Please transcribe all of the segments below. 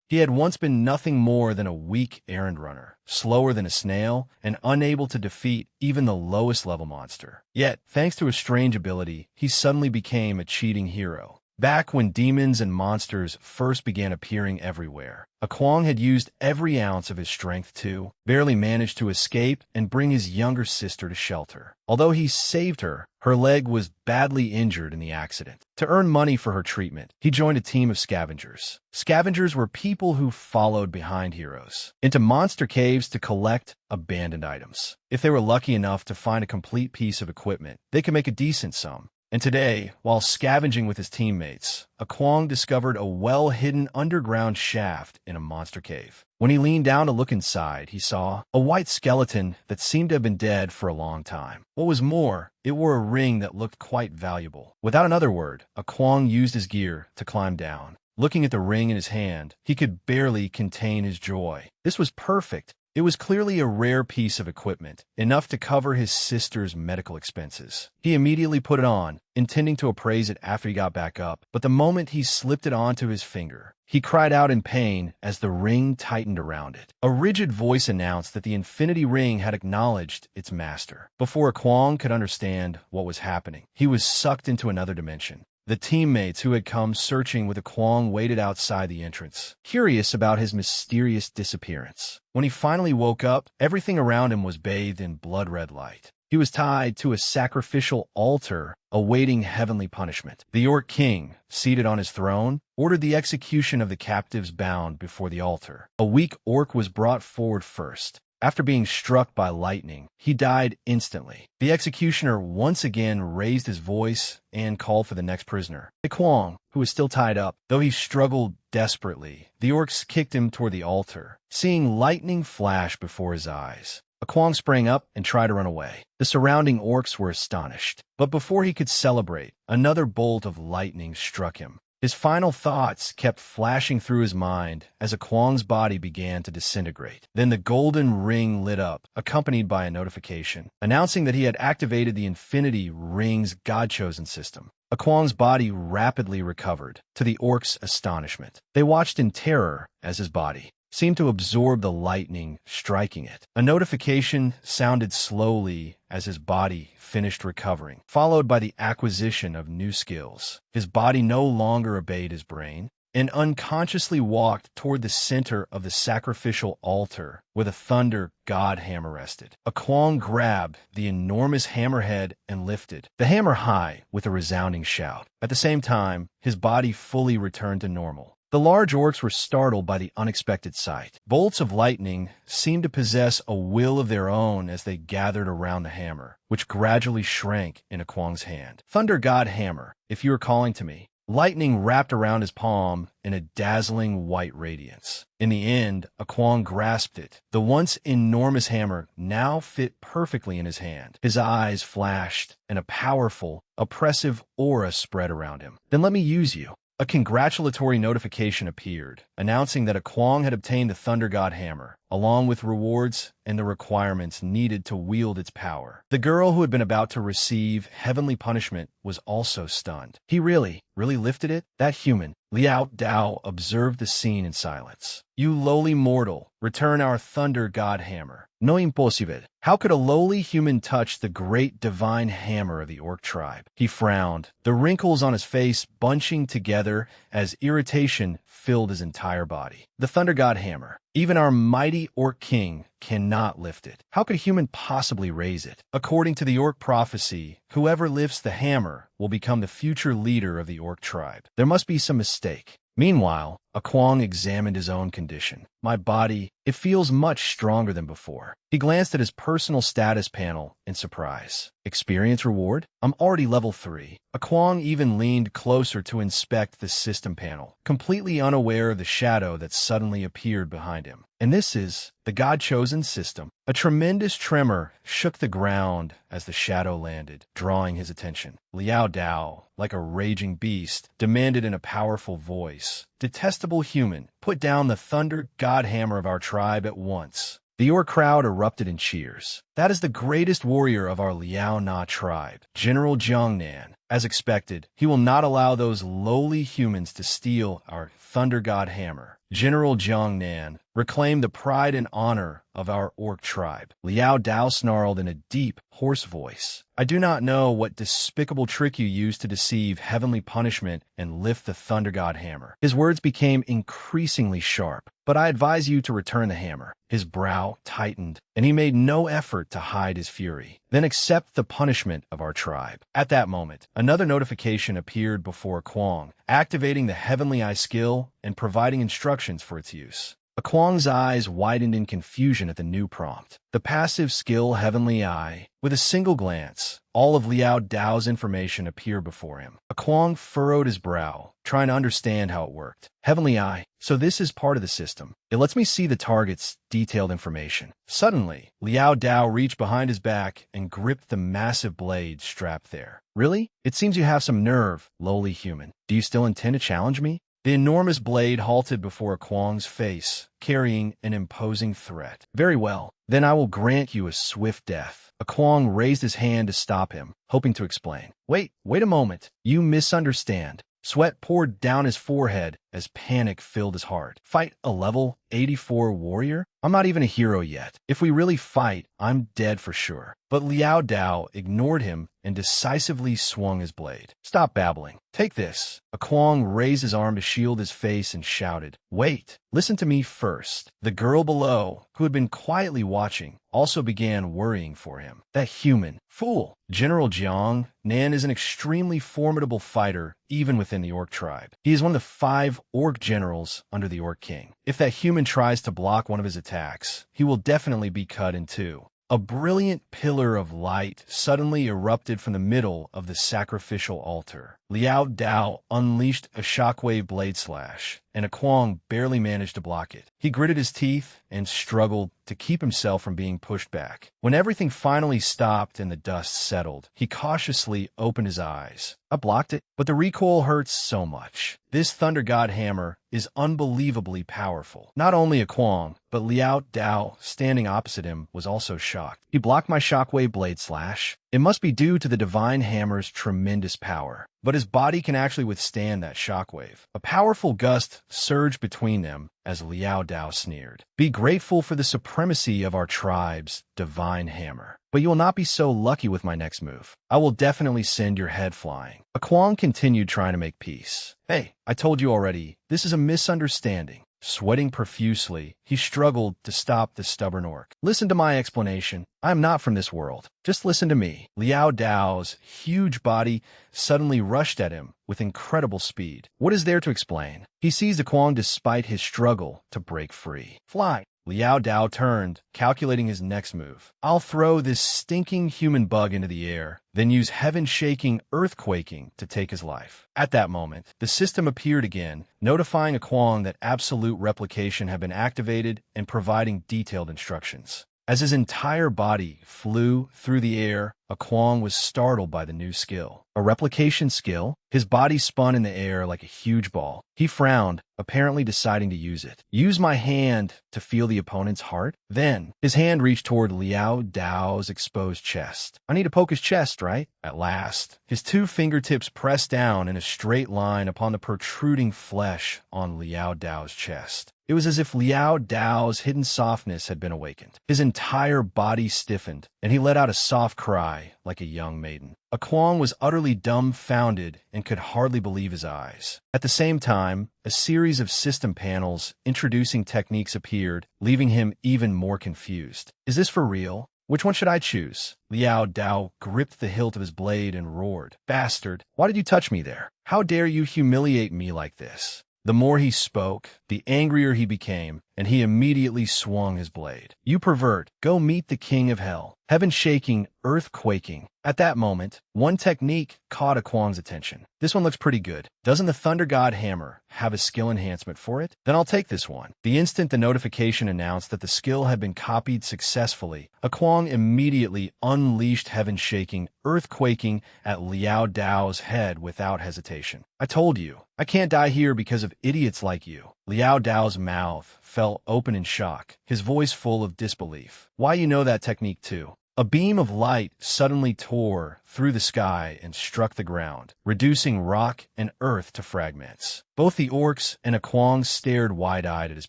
He had once been nothing more than a weak errand runner, slower than a snail, and unable to defeat even the lowest level monster. Yet, thanks to a strange ability, he suddenly became a cheating hero. Back when demons and monsters first began appearing everywhere, Kwang had used every ounce of his strength to barely manage to escape and bring his younger sister to shelter. Although he saved her, her leg was badly injured in the accident. To earn money for her treatment, he joined a team of scavengers. Scavengers were people who followed behind heroes into monster caves to collect abandoned items. If they were lucky enough to find a complete piece of equipment, they could make a decent sum. And today, while scavenging with his teammates, Kwang discovered a well-hidden underground shaft in a monster cave. When he leaned down to look inside, he saw a white skeleton that seemed to have been dead for a long time. What was more, it wore a ring that looked quite valuable. Without another word, Kwang used his gear to climb down. Looking at the ring in his hand, he could barely contain his joy. This was perfect. It was clearly a rare piece of equipment, enough to cover his sister's medical expenses. He immediately put it on, intending to appraise it after he got back up, but the moment he slipped it onto his finger, he cried out in pain as the ring tightened around it. A rigid voice announced that the infinity ring had acknowledged its master. Before Kwang could understand what was happening, he was sucked into another dimension. The teammates who had come searching with Kwang waited outside the entrance, curious about his mysterious disappearance. When he finally woke up, everything around him was bathed in blood-red light. He was tied to a sacrificial altar, awaiting heavenly punishment. The Orc King, seated on his throne, ordered the execution of the captives bound before the altar. A weak orc was brought forward first. After being struck by lightning, he died instantly. The executioner once again raised his voice and called for the next prisoner, Kwang, who was still tied up. Though he struggled desperately, the orcs kicked him toward the altar, seeing lightning flash before his eyes. Kwang sprang up and tried to run away. The surrounding orcs were astonished. But before he could celebrate, another bolt of lightning struck him. His final thoughts kept flashing through his mind as Kwang's body began to disintegrate. Then the golden ring lit up, accompanied by a notification, announcing that he had activated the Infinity Ring's God-chosen system. Kwang's body rapidly recovered, to the orcs' astonishment. They watched in terror as his body seemed to absorb the lightning striking it. A notification sounded slowly as his body finished recovering, followed by the acquisition of new skills. His body no longer obeyed his brain, and unconsciously walked toward the center of the sacrificial altar where the thunder god hammer rested. Kwang grabbed the enormous hammerhead and lifted the hammer high with a resounding shout. At the same time, his body fully returned to normal. The large orcs were startled by the unexpected sight. Bolts of lightning seemed to possess a will of their own as they gathered around the hammer, which gradually shrank in Kwang's hand. Thunder God Hammer, if you are calling to me. Lightning wrapped around his palm in a dazzling white radiance. In the end, Kwang grasped it. The once enormous hammer now fit perfectly in his hand. His eyes flashed, and a powerful, oppressive aura spread around him. Then let me use you. A congratulatory notification appeared, announcing that Kwang had obtained the Thunder God Hammer, along with rewards and the requirements needed to wield its power. The girl who had been about to receive heavenly punishment was also stunned. He really lifted it? That human, Liao Dao, observed the scene in silence. You lowly mortal, return our Thunder God Hammer. No imposible. How could a lowly human touch the great divine hammer of the orc tribe? He frowned, the wrinkles on his face bunching together as irritation filled his entire body. The Thunder God Hammer. Even our mighty Orc King cannot lift it. How could a human possibly raise it? According to the Orc prophecy, whoever lifts the hammer will become the future leader of the Orc tribe. There must be some mistake. Meanwhile, Kwang examined his own condition. My body, it feels much stronger than before. He glanced at his personal status panel in surprise. Experience reward? I'm already level 3. Kwang even leaned closer to inspect the system panel, completely unaware of the shadow that suddenly appeared behind him. And this is the God-chosen system. A tremendous tremor shook the ground as the shadow landed, drawing his attention. Liao Dao, like a raging beast, demanded in a powerful voice, "Detestable human, put down the Thunder God Hammer of our tribe at once." The orc crowd erupted in cheers. That is the greatest warrior of our Liao Na tribe, General Jiangnan. As expected, he will not allow those lowly humans to steal our Thunder God Hammer. General Jiangnan, reclaim the pride and honor of our orc tribe. Liao Dao snarled in a deep, hoarse voice. I do not know what despicable trick you used to deceive heavenly punishment and lift the Thunder God hammer. His words became increasingly sharp, but I advise you to return the hammer. His brow tightened, and he made no effort to hide his fury. Then accept the punishment of our tribe. At that moment, another notification appeared before Kwong, activating the Heavenly Eye skill and providing instructions for its use. Kwong's eyes widened in confusion at the new prompt. The passive skill Heavenly Eye. With a single glance, all of Liao Dao's information appeared before him. Kwong furrowed his brow, trying to understand how it worked. Heavenly Eye. So this is part of the system. It lets me see the target's detailed information. Suddenly, Liao Dao reached behind his back and gripped the massive blade strapped there. Really? It seems you have some nerve, lowly human. Do you still intend to challenge me? The enormous blade halted before Kwong's face, carrying an imposing threat. Very well, then I will grant you a swift death. Kwong raised his hand to stop him, hoping to explain. Wait a moment. You misunderstand. Sweat poured down his forehead as panic filled his heart. Fight a level 84 warrior? I'm not even a hero yet. If we really fight, I'm dead for sure. But Liao Dao ignored him and decisively swung his blade. Stop babbling. Take this. Kwong raised his arm to shield his face and shouted, Wait, listen to me first. The girl below, who had been quietly watching, also began worrying for him. That human. Fool. General Jiang Nan is an extremely formidable fighter, even within the Orc tribe. He is one of the 5 Orc generals under the Orc King. If that human tries to block one of his attacks, he will definitely be cut in two. A brilliant pillar of light suddenly erupted from the middle of the sacrificial altar. Liao Dao unleashed a shockwave blade slash, and Kwong barely managed to block it. He gritted his teeth and struggled to keep himself from being pushed back. When everything finally stopped and the dust settled, he cautiously opened his eyes. I blocked it, but the recoil hurts so much. This Thunder God hammer is unbelievably powerful. Not only Kwong, but Liao Dao, standing opposite him, was also shocked. He blocked my shockwave blade slash. It must be due to the divine hammer's tremendous power. But his body can actually withstand that shockwave. A powerful gust surged between them as Liao Dao sneered. Be grateful for the supremacy of our tribe's divine hammer. But you will not be so lucky with my next move. I will definitely send your head flying. Kwong continued trying to make peace. Hey, I told you already, this is a misunderstanding. Sweating profusely, he struggled to stop the stubborn orc. Listen to my explanation. I am not from this world. Just listen to me. Liao Dao's huge body suddenly rushed at him with incredible speed. What is there to explain? He seized Kwong despite his struggle to break free. Fly. Liao Dao turned, calculating his next move. I'll throw this stinking human bug into the air, then use heaven-shaking earthquaking to take his life. At that moment, the system appeared again, notifying Kwong that absolute replication had been activated and providing detailed instructions. As his entire body flew through the air, Kwong was startled by the new skill. A replication skill? His body spun in the air like a huge ball. He frowned, apparently deciding to use it. Use my hand to feel the opponent's heart? Then, his hand reached toward Liao Dao's exposed chest. I need to poke his chest, right? At last, his 2 fingertips pressed down in a straight line upon the protruding flesh on Liao Dao's chest. It was as if Liao Dao's hidden softness had been awakened. His entire body stiffened, and he let out a soft cry like a young maiden. Kwong was utterly dumbfounded and could hardly believe his eyes. At the same time, a series of system panels introducing techniques appeared, leaving him even more confused. Is this for real? Which one should I choose? Liao Dao gripped the hilt of his blade and roared. Bastard, why did you touch me there? How dare you humiliate me like this? The more he spoke, the angrier he became, and he immediately swung his blade. You pervert, go meet the king of hell. Heaven shaking, earth quaking. At that moment, one technique caught Kwong's attention. This one looks pretty good. Doesn't the Thunder God hammer have a skill enhancement for it? Then I'll take this one. The instant the notification announced that the skill had been copied successfully, Kwong immediately unleashed heaven shaking, earth quaking at Liao Dao's head without hesitation. I told you, I can't die here because of idiots like you. Liao Dao's mouth fell open in shock, his voice full of disbelief. Why you know that technique too? A beam of light suddenly tore through the sky and struck the ground, reducing rock and earth to fragments. Both the orcs and a Kwang stared wide-eyed at his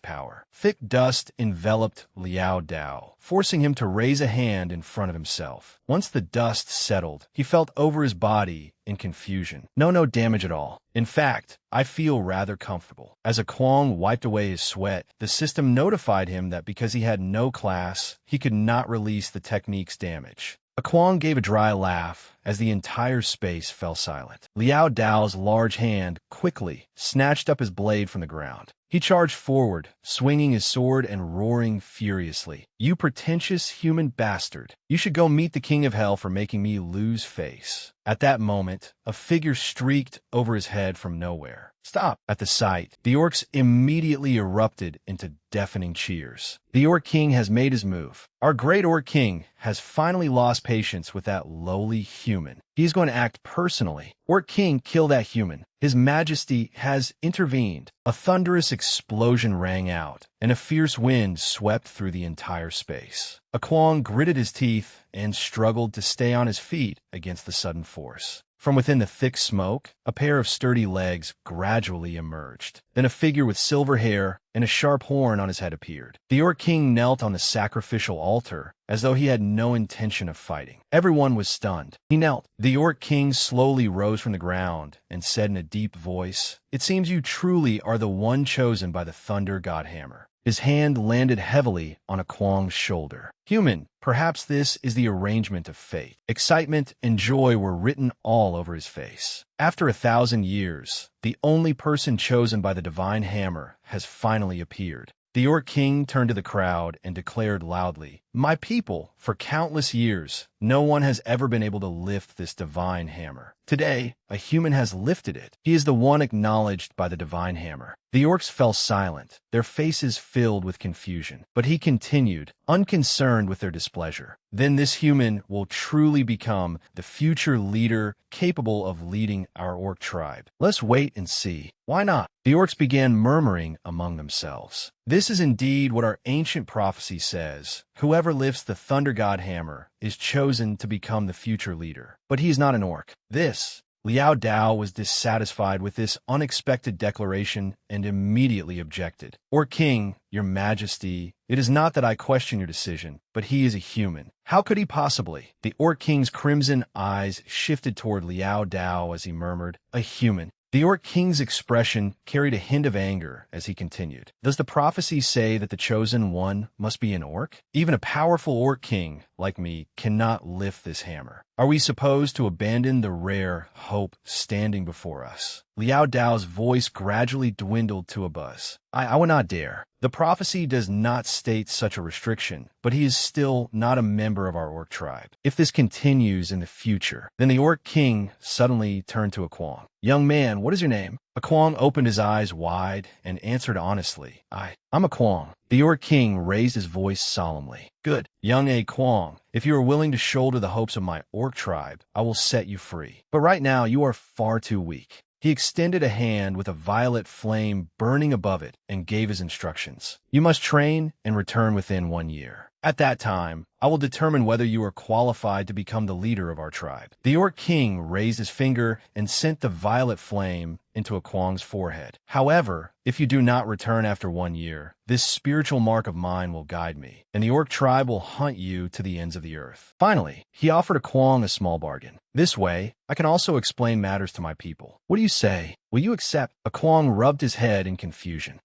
power. Thick dust enveloped Liao Dao, forcing him to raise a hand in front of himself. Once the dust settled, he felt over his body in confusion. No damage at all. In fact, I feel rather comfortable. As a Kwang wiped away his sweat, the system notified him that because he had no class, he could not release the technique's damage. A Kwang gave a dry laugh as the entire space fell silent. Liao Dao's large hand quickly snatched up his blade from the ground. He charged forward, swinging his sword and roaring furiously. "You pretentious human bastard! You should go meet the king of hell for making me lose face." At that moment, a figure streaked over his head from nowhere. "Stop!" At the sight, the orcs immediately erupted into deafening cheers. "The Orc King has made his move. Our great Orc King has finally lost patience with that lowly human. He's going to act personally. Orc King, kill that human. His Majesty has intervened." A thunderous explosion rang out, and a fierce wind swept through the entire space. A Kwang gritted his teeth and struggled to stay on his feet against the sudden force. From within the thick smoke, a pair of sturdy legs gradually emerged. Then a figure with silver hair and a sharp horn on his head appeared. The Orc King knelt on the sacrificial altar, as though he had no intention of fighting. Everyone was stunned. He knelt. The Orc King slowly rose from the ground and said in a deep voice, "It seems you truly are the one chosen by the Thunder Godhammer." His hand landed heavily on a Kwang's shoulder. "Human, perhaps this is the arrangement of fate." Excitement and joy were written all over his face. After 1,000 years, the only person chosen by the Divine Hammer has finally appeared. The Orc King turned to the crowd and declared loudly, "My people, for countless years, no one has ever been able to lift this divine hammer. Today, a human has lifted it. He is the one acknowledged by the divine hammer." The orcs fell silent, their faces filled with confusion. But he continued, unconcerned with their displeasure. "Then this human will truly become the future leader capable of leading our orc tribe. Let's wait and see." "Why not?" The orcs began murmuring among themselves. "This is indeed what our ancient prophecy says. Whoever lifts the Thunder God Hammer is chosen to become the future leader. But he is not an orc." Liao Dao was dissatisfied with this unexpected declaration and immediately objected. "Orc King, your Majesty, it is not that I question your decision, but he is a human. How could he possibly?" The Orc King's crimson eyes shifted toward Liao Dao as he murmured, "A human." The Orc King's expression carried a hint of anger as he continued. "Does the prophecy say that the chosen one must be an orc? Even a powerful Orc King like me cannot lift this hammer. Are we supposed to abandon the rare hope standing before us?" Liao Dao's voice gradually dwindled to a buzz. I would not dare. The prophecy does not state such a restriction, but he is still not a member of our orc tribe. If this continues in the future." Then the Orc King suddenly turned to a Kwang. "Young man, what is your name?" A Kwang opened his eyes wide and answered honestly, I'm a Kwang." The Orc King raised his voice solemnly. "Good. Young A Kwang, if you are willing to shoulder the hopes of my orc tribe, I will set you free. But right now you are far too weak." He extended a hand with a violet flame burning above it and gave his instructions. "You must train and return within 1 year. At that time, I will determine whether you are qualified to become the leader of our tribe." The Orc King raised his finger and sent the violet flame into a Kwang's forehead. "However, if you do not return after 1 year, this spiritual mark of mine will guide me, and the orc tribe will hunt you to the ends of the earth." Finally, he offered a Kwang a small bargain. "This way, I can also explain matters to my people. What do you say? Will you accept?" A Kwang rubbed his head in confusion.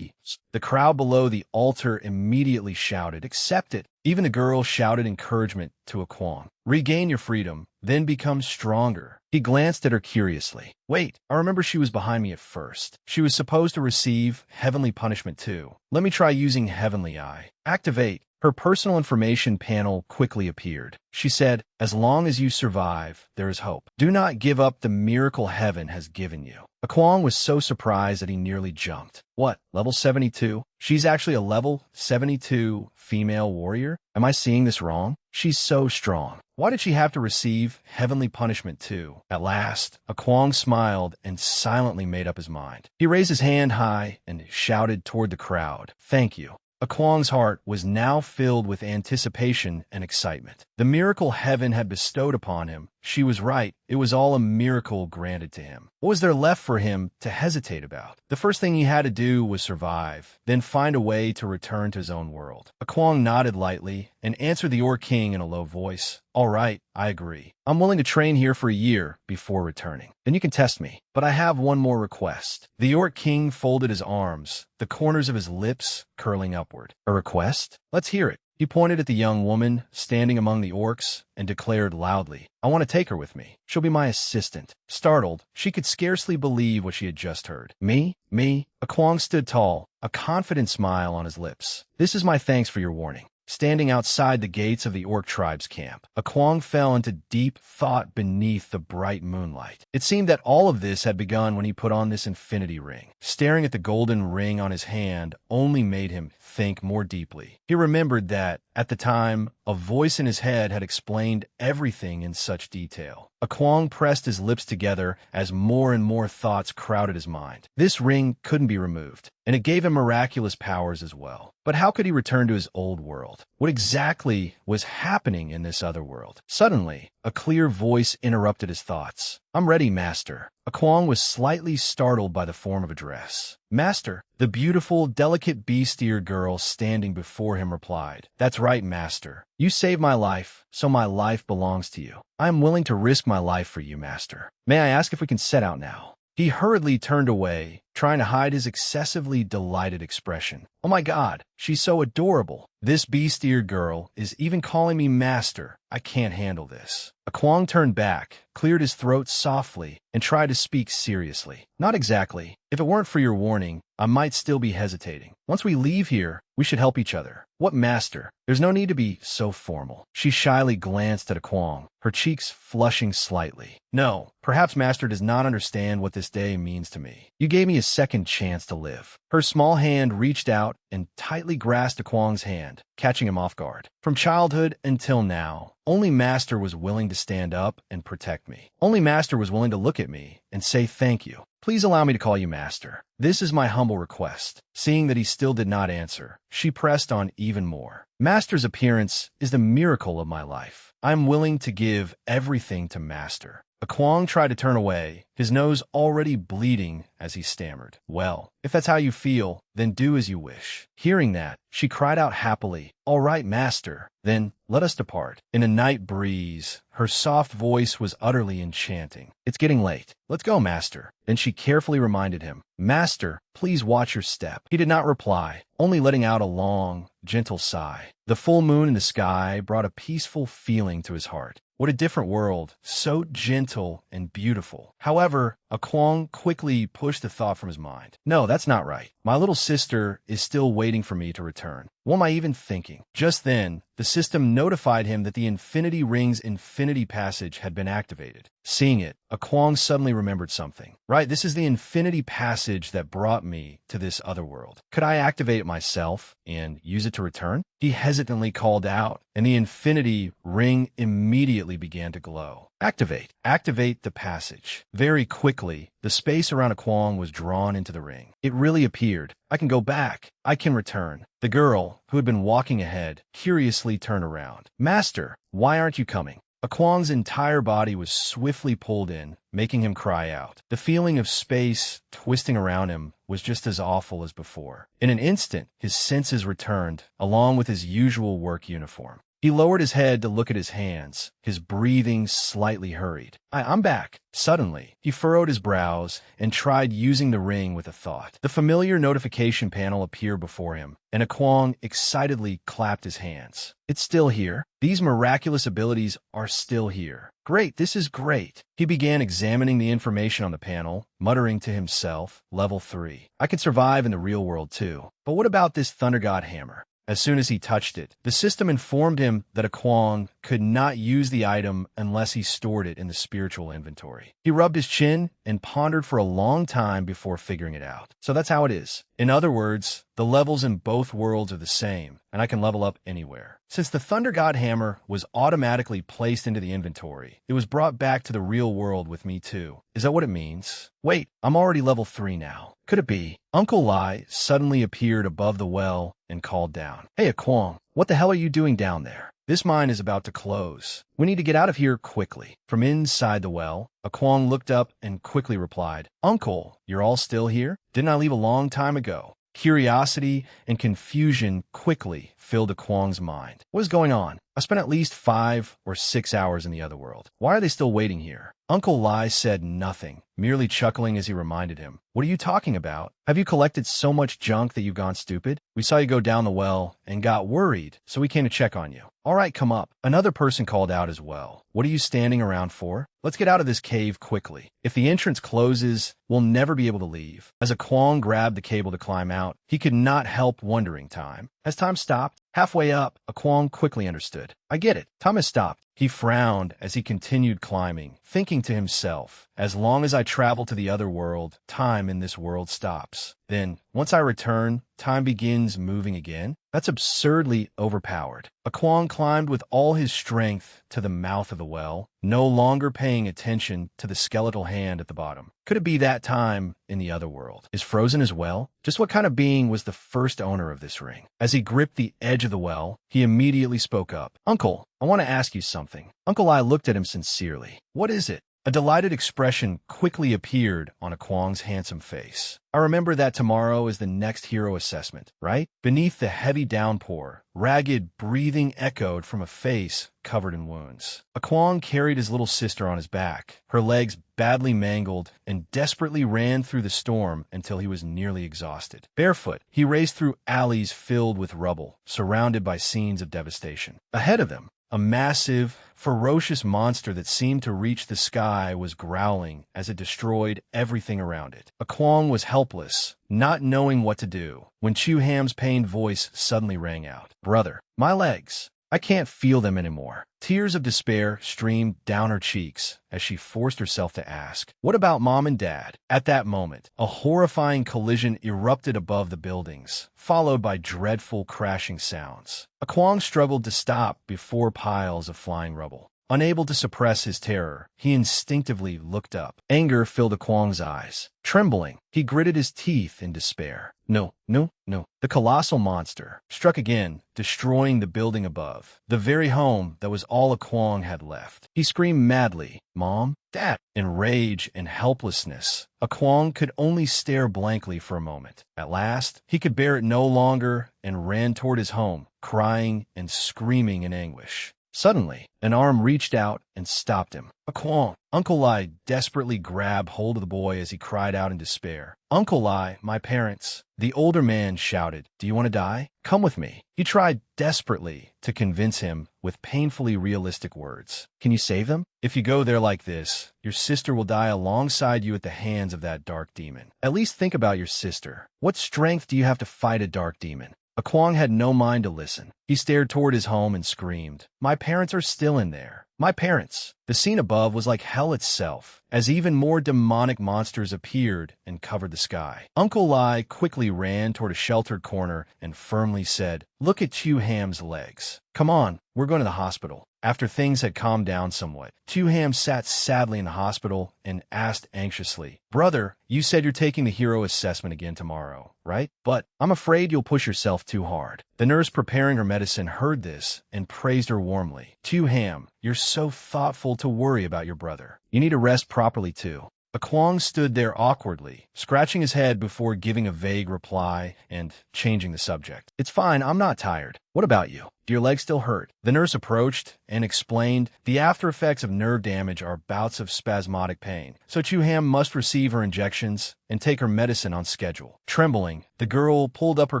The crowd below the altar immediately shouted, "Accept it." Even the girl shouted encouragement to a Kwang. "Regain your freedom, then become stronger." He glanced at her curiously. "Wait, I remember she was behind me at first. She was supposed to receive heavenly punishment too. Let me try using Heavenly Eye. Activate." Her personal information panel quickly appeared. She said, "As long as you survive, there is hope. Do not give up the miracle heaven has given you." A Kwang was so surprised that he nearly jumped. "What, level 72? She's actually a level 72 female warrior? Am I seeing this wrong? She's so strong. Why did she have to receive heavenly punishment too?" At last, a Kwang smiled and silently made up his mind. He raised his hand high and shouted toward the crowd, "Thank you. Akwang's heart was now filled with anticipation and excitement. The miracle heaven had bestowed upon him, she was right, it was all a miracle granted to him. What was there left for him to hesitate about? The first thing he had to do was survive, then find a way to return to his own world. Akwang nodded lightly and answered the Orc King in a low voice. All right, I agree. I'm willing to train here for a year before returning. Then you can test me. But I have one more request. The Orc King folded his arms, the corners of his lips curling upward. A request? Let's hear it. He pointed at the young woman standing among the orcs and declared loudly, I want to take her with me. She'll be my assistant. Startled, she could scarcely believe what she had just heard. Me? Akwang stood tall, a confident smile on his lips. This is my thanks for your warning. Standing outside the gates of the Orc tribe's camp, Akwang fell into deep thought beneath the bright moonlight. It seemed that all of this had begun when he put on this infinity ring. Staring at the golden ring on his hand only made him think more deeply. He remembered that, at the time, a voice in his head had explained everything in such detail. Akwang pressed his lips together as more and more thoughts crowded his mind. This ring couldn't be removed, and it gave him miraculous powers as well. But how could he return to his old world? What exactly was happening in this other world? Suddenly, a clear voice interrupted his thoughts. I'm ready, Master. Akwang was slightly startled by the form of address. Master, the beautiful, delicate bee-steer girl standing before him replied. That's right, Master. You saved my life, so my life belongs to you. I am willing to risk my life for you, Master. May I ask if we can set out now? He hurriedly turned away, trying to hide his excessively delighted expression. Oh my God, she's so adorable. This bee-steer girl is even calling me Master. I can't handle this. Akwang turned back, cleared his throat softly, and tried to speak seriously. Not exactly. If it weren't for your warning, I might still be hesitating. Once we leave here, we should help each other. What, Master? There's no need to be so formal. She shyly glanced at Akwang, her cheeks flushing slightly. No, perhaps Master does not understand what this day means to me. You gave me a second chance to live. Her small hand reached out and tightly grasped Akwang's hand, catching him off guard. From childhood until now, only Master was willing to stand up and protect me. Only Master was willing to look at me and say thank you. Please allow me to call you Master. This is my humble request. Seeing that he still did not answer, she pressed on even more. Master's appearance is the miracle of my life. I am willing to give everything to Master. Akwang tried to turn away, his nose already bleeding as he stammered. Well, if that's how you feel, then do as you wish. Hearing that, she cried out happily, All right, Master. Then let us depart. In a night breeze, her soft voice was utterly enchanting. It's getting late. Let's go, Master. Then she carefully reminded him, Master, please watch your step. He did not reply, only letting out a long, gentle sigh. The full moon in the sky brought a peaceful feeling to his heart. What a different world, so gentle and beautiful. However, Akwang quickly pushed the thought from his mind. No, that's not right. My little sister is still waiting for me to return. What am I even thinking? Just then, the system notified him that the Infinity Ring's Infinity Passage had been activated. Seeing it, Akwang suddenly remembered something. Right, this is the Infinity Passage that brought me to this other world. Could I activate it myself and use it to return? He hesitantly called out, and the Infinity Ring immediately began to glow. Activate. Activate the passage. Very quickly, the space around Akwang was drawn into the ring. It really appeared. I can go back. I can return. The girl, who had been walking ahead, curiously turned around. Master, why aren't you coming? Akwang's entire body was swiftly pulled in, making him cry out. The feeling of space twisting around him was just as awful as before. In an instant, his senses returned, along with his usual work uniform. He lowered his head to look at his hands, his breathing slightly hurried. I'm back. Suddenly, he furrowed his brows and tried using the ring with a thought. The familiar notification panel appeared before him, and Akwang excitedly clapped his hands. It's still here. These miraculous abilities are still here. Great, this is great. He began examining the information on the panel, muttering to himself, Level 3. I can survive in the real world too. But what about this Thunder God hammer? As soon as he touched it, the system informed him that Akwang could not use the item unless he stored it in the spiritual inventory. He rubbed his chin and pondered for a long time before figuring it out. So that's how it is. In other words, the levels in both worlds are the same, and I can level up anywhere. Since the Thunder God Hammer was automatically placed into the inventory, it was brought back to the real world with me too. Is that what it means? Wait, I'm already level 3 now. Could it be? Uncle Lai suddenly appeared above the well and called down. Hey, Akwong, what the hell are you doing down there? This mine is about to close. We need to get out of here quickly. From inside the well, Akwong looked up and quickly replied, Uncle, you're all still here? Didn't I leave a long time ago? Curiosity and confusion quickly filled Akwong's mind. What is going on? I spent at least 5 or 6 hours in the other world. Why are they still waiting here? Uncle Lai said nothing, merely chuckling as he reminded him. What are you talking about? Have you collected so much junk that you've gone stupid? We saw you go down the well and got worried, so we came to check on you. All right, come up. Another person called out as well. What are you standing around for? Let's get out of this cave quickly. If the entrance closes, we'll never be able to leave. As Akwong grabbed the cable to climb out, he could not help wondering time. Has time stopped? Halfway up, Akwong quickly understood. I get it. Time has stopped. He frowned as he continued climbing, thinking to himself, as long as I travel to the other world, time in this world stops. Then, once I return, time begins moving again? That's absurdly overpowered. Akwong climbed with all his strength to the mouth of the well, no longer paying attention to the skeletal hand at the bottom. Could it be that time in the other world? Is frozen as well? Just what kind of being was the first owner of this ring? As he gripped the edge of the well, he immediately spoke up. Uncle, I want to ask you something. Uncle Lai looked at him sincerely. What is it? A delighted expression quickly appeared on Akwong's handsome face. I remember that tomorrow is the next hero assessment, right? Beneath the heavy downpour, ragged breathing echoed from a face covered in wounds. Akwong carried his little sister on his back, her legs badly mangled, and desperately ran through the storm until he was nearly exhausted. Barefoot, he raced through alleys filled with rubble, surrounded by scenes of devastation. Ahead of him, a massive, ferocious monster that seemed to reach the sky was growling as it destroyed everything around it. Akwong was helpless, not knowing what to do, when Chu Ham's pained voice suddenly rang out. Brother, my legs. I can't feel them anymore. Tears of despair streamed down her cheeks as she forced herself to ask, what about Mom and Dad? At that moment, a horrifying collision erupted above the buildings, followed by dreadful crashing sounds. Akwong struggled to stop before piles of flying rubble. Unable to suppress his terror, he instinctively looked up. Anger filled Akwong's eyes. Trembling, he gritted his teeth in despair. No, no, no. The colossal monster struck again, destroying the building above, the very home that was all Akwong had left. He screamed madly, Mom, Dad. In rage and helplessness, Akwong could only stare blankly for a moment. At last, he could bear it no longer and ran toward his home, crying and screaming in anguish. Suddenly, an arm reached out and stopped him. Akwong! Uncle Lai desperately grabbed hold of the boy as he cried out in despair. Uncle Lai, my parents. The older man shouted, do you want to die? Come with me. He tried desperately to convince him with painfully realistic words. Can you save them? If you go there like this, your sister will die alongside you at the hands of that dark demon. At least think about your sister. What strength do you have to fight a dark demon? Akwong had no mind to listen. He stared toward his home and screamed, my parents are still in there. My parents. The scene above was like hell itself, as even more demonic monsters appeared and covered the sky. Uncle Lai quickly ran toward a sheltered corner and firmly said, look at Chu Ham's legs. Come on, we're going to the hospital. After things had calmed down somewhat, Chu Ham sat sadly in the hospital and asked anxiously, brother, you said you're taking the hero assessment again tomorrow, right? But I'm afraid you'll push yourself too hard. The nurse preparing her medicine heard this and praised her warmly. Chu Ham, you're so thoughtful to worry about your brother. You need to rest properly too. Akwong stood there awkwardly, scratching his head before giving a vague reply and changing the subject. It's fine, I'm not tired. What about you? Do your legs still hurt? The nurse approached and explained the after effects of nerve damage are bouts of spasmodic pain, so Chu Ham must receive her injections and take her medicine on schedule. Trembling, the girl pulled up her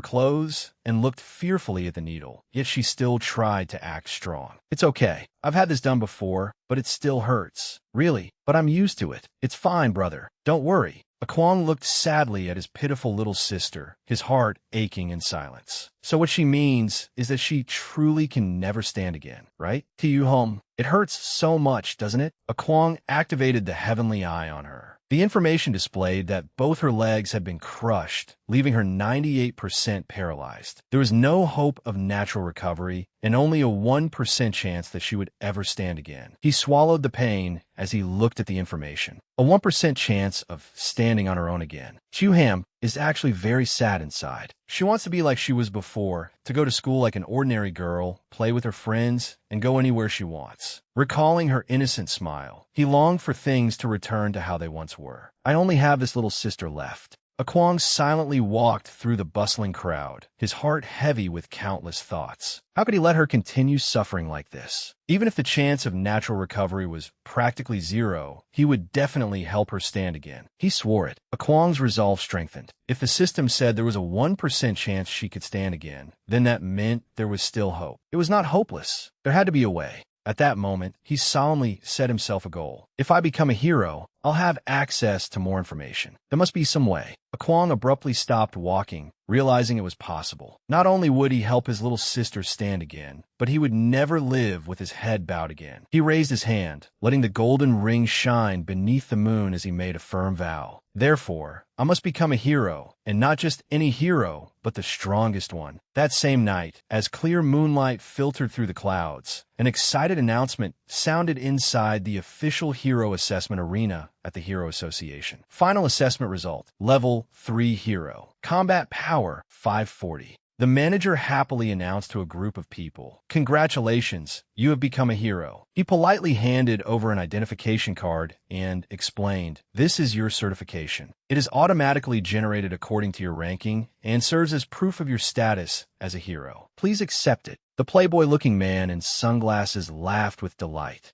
clothes and looked fearfully at the needle, yet she still tried to act strong. It's okay. I've had this done before, but it still hurts. Really? But I'm used to it. It's fine, brother. Don't worry. Kwang looked sadly at his pitiful little sister, his heart aching in silence. So what she means is that she truly can never stand again, right? To home. It hurts so much, doesn't it? Kwang activated the heavenly eye on her. The information displayed that both her legs had been crushed, leaving her 98% paralyzed. There was no hope of natural recovery and only a 1% chance that she would ever stand again. He swallowed the pain as he looked at the information. A 1% chance of standing on her own again. Chuham is actually very sad inside. She wants to be like she was before, to go to school like an ordinary girl, play with her friends, and go anywhere she wants. Recalling her innocent smile, he longed for things to return to how they once were. I only have this little sister left. Kwang silently walked through the bustling crowd, his heart heavy with countless thoughts. How could he let her continue suffering like this? Even if the chance of natural recovery was practically zero, he would definitely help her stand again. He swore it. Kwang's resolve strengthened. If the system said there was a 1% chance she could stand again, then that meant there was still hope. It was not hopeless. There had to be a way. At that moment, he solemnly set himself a goal. If I become a hero, I'll have access to more information. There must be some way. Kwang abruptly stopped walking, realizing it was possible. Not only would he help his little sister stand again, but he would never live with his head bowed again. He raised his hand, letting the golden ring shine beneath the moon as he made a firm vow. Therefore, I must become a hero, and not just any hero, but the strongest one. That same night, as clear moonlight filtered through the clouds, an excited announcement sounded inside the official hero assessment arena at the Hero Association. Final assessment result, Level 3 Hero. Combat Power, 540. The manager happily announced to a group of people, "Congratulations, you have become a hero." He politely handed over an identification card and explained, "This is your certification. It is automatically generated according to your ranking and serves as proof of your status as a hero. Please accept it." The playboy-looking man in sunglasses laughed with delight.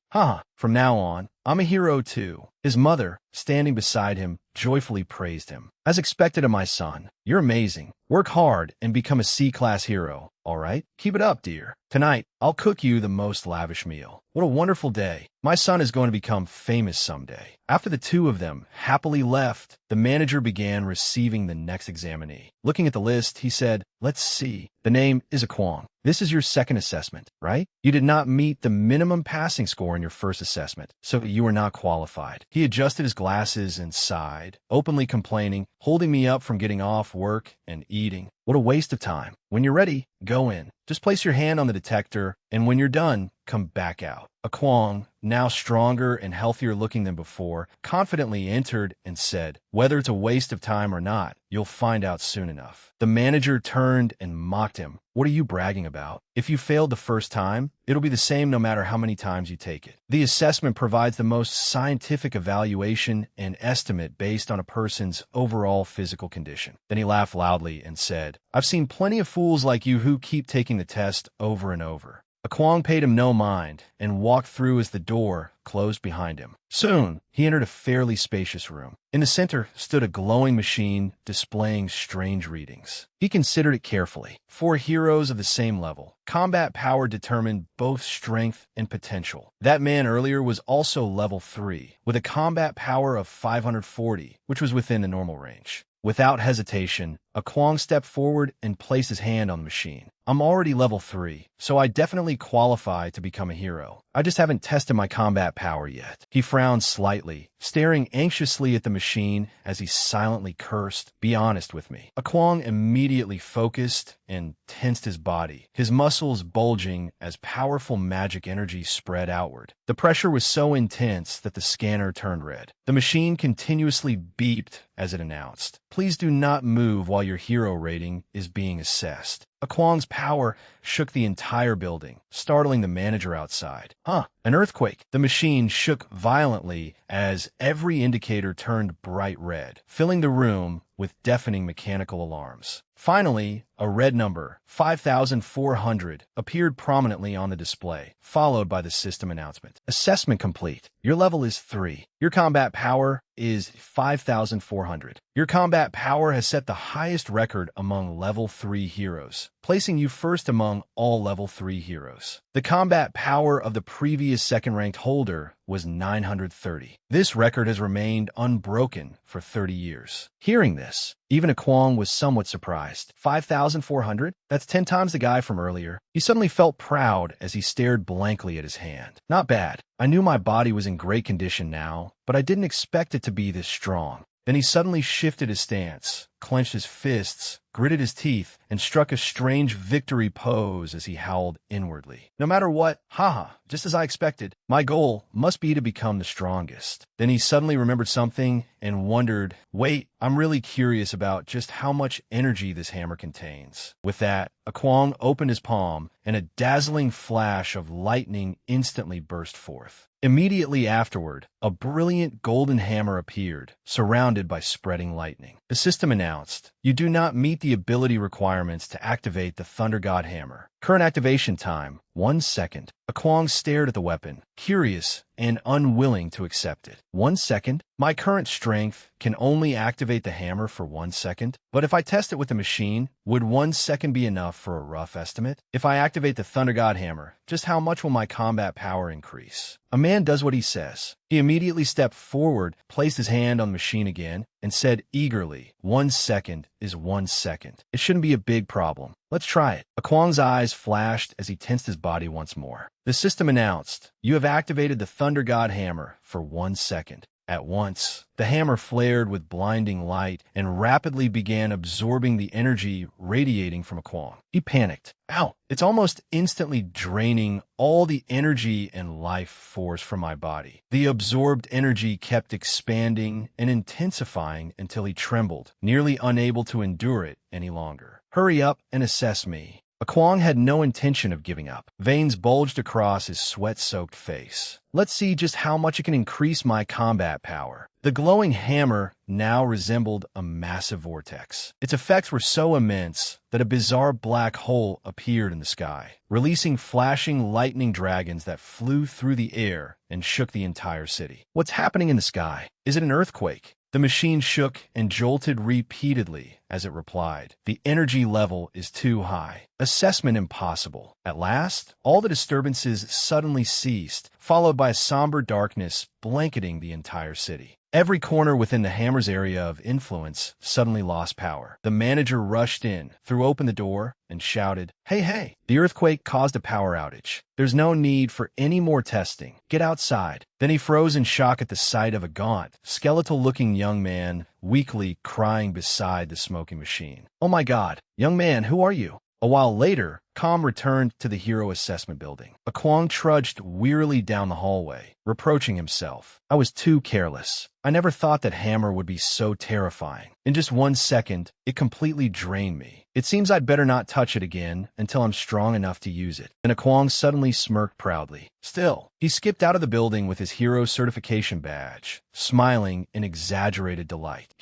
From now on, I'm a hero too." His mother, standing beside him, joyfully praised him. "As expected of my son, you're amazing. Work hard and become a C-class hero, all right? Keep it up, dear. Tonight, I'll cook you the most lavish meal. What a wonderful day. My son is going to become famous someday." After the two of them happily left, the manager began receiving the next examinee. Looking at the list, he said, "Let's see. The name is Kwang. This is your second assessment, right? You did not meet the minimum passing score in your first assessment, so you are not qualified." He adjusted his glasses and sighed, openly complaining, "Holding me up from getting off work and eating. What a waste of time. When you're ready, go in. Just place your hand on the detector, and when you're done, come back out." Kwang, now stronger and healthier looking than before, confidently entered and said, "Whether it's a waste of time or not, you'll find out soon enough." The manager turned and mocked him. "What are you bragging about? If you failed the first time, it'll be the same no matter how many times you take it. The assessment provides the most scientific evaluation and estimate based on a person's overall physical condition." Then he laughed loudly and said, "I've seen plenty of fools like you who keep taking the test over and over." Kwang paid him no mind and walked through as the door closed behind him. Soon, he entered a fairly spacious room. In the center stood a glowing machine displaying strange readings. He considered it carefully. 4 heroes of the same level. Combat power determined both strength and potential. That man earlier was also level 3, with a combat power of 540, which was within the normal range. Without hesitation, Kwang stepped forward and placed his hand on the machine. "I'm already level 3, so I definitely qualify to become a hero. I just haven't tested my combat power yet." He frowned slightly, staring anxiously at the machine as he silently cursed, "Be honest with me." Kwang immediately focused and tensed his body, his muscles bulging as powerful magic energy spread outward. The pressure was so intense that the scanner turned red. The machine continuously beeped as it announced, "Please do not move while your hero rating is being assessed." Kwang's power shook the entire building, startling the manager outside. An earthquake. The machine shook violently as every indicator turned bright red, filling the room with deafening mechanical alarms. Finally, a red number, 5,400, appeared prominently on the display, followed by the system announcement. "Assessment complete. Your level is 3. Your combat power is 5,400. Your combat power has set the highest record among level 3 heroes, placing you first among all level 3 heroes. The combat power of the previous second-ranked holder was 930. This record has remained unbroken for 30 years. Hearing this, even Kwong was somewhat surprised. 5,400? That's 10 times the guy from earlier. He suddenly felt proud as he stared blankly at his hand. Not bad. I knew my body was in great condition now, but I didn't expect it to be this strong. Then he suddenly shifted his stance, clenched his fists, gritted his teeth, and struck a strange victory pose as he howled inwardly. No matter what, haha, just as I expected, my goal must be to become the strongest. Then he suddenly remembered something and wondered, wait, I'm really curious about just how much energy this hammer contains. With that, Kwong opened his palm, and a dazzling flash of lightning instantly burst forth. Immediately afterward, a brilliant golden hammer appeared, surrounded by spreading lightning. The system announced, you do not meet the ability requirements to activate the Thunder God Hammer. Current activation time, 1 second. Kwong stared at the weapon, curious and unwilling to accept it. 1 second? My current strength can only activate the hammer for 1 second, but if I test it with the machine, would 1 second be enough for a rough estimate? If I activate the Thunder God Hammer, just how much will my combat power increase? A man does what he says. He immediately stepped forward, placed his hand on the machine again, and said eagerly, 1 second is 1 second. It shouldn't be a big problem. Let's try it. Kwong's eyes flashed as he tensed his body once more. The system announced, you have activated the Thunder God Hammer for 1 second. At once, the hammer flared with blinding light and rapidly began absorbing the energy radiating from Kwong. He panicked. Ow! It's almost instantly draining all the energy and life force from my body. The absorbed energy kept expanding and intensifying until he trembled, nearly unable to endure it any longer. Hurry up and assess me. Kwong had no intention of giving up. Veins bulged across his sweat-soaked face. Let's see just how much it can increase my combat power. The glowing hammer now resembled a massive vortex. Its effects were so immense that a bizarre black hole appeared in the sky, releasing flashing lightning dragons that flew through the air and shook the entire city. What's happening in the sky? Is it an earthquake? The machine shook and jolted repeatedly as it replied, the energy level is too high. Assessment impossible. At last, all the disturbances suddenly ceased, followed by a somber darkness blanketing the entire city. Every corner within the hammer's area of influence suddenly lost power. The manager rushed in, threw open the door, and shouted, Hey, the earthquake caused a power outage. There's no need for any more testing. Get outside. Then he froze in shock at the sight of a gaunt, skeletal-looking young man weakly crying beside the smoking machine. Oh my God, young man, who are you? A while later, Calm returned to the Hero Assessment Building. Kwong trudged wearily down the hallway, reproaching himself. I was too careless. I never thought that hammer would be so terrifying. In just 1 second, it completely drained me. It seems I'd better not touch it again until I'm strong enough to use it. And Kwong suddenly smirked proudly. Still, he skipped out of the building with his hero certification badge, smiling in exaggerated delight.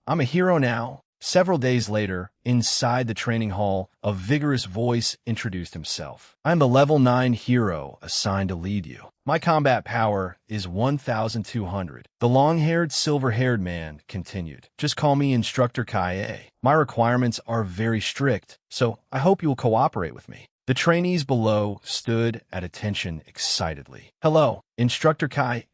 I'm a hero now. Several days later, inside the training hall, a vigorous voice introduced himself. I'm the level 9 hero assigned to lead you. My combat power is 1,200. The long-haired, silver-haired man continued. Just call me Instructor Kai. My requirements are very strict, so I hope you will cooperate with me. The trainees below stood at attention excitedly. Hello, Instructor Kai.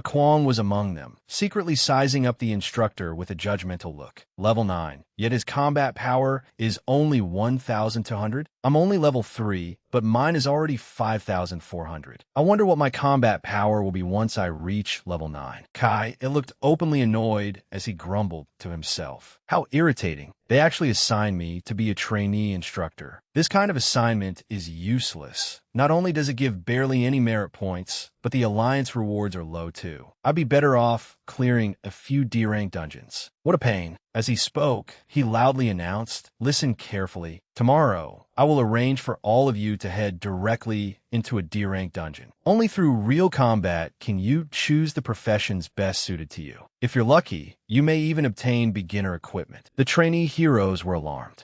Kwong was among them, secretly sizing up the instructor with a judgmental look. Level 9, yet his combat power is only 1,200? I'm only level 3, but mine is already 5,400. I wonder what my combat power will be once I reach level 9. Kai, it looked openly annoyed as he grumbled to himself. How irritating. They actually assigned me to be a trainee instructor. This kind of assignment is useless. Not only does it give barely any merit points, but the alliance rewards are low too. I'd be better off clearing a few D-rank dungeons. What a pain. As he spoke, he loudly announced, listen carefully. Tomorrow, I will arrange for all of you to head directly into a D-rank dungeon. Only through real combat can you choose the professions best suited to you. If you're lucky, you may even obtain beginner equipment. The trainee heroes were alarmed.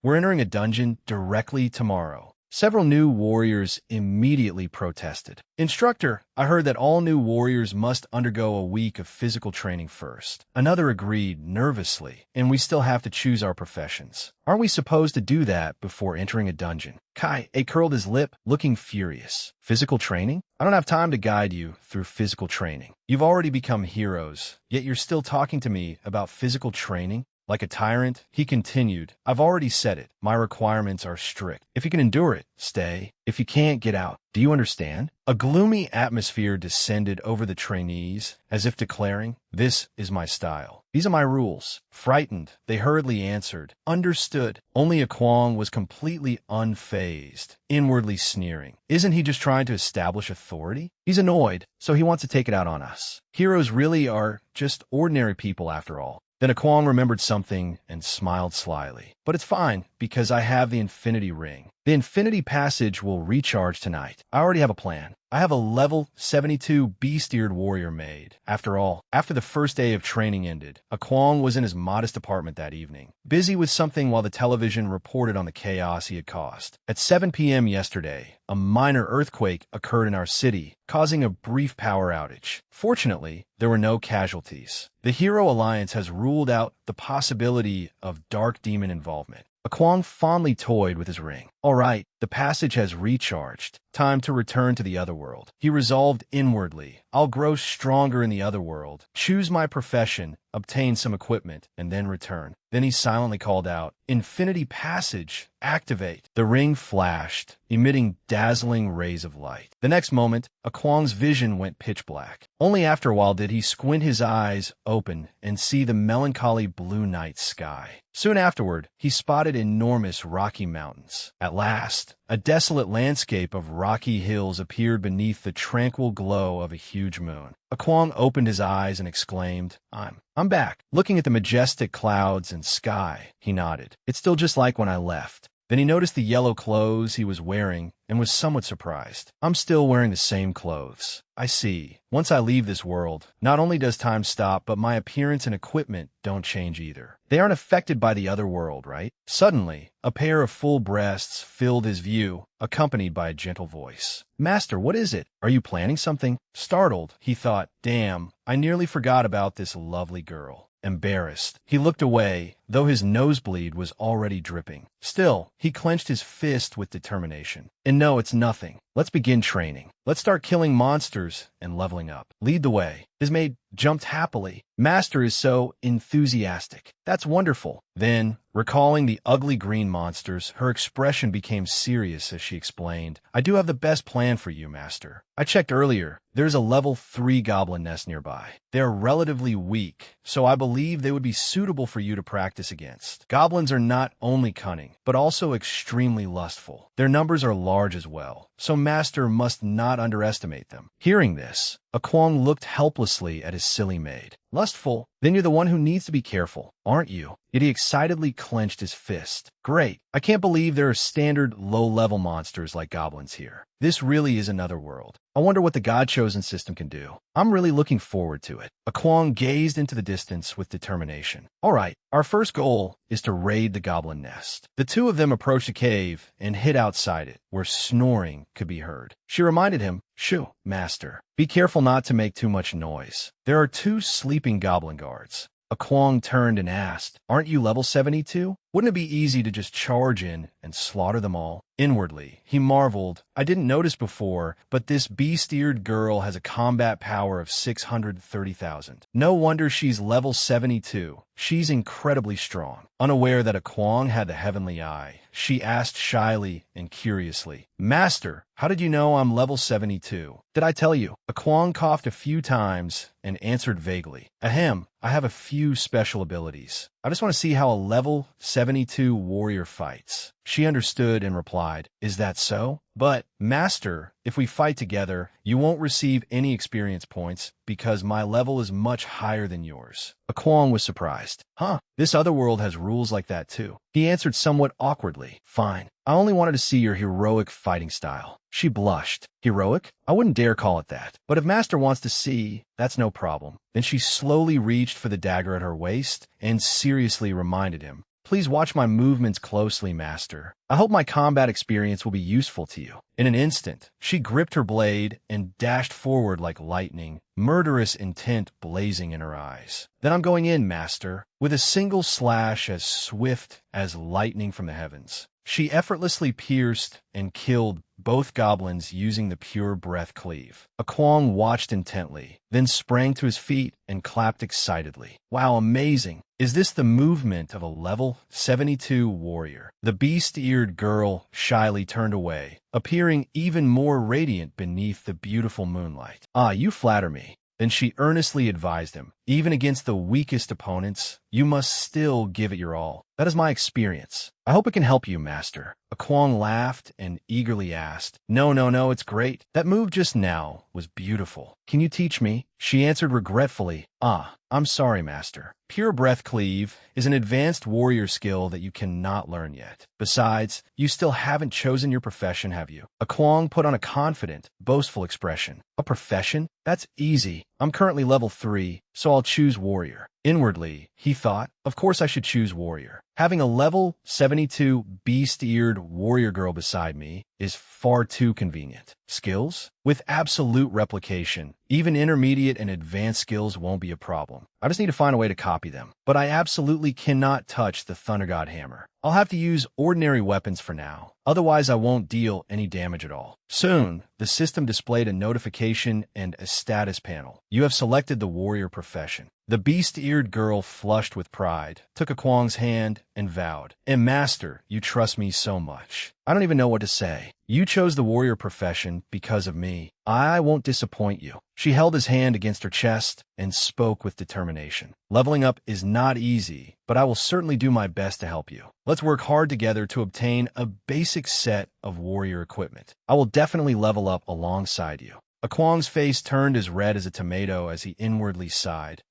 We're entering a dungeon directly tomorrow. Several new warriors immediately protested. Instructor, I heard that all new warriors must undergo a week of physical training first. Another agreed nervously, and we still have to choose our professions. Aren't we supposed to do that before entering a dungeon? Kai curled his lip, looking furious. Physical training? I don't have time to guide you through physical training. You've already become heroes, yet you're still talking to me about physical training? Like a tyrant, he continued, I've already said it. My requirements are strict. If you can endure it, stay. If you can't, get out. Do you understand? A gloomy atmosphere descended over the trainees, as if declaring, this is my style. These are my rules. Frightened, they hurriedly answered, understood. Only Akwang was completely unfazed, inwardly sneering. Isn't he just trying to establish authority? He's annoyed, so he wants to take it out on us. Heroes really are just ordinary people after all. Then Akwang remembered something and smiled slyly. But it's fine, because I have the Infinity Ring. The Infinity Passage will recharge tonight. I already have a plan. I have a level 72 beast-eared warrior made. After all, after the first day of training ended, Akwang was in his modest apartment that evening, busy with something while the television reported on the chaos he had caused. At 7 p.m. yesterday, a minor earthquake occurred in our city, causing a brief power outage. Fortunately, there were no casualties. The Hero Alliance has ruled out the possibility of dark demon involvement. Akwang fondly toyed with his ring. All right, the passage has recharged. Time to return to the other world. He resolved inwardly. I'll grow stronger in the other world, choose my profession, obtain some equipment, and then return. Then he silently called out, Infinity Passage, activate. The ring flashed, emitting dazzling rays of light. The next moment, Akwang's vision went pitch black. Only after a while did he squint his eyes open and see the melancholy blue night sky. Soon afterward, he spotted enormous rocky mountains. At last, a desolate landscape of rocky hills appeared beneath the tranquil glow of a huge moon. Akwang opened his eyes and exclaimed, I'm back. Looking at the majestic clouds and sky, he nodded. It's still just like when I left. Then he noticed the yellow clothes he was wearing and was somewhat surprised. I'm still wearing the same clothes. I see. Once I leave this world, not only does time stop, but my appearance and equipment don't change either. They aren't affected by the other world, right? Suddenly, a pair of full breasts filled his view, accompanied by a gentle voice. Master, what is it? Are you planning something? Startled, he thought, damn, I nearly forgot about this lovely girl. Embarrassed, he looked away, though his nosebleed was already dripping. Still, he clenched his fist with determination. And no, it's nothing. Let's begin training. Let's start killing monsters and leveling up. Lead the way. His maid jumped happily. Master is so enthusiastic. That's wonderful. Then, recalling the ugly green monsters, her expression became serious as she explained, I do have the best plan for you, Master. I checked earlier. There's a level 3 goblin nest nearby. They're relatively weak, so I believe they would be suitable for you to practice against. Goblins are not only cunning, but also extremely lustful. Their numbers are large as well, so Master must not underestimate them. Hearing this, Akwang looked helplessly at his silly maid. Lustful? Then you're the one who needs to be careful, aren't you? Yet he excitedly clenched his fist. Great. I can't believe there are standard low-level monsters like goblins here. This really is another world. I wonder what the God-chosen system can do. I'm really looking forward to it. Akwang gazed into the distance with determination. All right, our first goal is to raid the goblin nest. The two of them approached the cave and hid outside it, where snoring could be heard. She reminded him, Shoo, Master, be careful not to make too much noise. There are 2 sleeping goblin guards. Akwang turned and asked, Aren't you level 72? Wouldn't it be easy to just charge in and slaughter them all? Inwardly, he marveled, I didn't notice before, but this beast-eared girl has a combat power of 630,000. No wonder she's level 72. She's incredibly strong. Unaware that Akwang had the heavenly eye, she asked shyly and curiously, Master, how did you know I'm level 72? Did I tell you? Akwang coughed a few times and answered vaguely, Ahem, I have a few special abilities. I just want to see how a level 72 warrior fights. She understood and replied, Is that so? But, Master, if we fight together, you won't receive any experience points because my level is much higher than yours. Akwang was surprised. Huh, this other world has rules like that too. He answered somewhat awkwardly. Fine. I only wanted to see your heroic fighting style. She blushed. Heroic? I wouldn't dare call it that. But if Master wants to see, that's no problem. Then she slowly reached for the dagger at her waist and seriously reminded him, Please watch my movements closely, Master. I hope my combat experience will be useful to you. In an instant, she gripped her blade and dashed forward like lightning, murderous intent blazing in her eyes. Then I'm going in, Master, with a single slash as swift as lightning from the heavens. She effortlessly pierced and killed both goblins using the pure breath cleave. Kwong watched intently, then sprang to his feet and clapped excitedly. Wow, amazing! Is this the movement of a level 72 warrior? The beast-eared girl shyly turned away, appearing even more radiant beneath the beautiful moonlight. Ah, you flatter me. Then she earnestly advised him, even against the weakest opponents, you must still give it your all. That is my experience. I hope it can help you, Master. Kwong laughed and eagerly asked, No, it's great. That move just now was beautiful. Can you teach me? She answered regretfully, I'm sorry, Master. Pure Breath Cleave is an advanced warrior skill that you cannot learn yet. Besides, you still haven't chosen your profession, have you? Kwong put on a confident, boastful expression. A profession? That's easy. I'm currently level 3, so I'll choose warrior. Inwardly, he thought, of course I should choose warrior. Having a level 72 beast-eared warrior girl beside me is far too convenient. Skills? With absolute replication, even intermediate and advanced skills won't be a problem. I just need to find a way to copy them. But I absolutely cannot touch the Thunder God Hammer. I'll have to use ordinary weapons for now. Otherwise, I won't deal any damage at all. Soon, the system displayed a notification and a status panel. You have selected the warrior profession. The beast-eared girl flushed with pride, took Kwong's hand, and vowed, And Master, you trust me so much. I don't even know what to say. You chose the warrior profession because of me. I won't disappoint you. She held his hand against her chest and spoke with determination. Leveling up is not easy, but I will certainly do my best to help you. Let's work hard together to obtain a basic set of warrior equipment. I will definitely level up alongside you. Kwong's face turned as red as a tomato as he inwardly sighed.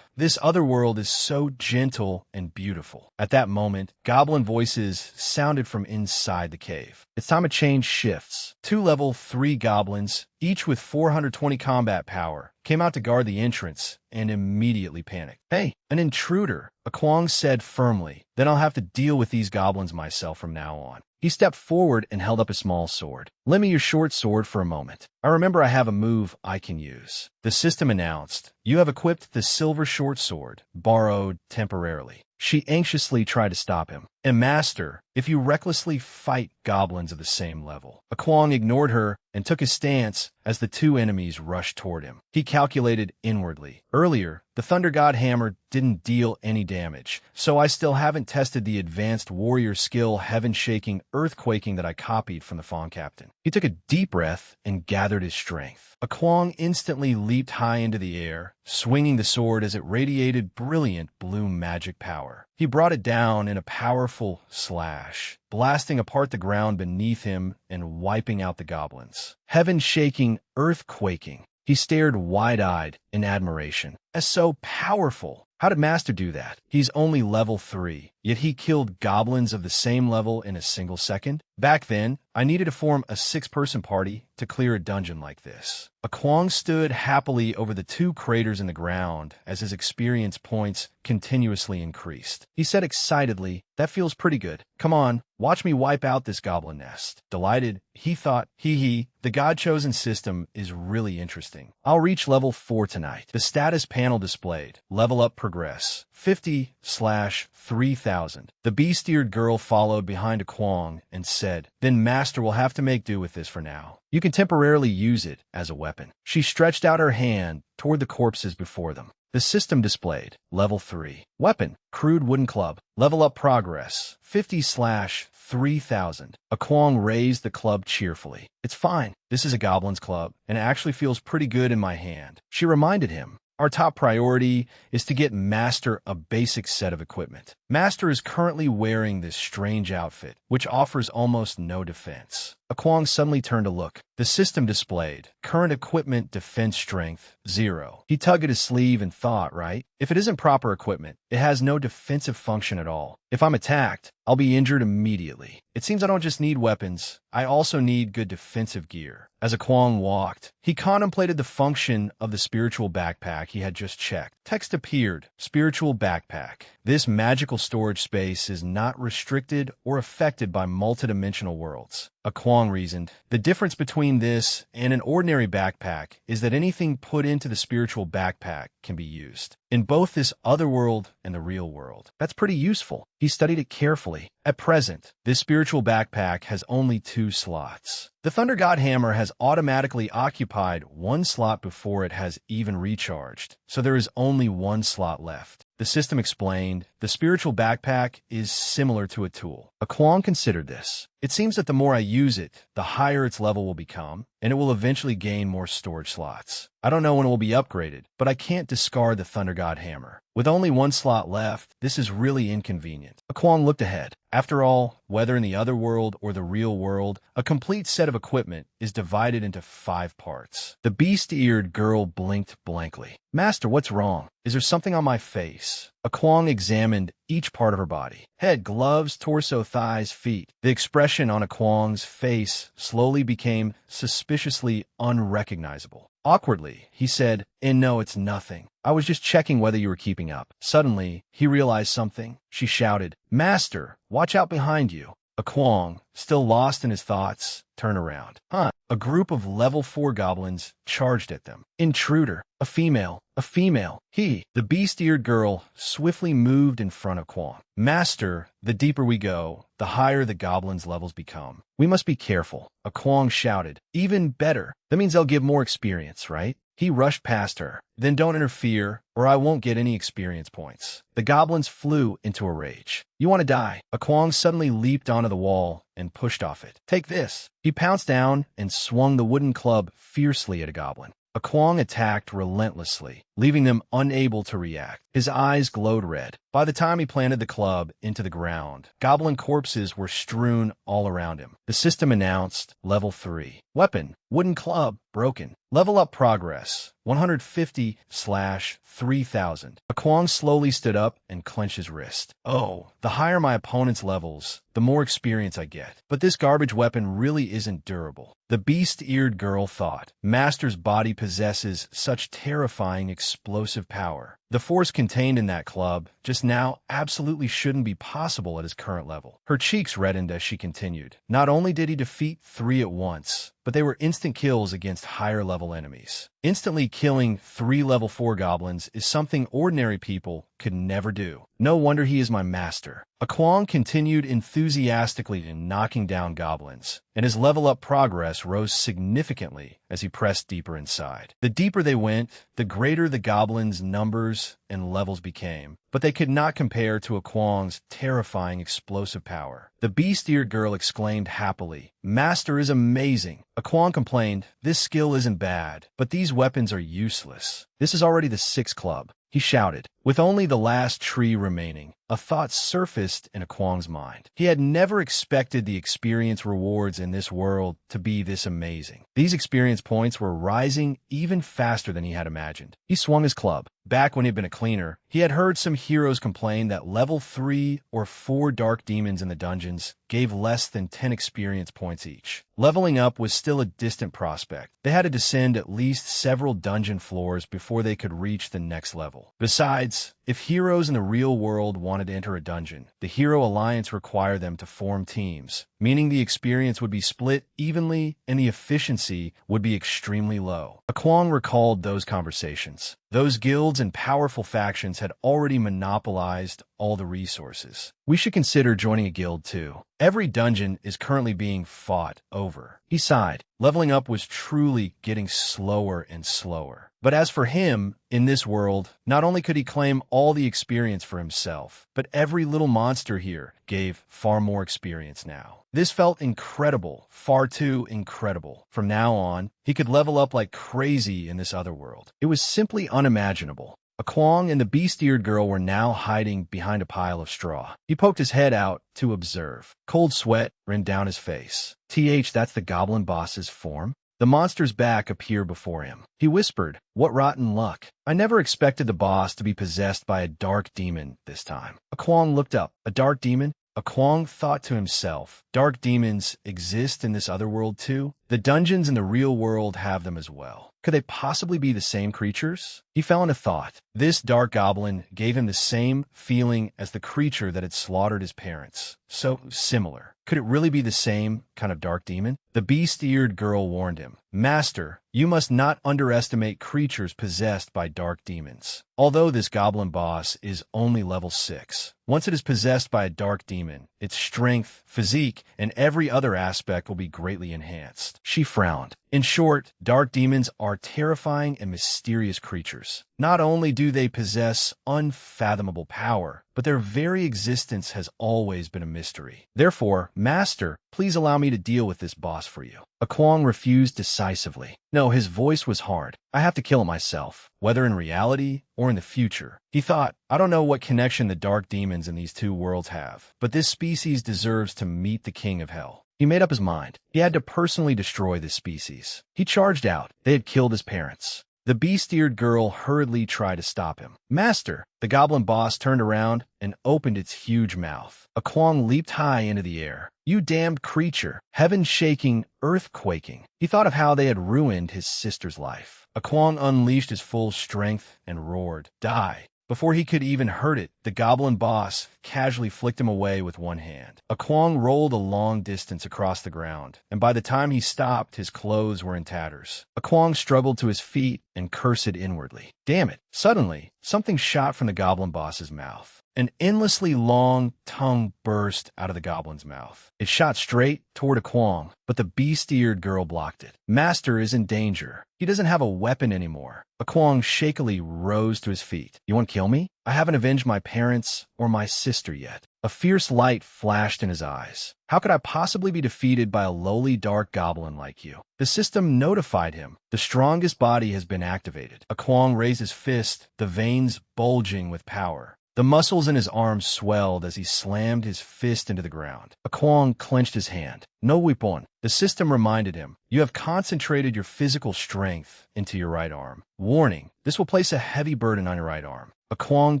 This other world is so gentle and beautiful. At that moment, goblin voices sounded from inside the cave. It's time to change shifts. 2 level 3 goblins, each with 420 combat power, came out to guard the entrance and immediately panicked. Hey, an intruder, Kwong said firmly. Then I'll have to deal with these goblins myself from now on. He stepped forward and held up a small sword. Lend me your short sword for a moment. I remember I have a move I can use. The system announced, You have equipped the silver short sword, borrowed temporarily. She anxiously tried to stop him. And Master, if you recklessly fight goblins of the same level. Kwong ignored her and took his stance as the 2 enemies rushed toward him. He calculated inwardly. Earlier, the Thunder God Hammer didn't deal any damage, so I still haven't tested the advanced warrior skill heaven-shaking, earthquaking that I copied from the Fawn Captain. He took a deep breath and gathered his strength. Kwong instantly leaped high into the air, swinging the sword as it radiated brilliant blue magic power. He brought it down in a powerful slash, blasting apart the ground beneath him and wiping out the goblins. Heaven-shaking, earth-quaking. He stared wide-eyed in admiration. As so powerful. How did Master do that? He's only level 3, yet he killed goblins of the same level in a single second? Back then, I needed to form a 6-person party to clear a dungeon like this. Kwong stood happily over the 2 craters in the ground as his experience points continuously increased. He said excitedly, That feels pretty good. Come on, watch me wipe out this goblin nest. Delighted, he thought, the God-chosen system is really interesting. I'll reach level 4 tonight. The status panel displayed, level up progress, 50/3000. The beast-eared girl followed behind Kwong and said, Then Master will have to make do with this for now. You can temporarily use it as a weapon. She stretched out her hand toward the corpses before them. The system displayed, level 3. Weapon, crude wooden club. Level up progress, 50/3000. Kwong raised the club cheerfully. It's fine. This is a goblin's club, and it actually feels pretty good in my hand. She reminded him, Our top priority is to get Master a basic set of equipment. Master is currently wearing this strange outfit, which offers almost no defense. Kwong suddenly turned to look. The system displayed, current equipment defense strength, 0. He tugged at his sleeve and thought, right? If it isn't proper equipment, it has no defensive function at all. If I'm attacked, I'll be injured immediately. It seems I don't just need weapons, I also need good defensive gear. As Kwong walked, he contemplated the function of the spiritual backpack he had just checked. Text appeared, spiritual backpack. This magical storage space is not restricted or affected by multidimensional worlds. Kwong reasoned, the difference between this and an ordinary backpack is that anything put into the spiritual backpack can be used in both this other world and the real world. That's pretty useful. He studied it carefully. At present, this spiritual backpack has only 2 slots. The Thunder God Hammer has automatically occupied 1 slot before it has even recharged, so there is only 1 slot left. The system explained, the spiritual backpack is similar to a tool. Kwong considered this. It seems that the more I use it, the higher its level will become, and it will eventually gain more storage slots. I don't know when it will be upgraded, but I can't discard the Thunder God Hammer. With only 1 slot left, this is really inconvenient. Kwong looked ahead. After all, whether in the other world or the real world, a complete set of equipment is divided into 5 parts. The beast-eared girl blinked blankly. Master, what's wrong? Is there something on my face? Kwong examined each part of her body. Head, gloves, torso, thighs, feet. The expression on Kwong's face slowly became suspiciously unrecognizable. Awkwardly, he said, "And no, it's nothing. I was just checking whether you were keeping up." Suddenly, he realized something. She shouted, "Master, watch out behind you." Kwong, still lost in his thoughts, turned around. A group of level 4 goblins charged at them. Intruder, a female, a female. The beast-eared girl, swiftly moved in front of Kwong. Master, the deeper we go, the higher the goblins' levels become. We must be careful. Kwong shouted. Even better. That means they'll give more experience, right? He rushed past her. Then don't interfere, or I won't get any experience points. The goblins flew into a rage. You want to die? Kwong suddenly leaped onto the wall and pushed off it. Take this. He pounced down and swung the wooden club fiercely at a goblin. Kwong attacked relentlessly, leaving them unable to react. His eyes glowed red. By the time he planted the club into the ground, goblin corpses were strewn all around him. The system announced, Level 3. Weapon, wooden club, broken. Level up progress, 150/3000. Kwong slowly stood up and clenched his wrist. Oh, the higher my opponent's levels, the more experience I get. But this garbage weapon really isn't durable. The beast-eared girl thought. Master's body possesses such terrifying explosive power. The force contained in that club just now absolutely shouldn't be possible at his current level. Her cheeks reddened as she continued. Not only did he defeat 3 at once, but they were instant kills against higher-level enemies. Instantly killing 3 level 4 goblins is something ordinary people could never do. No wonder he is my master. Kwong continued enthusiastically in knocking down goblins, and his level-up progress rose significantly as he pressed deeper inside. The deeper they went, the greater the goblins' numbers and levels became, but they could not compare to Kwong's terrifying explosive power. The beast-eared girl exclaimed happily, "Master is amazing." Kwong complained, "This skill isn't bad, but these weapons are useless. This is already the 6th club." He shouted. With only the last tree remaining, a thought surfaced in Kwong's mind. He had never expected the experience rewards in this world to be this amazing. These experience points were rising even faster than he had imagined. He swung his club. Back when he had been a cleaner, he had heard some heroes complain that level 3 or 4 dark demons in the dungeons gave less than 10 experience points each. Leveling up was still a distant prospect. They had to descend at least several dungeon floors before they could reach the next level. Besides, if heroes in the real world wanted to enter a dungeon, the Hero Alliance required them to form teams, meaning the experience would be split evenly and the efficiency would be extremely low. Kwong recalled those conversations. Those guilds and powerful factions had already monopolized all the resources. We should consider joining a guild too. Every dungeon is currently being fought over. He sighed. Leveling up was truly getting slower and slower. But as for him, in this world, not only could he claim all the experience for himself, but every little monster here gave far more experience now. This felt incredible, far too incredible. From now on, he could level up like crazy in this other world. It was simply unimaginable. Kwong and the beast-eared girl were now hiding behind a pile of straw. He poked his head out to observe. Cold sweat ran down his face. That's the goblin boss's form? The monster's back appeared before him. He whispered, "What rotten luck. I never expected the boss to be possessed by a dark demon this time." Kwong looked up. A dark demon? Kwang thought to himself, dark demons exist in this other world too? The dungeons in the real world have them as well. Could they possibly be the same creatures? He fell into thought. This dark goblin gave him the same feeling as the creature that had slaughtered his parents. So similar. Could it really be the same kind of dark demon? The beast-eared girl warned him, Master, you must not underestimate creatures possessed by dark demons. Although this goblin boss is only level 6, once it is possessed by a dark demon, its strength, physique, and every other aspect will be greatly enhanced. She frowned. In short, dark demons are terrifying and mysterious creatures. Not only do they possess unfathomable power, but their very existence has always been a mystery. Therefore, Master, please allow me to deal with this boss for you. Kwang refused decisively. No, his voice was hard. I have to kill him myself, whether in reality or in the future. He thought, I don't know what connection the dark demons in these two worlds have, but this species deserves to meet the king of hell. He made up his mind. He had to personally destroy this species. He charged out. They had killed his parents. The beast-eared girl hurriedly tried to stop him. Master! The goblin boss turned around and opened its huge mouth. Kwang leaped high into the air. You damned creature! Heaven shaking, earth quaking. He thought of how they had ruined his sister's life. Kwang unleashed his full strength and roared, Die! Before he could even hurt it, the goblin boss casually flicked him away with one hand. Kwang rolled a long distance across the ground, and by the time he stopped, his clothes were in tatters. Kwang struggled to his feet and cursed inwardly. Damn it! Suddenly, something shot from the goblin boss's mouth. An endlessly long tongue burst out of the goblin's mouth. It shot straight toward Kwang, but the beast-eared girl blocked it. Master is in danger. He doesn't have a weapon anymore. Kwang shakily rose to his feet. You want to kill me? I haven't avenged my parents or my sister yet. A fierce light flashed in his eyes. How could I possibly be defeated by a lowly dark goblin like you? The system notified him. The strongest body has been activated. Kwang raised his fist, the veins bulging with power. The muscles in his arms swelled as he slammed his fist into the ground. Kwang clenched his hand. No weapon. The system reminded him, you have concentrated your physical strength into your right arm. Warning, this will place a heavy burden on your right arm. Kwang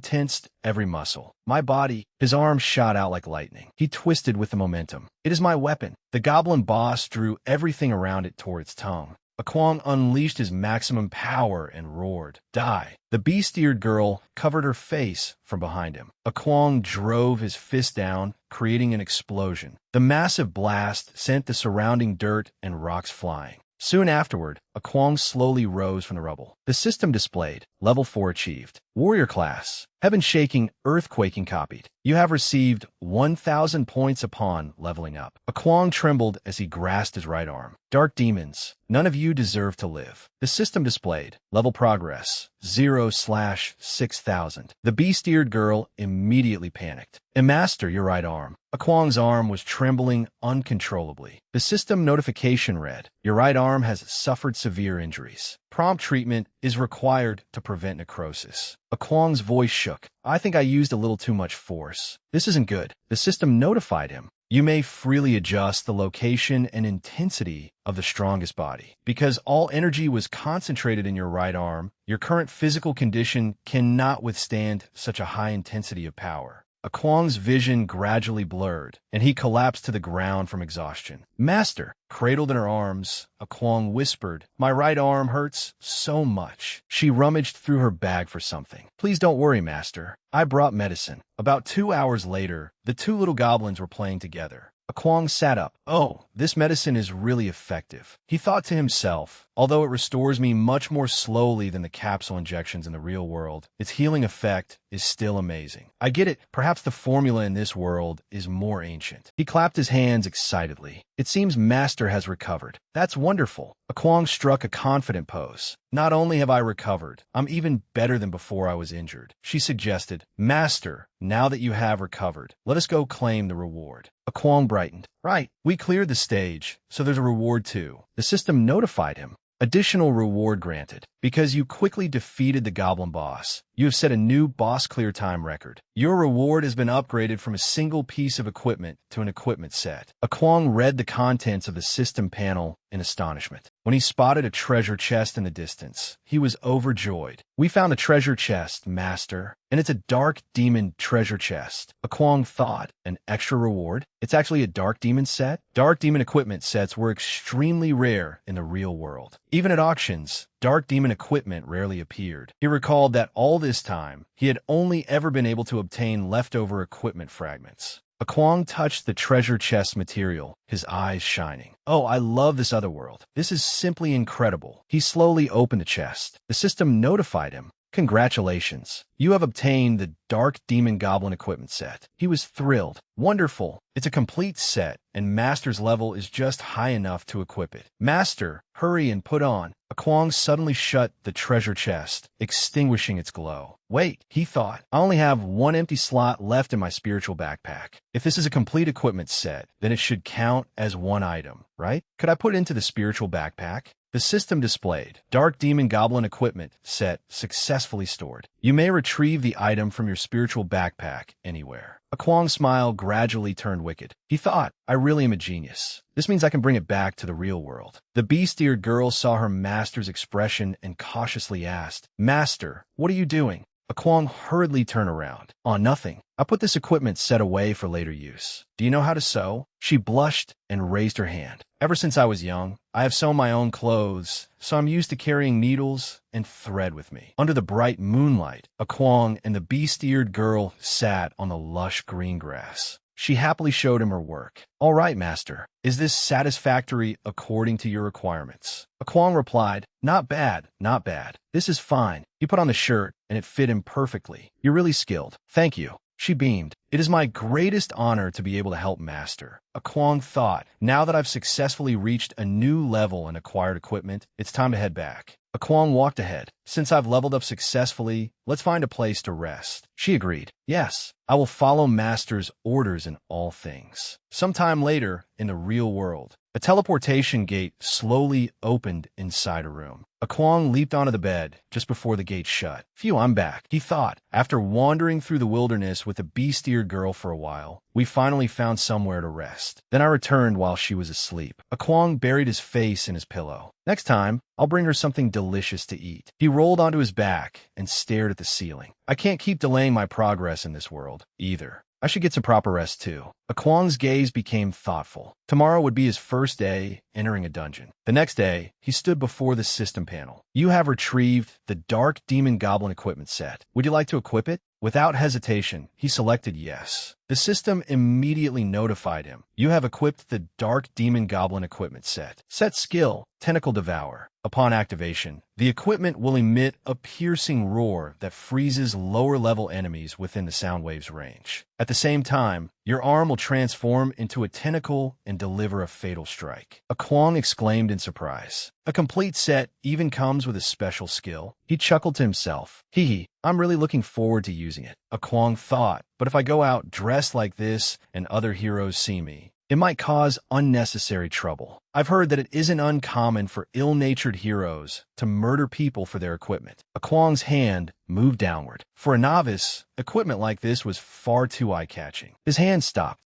tensed every muscle. My body, his arm shot out like lightning. He twisted with the momentum. It is my weapon. The goblin boss drew everything around it toward its tongue. Kwang unleashed his maximum power and roared, Die! The beast-eared girl covered her face from behind him. Kwang drove his fist down, creating an explosion. The massive blast sent the surrounding dirt and rocks flying. Soon afterward, Kwang slowly rose from the rubble. The system displayed, Level 4 achieved. Warrior class, heaven-shaking, earth-quaking copied. You have received 1,000 points upon leveling up. Kwang trembled as he grasped his right arm. Dark demons, none of you deserve to live. The system displayed, Level progress, 0/6,000. The beast-eared girl immediately panicked. Master, your right arm. Kwang's arm was trembling uncontrollably. The system notification read, Your right arm has suffered severe injuries. Prompt treatment is required to prevent necrosis. Kwang's voice shook. I think I used a little too much force. This isn't good. The system notified him. You may freely adjust the location and intensity of the strongest body. Because all energy was concentrated in your right arm, your current physical condition cannot withstand such a high intensity of power. Kwang's vision gradually blurred, and he collapsed to the ground from exhaustion. Master, cradled in her arms, Kwang whispered, My right arm hurts so much. She rummaged through her bag for something. Please don't worry, Master. I brought medicine. About 2 hours later, the two little goblins were playing together. Kwang sat up. Oh, this medicine is really effective. He thought to himself, although it restores me much more slowly than the capsule injections in the real world, its healing effect is still amazing. I get it. Perhaps the formula in this world is more ancient. He clapped his hands excitedly. It seems Master has recovered. That's wonderful. Kwang struck a confident pose. Not only have I recovered, I'm even better than before I was injured. She suggested, Master, now that you have recovered, let us go claim the reward. Kwang brightened. Right, we cleared the stage, so there's a reward too. The system notified him. Additional reward granted. Because you quickly defeated the goblin boss, You have set a new boss clear time record. Your reward has been upgraded from a single piece of equipment to an equipment set. Kwong read the contents of the system panel in astonishment. When he spotted a treasure chest in the distance, he was overjoyed. We found a treasure chest, Master, and it's a dark demon treasure chest. Kwong thought, an extra reward? It's actually a dark demon set? Dark demon equipment sets were extremely rare in the real world. Even at auctions, dark demon equipment rarely appeared. He recalled that all this time, he had only ever been able to obtain leftover equipment fragments. Kwong touched the treasure chest material, his eyes shining. Oh, I love this other world. This is simply incredible. He slowly opened the chest. The system notified him. Congratulations. You have obtained the Dark Demon Goblin equipment set. He was thrilled. Wonderful. It's a complete set, and Master's level is just high enough to equip it. Master, hurry and put on. Kwong suddenly shut the treasure chest, extinguishing its glow. Wait, he thought. I only have one empty slot left in my spiritual backpack. If this is a complete equipment set, then it should count as one item, right? Could I put it into the spiritual backpack? The system displayed, Dark Demon Goblin equipment set successfully stored. You may retrieve the item from your spiritual backpack anywhere. Kwong's smile gradually turned wicked. He thought, I really am a genius. This means I can bring it back to the real world. The beast-eared girl saw her master's expression and cautiously asked, Master, what are you doing? Kwong hurriedly turned around. Oh, nothing. I put this equipment set away for later use. Do you know how to sew? She blushed and raised her hand. Ever since I was young, I have sewn my own clothes, so I'm used to carrying needles and thread with me. Under the bright moonlight, Kwong and the beast-eared girl sat on the lush green grass. She happily showed him her work. All right, Master. Is this satisfactory according to your requirements? Kwong replied, Not bad, not bad. This is fine. He put on the shirt, and it fit him perfectly. You're really skilled. Thank you. She beamed. It is my greatest honor to be able to help Master. Kwong thought, now that I've successfully reached a new level and acquired equipment, it's time to head back. Kwong walked ahead. Since I've leveled up successfully, let's find a place to rest. She agreed. Yes, I will follow Master's orders in all things. Sometime later, in the real world, a teleportation gate slowly opened inside a room. Kwong leaped onto the bed just before the gate shut. Phew, I'm back, he thought. After wandering through the wilderness with the beast-eared girl for a while, we finally found somewhere to rest. Then I returned while she was asleep. Kwong buried his face in his pillow. Next time, I'll bring her something delicious to eat. He rolled onto his back and stared at the ceiling. I can't keep delaying my progress in this world, either. I should get some proper rest, too. Kwong's gaze became thoughtful. Tomorrow would be his first day entering a dungeon. The next day, he stood before the system panel. You have retrieved the Dark Demon Goblin equipment set. Would you like to equip it? Without hesitation, he selected yes. The system immediately notified him. You have equipped the Dark Demon Goblin equipment set. Set skill, Tentacle Devour. Upon activation, the equipment will emit a piercing roar that freezes lower-level enemies within the sound wave's range. At the same time, your arm will transform into a tentacle and deliver a fatal strike. Kwong exclaimed in surprise. A complete set even comes with a special skill. He chuckled to himself. Hee hee, I'm really looking forward to using it. Kwong thought, but if I go out dressed like this and other heroes see me, it might cause unnecessary trouble. I've heard that it isn't uncommon for ill-natured heroes to murder people for their equipment. Kwong's hand moved downward. For a novice, equipment like this was far too eye-catching. His hand stopped.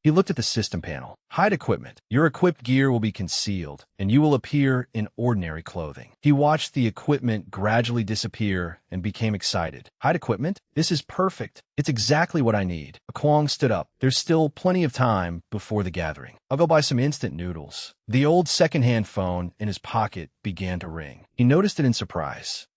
He looked at the system panel. Hide equipment. Your equipped gear will be concealed, and you will appear in ordinary clothing. He watched the equipment gradually disappear and became excited. Hide equipment? This is perfect. It's exactly what I need. Kwong stood up. There's still plenty of time before the gathering. I'll go buy some instant noodles. The old second-hand phone in his pocket began to ring. He noticed it in surprise.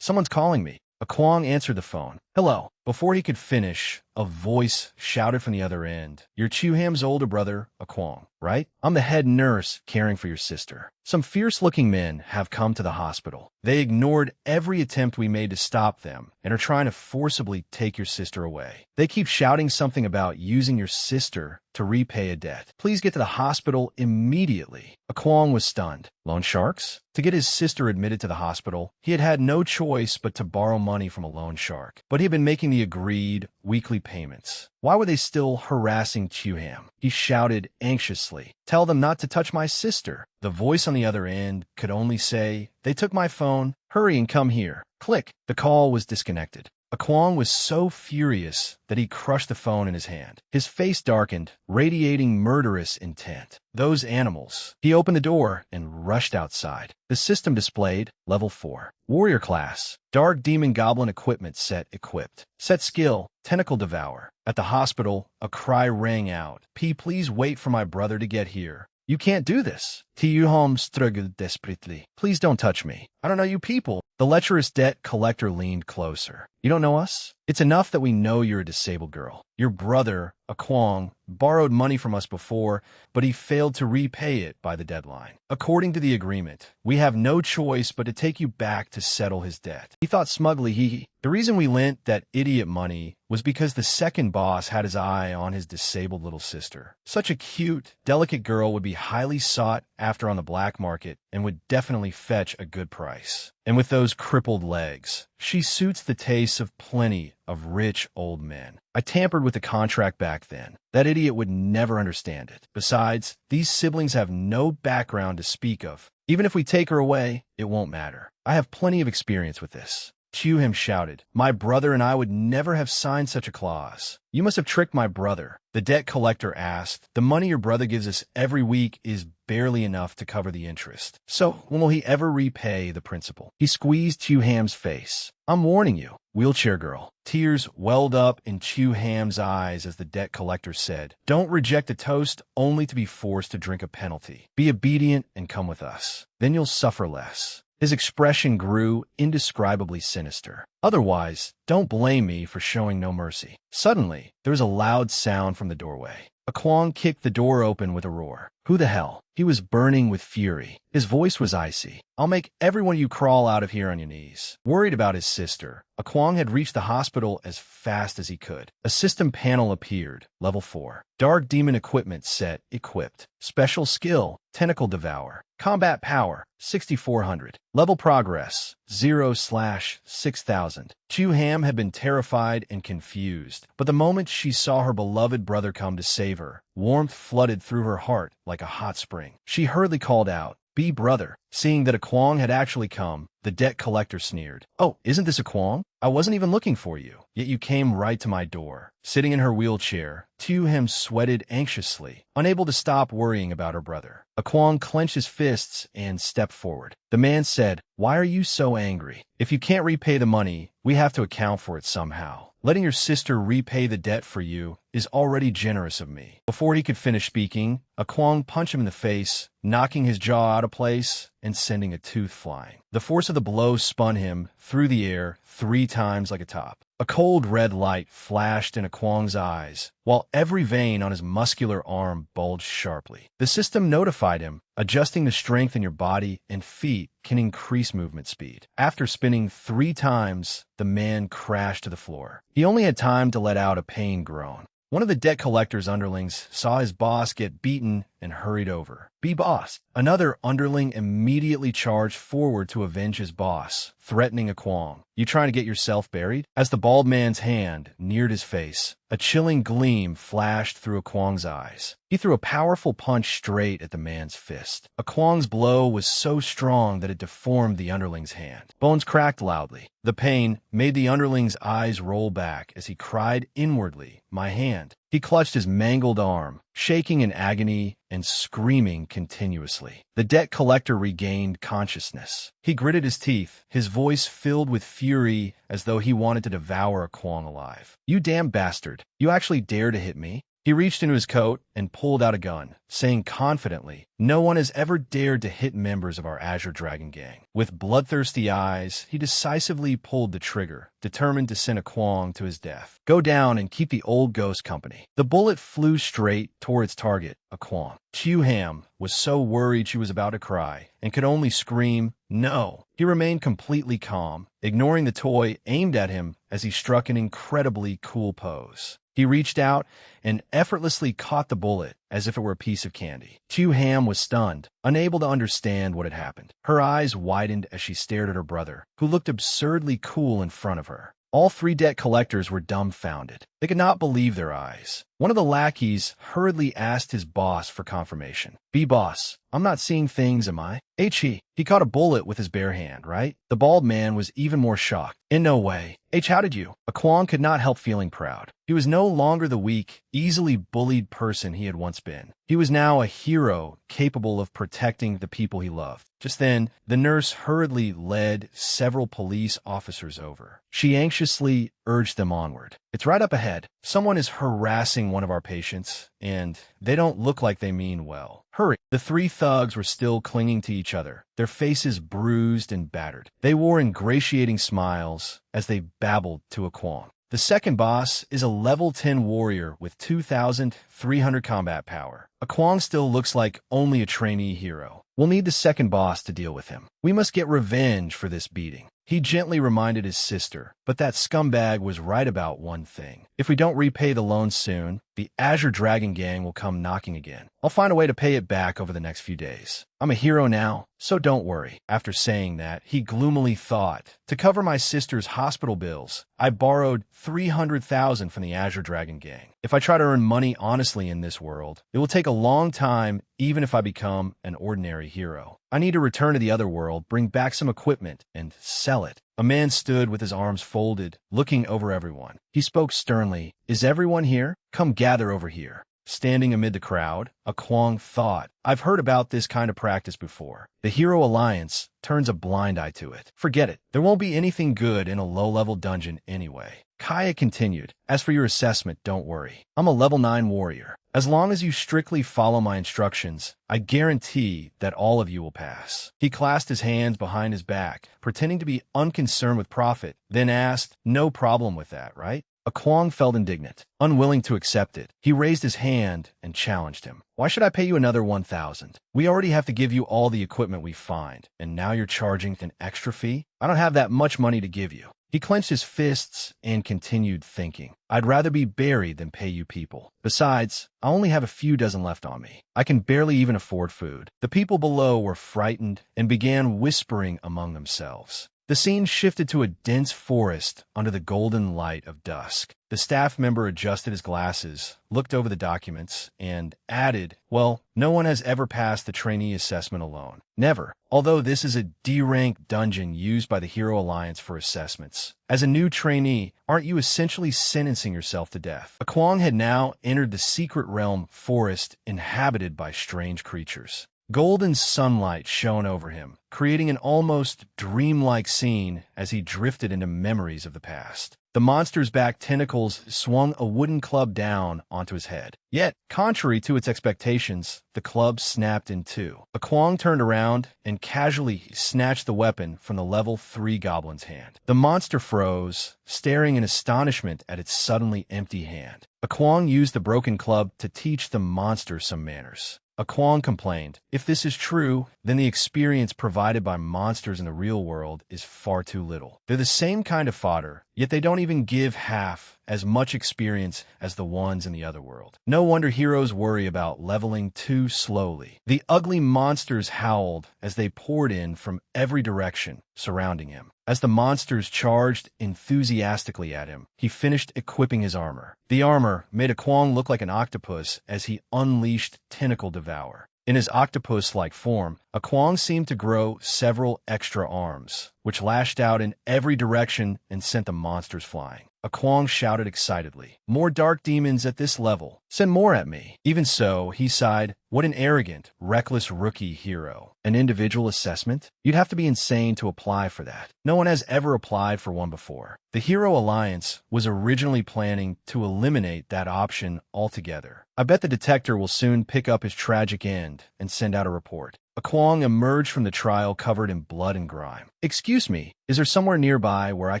Someone's calling me. Kwong answered the phone. Hello. Before he could finish, a voice shouted from the other end. You're Chuham's older brother, Kwong, right? I'm the head nurse caring for your sister. Some fierce-looking men have come to the hospital. They ignored every attempt we made to stop them and are trying to forcibly take your sister away. They keep shouting something about using your sister to repay a debt. Please get to the hospital immediately. Kwong was stunned. Loan sharks? To get his sister admitted to the hospital, he had had no choice but to borrow money from a loan shark. But he had been making the agreed weekly payments. Why were they still harassing Chuham? He shouted anxiously. Tell them not to touch my sister. The voice on the other end could only say, They took my phone. Hurry and come here. Click. The call was disconnected. Kwong was so furious that he crushed the phone in his hand. His face darkened, radiating murderous intent. Those animals. He opened the door and rushed outside. The system displayed Level 4. Warrior Class. Dark Demon Goblin Equipment Set equipped. Set Skill, Tentacle Devour. At the hospital, a cry rang out. Please wait for my brother to get here. You can't do this. T.U.Hom struggled desperately. Please don't touch me. I don't know you people. The lecherous debt collector leaned closer. You don't know us? It's enough that we know you're a disabled girl. Your brother, Kwong, borrowed money from us before, but he failed to repay it by the deadline. According to the agreement, we have no choice but to take you back to settle his debt. He thought smugly the reason we lent that idiot money was because the second boss had his eye on his disabled little sister. Such a cute, delicate girl would be highly sought after on the black market and would definitely fetch a good price. And with those crippled legs, she suits the tastes of plenty of rich old men. I tampered with the contract back then. That idiot would never understand it. Besides, these siblings have no background to speak of. Even if we take her away, it won't matter. I have plenty of experience with this. Him shouted. My brother and I would never have signed such a clause. You must have tricked my brother. The debt collector asked. The money your brother gives us every week is barely enough to cover the interest. So when will he ever repay the principal? He squeezed Ham's face. I'm warning you, wheelchair girl. Tears welled up in Ham's eyes as the debt collector said, don't reject a toast only to be forced to drink a penalty. Be obedient and come with us. Then you'll suffer less. His expression grew indescribably sinister. Otherwise, don't blame me for showing no mercy. Suddenly, there was a loud sound from the doorway. Kwong kicked the door open with a roar. Who the hell? He was burning with fury. His voice was icy. I'll make every one of you crawl out of here on your knees. Worried about his sister, Kwong had reached the hospital as fast as he could. A system panel appeared. Level 4. Dark Demon Equipment Set equipped. Special Skill, Tentacle Devour. Combat Power, 6400. Level Progress, 0/6000. Ham had been terrified and confused, but the moment she saw her beloved brother come to save her, warmth flooded through her heart like a hot spring. She hurriedly called out, Be brother. Seeing that Kwong had actually come, the debt collector sneered. Oh, isn't this Kwong? I wasn't even looking for you, yet you came right to my door. Sitting in her wheelchair, Ham sweated anxiously, unable to stop worrying about her brother. Kwong clenched his fists and stepped forward. The man said, Why are you so angry? If you can't repay the money, we have to account for it somehow. Letting your sister repay the debt for you is already generous of me. Before he could finish speaking, Kwong punched him in the face, knocking his jaw out of place and sending a tooth flying. The force of the blow spun him through the air 3 times like a top. A cold red light flashed in Kwong's eyes, while every vein on his muscular arm bulged sharply. The system notified him, adjusting the strength in your body and feet can increase movement speed. After spinning 3 times, the man crashed to the floor. He only had time to let out a pain groan. One of the debt collector's underlings saw his boss get beaten and hurried over. Be boss. Another underling immediately charged forward to avenge his boss, threatening Kwong. You trying to get yourself buried? As the bald man's hand neared his face, a chilling gleam flashed through Kwong's eyes. He threw a powerful punch straight at the man's fist. Kwong's blow was so strong that it deformed the underling's hand. Bones cracked loudly. The pain made the underling's eyes roll back as he cried inwardly, My hand. He clutched his mangled arm, shaking in agony and screaming continuously. The debt collector regained consciousness. He gritted his teeth, his voice filled with fury as though he wanted to devour Kwong alive. You damn bastard. You actually dare to hit me? He reached into his coat and pulled out a gun, saying confidently, No one has ever dared to hit members of our Azure Dragon gang. With bloodthirsty eyes, he decisively pulled the trigger, determined to send Kwong to his death. Go down and keep the old ghost company. The bullet flew straight toward its target, Kwong. Ham was so worried she was about to cry and could only scream, No. He remained completely calm, ignoring the toy aimed at him as he struck an incredibly cool pose. He reached out and effortlessly caught the bullet as if it were a piece of candy. Ham was stunned, unable to understand what had happened. Her eyes widened as she stared at her brother, who looked absurdly cool in front of her. All 3 debt collectors were dumbfounded. They could not believe their eyes. One of the lackeys hurriedly asked his boss for confirmation. "B boss, I'm not seeing things, am I?" He caught a bullet with his bare hand, right? The bald man was even more shocked. "In no way. How did you?" Kwong could not help feeling proud. He was no longer the weak, easily bullied person he had once been. He was now a hero capable of protecting the people he loved. Just then, the nurse hurriedly led several police officers over. She anxiously urged them onward. "It's right up ahead. Someone is harassing one of our patients, and they don't look like they mean well. Hurry." The three thugs were still clinging to each other, their faces bruised and battered. They wore ingratiating smiles as they babbled to a Kwong. "The second boss is a level 10 warrior with 2,300 combat power. A Kwong still looks like only a trainee hero. We'll need the second boss to deal with him. We must get revenge for this beating." He gently reminded his sister, but that scumbag was right about one thing. If we don't repay the loan soon, the Azure Dragon Gang will come knocking again. I'll find a way to pay it back over the next few days. I'm a hero now, so don't worry. After saying that, he gloomily thought, to cover my sister's hospital bills, I borrowed 300,000 from the Azure Dragon Gang. If I try to earn money honestly in this world, it will take a long time even if I become an ordinary hero. I need to return to the other world, bring back some equipment, and sell it. A man stood with his arms folded, looking over everyone. He spoke sternly. "Is everyone here? Come gather over here." Standing amid the crowd, a Kwong thought, I've heard about this kind of practice before. The Hero Alliance turns a blind eye to it. Forget it. There won't be anything good in a low-level dungeon anyway. Kaya continued, "As for your assessment, don't worry. I'm a level 9 warrior. As long as you strictly follow my instructions, I guarantee that all of you will pass." He clasped his hands behind his back, pretending to be unconcerned with profit, then asked, "No problem with that, right?" A Kwong felt indignant, unwilling to accept it. He raised his hand and challenged him. "Why should I pay you another 1,000? We already have to give you all the equipment we find, and now you're charging an extra fee? I don't have that much money to give you." He clenched his fists and continued thinking. "I'd rather be buried than pay you people. Besides, I only have a few dozen left on me. I can barely even afford food." The people below were frightened and began whispering among themselves. The scene shifted to a dense forest under the golden light of dusk. The staff member adjusted his glasses, looked over the documents, and added, "Well, no one has ever passed the trainee assessment alone. Never. Although this is a D-rank dungeon used by the Hero Alliance for assessments. As a new trainee, aren't you essentially sentencing yourself to death?" A Kwong had now entered the secret realm forest inhabited by strange creatures. Golden sunlight shone over him, creating an almost dreamlike scene as he drifted into memories of the past. The monster's back tentacles swung a wooden club down onto his head. Yet, contrary to its expectations, the club snapped in two. A Kwong turned around and casually snatched the weapon from the level 3 goblin's hand. The monster froze, staring in astonishment at its suddenly empty hand. A Kwong used the broken club to teach the monster some manners. A Kwong complained, "If this is true, then the experience provided by monsters in the real world is far too little. They're the same kind of fodder, yet they don't even give half as much experience as the ones in the other world. No wonder heroes worry about leveling too slowly." The ugly monsters howled as they poured in from every direction, surrounding him. As the monsters charged enthusiastically at him, he finished equipping his armor. The armor made a Kwong look like an octopus as he unleashed Tentacle Devour. In his octopus-like form, a Kwong seemed to grow several extra arms, which lashed out in every direction and sent the monsters flying. A Kwong shouted excitedly, "More dark demons at this level. Send more at me." Even so, he sighed, "What an arrogant, reckless rookie hero. An individual assessment? You'd have to be insane to apply for that. No one has ever applied for one before." The Hero Alliance was originally planning to eliminate that option altogether. "I bet the detector will soon pick up his tragic end and send out a report." A Kwong emerged from the trial covered in blood and grime. "Excuse me, is there somewhere nearby where I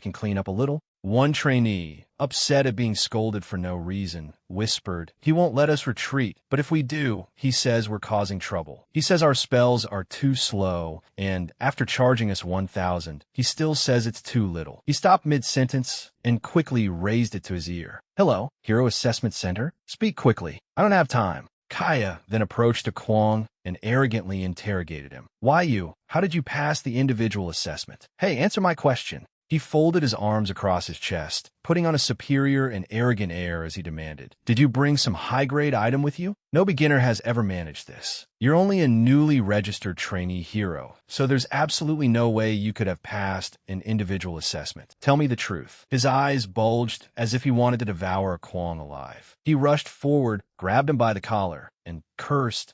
can clean up a little?" One trainee, upset at being scolded for no reason, whispered, "He won't let us retreat, but if we do, he says we're causing trouble. He says our spells are too slow, and after charging us 1,000, he still says it's too little." He stopped mid-sentence and quickly raised it to his ear. "Hello, Hero Assessment Center? Speak quickly. I don't have time." Kaya then approached a Kwong and arrogantly interrogated him. "Why you? How did you pass the individual assessment? Hey, answer my question." He folded his arms across his chest, putting on a superior and arrogant air as he demanded, "Did you bring some high-grade item with you? No beginner has ever managed this. You're only a newly registered trainee hero, so there's absolutely no way you could have passed an individual assessment. Tell me the truth." His eyes bulged as if he wanted to devour Kwong alive. He rushed forward, grabbed him by the collar, and cursed,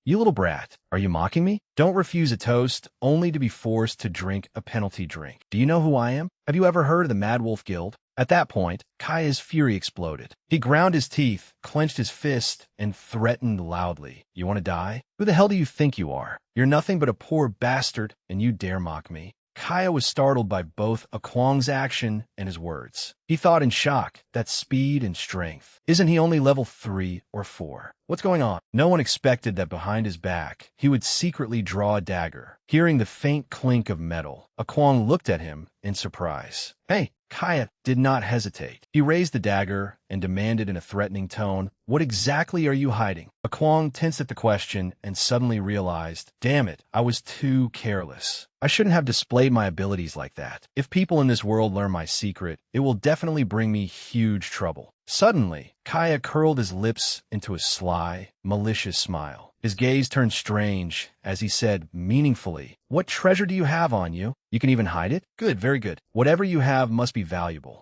"You little brat. Are you mocking me? Don't refuse a toast only to be forced to drink a penalty drink. Do you know who I am? Have you ever heard of the Mad Wolf Guild?" At that point, Kaya's fury exploded. He ground his teeth, clenched his fist, and threatened loudly, "You want to die? Who the hell do you think you are? You're nothing but a poor bastard, and you dare mock me." Kaya was startled by both Kwong's action and his words. He thought in shock, that speed and strength. Isn't he only level 3 or 4? What's going on? No one expected that behind his back, he would secretly draw a dagger. Hearing the faint clink of metal, Kwong looked at him in surprise. "Hey!" Kaya did not hesitate. He raised the dagger and demanded in a threatening tone, "What exactly are you hiding?" Kwong tensed at the question and suddenly realized, damn it, I was too careless. I shouldn't have displayed my abilities like that. If people in this world learn my secret, it will definitely bring me huge trouble. Suddenly, Kaya curled his lips into a sly, malicious smile. His gaze turned strange as he said meaningfully, "What treasure do you have on you? You can even hide it? Good, very good. Whatever you have must be valuable."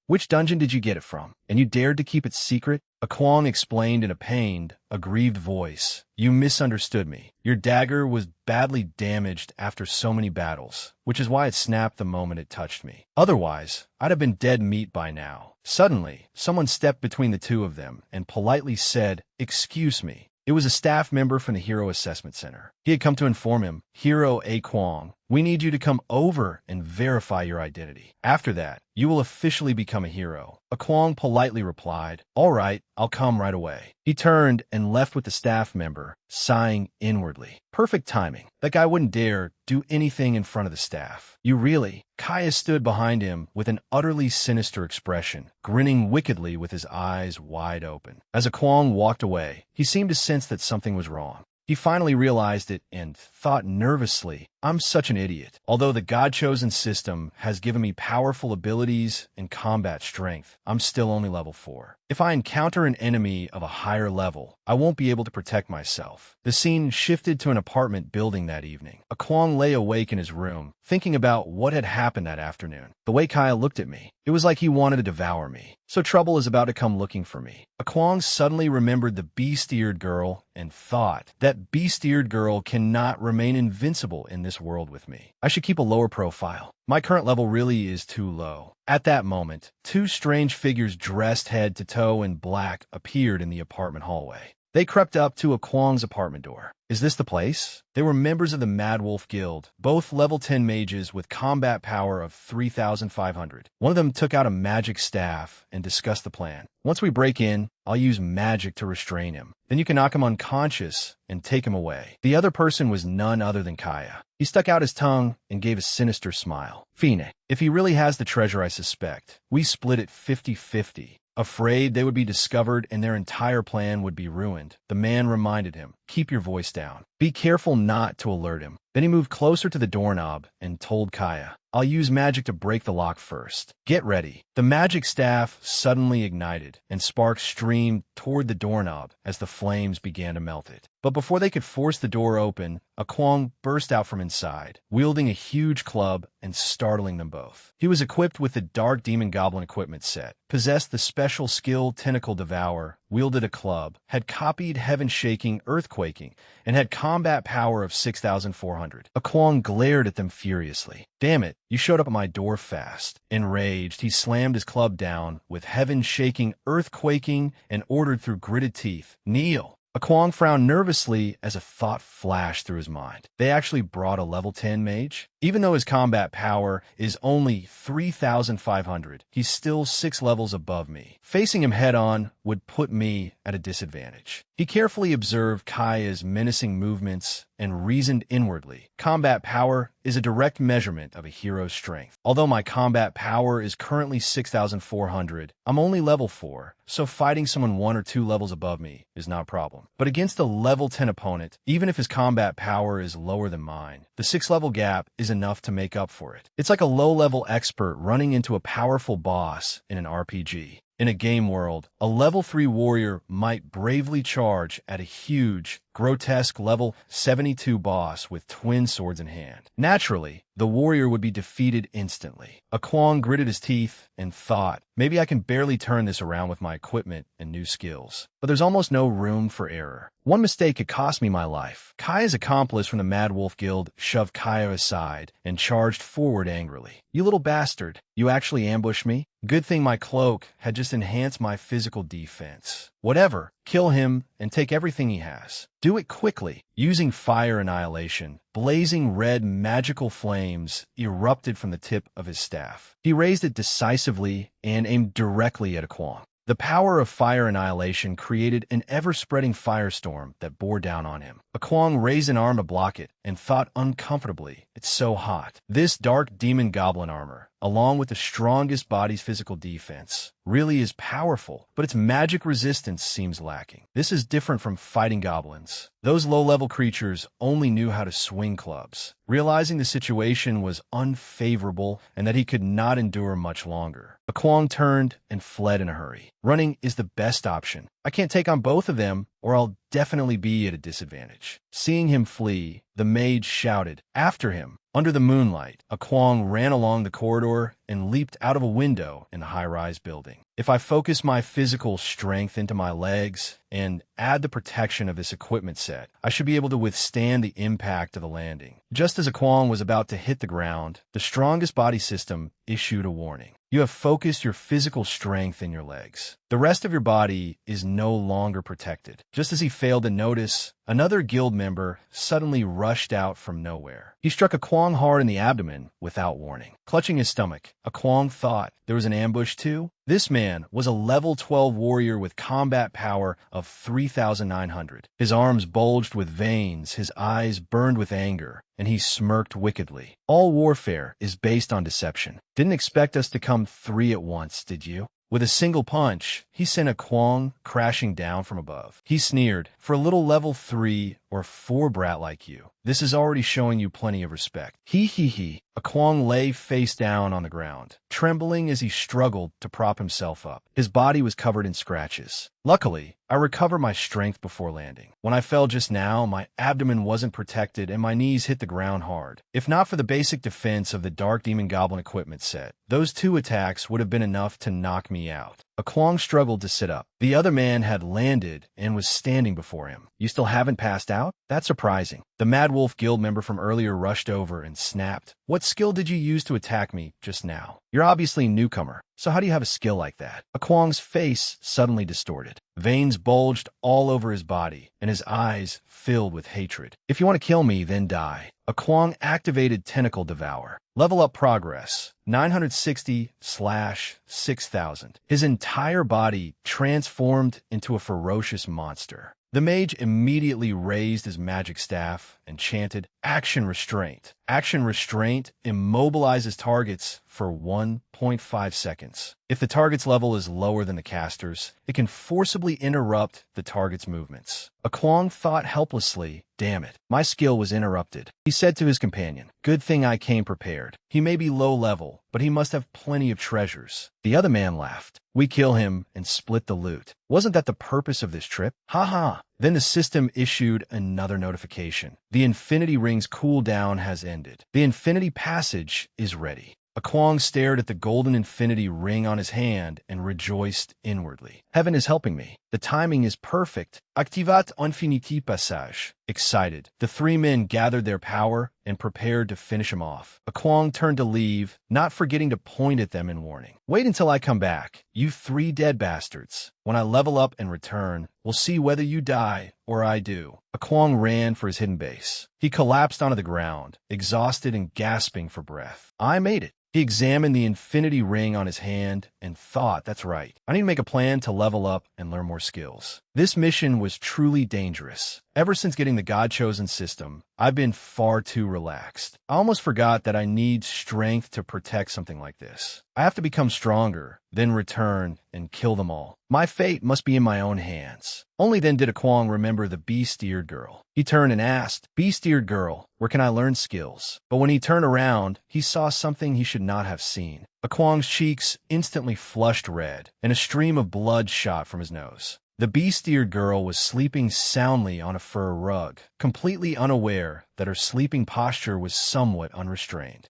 Which dungeon did you get it from? And you dared to keep it secret?" Kwong explained in a pained, aggrieved voice, "You misunderstood me. Your dagger was badly damaged after so many battles, which is why it snapped the moment it touched me. Otherwise, I'd have been dead meat by now." Suddenly, someone stepped between the two of them and politely said, "Excuse me." It was a staff member from the Hero Assessment Center. He had come to inform him, "Hero A. Kwong, we need you to come over and verify your identity. After that, you will officially become a hero." Kwong politely replied, "All right, I'll come right away." He turned and left with the staff member, sighing inwardly. Perfect timing. That guy wouldn't dare do anything in front of the staff. "You really?" Kaya stood behind him with an utterly sinister expression, grinning wickedly with his eyes wide open. As Kwong walked away, he seemed to sense that something was wrong. He finally realized it and thought nervously, "I'm such an idiot. Although the God-chosen system has given me powerful abilities and combat strength, I'm still only level 4. If I encounter an enemy of a higher level, I won't be able to protect myself." The scene shifted to an apartment building that evening. Kwong lay awake in his room, thinking about what had happened that afternoon. The way Kaya looked at me, it was like he wanted to devour me. So trouble is about to come looking for me. Kwong suddenly remembered the beast-eared girl and thought, that beast-eared girl cannot remain invincible in this world with me. I should keep a lower profile. My current level really is too low. At that moment, two strange figures dressed head to toe in black appeared in the apartment hallway. They crept up to Kwong's apartment door. "Is this the place?" They were members of the Mad Wolf Guild, both level 10 mages with combat power of 3,500. One of them took out a magic staff and discussed the plan. "Once we break in, I'll use magic to restrain him. Then you can knock him unconscious and take him away." The other person was none other than Kaya. He stuck out his tongue and gave a sinister smile. "Fine, if he really has the treasure I suspect, we split it 50-50. Afraid they would be discovered and their entire plan would be ruined, the man reminded him, "Keep your voice down. Be careful not to alert him." Then he moved closer to the doorknob and told Kaya, "I'll use magic to break the lock first. Get ready." The magic staff suddenly ignited, and sparks streamed toward the doorknob as the flames began to melt it. But before they could force the door open, Kwong burst out from inside, wielding a huge club and startling them both. He was equipped with the Dark Demon Goblin equipment set, possessed the special skill Tentacle Devour, wielded a club, had copied Heaven-Shaking Earthquaking, and had combat power of 6,400. Kwong glared at them furiously. "Damn it, you showed up at my door fast." Enraged, he slammed his club down with Heaven-Shaking Earthquaking and ordered through gritted teeth, "Kneel." Kwong frowned nervously as a thought flashed through his mind. They actually brought a level 10 mage? Even though his combat power is only 3,500, he's still 6 levels above me. Facing him head-on would put me at a disadvantage. He carefully observed Kaya's menacing movements and reasoned inwardly. Combat power is a direct measurement of a hero's strength. Although my combat power is currently 6,400, I'm only level 4, so fighting someone 1 or 2 levels above me is not a problem. But against a level 10 opponent, even if his combat power is lower than mine, the 6-level gap is is enough to make up for it. It's like a low-level expert running into a powerful boss in an RPG. In a game world, a level 3 warrior might bravely charge at a huge, grotesque level 72 boss with twin swords in hand. Naturally, the warrior would be defeated instantly. Kwong gritted his teeth and thought, maybe I can barely turn this around with my equipment and new skills. But there's almost no room for error. One mistake could cost me my life. Kaya's accomplice from the Mad Wolf Guild shoved Kaya aside and charged forward angrily. You little bastard, you actually ambushed me? Good thing my cloak had just enhanced my physical defense. Whatever, kill him and take everything he has. Do it quickly. Using fire annihilation, blazing red magical flames erupted from the tip of his staff. He raised it decisively and aimed directly at Kwong. The power of fire annihilation created an ever-spreading firestorm that bore down on him. Kwong raised an arm to block it and thought uncomfortably, it's so hot. This dark demon goblin armor, along with the strongest body's physical defense, really is powerful, but its magic resistance seems lacking. This is different from fighting goblins. Those low-level creatures only knew how to swing clubs. Realizing the situation was unfavorable and that he could not endure much longer, Kwong turned and fled in a hurry. Running is the best option. I can't take on both of them, or I'll definitely be at a disadvantage. Seeing him flee, the mage shouted, after him. Under the moonlight, Kwong ran along the corridor and leaped out of a window in the high-rise building. If I focus my physical strength into my legs and add the protection of this equipment set, I should be able to withstand the impact of the landing. Just as Kwong was about to hit the ground, the strongest body system issued a warning. You have focused your physical strength in your legs. The rest of your body is no longer protected. Just as he failed to notice, another guild member suddenly rushed out from nowhere. He struck Kwong hard in the abdomen without warning. Clutching his stomach, Kwong thought there was an ambush too. This man was a level 12 warrior with combat power of 3,900. His arms bulged with veins, his eyes burned with anger, and he smirked wickedly. All warfare is based on deception. Didn't expect us to come 3 at once, did you? With a single punch, he sent Kwong crashing down from above. He sneered, for a little level 3 or 4 brat like you, this is already showing you plenty of respect. He. Kwong lay face down on the ground, trembling as he struggled to prop himself up. His body was covered in scratches. Luckily, I recovered my strength before landing. When I fell just now, my abdomen wasn't protected and my knees hit the ground hard. If not for the basic defense of the Dark Demon Goblin equipment set, those 2 attacks would have been enough to knock me out. Kwong struggled to sit up. The other man had landed and was standing before him. You still haven't passed out? That's surprising. The Mad Wolf Guild member from earlier rushed over and snapped. What skill did you use to attack me just now? You're obviously a newcomer, so how do you have a skill like that? Kwong's face suddenly distorted. Veins bulged all over his body, and his eyes filled with hatred. If you want to kill me, then die. Kwong activated Tentacle Devour. Level up progress, 960/6000. His entire body transformed into a ferocious monster. The mage immediately raised his magic staff and chanted, Action Restraint. Action Restraint immobilizes targets for 1.5 seconds. If the target's level is lower than the caster's, it can forcibly interrupt the target's movements. Kwong thought helplessly, damn it, my skill was interrupted. He said to his companion, good thing I came prepared. He may be low level, but he must have plenty of treasures. The other man laughed. We kill him and split the loot. Wasn't that the purpose of this trip? Ha. Then the system issued another notification. The Infinity Ring's cooldown has ended. The Infinity Passage is ready. Kwong stared at the golden infinity ring on his hand and rejoiced inwardly. Heaven is helping me. The timing is perfect. Activat Infinity Passage. Excited, the 3 men gathered their power and prepared to finish him off. Kwong turned to leave, not forgetting to point at them in warning. Wait until I come back, you 3 dead bastards. When I level up and return, we'll see whether you die or I do. Kwong ran for his hidden base. He collapsed onto the ground, exhausted and gasping for breath. I made it. He examined the infinity ring on his hand and thought, that's right. I need to make a plan to level up and learn more skills. This mission was truly dangerous. Ever since getting the God-chosen system, I've been far too relaxed. I almost forgot that I need strength to protect something like this. I have to become stronger, then return and kill them all. My fate must be in my own hands. Only then did Akwang remember the beast-eared girl. He turned and asked, "Beast-eared girl, where can I learn skills?" But when he turned around, he saw something he should not have seen. Akwang's cheeks instantly flushed red, and a stream of blood shot from his nose. The beast-eared girl was sleeping soundly on a fur rug, completely unaware that her sleeping posture was somewhat unrestrained.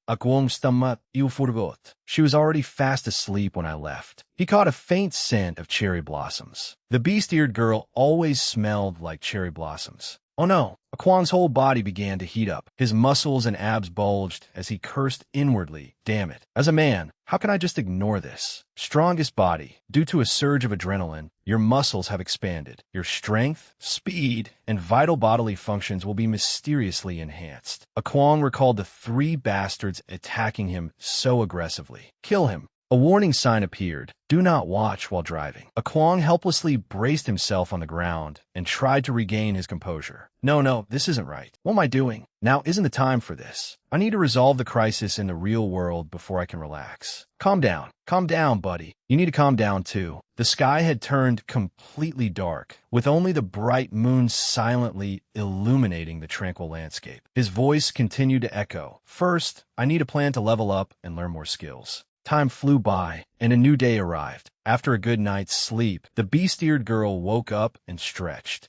She was already fast asleep when I left. He caught a faint scent of cherry blossoms. The beast-eared girl always smelled like cherry blossoms. Oh no! Akwang's whole body began to heat up. His muscles and abs bulged as he cursed inwardly. Damn it. As a man, how can I just ignore this? Strongest body. Due to a surge of adrenaline, your muscles have expanded. Your strength, speed, and vital bodily functions will be mysteriously enhanced. Akwang recalled the 3 bastards attacking him so aggressively. Kill him. A warning sign appeared. Do not watch while driving. Akwang helplessly braced himself on the ground and tried to regain his composure. No, this isn't right. What am I doing? Now isn't the time for this. I need to resolve the crisis in the real world before I can relax. Calm down, buddy. You need to calm down too. The sky had turned completely dark, with only the bright moon silently illuminating the tranquil landscape. His voice continued to echo. First, I need a plan to level up and learn more skills. Time flew by, and a new day arrived. After a good night's sleep, the beast-eared girl woke up and stretched.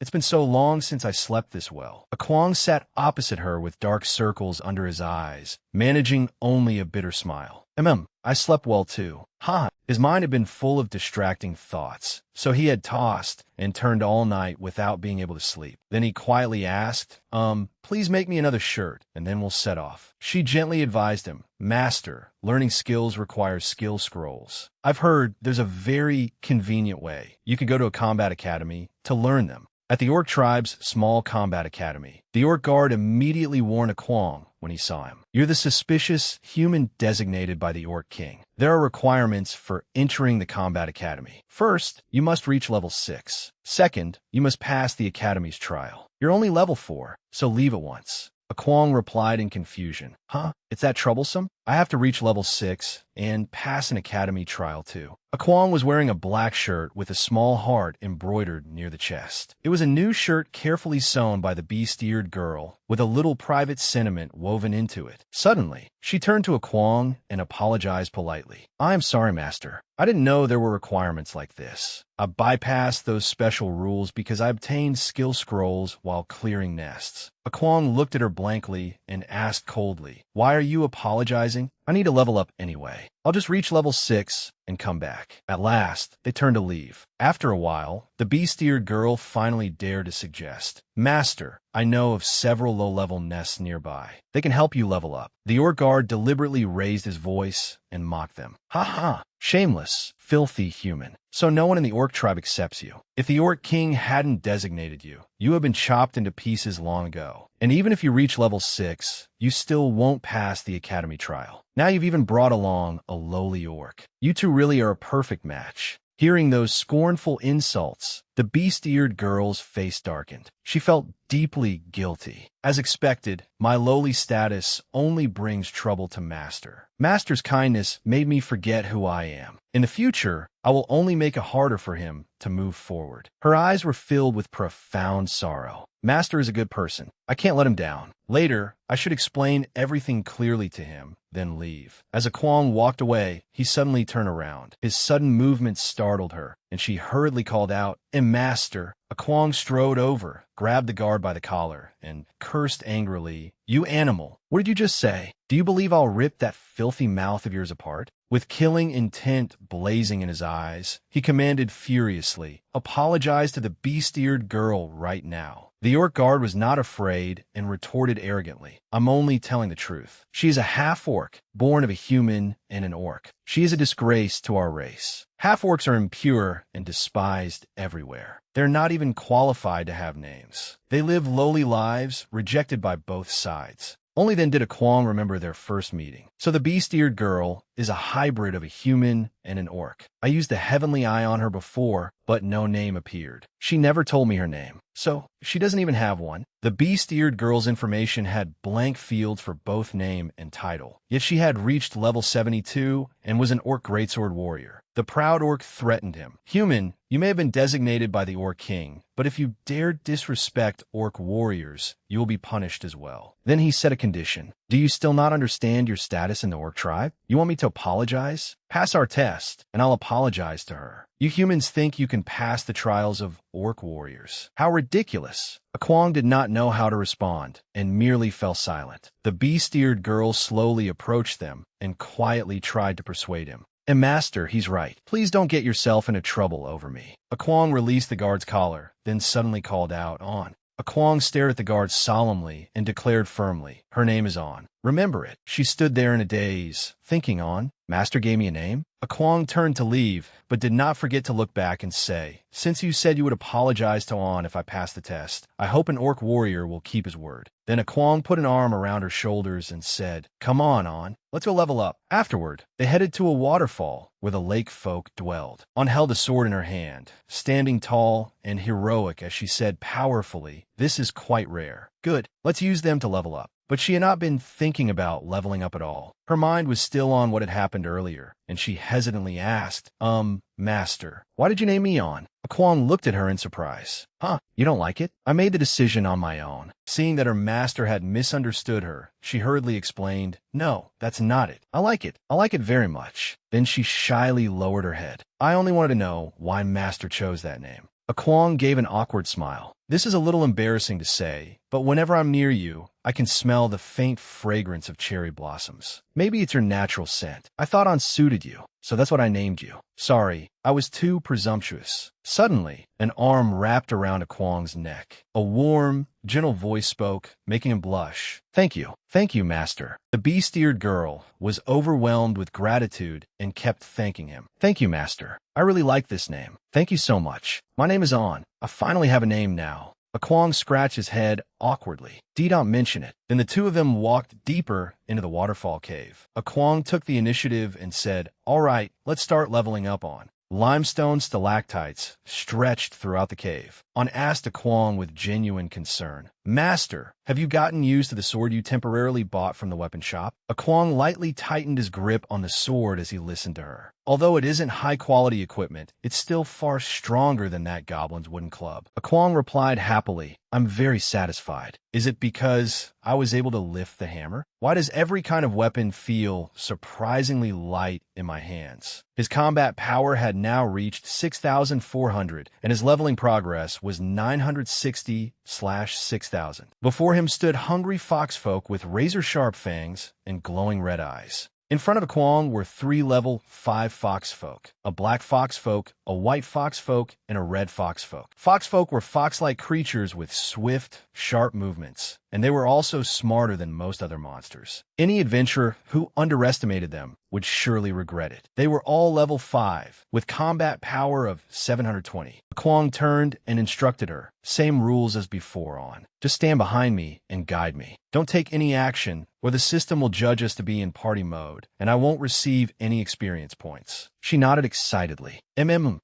It's been so long since I slept this well. Akwang sat opposite her with dark circles under his eyes, managing only a bitter smile. I slept well too. His mind had been full of distracting thoughts, so he had tossed and turned all night without being able to sleep. Then he quietly asked, please make me another shirt, and then we'll set off. She gently advised him, Master, learning skills requires skill scrolls. I've heard there's a very convenient way. You can go to a combat academy to learn them. At the Orc tribe's small combat academy, the Orc guard immediately warned Akwang when he saw him. You're the suspicious human designated by the Orc King. There are requirements for entering the combat academy. First, you must reach level 6. Second, you must pass the academy's trial. You're only level 4, so leave at once. Akwang replied in confusion. It's that troublesome? I have to reach level 6 and pass an academy trial too. Akwang was wearing a black shirt with a small heart embroidered near the chest. It was a new shirt carefully sewn by the beast-eared girl, with a little private sentiment woven into it. Suddenly, she turned to Akwang and apologized politely. I am sorry, Master. I didn't know there were requirements like this. I bypassed those special rules because I obtained skill scrolls while clearing nests. Akwang looked at her blankly and asked coldly, Why are you apologizing? I need to level up anyway. I'll just reach level 6 and come back. At last, they turned to leave. After a while, the beast-eared girl finally dared to suggest, Master, I know of several low-level nests nearby. They can help you level up. The Orc guard deliberately raised his voice and mocked them. Shameless, filthy human. So no one in the Orc tribe accepts you. If the Orc King hadn't designated you, you have been chopped into pieces long ago. And even if you reach level 6, you still won't pass the academy trial. Now you've even brought along a lowly orc. You two really are a perfect match. Hearing those scornful insults, the beast-eared girl's face darkened. She felt deeply guilty. As expected, my lowly status only brings trouble to Master. Master's kindness made me forget who I am. In the future, I will only make it harder for him to move forward. Her eyes were filled with profound sorrow. Master is a good person. I can't let him down. Later, I should explain everything clearly to him, then leave. As Akwang walked away, he suddenly turned around. His sudden movement startled her, and she hurriedly called out, Master. Akwang strode over, grabbed the guard by the collar, and cursed angrily, You animal! What did you just say? Do you believe I'll rip that filthy mouth of yours apart? With killing intent blazing in his eyes, he commanded furiously, Apologize to the beast-eared girl right now. The Orc guard was not afraid and retorted arrogantly, I'm only telling the truth. She is a half-orc, born of a human and an orc. She is a disgrace to our race. Half-orcs are impure and despised everywhere. They're not even qualified to have names. They live lowly lives, rejected by both sides. Only then did Kwong remember their first meeting. So the beast-eared girl is a hybrid of a human and an orc. I used the heavenly eye on her before, but no name appeared. She never told me her name, so she doesn't even have one. The beast-eared girl's information had blank fields for both name and title, yet she had reached level 72 and was an orc greatsword warrior. The proud orc threatened him. Human, you may have been designated by the orc king, but if you dare disrespect orc warriors, you will be punished as well. Then he set a condition. Do you still not understand your status in the orc tribe? You want me to apologize? Pass our test, and I'll apologize to her. You humans think you can pass the trials of orc warriors. How ridiculous. Kwong did not know how to respond, and merely fell silent. The beast-eared girl slowly approached them and quietly tried to persuade him. And Master, he's right. Please don't get yourself into trouble over me. Kwong released the guard's collar, then suddenly called out, On. Kwong stared at the guard solemnly and declared firmly, her name is On. Remember it. She stood there in a daze, thinking On. Master gave me a name? Kwong turned to leave, but did not forget to look back and say, Since you said you would apologize to On if I passed the test, I hope an orc warrior will keep his word. Then Kwong put an arm around her shoulders and said, Come on. Let's go level up. Afterward, they headed to a waterfall where the lake folk dwelled. On held a sword in her hand, standing tall and heroic as she said powerfully, This is quite rare. Good, let's use them to level up. But she had not been thinking about leveling up at all. Her mind was still on what had happened earlier, and she hesitantly asked, Master, why did you name me On? Kwong looked at her in surprise. Huh, you don't like it? I made the decision on my own. Seeing that her master had misunderstood her, she hurriedly explained, No, that's not it. I like it. I like it very much. Then she shyly lowered her head. I only wanted to know why Master chose that name. Kwong gave an awkward smile. This is a little embarrassing to say, but whenever I'm near you, I can smell the faint fragrance of cherry blossoms. Maybe it's your natural scent. I thought On suited you, so that's what I named you. Sorry, I was too presumptuous. Suddenly, an arm wrapped around Kwong's neck. A warm, gentle voice spoke, making him blush. Thank you, Master. The beast-eared girl was overwhelmed with gratitude and kept thanking him. Thank you, Master. I really like this name. Thank you so much. My name is On. I finally have a name now. Kwong scratched his head awkwardly. Don't mention it. Then the two of them walked deeper into the waterfall cave. Kwong took the initiative and said, All right, let's start leveling up On. Limestone stalactites stretched throughout the cave. On asked Kwong with genuine concern, Master, have you gotten used to the sword you temporarily bought from the weapon shop? Kwong lightly tightened his grip on the sword as he listened to her. Although it isn't high-quality equipment, it's still far stronger than that goblin's wooden club. Kwong replied happily, I'm very satisfied. Is it because I was able to lift the hammer? Why does every kind of weapon feel surprisingly light in my hands? His combat power had now reached 6,400, and his leveling progress was 960/6,000. Before him stood hungry foxfolk with razor-sharp fangs and glowing red eyes. In front of Kwong were 3 level 5 foxfolk, a black foxfolk, a white foxfolk, and a red foxfolk. Foxfolk were fox-like creatures with swift, sharp movements, and they were also smarter than most other monsters. Any adventurer who underestimated them would surely regret it. They were all level 5, with combat power of 720. Kwong turned and instructed her, same rules as before On. Just stand behind me and guide me. Don't take any action, or the system will judge us to be in party mode, and I won't receive any experience points. She nodded excitedly.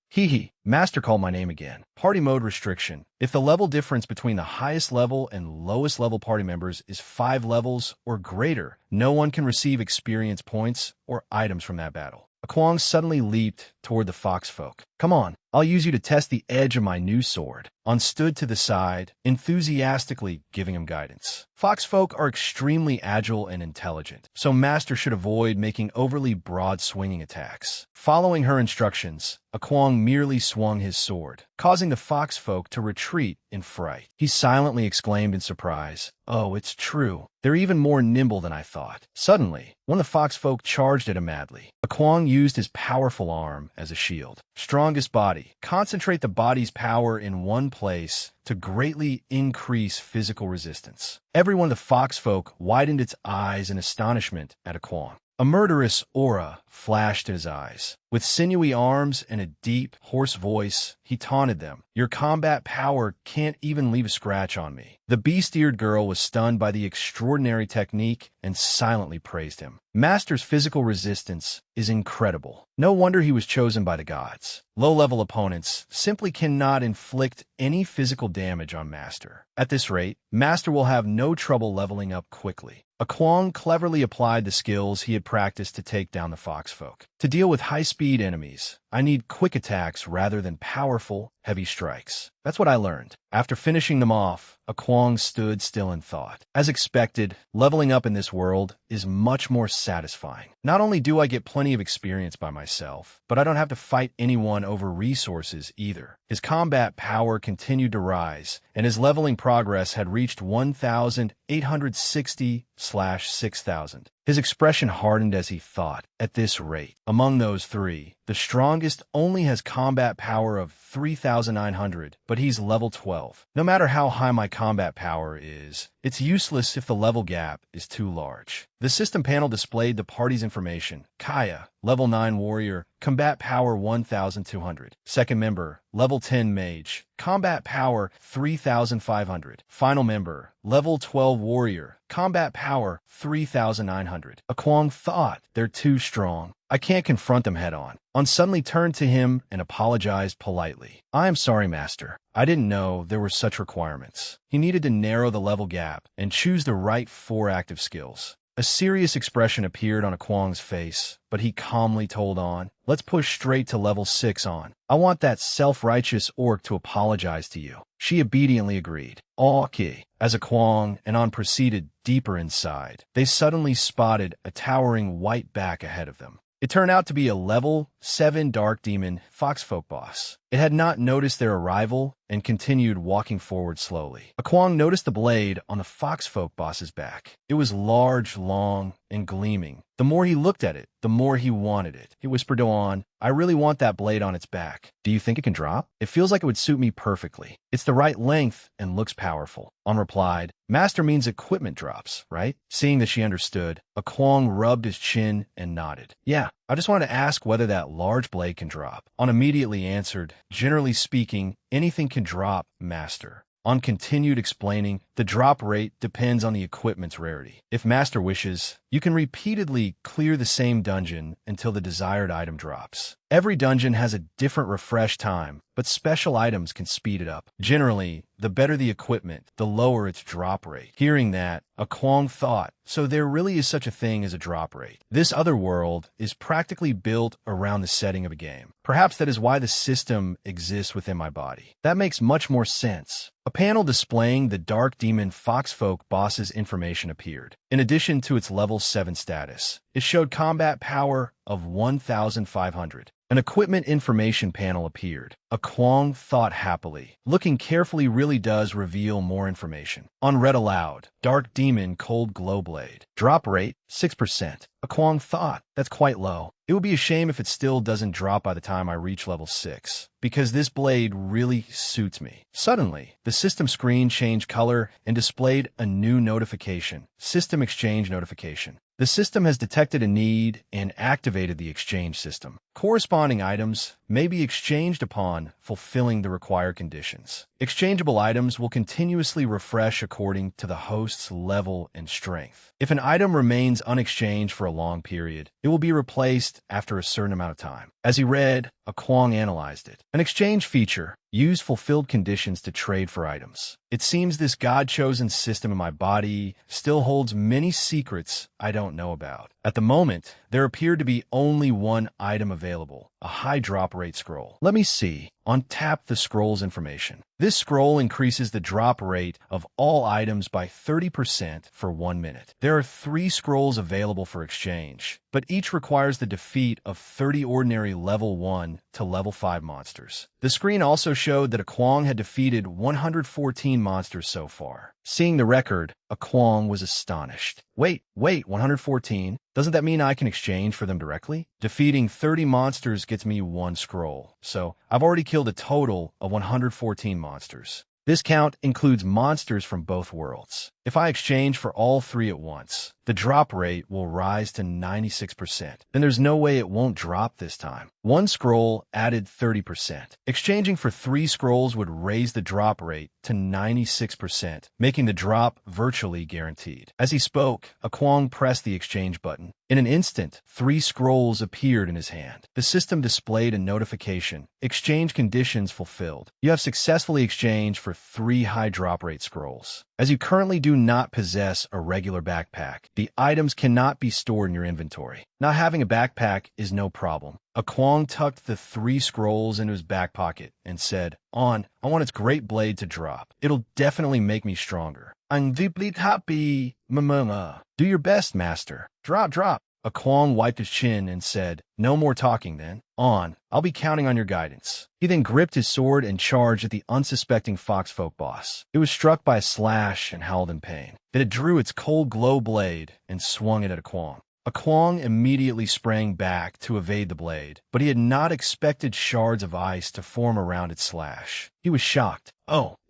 Hee. Master called my name again. Party mode restriction. If the level difference between the highest level and lowest level party members is 5 levels or greater, no one can receive experience points or items from that battle. Kwong suddenly leaped toward the foxfolk. Come on, I'll use you to test the edge of my new sword. On stood to the side, enthusiastically giving him guidance. Foxfolk are extremely agile and intelligent, so Master should avoid making overly broad swinging attacks. Following her instructions, Kwong merely swung his sword, causing the foxfolk to retreat in fright. He silently exclaimed in surprise, Oh, it's true. They're even more nimble than I thought. Suddenly, one of the foxfolk charged at him madly. Kwong used his powerful arm as a shield. Strongest body. Concentrate the body's power in one place to greatly increase physical resistance. Every one of the foxfolk widened its eyes in astonishment at Kwong. A murderous aura flashed in his eyes. With sinewy arms and a deep, hoarse voice, he taunted them. "Your combat power can't even leave a scratch on me." The beast-eared girl was stunned by the extraordinary technique and silently praised him. Master's physical resistance is incredible. No wonder he was chosen by the gods. Low-level opponents simply cannot inflict any physical damage on Master. At this rate, Master will have no trouble leveling up quickly. Kwang cleverly applied the skills he had practiced to take down the foxfolk. To deal with high-speed enemies, I need quick attacks rather than powerful, heavy strikes. That's what I learned. After finishing them off, Kwang stood still in thought. As expected, leveling up in this world is much more satisfying. Not only do I get plenty of experience by myself, but I don't have to fight anyone over resources either. His combat power continued to rise, and his leveling progress had reached 1,860/6,000. His expression hardened as he thought. At this rate, among those three, the strongest only has combat power of 3,900, but he's level 12. No matter how high my combat power is, it's useless if the level gap is too large. The system panel displayed the party's information. Kaya, level 9 warrior, combat power 1,200. Second member, level 10 mage, combat power 3,500. Final member, level 12 warrior, combat power 3,900. Kwang thought, they're too strong. I can't confront them head-on. On suddenly turned to him and apologized politely. "I am sorry, Master. I didn't know there were such requirements." He needed to narrow the level gap and choose the right 4 active skills. A serious expression appeared on Kwang's face, but he calmly told on, "Let's push straight to level 6 on. I want that self-righteous orc to apologize to you." She obediently agreed. Okay. As Kwang and On proceeded deeper inside, they suddenly spotted a towering white back ahead of them. It turned out to be a level 7 dark demon foxfolk boss. It had not noticed their arrival and continued walking forward slowly. Kwang noticed the blade on the foxfolk boss's back. It was large, long, and gleaming. The more he looked at it, the more he wanted it. He whispered to On, "I really want that blade on its back. Do you think it can drop? It feels like it would suit me perfectly. It's the right length and looks powerful." On replied, "Master means equipment drops, right?" Seeing that she understood, Kwang rubbed his chin and nodded. "Yeah, I just wanted to ask whether that large blade can drop." On immediately answered, "Generally speaking, anything can drop, Master." On continued explaining, "The drop rate depends on the equipment's rarity. If Master wishes, you can repeatedly clear the same dungeon until the desired item drops. Every dungeon has a different refresh time, but special items can speed it up. Generally, the better the equipment, the lower its drop rate." Hearing that, Kwang thought, so there really is such a thing as a drop rate. This other world is practically built around the setting of a game. Perhaps that is why the system exists within my body. That makes much more sense. A panel displaying the Dark Demon Foxfolk boss's information appeared. In addition to its level 7 status, it showed combat power of 1,500. An equipment information panel appeared. Kwang thought happily. Looking carefully really does reveal more information. On read aloud, Dark Demon Cold Glow Blade. Drop rate, 6%. Kwang thought, that's quite low. It would be a shame if it still doesn't drop by the time I reach level 6, because this blade really suits me. Suddenly, the system screen changed color and displayed a new notification. System exchange notification. The system has detected a need and activated the exchange system. Corresponding items may be exchanged upon fulfilling the required conditions. Exchangeable items will continuously refresh according to the host's level and strength. If an item remains unexchanged for a long period, it will be replaced after a certain amount of time. As he read, Kwang analyzed it. An exchange feature. Use fulfilled conditions to trade for items. It seems this God-chosen system in my body still holds many secrets I don't know about. At the moment, there appeared to be only one item available, a high drop rate scroll. Let me see. Untap the scroll's information. This scroll increases the drop rate of all items by 30% for 1 minute. There are 3 scrolls available for exchange, but each requires the defeat of 30 ordinary level 1 to level 5 monsters. The screen also showed that Kwang had defeated 114 monsters so far. Seeing the record, Kwang was astonished. Wait, 114? Doesn't that mean I can exchange for them directly? Defeating 30 monsters gets me 1 scroll, so I've already killed a total of 114 monsters. This count includes monsters from both worlds. If I exchange for all 3 at once, the drop rate will rise to 96%. Then there's no way it won't drop this time. One scroll added 30%. Exchanging for 3 scrolls would raise the drop rate to 96%, making the drop virtually guaranteed. As he spoke, Akwang pressed the exchange button. In an instant, 3 scrolls appeared in his hand. The system displayed a notification. Exchange conditions fulfilled. You have successfully exchanged for 3 high drop rate scrolls. As you currently do not possess a regular backpack, the items cannot be stored in your inventory. Not having a backpack is no problem. Akwang tucked the 3 scrolls into his back pocket and said, I want its great blade to drop. It'll definitely make me stronger. I'm deeply happy, Mamanga. Do your best, master. Drop. Akwang wiped his chin and said, no more talking then. I'll be counting on your guidance. He then gripped his sword and charged at the unsuspecting foxfolk boss. It was struck by a slash and howled in pain. Then it drew its cold glow blade and swung it at Akwang. Akwang immediately sprang back to evade the blade, but he had not expected shards of ice to form around its slash. He was shocked.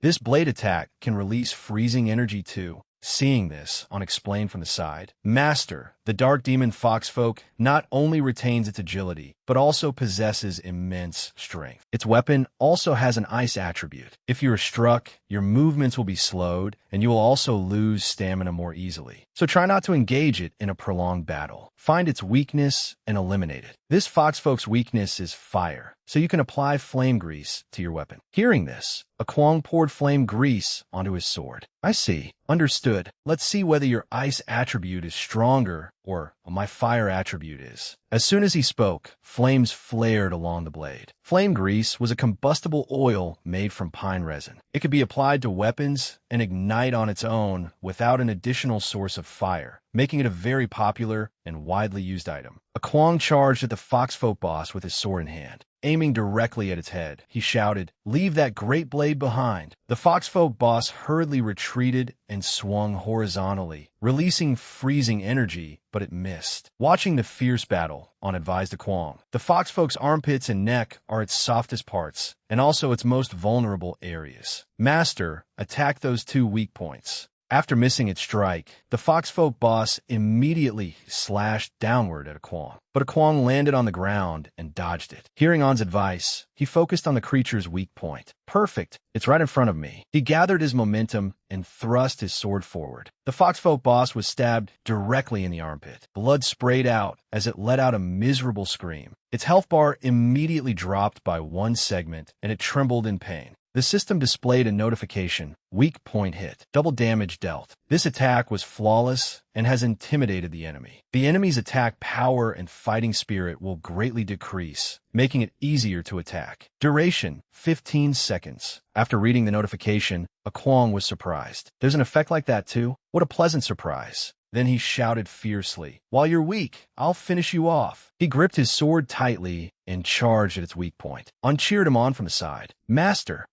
This blade attack can release freezing energy too. Seeing this, explained from the side, Master, the dark demon foxfolk, not only retains its agility, but also possesses immense strength. Its weapon also has an ice attribute. If you are struck, your movements will be slowed, and you will also lose stamina more easily. So try not to engage it in a prolonged battle. Find its weakness and eliminate it. This foxfolk's weakness is fire, so you can apply flame grease to your weapon. Hearing this, Akwang poured flame grease onto his sword. I see. Understood. Let's see whether your ice attribute is stronger or my fire attribute is. As soon as he spoke, flames flared along the blade. Flame grease was a combustible oil made from pine resin. It could be applied to weapons and ignite on its own without an additional source of fire, making it a very popular and widely used item. Akwang charged at the foxfolk boss with his sword in hand. Aiming directly at its head, he shouted, "Leave that great blade behind." The foxfolk boss hurriedly retreated and swung horizontally, releasing freezing energy, but it missed. Watching the fierce battle, advised Akwang, the foxfolk's armpits and neck are its softest parts, and also its most vulnerable areas. Master, attack those 2 weak points. After missing its strike, the foxfolk boss immediately slashed downward at Akwang, but Akwang landed on the ground and dodged it. Hearing On's advice, he focused on the creature's weak point. Perfect, it's right in front of me. He gathered his momentum and thrust his sword forward. The foxfolk boss was stabbed directly in the armpit. Blood sprayed out as it let out a miserable scream. Its health bar immediately dropped by 1 segment, and it trembled in pain. The system displayed a notification, weak point hit, double damage dealt. This attack was flawless and has intimidated the enemy. The enemy's attack power and fighting spirit will greatly decrease, making it easier to attack. Duration, 15 seconds. After reading the notification, Akwang was surprised. There's an effect like that too? What a pleasant surprise. Then he shouted fiercely, "While you're weak, I'll finish you off." He gripped his sword tightly and charged at its weak point. Cheered him on from the side. Master.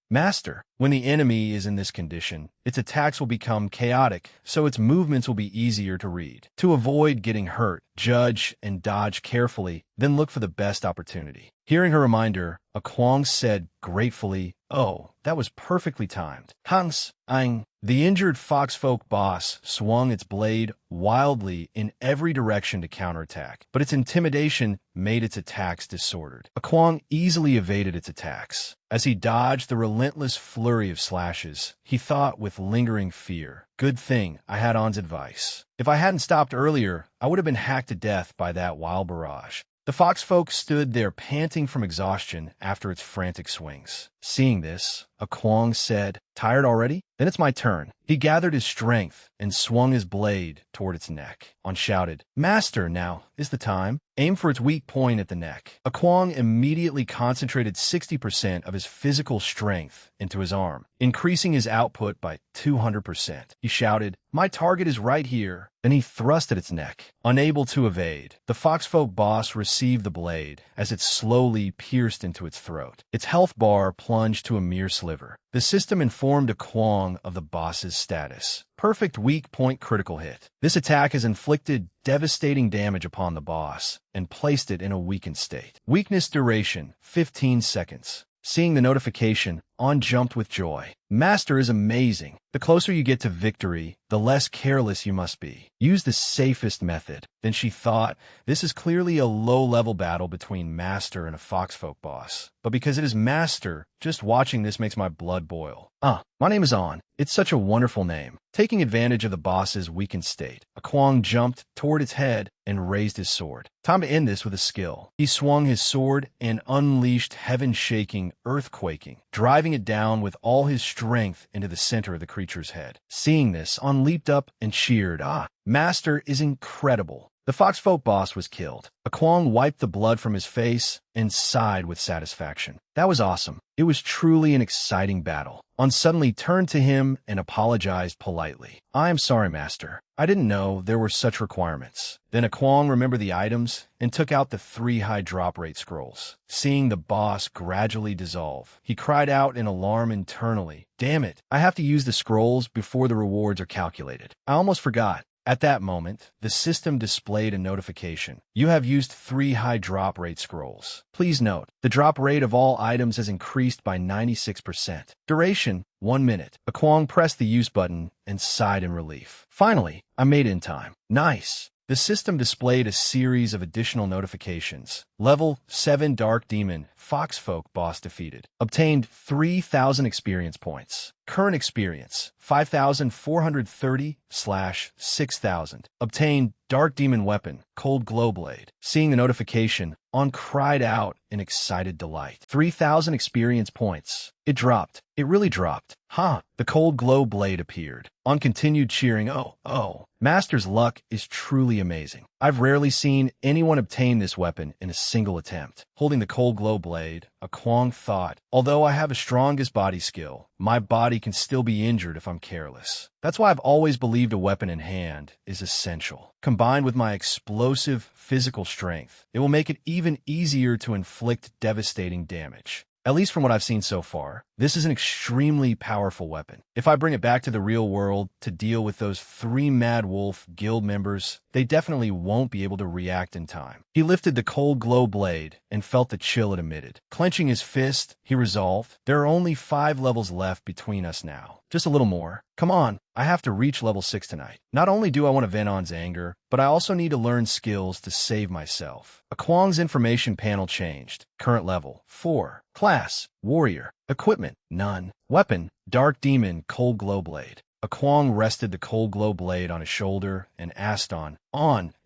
When the enemy is in this condition, its attacks will become chaotic, so its movements will be easier to read. To avoid getting hurt, judge and dodge carefully, then look for the best opportunity. Hearing her reminder, Akwang said gratefully, that was perfectly timed. The injured foxfolk boss swung its blade wildly in every direction to counterattack, but its intimidation made its attacks disordered. Akwang easily evaded its attacks. As he dodged the relentless flurry of slashes, he thought with lingering fear, "Good thing I had On's advice. If I hadn't stopped earlier, I would have been hacked to death by that wild barrage." The foxfolk stood there panting from exhaustion after its frantic swings. Seeing this, Akwang said, "Tired already? Then it's my turn." He gathered his strength and swung his blade toward its neck. Shouted, "Master, now is the time. Aim for its weak point at the neck." Akwang immediately concentrated 60% of his physical strength into his arm, increasing his output by 200%. He shouted, "My target is right here." Then he thrust at its neck. Unable to evade, the foxfolk boss received the blade as it slowly pierced into its throat. Its health bar plunged to a mere sliver. The system informed Akwang of the boss's status. Perfect weak point critical hit. This attack has inflicted devastating damage upon the boss and placed it in a weakened state. Weakness duration, 15 seconds. Seeing the notification, On jumped with joy. Master is amazing. The closer you get to victory, the less careless you must be. Use the safest method. Then she thought, this is clearly a low-level battle between Master and a foxfolk boss. But because it is Master, just watching this makes my blood boil. My name is On. It's such a wonderful name. Taking advantage of the boss's weakened state, Kwong jumped toward its head and raised his sword. Time to end this with a skill. He swung his sword and unleashed heaven-shaking, earth-quaking, driving it down with all his strength into the center of the creature's head. Seeing this, On leaped up and cheered, Master is incredible. The foxfolk boss was killed. Kwong wiped the blood from his face and sighed with satisfaction. That was awesome. It was truly an exciting battle. On suddenly turned to him and apologized politely. I am sorry, Master. I didn't know there were such requirements. Then Kwong remembered the items and took out the 3 high drop rate scrolls. Seeing the boss gradually dissolve, he cried out in alarm internally. Damn it, I have to use the scrolls before the rewards are calculated. I almost forgot. At that moment, the system displayed a notification. You have used 3 high drop rate scrolls. Please note, the drop rate of all items has increased by 96%. Duration, 1 minute. Kwong pressed the use button and sighed in relief. Finally, I made it in time. Nice. The system displayed a series of additional notifications. Level 7 Dark Demon, Foxfolk boss defeated. Obtained 3,000 experience points. Current experience, 5,430/6,000. Obtained Dark Demon Weapon, Cold Glow Blade. Seeing the notification, On cried out in excited delight. 3,000 experience points. It dropped. It really dropped. The Cold Glow Blade appeared. On continued cheering, oh. Master's luck is truly amazing. I've rarely seen anyone obtain this weapon in a single attempt. Holding the Cold Glow Blade, Kwong thought, although I have a strongest body skill, my body can still be injured if I'm careless. That's why I've always believed a weapon in hand is essential. Combined with my explosive physical strength, it will make it even easier to inflict devastating damage. At least from what I've seen so far, this is an extremely powerful weapon. If I bring it back to the real world to deal with those 3 Mad Wolf guild members, they definitely won't be able to react in time. He lifted the Cold Glow Blade and felt the chill it emitted. Clenching his fist, he resolved, there are only 5 levels left between us now. Just a little more. Come on, I have to reach level 6 tonight. Not only do I want to vent On's anger, but I also need to learn skills to save myself. Kwong's information panel changed. Current level, 4. Class, Warrior. Equipment, none. Weapon, Dark Demon Cold Glow Blade. Kwong rested the Cold Glow Blade on his shoulder and asked On,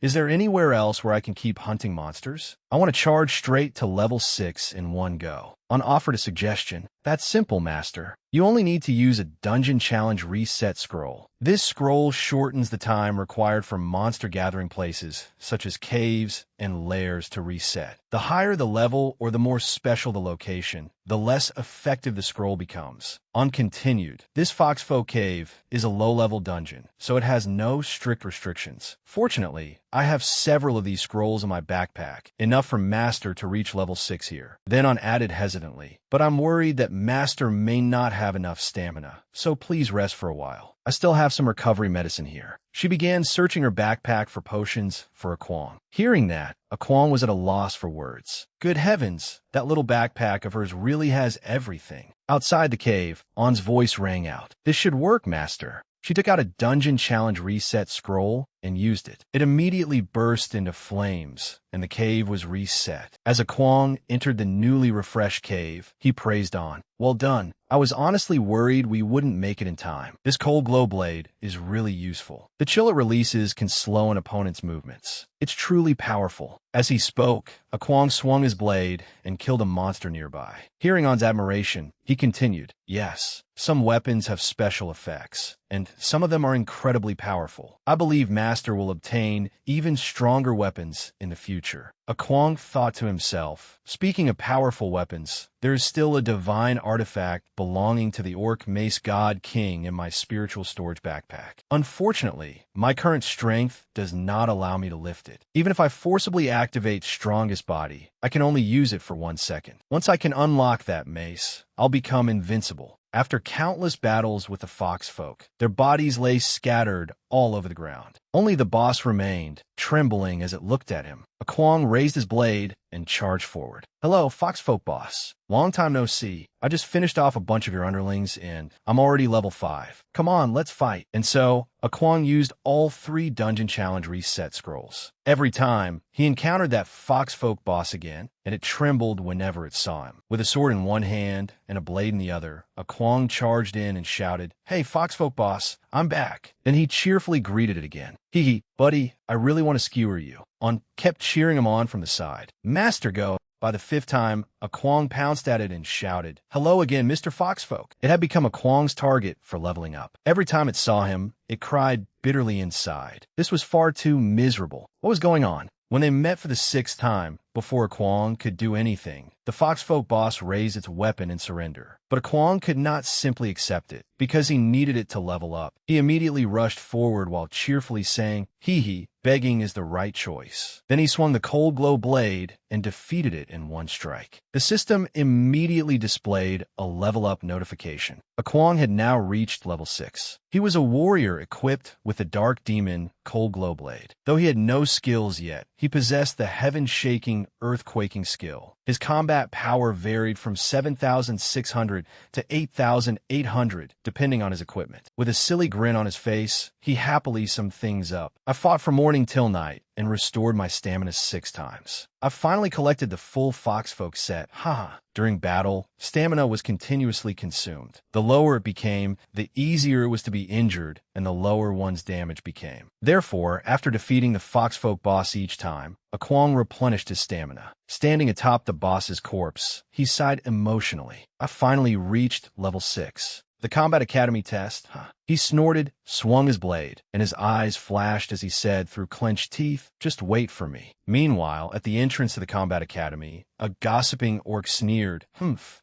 is there anywhere else where I can keep hunting monsters? I want to charge straight to level 6 in one go. On offered a suggestion. That's simple, Master. You only need to use a Dungeon Challenge Reset scroll. This scroll shortens the time required for monster gathering places, such as caves and lairs, to reset. The higher the level or the more special the location, the less effective the scroll becomes. On continued, this Foxfolk Cave is a low-level dungeon, so it has no strict restrictions. Fortunately, I have several of these scrolls in my backpack, enough for Master to reach level 6 here. Then On added hesitantly, but I'm worried that Master may not have enough stamina, so please rest for a while. I still have some recovery medicine here. She began searching her backpack for potions for Kwong. Hearing that, Kwong was at a loss for words. Good heavens, that little backpack of hers really has everything. Outside the cave, On's voice rang out. This should work, Master. She took out a Dungeon Challenge Reset scroll and used it. It immediately burst into flames, and the cave was reset. As Kwong entered the newly refreshed cave, he praised On. Well done. I was honestly worried we wouldn't make it in time. This Cold Glow Blade is really useful. The chill it releases can slow an opponent's movements. It's truly powerful. As he spoke, Kwong swung his blade and killed a monster nearby. Hearing On's admiration, he continued, yes, some weapons have special effects, and some of them are incredibly powerful. I believe Master will obtain even stronger weapons in the future. Kwong thought to himself, speaking of powerful weapons, there is still a divine artifact belonging to the Orc Mace God King in my spiritual storage backpack. Unfortunately, my current strength does not allow me to lift it. Even if I forcibly activate Strongest Body, I can only use it for 1 second. Once I can unlock that mace, I'll become invincible. After countless battles with the foxfolk, their bodies lay scattered all over the ground. Only the boss remained, trembling as it looked at him. A Kwong raised his blade and charged forward. "Hello, Foxfolk boss. Long time no see. I just finished off a bunch of your underlings, and I'm already level 5. Come on, let's fight." And so, a Kwong used all 3 dungeon challenge reset scrolls. Every time, he encountered that Foxfolk boss again, and it trembled whenever it saw him. With a sword in one hand and a blade in the other, a Kwong charged in and shouted, "Hey, Foxfolk boss, I'm back." Then he cheerfully greeted it again. "Hee, buddy, I really want to skewer you." On kept cheering him on from the side. "Master Go." By the 5th time, a Kwong pounced at it and shouted, "Hello again, Mr. Foxfolk." It had become a Kwong's target for leveling up. Every time it saw him, it cried bitterly inside. This was far too miserable. What was going on? When they met for the 6th time, before a Kwong could do anything, the Foxfolk boss raised its weapon in surrender. But a Kwong could not simply accept it, because he needed it to level up. He immediately rushed forward while cheerfully saying, "Hee, begging is the right choice." Then he swung the cold glow blade and defeated it in one strike. The system immediately displayed a level up notification. A Kwong had now reached level 6. He was a warrior equipped with the Dark Demon Cold Glow Blade. Though he had no skills yet, he possessed the heaven-shaking, earth-quaking skill. His combat power varied from 7,600 to 8,800, depending on his equipment. With a silly grin on his face, he happily summed things up. "I fought from morning till night and restored my stamina 6 times. I finally collected the full Foxfolk set. Haha. During battle, stamina was continuously consumed. The lower it became, the easier it was to be injured, and the lower one's damage became. Therefore, after defeating the Foxfolk boss each time, a Kwong replenished his stamina. Standing atop the boss's corpse, he sighed emotionally. "I finally reached level 6. The Combat Academy test." He snorted, swung his blade, and his eyes flashed as he said through clenched teeth, "Just wait for me." Meanwhile, at the entrance to the Combat Academy, a gossiping orc sneered,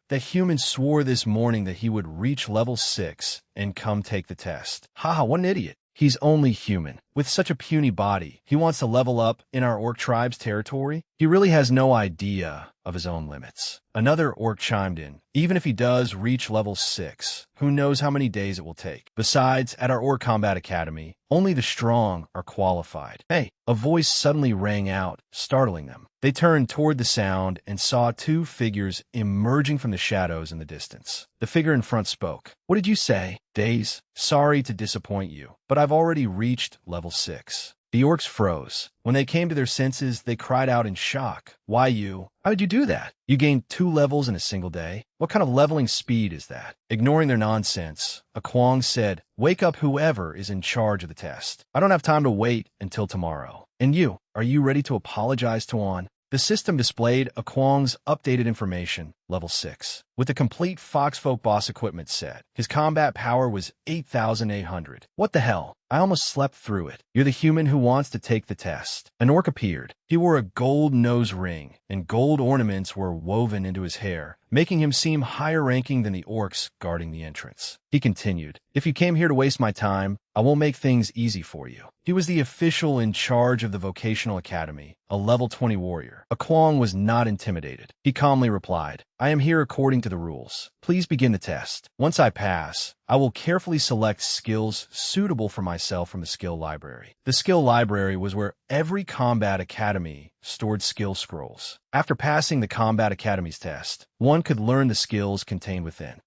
"The human swore this morning that he would reach level 6 and come take the test. Haha, what an idiot. He's only human. With such a puny body, he wants to level up in our orc tribe's territory? He really has no idea of his own limits." Another orc chimed in, "Even if he does reach level 6, who knows how many days it will take. Besides, at our Orc Combat Academy, only the strong are qualified." "Hey!" A voice suddenly rang out, startling them. They turned toward the sound and saw 2 figures emerging from the shadows in the distance. The figure in front spoke. "What did you say?" "Days. Sorry to disappoint you, but I've already reached level 6. The orcs froze. When they came to their senses, they cried out in shock. "Why you? How did you do that? You gained 2 levels in a single day? What kind of leveling speed is that?" Ignoring their nonsense, a Kwong said, "Wake up whoever is in charge of the test. I don't have time to wait until tomorrow. And you, are you ready to apologize to On?" The system displayed a Kwong's updated information, level 6. With the complete Foxfolk boss equipment set, his combat power was 8,800. "What the hell? I almost slept through it. You're the human who wants to take the test." An orc appeared. He wore a gold nose ring, and gold ornaments were woven into his hair, making him seem higher ranking than the orcs guarding the entrance. He continued, "If you came here to waste my time, I won't make things easy for you." He was the official in charge of the Vocational Academy, a level 20 warrior. A Kwong was not intimidated. He calmly replied, "I am here according to the rules. Please begin the test. Once I pass, I will carefully select skills suitable for myself from the skill library." The skill library was where every Combat Academy stored skill scrolls. After passing the Combat Academy's test, one could learn the skills contained within.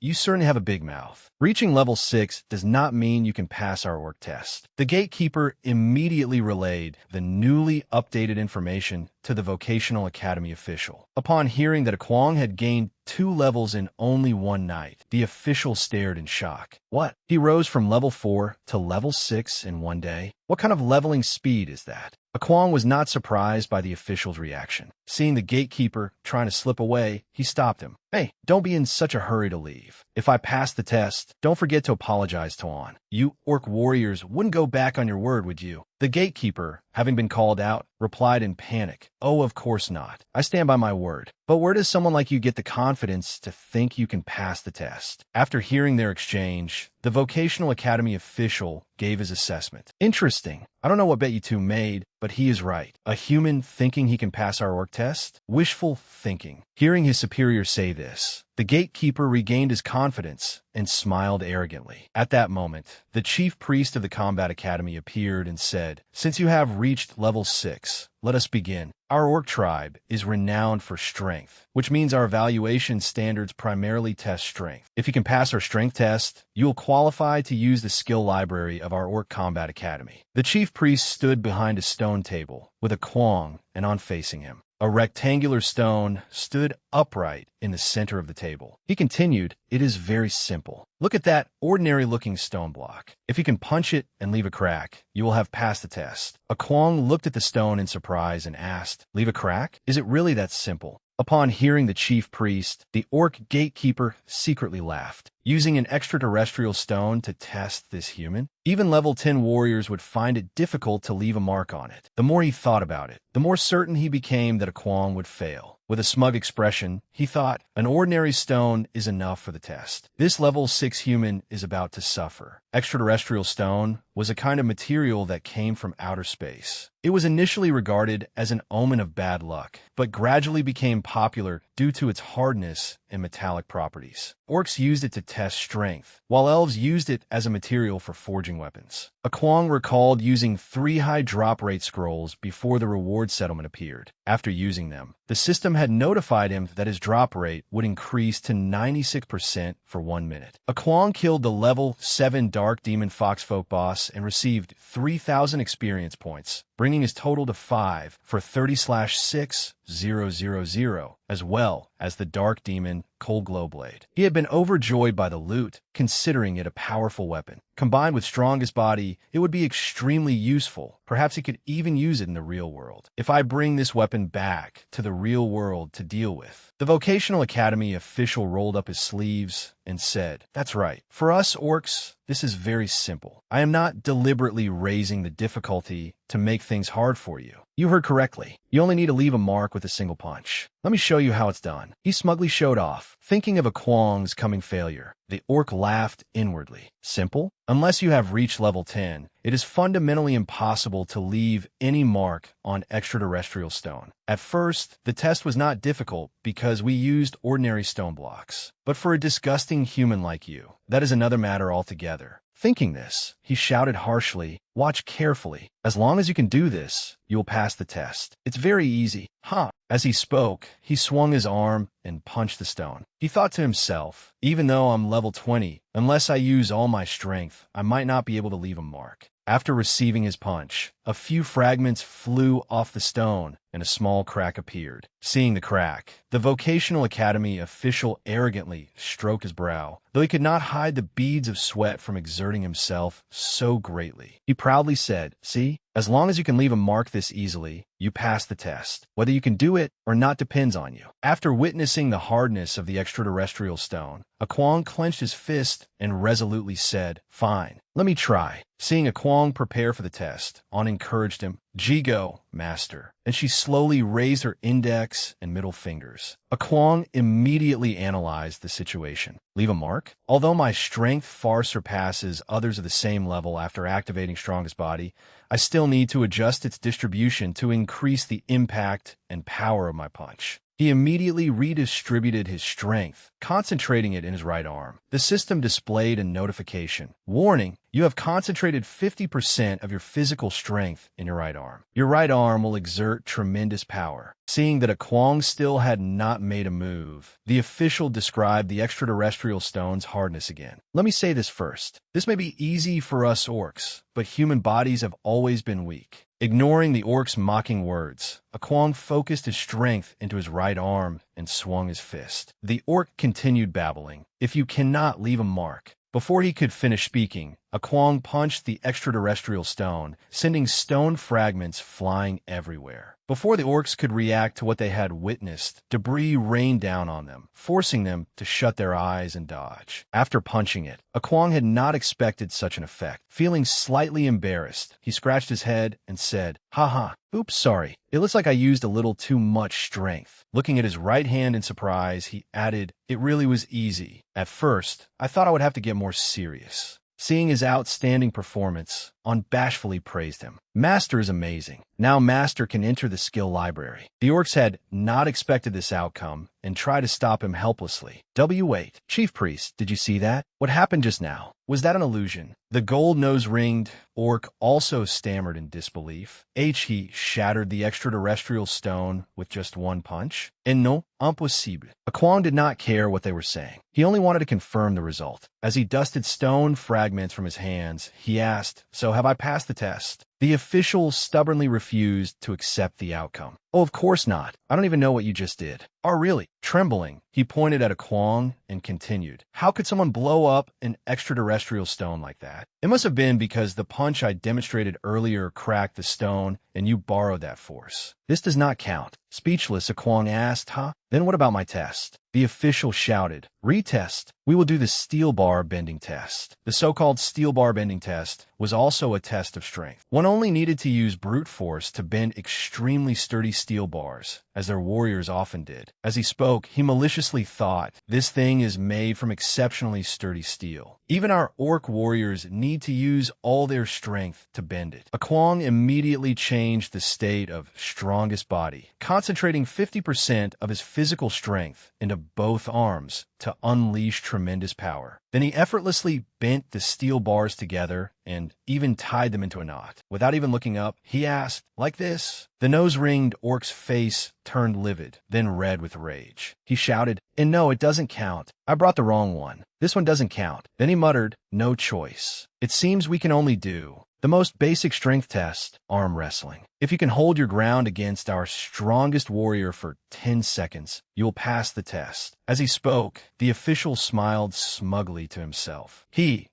You certainly have a big mouth. Reaching level 6 does not mean you can pass our orc test." The gatekeeper immediately relayed the newly updated information to the Vocational Academy official. Upon hearing that a Kwong had gained 2 levels in only one night, the official stared in shock. "What? He rose from level 4 to level 6 in one day? What kind of leveling speed is that?" A Kwong was not surprised by the official's reaction. Seeing the gatekeeper trying to slip away, he stopped him. "Hey, don't be in such a hurry to leave. If I pass the test, don't forget to apologize to On. You orc warriors wouldn't go back on your word, would you?" The gatekeeper, having been called out, replied in panic, "Oh, of course not. I stand by my word. But where does someone like you get the confidence to think you can pass the test?" After hearing their exchange, the Vocational Academy official gave his assessment. "Interesting. I don't know what bet you two made, but he is right. A human thinking he can pass our orc test? Wishful thinking." Hearing his superior say this, the gatekeeper regained his confidence and smiled arrogantly. At that moment, the chief priest of the Combat Academy appeared and said, "Since you have reached level 6, let us begin. Our orc tribe is renowned for strength, which means our evaluation standards primarily test strength. If you can pass our strength test, you will qualify to use the skill library of our Orc Combat Academy." The chief priest stood behind a stone table with a kwong and on facing him. A rectangular stone stood upright in the center of the table. He continued, "It is very simple. Look at that ordinary-looking stone block. If you can punch it and leave a crack, you will have passed the test." A kwong looked at the stone in surprise and asked, "Leave a crack? Is it really that simple?" Upon hearing the chief priest, the orc gatekeeper secretly laughed. Using an extraterrestrial stone to test this human? Even level 10 warriors would find it difficult to leave a mark on it. The more he thought about it, the more certain he became that a kwong would fail. With a smug expression, he thought, "An ordinary stone is enough for the test. This level 6 human is about to suffer." Extraterrestrial stone was a kind of material that came from outer space. It was initially regarded as an omen of bad luck, but gradually became popular due to its hardness and metallic properties. Orcs used it to test strength, while elves used it as a material for forging weapons. A kwong recalled using 3 high drop rate scrolls before the reward settlement appeared. After using them, the system had notified him that his drop rate would increase to 96% for 1 minute. A kwong killed the level 7 Dark Demon Foxfolk boss and received 3,000 experience points, bringing his total to 5 for 30/6000, as well as the Dark Demon Cold Glow Blade. He had been overjoyed by the loot, considering it a powerful weapon. Combined with Strongest Body, it would be extremely useful. Perhaps he could even use it in the real world. If I bring this weapon back to the real world to deal with. The Vocational Academy official rolled up his sleeves and said, "That's right. For us orcs, this is very simple. I am not deliberately raising the difficulty to make things hard for you. You heard correctly. You only need to leave a mark with a single punch. Let me show you how it's done." He smugly showed off, thinking of a kwong's coming failure. The orc laughed inwardly. "Simple? Unless you have reached level 10, it is fundamentally impossible to leave any mark on extraterrestrial stone. At first, the test was not difficult because we used ordinary stone blocks. But for a disgusting human like you, that is another matter altogether." Thinking this, he shouted harshly, "Watch carefully. As long as you can do this, you will pass the test. It's very easy." Huh. As he spoke, he swung his arm and punched the stone. He thought to himself, "Even though I'm level 20, unless I use all my strength, I might not be able to leave a mark." After receiving his punch, a few fragments flew off the stone and a small crack appeared. Seeing the crack, the Vocational Academy official arrogantly stroked his brow, though he could not hide the beads of sweat from exerting himself so greatly. He proudly said, "See, as long as you can leave a mark this easily, you pass the test. Whether you can do it or not depends on you." After witnessing the hardness of the extraterrestrial stone, a kwong clenched his fist and resolutely said, "Fine, let me try." Seeing a kwong prepare for the test, On encouraged him, "Jigo, master," and she slowly raised her index and middle fingers. A kwong immediately analyzed the situation. "Leave a mark? Although my strength far surpasses others of the same level after activating Strongest Body, I still need to adjust its distribution to increase the impact and power of my punch." He immediately redistributed his strength, concentrating it in his right arm. The system displayed a notification. "Warning, you have concentrated 50% of your physical strength in your right arm. Your right arm will exert tremendous power." Seeing that a kwong still had not made a move, the official described the extraterrestrial stone's hardness again. "Let me say this first. This may be easy for us orcs, but human bodies have always been weak." Ignoring the orc's mocking words, a kwong focused his strength into his right arm and swung his fist. The orc continued babbling, "If you cannot leave a mark." Before he could finish speaking, a kwong punched the extraterrestrial stone, sending stone fragments flying everywhere. Before the orcs could react to what they had witnessed, debris rained down on them, forcing them to shut their eyes and dodge. After punching it, a kwong had not expected such an effect. Feeling slightly embarrassed, he scratched his head and said, "Haha, oops, sorry. It looks like I used a little too much strength." Looking at his right hand in surprise, he added, "It really was easy. At first, I thought I would have to get more serious." Seeing his outstanding performance, On bashfully praised him. Master is amazing. Now Master can enter the skill library. The orcs had not expected this outcome and tried to stop him helplessly. Wait, Chief Priest, did you see that? What happened just now? Was that an illusion? The gold-nose-ringed orc also stammered in disbelief. He shattered the extraterrestrial stone with just one punch. And non, impossible. Aquan did not care what they were saying. He only wanted to confirm the result. As he dusted stone fragments from his hands, he asked, "So have I passed the test?" The official stubbornly refused to accept the outcome. "Oh, of course not. I don't even know what you just did." "Oh, really?" Trembling, he pointed at a Kwong and continued, "How could someone blow up an extraterrestrial stone like that? It must have been because the punch I demonstrated earlier cracked the stone and you borrowed that force. This does not count." Speechless, Kwong asked, "Huh? Then what about my test?" The official shouted, "Retest. We will do the steel bar bending test." The so-called steel bar bending test was also a test of strength. One only needed to use brute force to bend extremely sturdy steel bars, as their warriors often did. As he spoke, he maliciously thought, "This thing is made from exceptionally sturdy steel. Even our orc warriors need to use all their strength to bend it." Kwong immediately changed the state of strongest body, concentrating 50% of his physical strength into both arms to unleash tremendous power. Then he effortlessly bent the steel bars together and even tied them into a knot. Without even looking up, he asked, "Like this?" The nose-ringed orc's face turned livid, then red with rage. He shouted, "And no, it doesn't count. I brought the wrong one. This one doesn't count." Then he muttered, "No choice. It seems we can only do the most basic strength test, arm wrestling. If you can hold your ground against our strongest warrior for 10 seconds, you will pass the test." As he spoke, the official smiled smugly to himself.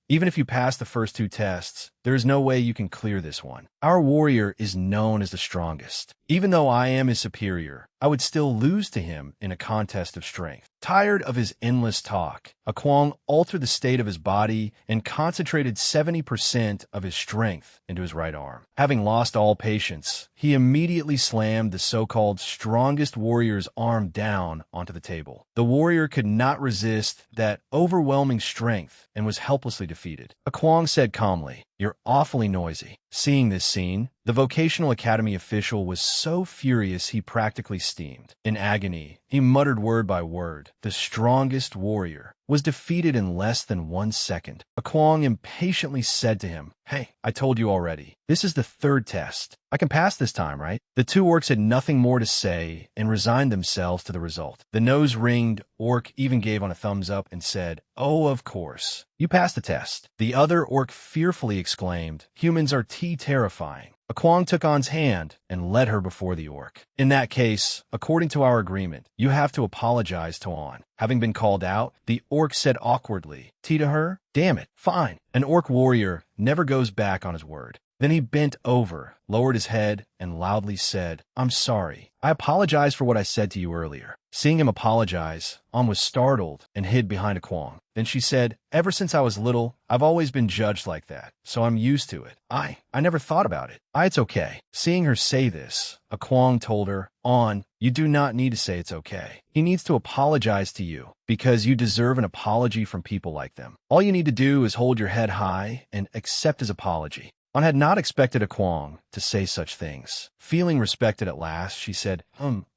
Even if you pass the first two tests, there is no way you can clear this one. Our warrior is known as the strongest. Even though I am his superior, I would still lose to him in a contest of strength." Tired of his endless talk, Kwong altered the state of his body and concentrated 70% of his strength into his right arm. Having lost all patience, he immediately slammed the so-called strongest warrior's arm down onto the table. The warrior could not resist that overwhelming strength and was helplessly defeated. Kwong said calmly, "You're awfully noisy." Seeing this scene, the vocational academy official was so furious he practically steamed. In agony, he muttered word by word. The strongest warrior was defeated in less than 1 second. Kwong impatiently said to him, "Hey, I told you already. This is the third test. I can pass this time, right?" The two orcs had nothing more to say and resigned themselves to the result. The nose-ringed orc even gave on a thumbs up and said, "Oh, of course. You passed the test." The other orc fearfully exclaimed, "Humans are terrifying." Kwong took On's hand and led her before the orc. "In that case, according to our agreement, you have to apologize to On." Having been called out, the orc said awkwardly, to her, "Damn it, fine." An orc warrior never goes back on his word. Then he bent over, lowered his head, and loudly said, "I'm sorry. I apologize for what I said to you earlier." Seeing him apologize, On was startled and hid behind a Kwong. Then she said, "Ever since I was little, I've always been judged like that, so I'm used to it. I never thought about it. It's okay." Seeing her say this, a Kwong told her, "On, you do not need to say it's okay. He needs to apologize to you, because you deserve an apology from people like them. All you need to do is hold your head high and accept his apology." On had not expected a Kwong to say such things. Feeling respected at last, she said,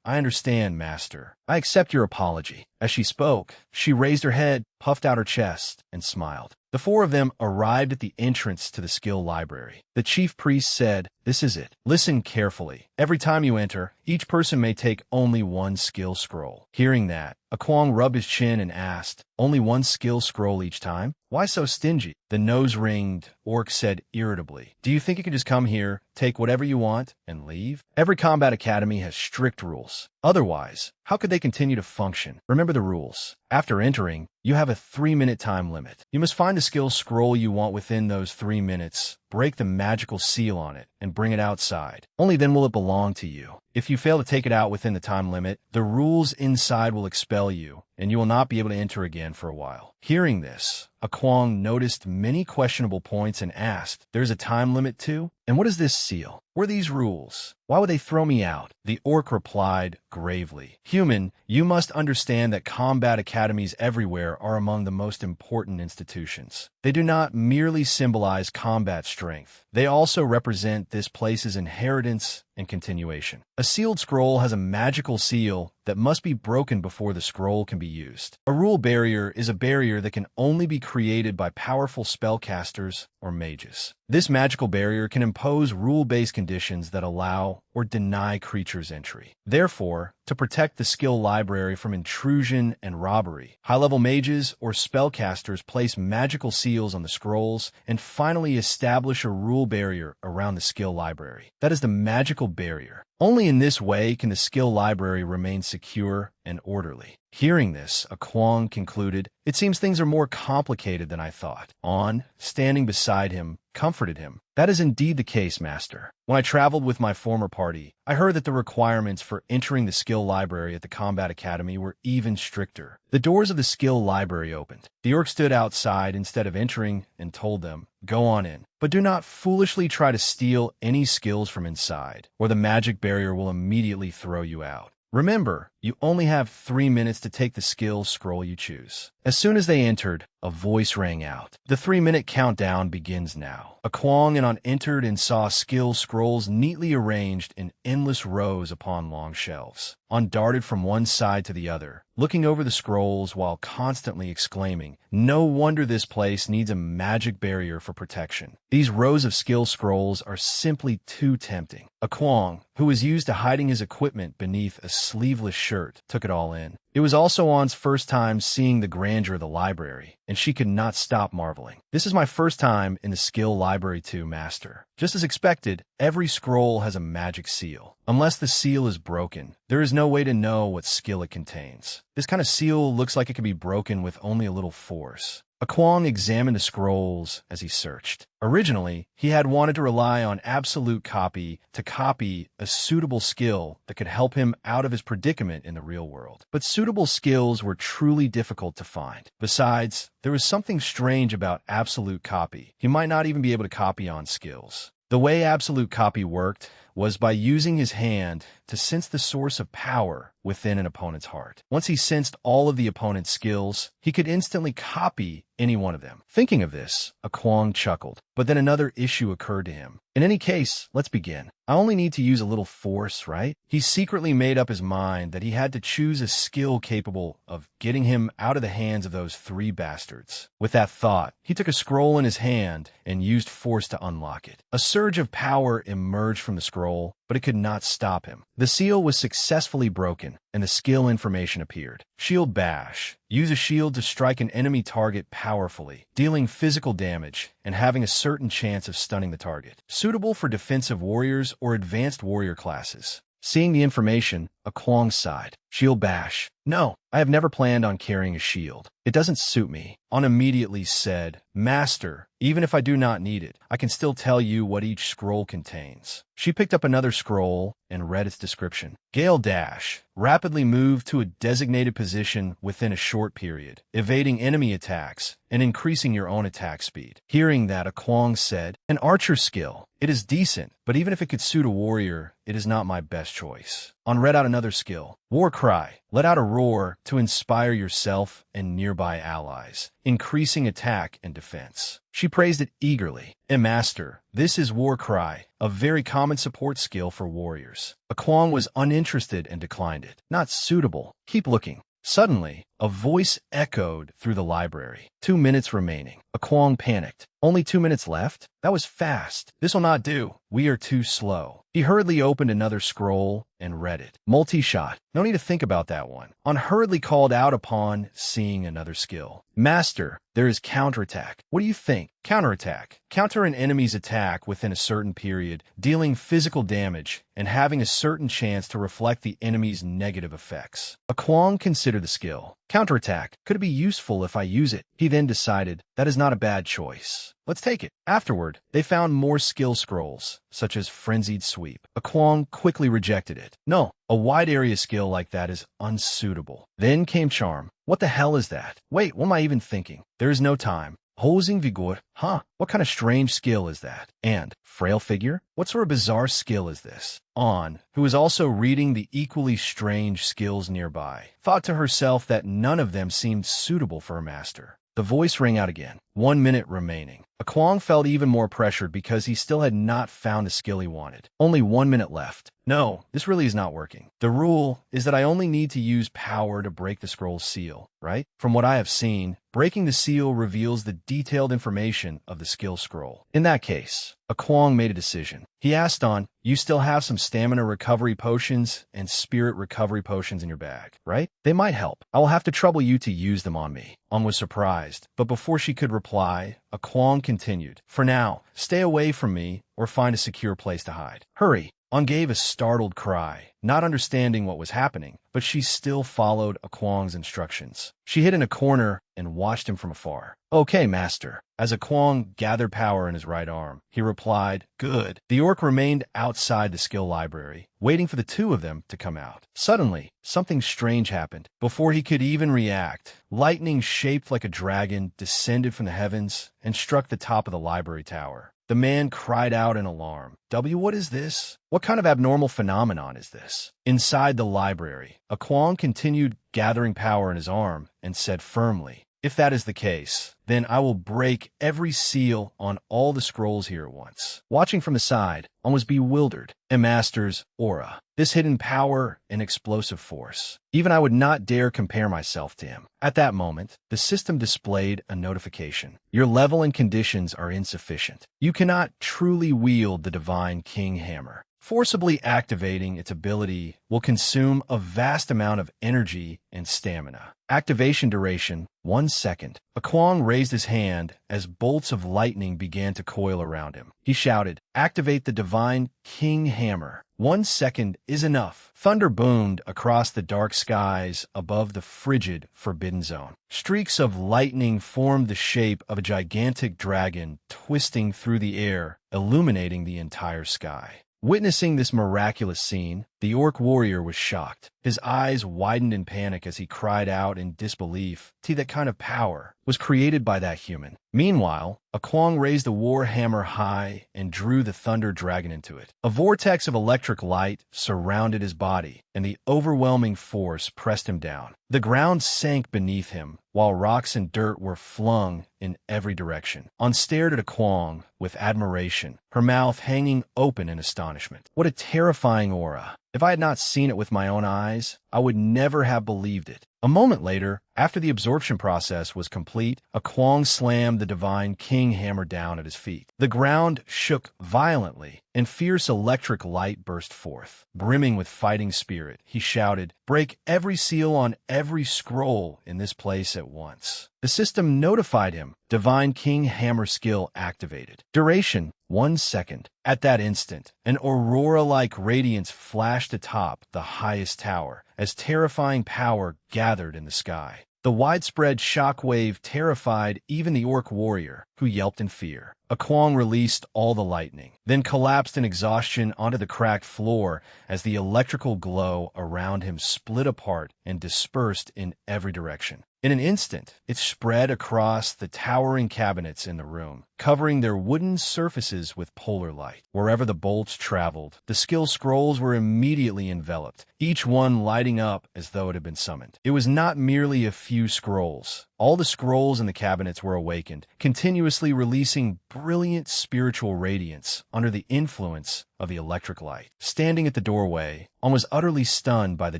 I understand, Master. I accept your apology." As she spoke, she raised her head, puffed out her chest, and smiled. The four of them arrived at the entrance to the skill library. The chief priest said, "This is it. Listen carefully. Every time you enter, each person may take only one skill scroll." Hearing that, a Kwong rubbed his chin and asked, "Only one skill scroll each time? Why so stingy?" The nose-ringed orc said irritably, "Do you think you can just come here, take whatever you want, and leave? Every combat academy has strict rules. Otherwise, how could they continue to function? Remember the rules. After entering, you have a 3-minute time limit. You must find the skill scroll you want within those 3 minutes, break the magical seal on it, and bring it outside. Only then will it belong to you. If you fail to take it out within the time limit, the rules inside will expel you, and you will not be able to enter again for a while." Hearing this, a Kwong noticed many questionable points and asked, "There's a time limit too? And what is this seal?" Were these rules? Why would they throw me out? The orc replied gravely. Human, you must understand that combat academies everywhere are among the most important institutions. They do not merely symbolize combat strength. They also represent this place's inheritance and continuation. A sealed scroll has a magical seal that must be broken before the scroll can be used. A rule barrier is a barrier that can only be created by powerful spellcasters or mages. This magical barrier can impose rule-based conditions that allow or deny creatures entry. Therefore, to protect the skill library from intrusion and robbery, high-level mages or spellcasters place magical seals on the scrolls and finally establish a rule barrier around the skill library. That is the magical barrier. Only in this way can the skill library remain secure and orderly. Hearing this, a Kwong concluded, "It seems things are more complicated than I thought." On, standing beside him, comforted him. "That is indeed the case, Master. When I traveled with my former party, I heard that the requirements for entering the skill library at the Combat Academy were even stricter. The doors of the skill library opened. The orc stood outside instead of entering and told them, 'Go on in. But do not foolishly try to steal any skills from inside, or the magic barrier will immediately throw you out. Remember, you only have 3 minutes to take the skill scroll you choose." As soon as they entered, a voice rang out. "The 3-minute countdown begins now." A Kwong and On entered and saw skill scrolls neatly arranged in endless rows upon long shelves. On darted from one side to the other, looking over the scrolls while constantly exclaiming, "No wonder this place needs a magic barrier for protection. These rows of skill scrolls are simply too tempting." A Kwong, who was used to hiding his equipment beneath a sleeveless shirt, took it all in. It was also On's first time seeing the grandeur of the library, and she could not stop marveling. "This is my first time in the skill library too, Master." Just as expected, every scroll has a magic seal. Unless the seal is broken, there is no way to know what skill it contains. This kind of seal looks like it can be broken with only a little force. A Kwong examined the scrolls as he searched. Originally, he had wanted to rely on absolute copy to copy a suitable skill that could help him out of his predicament in the real world. But suitable skills were truly difficult to find. Besides, there was something strange about absolute copy. He might not even be able to copy on skills. The way absolute copy worked was by using his hand to sense the source of power within an opponent's heart. Once he sensed all of the opponent's skills, he could instantly copy any one of them. Thinking of this, a Kwong chuckled, but then another issue occurred to him. "In any case, let's begin. I only need to use a little force, right?" He secretly made up his mind that he had to choose a skill capable of getting him out of the hands of those 3 bastards. With that thought, he took a scroll in his hand and used force to unlock it. A surge of power emerged from the scroll, but it could not stop him. The seal was successfully broken, and the skill information appeared. Shield Bash. Use a shield to strike an enemy target powerfully, dealing physical damage and having a certain chance of stunning the target. Suitable for defensive warriors or advanced warrior classes. Seeing the information, a Kwong sighed. Shield Bash. "No, I have never planned on carrying a shield. It doesn't suit me." On immediately said, "Master, even if I do not need it, I can still tell you what each scroll contains." She picked up another scroll and read its description. Gale Dash. Rapidly move to a designated position within a short period, evading enemy attacks and increasing your own attack speed. Hearing that, a Kwong said, "An archer skill. It is decent, but even if it could suit a warrior, it is not my best choice." On read out another skill. War Cry. Let out a roar to inspire yourself and nearby allies, increasing attack and defense. She praised it eagerly. Master, this is War Cry, a very common support skill for warriors." A Kwong was uninterested and declined it. "Not suitable. Keep looking." Suddenly, a voice echoed through the library. 2 minutes remaining. A Kwong panicked. "Only 2 minutes left? That was fast. This will not do. We are too slow." He hurriedly opened another scroll and read it. Multi-shot. No need to think about that one. On hurriedly called out upon seeing another skill. "Master, there is counterattack. What do you think?" Counterattack. Counter an enemy's attack within a certain period, dealing physical damage and having a certain chance to reflect the enemy's negative effects. A Kwong considered the skill. Counterattack. Could it be useful if I use it? He then decided, that is not a bad choice. Let's take it. Afterward, they found more skill scrolls, such as Frenzied Sweep. A Kwong quickly rejected it. "No, a wide area skill like that is unsuitable." Then came Charm. "What the hell is that? Wait, what am I even thinking?" There is no time. Hosing Vigor, huh? What kind of strange skill is that? And frail figure? What sort of bizarre skill is this? On, who was also reading the equally strange skills nearby, thought to herself that none of them seemed suitable for a master. The voice rang out again. 1 minute remaining. Kwong felt even more pressured because he still had not found the skill he wanted. Only 1 minute left. No, this really is not working. The rule is that I only need to use power to break the scroll's seal, right? From what I have seen, breaking the seal reveals the detailed information of the skill scroll. In that case, Kwong made a decision. He asked On, you still have some stamina recovery potions and spirit recovery potions in your bag, right? They might help. I will have to trouble you to use them on me. On was surprised, but before she could reply, Kwong continued. For now, stay away from me or find a secure place to hide. Hurry. On gave a startled cry, not understanding what was happening, but she still followed Kwong's instructions. She hid in a corner and watched him from afar. Okay, master. As Kwong gathered power in his right arm, he replied, good. The orc remained outside the skill library, waiting for the two of them to come out. Suddenly, something strange happened. Before he could even react, lightning shaped like a dragon descended from the heavens and struck the top of the library tower. The man cried out in alarm. What is this? What kind of abnormal phenomenon is this? Inside the library, Kwong continued gathering power in his arm and said firmly, if that is the case, then I will break every seal on all the scrolls here at once. Watching from the side, On was bewildered. A master's aura. This hidden power and explosive force. Even I would not dare compare myself to him. At that moment, the system displayed a notification. Your level and conditions are insufficient. You cannot truly wield the Divine King Hammer. Forcibly activating its ability will consume a vast amount of energy and stamina. Activation duration, 1 second. Kwong raised his hand as bolts of lightning began to coil around him. He shouted, activate the Divine King Hammer. 1 second is enough. Thunder boomed across the dark skies above the frigid Forbidden Zone. Streaks of lightning formed the shape of a gigantic dragon twisting through the air, illuminating the entire sky. Witnessing this miraculous scene, the orc warrior was shocked. His eyes widened in panic as he cried out in disbelief. That kind of power was created by that human. Meanwhile, Kwong raised the war hammer high and drew the thunder dragon into it. A vortex of electric light surrounded his body, and the overwhelming force pressed him down. The ground sank beneath him, while rocks and dirt were flung in every direction. On stared at Kwong with admiration, her mouth hanging open in astonishment. What a terrifying aura! If I had not seen it with my own eyes, I would never have believed it. A moment later, after the absorption process was complete, Kwong slammed the Divine King Hammer down at his feet. The ground shook violently, and fierce electric light burst forth. Brimming with fighting spirit, he shouted, break every seal on every scroll in this place at once. The system notified him. Divine King Hammer skill activated. Duration, 1 second. At that instant, an aurora-like radiance flashed atop the highest tower as terrifying power gathered in the sky. The widespread shockwave terrified even the orc warrior, who yelped in fear. Kwong released all the lightning, then collapsed in exhaustion onto the cracked floor as the electrical glow around him split apart and dispersed in every direction. In an instant, it spread across the towering cabinets in the room, covering their wooden surfaces with polar light. Wherever the bolts traveled, the skill scrolls were immediately enveloped, each one lighting up as though it had been summoned. It was not merely a few scrolls. All the scrolls in the cabinets were awakened, continuously releasing brilliant spiritual radiance under the influence of the electric light. Standing at the doorway, On was utterly stunned by the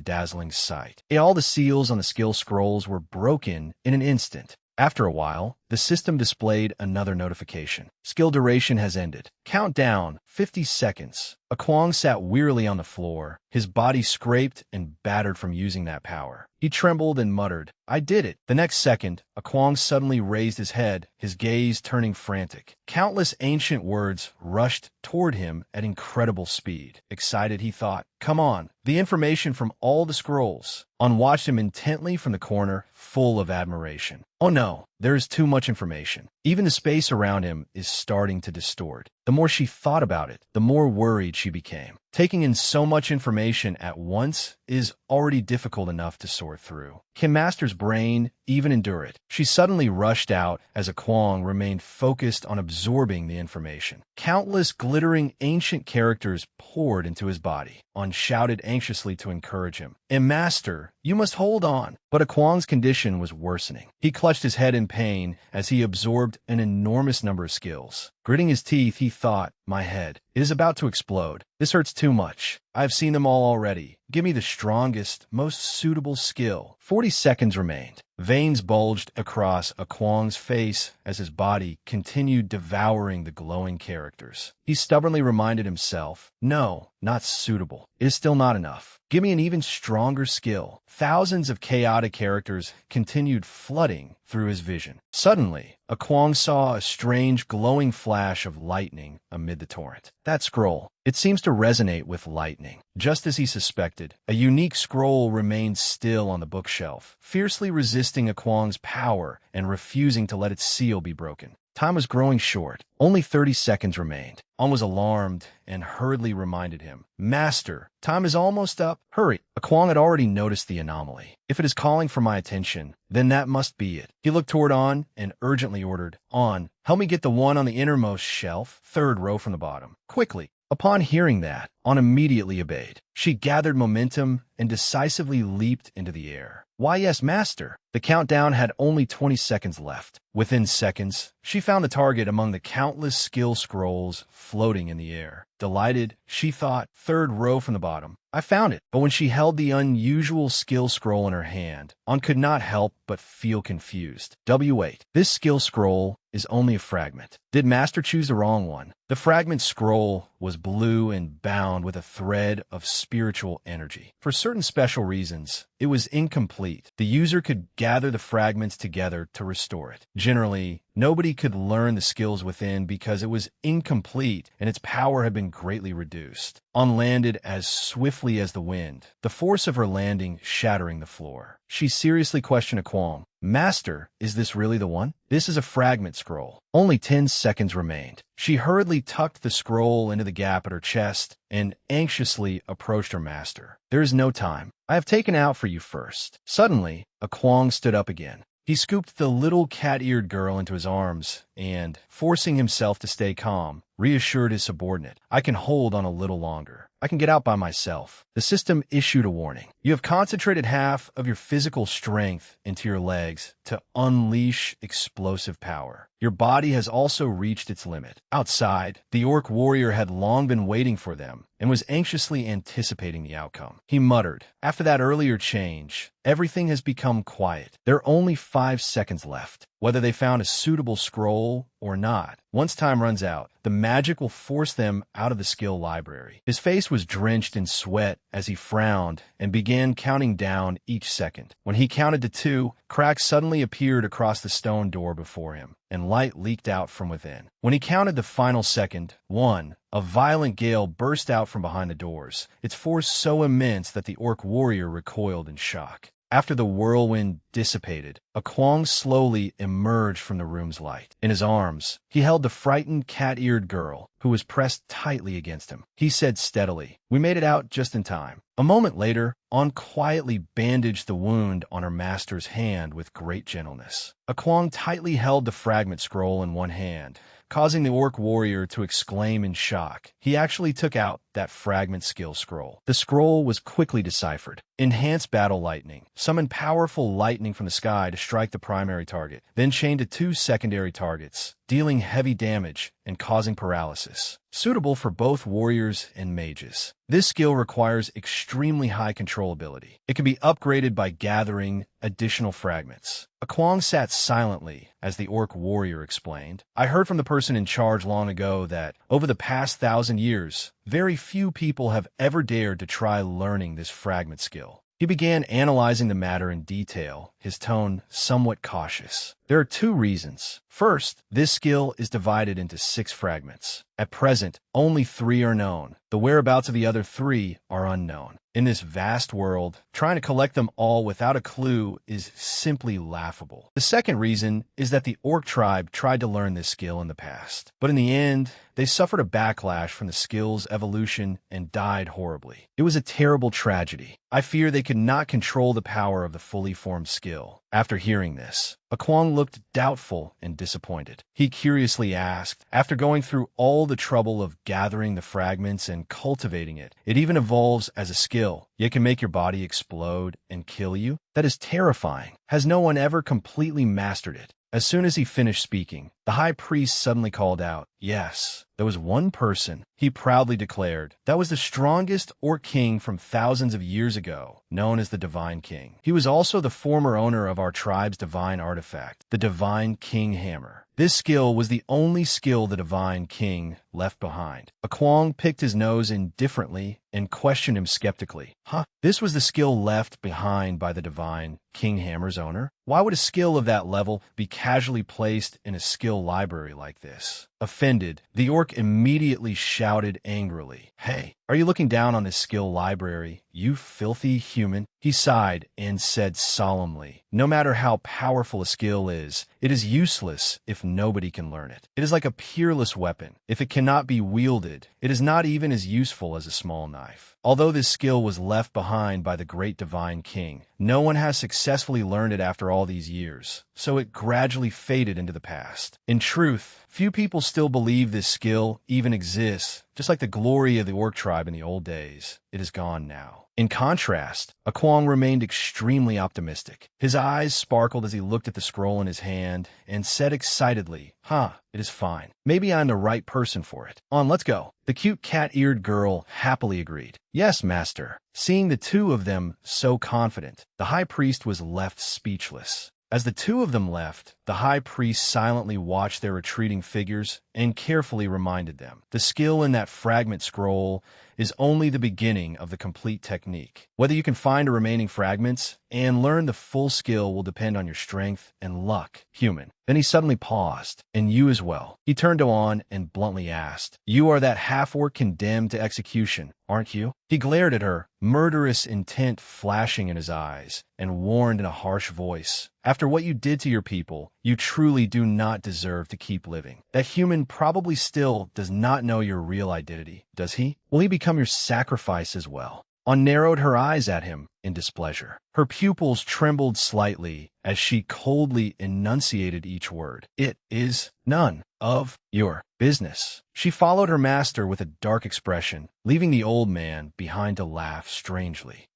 dazzling sight. All the seals on the skill scrolls were broken in an instant. After a while, the system displayed another notification. Skill duration has ended. Countdown, 50 seconds. Kwong sat wearily on the floor, his body scraped and battered from using that power. He trembled and muttered, I did it. The next second, Kwong suddenly raised his head, his gaze turning frantic. Countless ancient words rushed toward him at incredible speed. Excited, he thought, come on, the information from all the scrolls. On watched him intently from the corner, full of admiration. Oh no, there is too much information. Even the space around him is starting to distort. The more she thought about it, the more worried she became. Taking in so much information at once is already difficult enough to sort through. Can Master's brain even endure it? She suddenly rushed out as Kwang remained focused on absorbing the information. Countless glittering ancient characters poured into his body. On shouted anxiously to encourage him. And Master, you must hold on. But Kwang's condition was worsening. He clutched his head in pain as he absorbed an enormous number of skills. Gritting his teeth, he thought, my head, it is about to explode. This hurts too much. I've seen them all already. Give me the strongest, most suitable skill. 40 seconds remained. Veins bulged across Kwang's face as his body continued devouring the glowing characters. He stubbornly reminded himself, no, not suitable. It is still not enough. Give me an even stronger skill. Thousands of chaotic characters continued flooding through his vision. Suddenly, Kwang saw a strange glowing flash of lightning amid the torrent. That scroll. It seems to resonate with lightning. Just as he suspected, a unique scroll remained still on the bookshelf, fiercely resisting Kwang's power and refusing to let its seal be broken. Time was growing short. Only 30 seconds remained. On was alarmed and hurriedly reminded him, Master, time is almost up. Hurry. Kwang had already noticed the anomaly. If it is calling for my attention, then that must be it. He looked toward On and urgently ordered, On, help me get the one on the innermost shelf, third row from the bottom. Quickly. Upon hearing that, On immediately obeyed. She gathered momentum and decisively leaped into the air. Why, yes, Master. The countdown had only 20 seconds left. Within seconds, she found the target among the countless skill scrolls floating in the air. Delighted, she thought, third row from the bottom. I found it. But when she held the unusual skill scroll in her hand, On could not help but feel confused. W8. This skill scroll is only a fragment. Did Master choose the wrong one? The fragment scroll was blue and bound with a thread of spiritual energy. For certain special reasons, it was incomplete. The user could gather the fragments together to restore it. Generally, nobody could learn the skills within because it was incomplete and its power had been greatly reduced. On landed as swiftly as the wind, the force of her landing shattering the floor. She seriously questioned Kwang, Master, is this really the one? This is a fragment scroll. Only 10 seconds remained. She hurriedly tucked the scroll into the gap at her chest and anxiously approached her master. There is no time. I have taken out for you first. Suddenly, Kwang stood up again. He scooped the little cat-eared girl into his arms and, forcing himself to stay calm, reassured his subordinate. I can hold on a little longer. I can get out by myself. The system issued a warning. You have concentrated half of your physical strength into your legs to unleash explosive power. Your body has also reached its limit. Outside, the orc warrior had long been waiting for them and was anxiously anticipating the outcome. He muttered, after that earlier change, everything has become quiet. There are only 5 seconds left. Whether they found a suitable scroll or not, once time runs out, the magic will force them out of the skill library. His face was drenched in sweat as he frowned and began counting down each second. When he counted to 2, cracks suddenly appeared across the stone door before him, and light leaked out from within. When he counted the final second, 1, a violent gale burst out from behind the doors, its force so immense that the orc warrior recoiled in shock. After the whirlwind dissipated, Kwang slowly emerged from the room's light. In his arms, he held the frightened cat-eared girl, who was pressed tightly against him. He said steadily, we made it out just in time. A moment later, On quietly bandaged the wound on her master's hand with great gentleness. Kwang tightly held the fragment scroll in one hand, causing the orc warrior to exclaim in shock. He actually took out that fragment skill scroll. The scroll was quickly deciphered. Enhanced battle lightning. Summon powerful lightning from the sky to strike the primary target, then chain to 2 secondary targets, dealing heavy damage and causing paralysis. Suitable for both warriors and mages. This skill requires extremely high controllability. It can be upgraded by gathering additional fragments. Kwang sat silently as the orc warrior explained. I heard from the person in charge long ago that, over the past 1,000 years, very few people have ever dared to try learning this fragment skill. He began analyzing the matter in detail, his tone somewhat cautious. There are 2 reasons. First, this skill is divided into 6 fragments. At present, only 3 are known. The whereabouts of the other 3 are unknown. In this vast world, trying to collect them all without a clue is simply laughable. The second reason is that the orc tribe tried to learn this skill in the past, but in the end, they suffered a backlash from the skill's evolution and died horribly. It was a terrible tragedy. I fear they could not control the power of the fully formed skill. After hearing this, Akwang looked doubtful and disappointed. He curiously asked, after going through all the trouble of gathering the fragments and cultivating it, it even evolves as a skill, yet can make your body explode and kill you? That is terrifying. Has no one ever completely mastered it? As soon as he finished speaking, the high priest suddenly called out, "Yes, there was one person," he proudly declared, "that was the strongest orc king from thousands of years ago, known as the Divine King. He was also the former owner of our tribe's divine artifact, the Divine King Hammer. This skill was the only skill the Divine King left behind." Akwang picked his nose indifferently and questioned him skeptically. This was the skill left behind by the Divine King Hammer's owner? Why would a skill of that level be casually placed in a skill library like this? Offended, the orc immediately shouted angrily, "Hey, are you looking down on this skill library, you filthy human?" He sighed and said solemnly, "No matter how powerful a skill is, it is useless if nobody can learn it. It is like a peerless weapon. If it cannot be wielded, it is not even as useful as a small knife. Although this skill was left behind by the great Divine King, no one has successfully learned it after all these years, so it gradually faded into the past. In truth, few people still believe this skill even exists, just like the glory of the orc tribe in the old days. It is gone now." In contrast, Akwang remained extremely optimistic. His eyes sparkled as he looked at the scroll in his hand and said excitedly, "It is fine. Maybe I'm the right person for it. On, let's go." The cute cat-eared girl happily agreed. "Yes, master." Seeing the two of them so confident, the high priest was left speechless. As the two of them left, the high priest silently watched their retreating figures and carefully reminded them, the skill in that fragment scroll is only the beginning of the complete technique. Whether you can find the remaining fragments and learn the full skill will depend on your strength and luck, human. Then he suddenly paused, "And you as well." He turned to On and bluntly asked, "You are that half-orc condemned to execution, aren't you?" He glared at her, murderous intent flashing in his eyes, and warned in a harsh voice, "After what you did to your people, you truly do not deserve to keep living. That human probably still does not know your real identity, does he? Will he become your sacrifice as well?" On narrowed her eyes at him in displeasure. Her pupils trembled slightly as she coldly enunciated each word. "It is none of your business." She followed her master with a dark expression, leaving the old man behind to laugh strangely.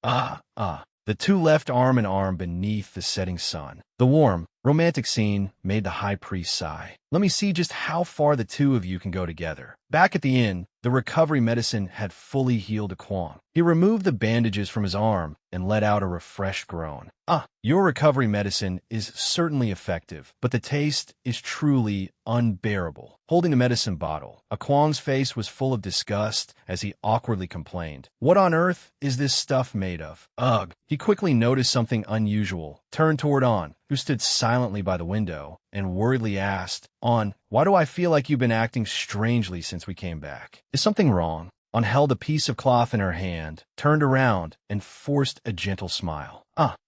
The two left arm in arm beneath the setting sun. The warm, romantic scene made the high priest sigh. "Let me see just how far the two of you can go together." Back at the inn, the recovery medicine had fully healed Akwang. He removed the bandages from his arm and let out a refreshed groan. Your recovery medicine is certainly effective, but the taste is truly unbearable." Holding the medicine bottle, Akwang's face was full of disgust as he awkwardly complained, "What on earth is this stuff made of? Ugh." He quickly noticed something unusual, turned toward On, who stood silently by the window, and worriedly asked, "On, why do I feel like you've been acting strangely since we came back? Is something wrong?" On held a piece of cloth in her hand, turned around, and forced a gentle smile.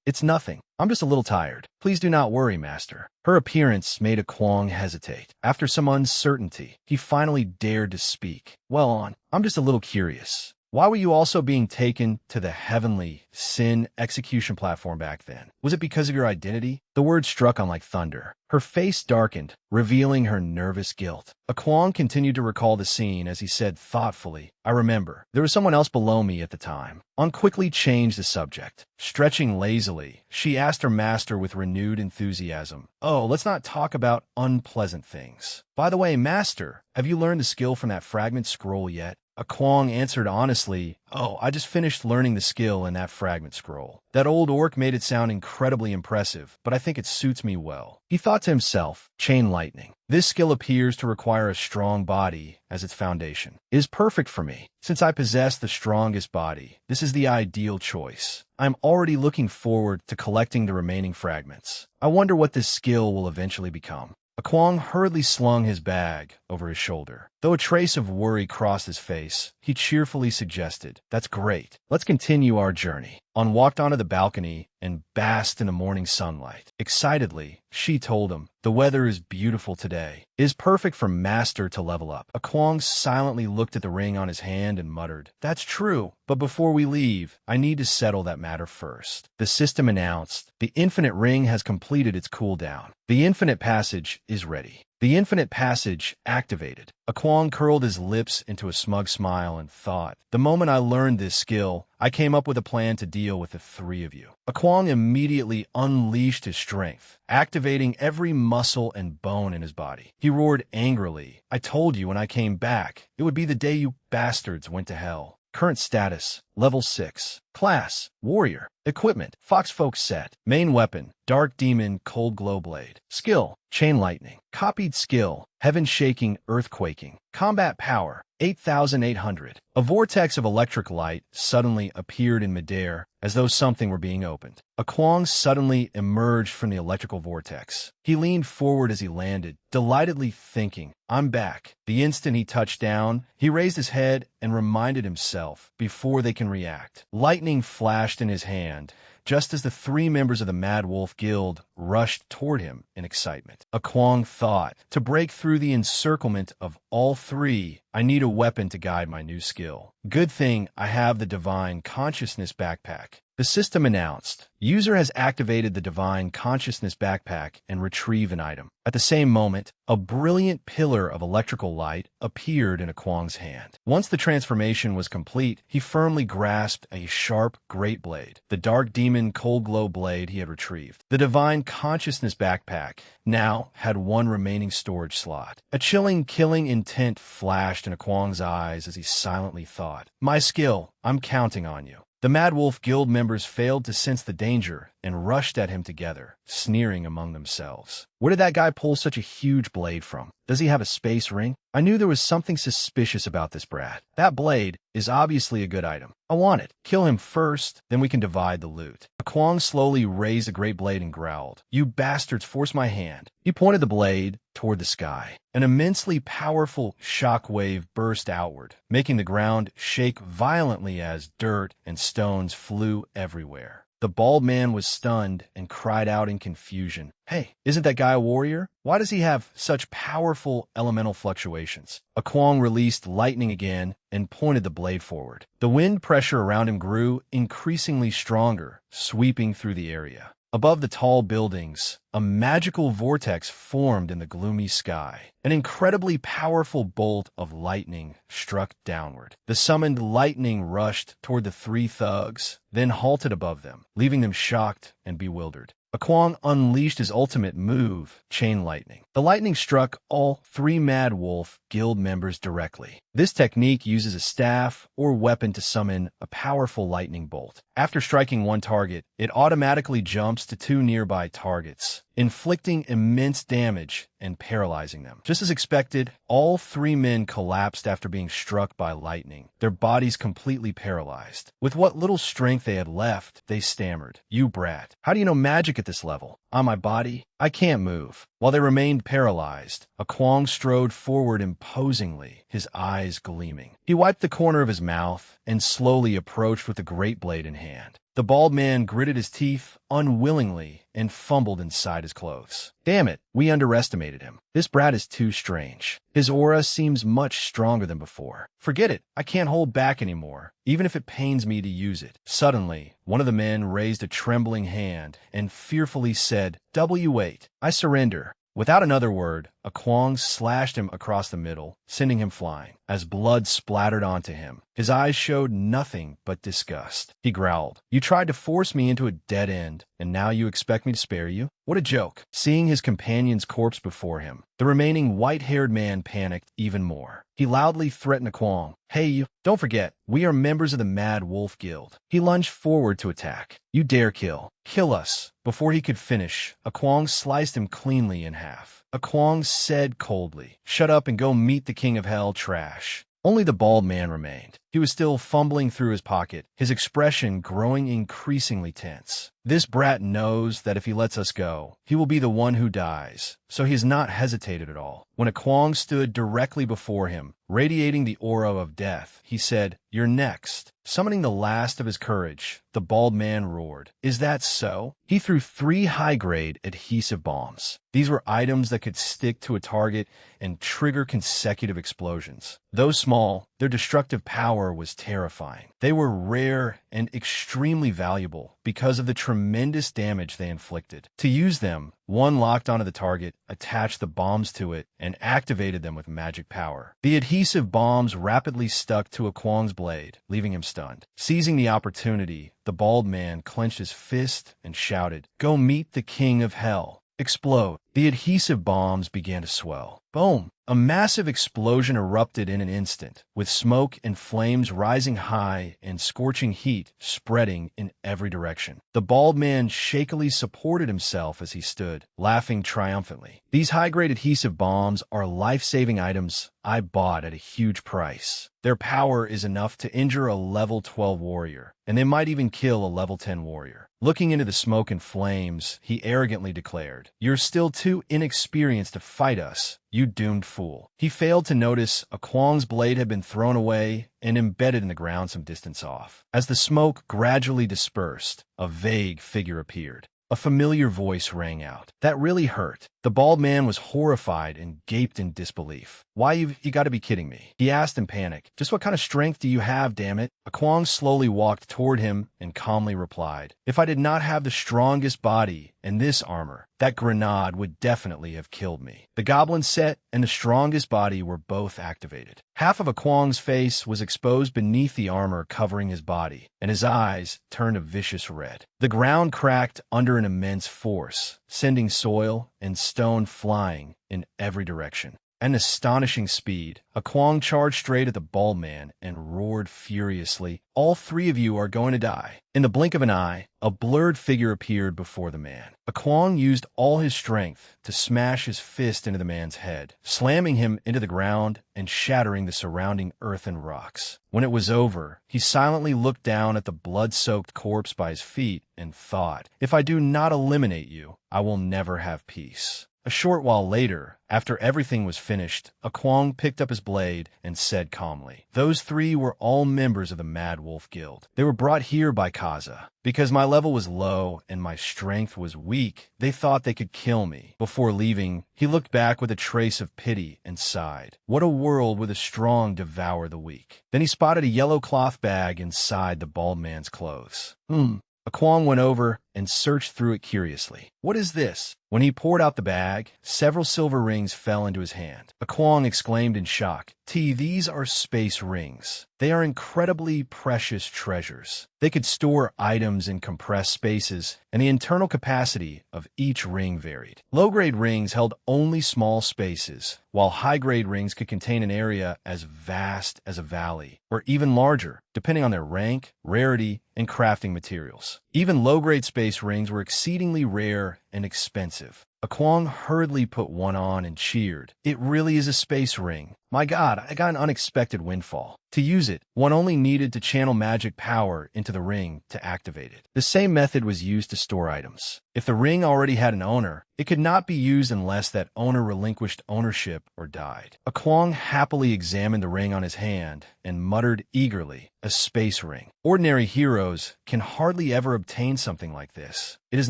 It's nothing. I'm just a little tired. Please do not worry, master." Her appearance made Akwang hesitate. After some uncertainty, he finally dared to speak. "Well, On, I'm just a little curious. Why were you also being taken to the heavenly sin execution platform back then? Was it because of your identity?" The words struck on like thunder. Her face darkened, revealing her nervous guilt. Akwang continued to recall the scene as he said thoughtfully, "I remember. There was someone else below me at the time." On quickly changed the subject. Stretching lazily, she asked her master with renewed enthusiasm, "Let's not talk about unpleasant things. By the way, master, have you learned the skill from that fragment scroll yet?" Akwang answered honestly, I just finished learning the skill in that fragment scroll. That old orc made it sound incredibly impressive, but I think it suits me well." He thought to himself, chain lightning. This skill appears to require a strong body as its foundation. It is perfect for me. Since I possess the strongest body, this is the ideal choice. I'm already looking forward to collecting the remaining fragments. I wonder what this skill will eventually become. Akwang hurriedly slung his bag over his shoulder. Though a trace of worry crossed his face, he cheerfully suggested, "That's great. Let's continue our journey." On walked onto the balcony and basked in the morning sunlight. Excitedly, she told him, "The weather is beautiful today. It is perfect for Master to level up." Kwang silently looked at the ring on his hand and muttered, "That's true, but before we leave, I need to settle that matter first." The system announced, "The Infinite Ring has completed its cooldown. The Infinite Passage is ready." The Infinite Passage activated. Kwang curled his lips into a smug smile and thought, "The moment I learned this skill, I came up with a plan to deal with the three of you." Kwang immediately unleashed his strength, activating every muscle and bone in his body. He roared angrily, "I told you when I came back, it would be the day you bastards went to hell." Current status, level 6. Class, Warrior. Equipment, Foxfolk set. Main weapon, Dark Demon Cold Glow Blade. Skill, Chain Lightning. Copied skill, Heaven Shaking Earthquaking. Combat power, 8,800. A vortex of electric light suddenly appeared in midair, as though something were being opened. Kwang suddenly emerged from the electrical vortex. He leaned forward as he landed, delightedly thinking, "I'm back." The instant he touched down, he raised his head and reminded himself, before they can react. Lightning flashed in his hand, just as the three members of the Mad Wolf Guild rushed toward him in excitement. Kwang thought, to break through the encirclement of all three, I need a weapon to guide my new skill. Good thing I have the Divine Consciousness Backpack. The system announced, user has activated the Divine Consciousness Backpack and retrieved an item. At the same moment, a brilliant pillar of electrical light appeared in Kwang's hand. Once the transformation was complete, he firmly grasped a sharp great blade, the Dark Demon Cold Glow blade he had retrieved. The Divine Consciousness Backpack now had one remaining storage slot. A chilling, killing intent flashed in Kwang's eyes as he silently thought, "My skill, I'm counting on you." The Mad Wolf Guild members failed to sense the danger and rushed at him together, sneering among themselves. Where did that guy pull such a huge blade from? Does he have a space ring? I knew there was something suspicious about this brat. That blade is obviously a good item. I want it. Kill him first, then we can divide the loot. Kwang slowly raised the great blade and growled, "You bastards force my hand." He pointed the blade toward the sky. An immensely powerful shockwave burst outward, making the ground shake violently as dirt and stones flew everywhere. The bald man was stunned and cried out in confusion, "Hey, isn't that guy a warrior? Why does he have such powerful elemental fluctuations?" Kwang released lightning again and pointed the blade forward. The wind pressure around him grew increasingly stronger, sweeping through the area. Above the tall buildings, a magical vortex formed in the gloomy sky. An incredibly powerful bolt of lightning struck downward. The summoned lightning rushed toward the three thugs, then halted above them, leaving them shocked and bewildered. Kwang unleashed his ultimate move, Chain Lightning. The lightning struck all three Mad Wolf Guild members directly. This technique uses a staff or weapon to summon a powerful lightning bolt. After striking one target, it automatically jumps to two nearby targets, inflicting immense damage and paralyzing them. Just as expected, all three men collapsed after being struck by lightning, their bodies completely paralyzed. With what little strength they had left, they stammered, "You brat, how do you know magic at this level? On my body, I can't move." While they remained paralyzed, Kwang strode forward imposingly, his eyes gleaming. He wiped the corner of his mouth and slowly approached with the great blade in hand. The bald man gritted his teeth unwillingly and fumbled inside his clothes. "Damn it, we underestimated him. This brat is too strange. His aura seems much stronger than before. Forget it, I can't hold back anymore, even if it pains me to use it." Suddenly, one of the men raised a trembling hand and fearfully said, "W8, I surrender." Without another word, Kwang slashed him across the middle, sending him flying. As blood splattered onto him, his eyes showed nothing but disgust. He growled, "You tried to force me into a dead end, and now you expect me to spare you? What a joke." Seeing his companion's corpse before him, the remaining white-haired man panicked even more. He loudly threatened Kwang, "Hey you, don't forget, we are members of the Mad Wolf Guild." He lunged forward to attack. "You dare kill us." Before he could finish, Kwang sliced him cleanly in half. Kwang said coldly, "Shut up and go meet the King of Hell, trash." Only the bald man remained. He was still fumbling through his pocket, his expression growing increasingly tense. This brat knows that if he lets us go, he will be the one who dies, so he has not hesitated at all. When a Kwong stood directly before him, radiating the aura of death, he said, "You're next." Summoning the last of his courage, the bald man roared, "Is that so?" He threw 3 high-grade adhesive bombs. These were items that could stick to a target and trigger consecutive explosions. Though small, their destructive power was terrifying. They were rare and extremely valuable because of the tremendous damage they inflicted. To use them, one locked onto the target, attached the bombs to it, and activated them with magic power. The adhesive bombs rapidly stuck to a Kwong's blade, leaving him stunned. Seizing the opportunity, the bald man clenched his fist and shouted, "Go meet the king of hell." Explode. The adhesive bombs began to swell. Boom! A massive explosion erupted in an instant, with smoke and flames rising high and scorching heat spreading in every direction. The bald man shakily supported himself as he stood, laughing triumphantly. These high-grade adhesive bombs are life-saving items I bought at a huge price. Their power is enough to injure a level 12 warrior, and they might even kill a level 10 warrior. Looking into the smoke and flames, he arrogantly declared, "You're still too inexperienced to fight us, you doomed fool." He failed to notice a Kwong's blade had been thrown away and embedded in the ground some distance off. As the smoke gradually dispersed, a vague figure appeared. A familiar voice rang out. That really hurt. The bald man was horrified and gaped in disbelief. "Why, you got to be kidding me," he asked in panic. "Just what kind of strength do you have, damn it?" A Kwong slowly walked toward him and calmly replied, "If I did not have the strongest body and this armor, that grenade would definitely have killed me." The goblin set and the strongest body were both activated. Half of a Kwong's face was exposed beneath the armor covering his body, and his eyes turned a vicious red. The ground cracked under an immense force, sending soil and stone flying in every direction. At an astonishing speed, a Kwong charged straight at the bald man and roared furiously, "All 3 of you are going to die." In the blink of an eye, a blurred figure appeared before the man. A Kwong used all his strength to smash his fist into the man's head, slamming him into the ground and shattering the surrounding earth and rocks. When it was over, he silently looked down at the blood-soaked corpse by his feet and thought, "If I do not eliminate you, I will never have peace." A short while later, after everything was finished, a Kwong picked up his blade and said calmly, "Those 3 were all members of the Mad Wolf Guild. They were brought here by Kaza. Because my level was low and my strength was weak, they thought they could kill me." Before leaving, he looked back with a trace of pity and sighed. What a world where the strong devour the weak. Then he spotted a yellow cloth bag inside the bald man's clothes. A Kwong went over and searched through it curiously. "What is this?" When he poured out the bag, several silver rings fell into his hand. A Kwong exclaimed in shock, "These are space rings. They are incredibly precious treasures. They could store items in compressed spaces, and the internal capacity of each ring varied. Low-grade rings held only small spaces, while high-grade rings could contain an area as vast as a valley, or even larger, depending on their rank, rarity, and crafting materials. Even low-grade space rings were exceedingly rare and expensive. A Kwong hurriedly put one on and cheered. "It really is a space ring. My God, I got an unexpected windfall." To use it, one only needed to channel magic power into the ring to activate it. The same method was used to store items. If the ring already had an owner, it could not be used unless that owner relinquished ownership or died. A Kwong happily examined the ring on his hand and muttered eagerly, "A space ring. Ordinary heroes can hardly ever obtain something like this. It is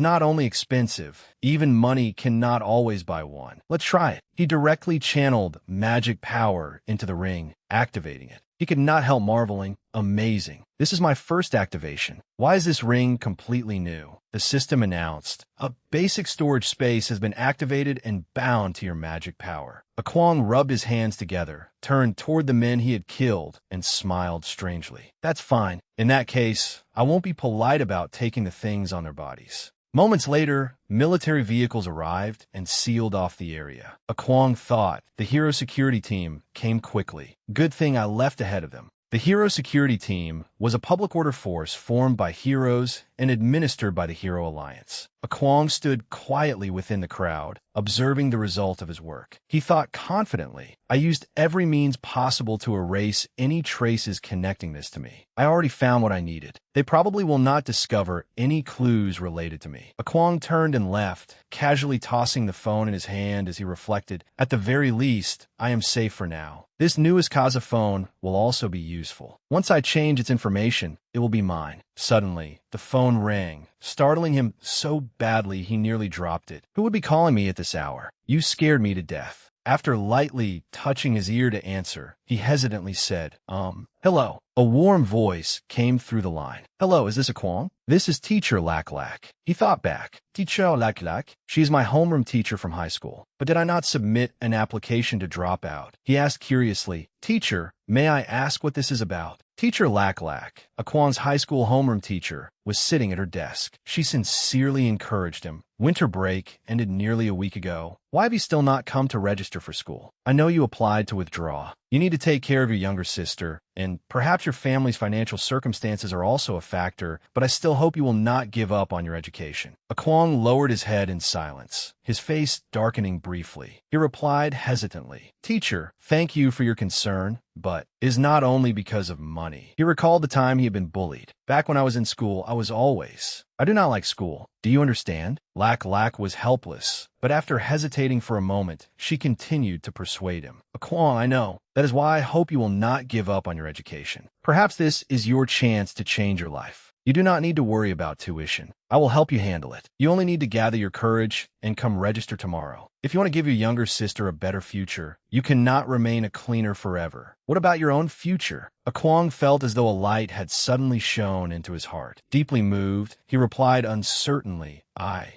not only expensive, even money cannot always buy one. Let's try it." He directly channeled magic power into the ring, activating it. He could not help marveling, "Amazing. This is my first activation. Why is this ring completely new?" The system announced, "A basic storage space has been activated and bound to your magic power." A Kwong rubbed his hands together, turned toward the men he had killed, and smiled strangely. "That's fine. In that case, I won't be polite about taking the things on their bodies." Moments later, military vehicles arrived and sealed off the area. A Kwong thought, the hero security team came quickly. Good thing I left ahead of them. The Hero Security Team was a public order force formed by heroes and administered by the Hero Alliance. A Kwong stood quietly within the crowd, observing the result of his work. He thought confidently, I used every means possible to erase any traces connecting this to me. I already found what I needed. They probably will not discover any clues related to me. Kwong turned and left, casually tossing the phone in his hand as he reflected, at the very least, I am safe for now. This new Iskaza phone will also be useful. Once I change its information, it will be mine. Suddenly, the phone rang, startling him so badly he nearly dropped it. Who would be calling me at this hour? You scared me to death. After lightly touching his ear to answer, he hesitantly said, hello. A warm voice came through the line. Hello, is this a Kwong? This is Teacher Lak Lak. He thought back. Teacher Lak Lak? She is my homeroom teacher from high school. But did I not submit an application to drop out? He asked curiously. Teacher, may I ask what this is about? Teacher Lak Lak, a Kwong's high school homeroom teacher, was sitting at her desk. She sincerely encouraged him. Winter break ended nearly a week ago. Why have you still not come to register for school? I know you applied to withdraw. You need to take care of your younger sister, and perhaps your family's financial circumstances are also a factor, but I still hope you will not give up on your education. Kwong lowered his head in silence, his face darkening briefly. He replied hesitantly, Teacher, thank you for your concern, but it is not only because of money. He recalled the time he had been bullied. Back when I was in school, I do not like school. Do you understand? Lak Lak was helpless, but after hesitating for a moment, she continued to persuade him. Kwong, I know. That is why I hope you will not give up on your education. Perhaps this is your chance to change your life. You do not need to worry about tuition. I will help you handle it. You only need to gather your courage and come register tomorrow. If you want to give your younger sister a better future, you cannot remain a cleaner forever. What about your own future? Kwong felt as though a light had suddenly shone into his heart. Deeply moved, he replied uncertainly,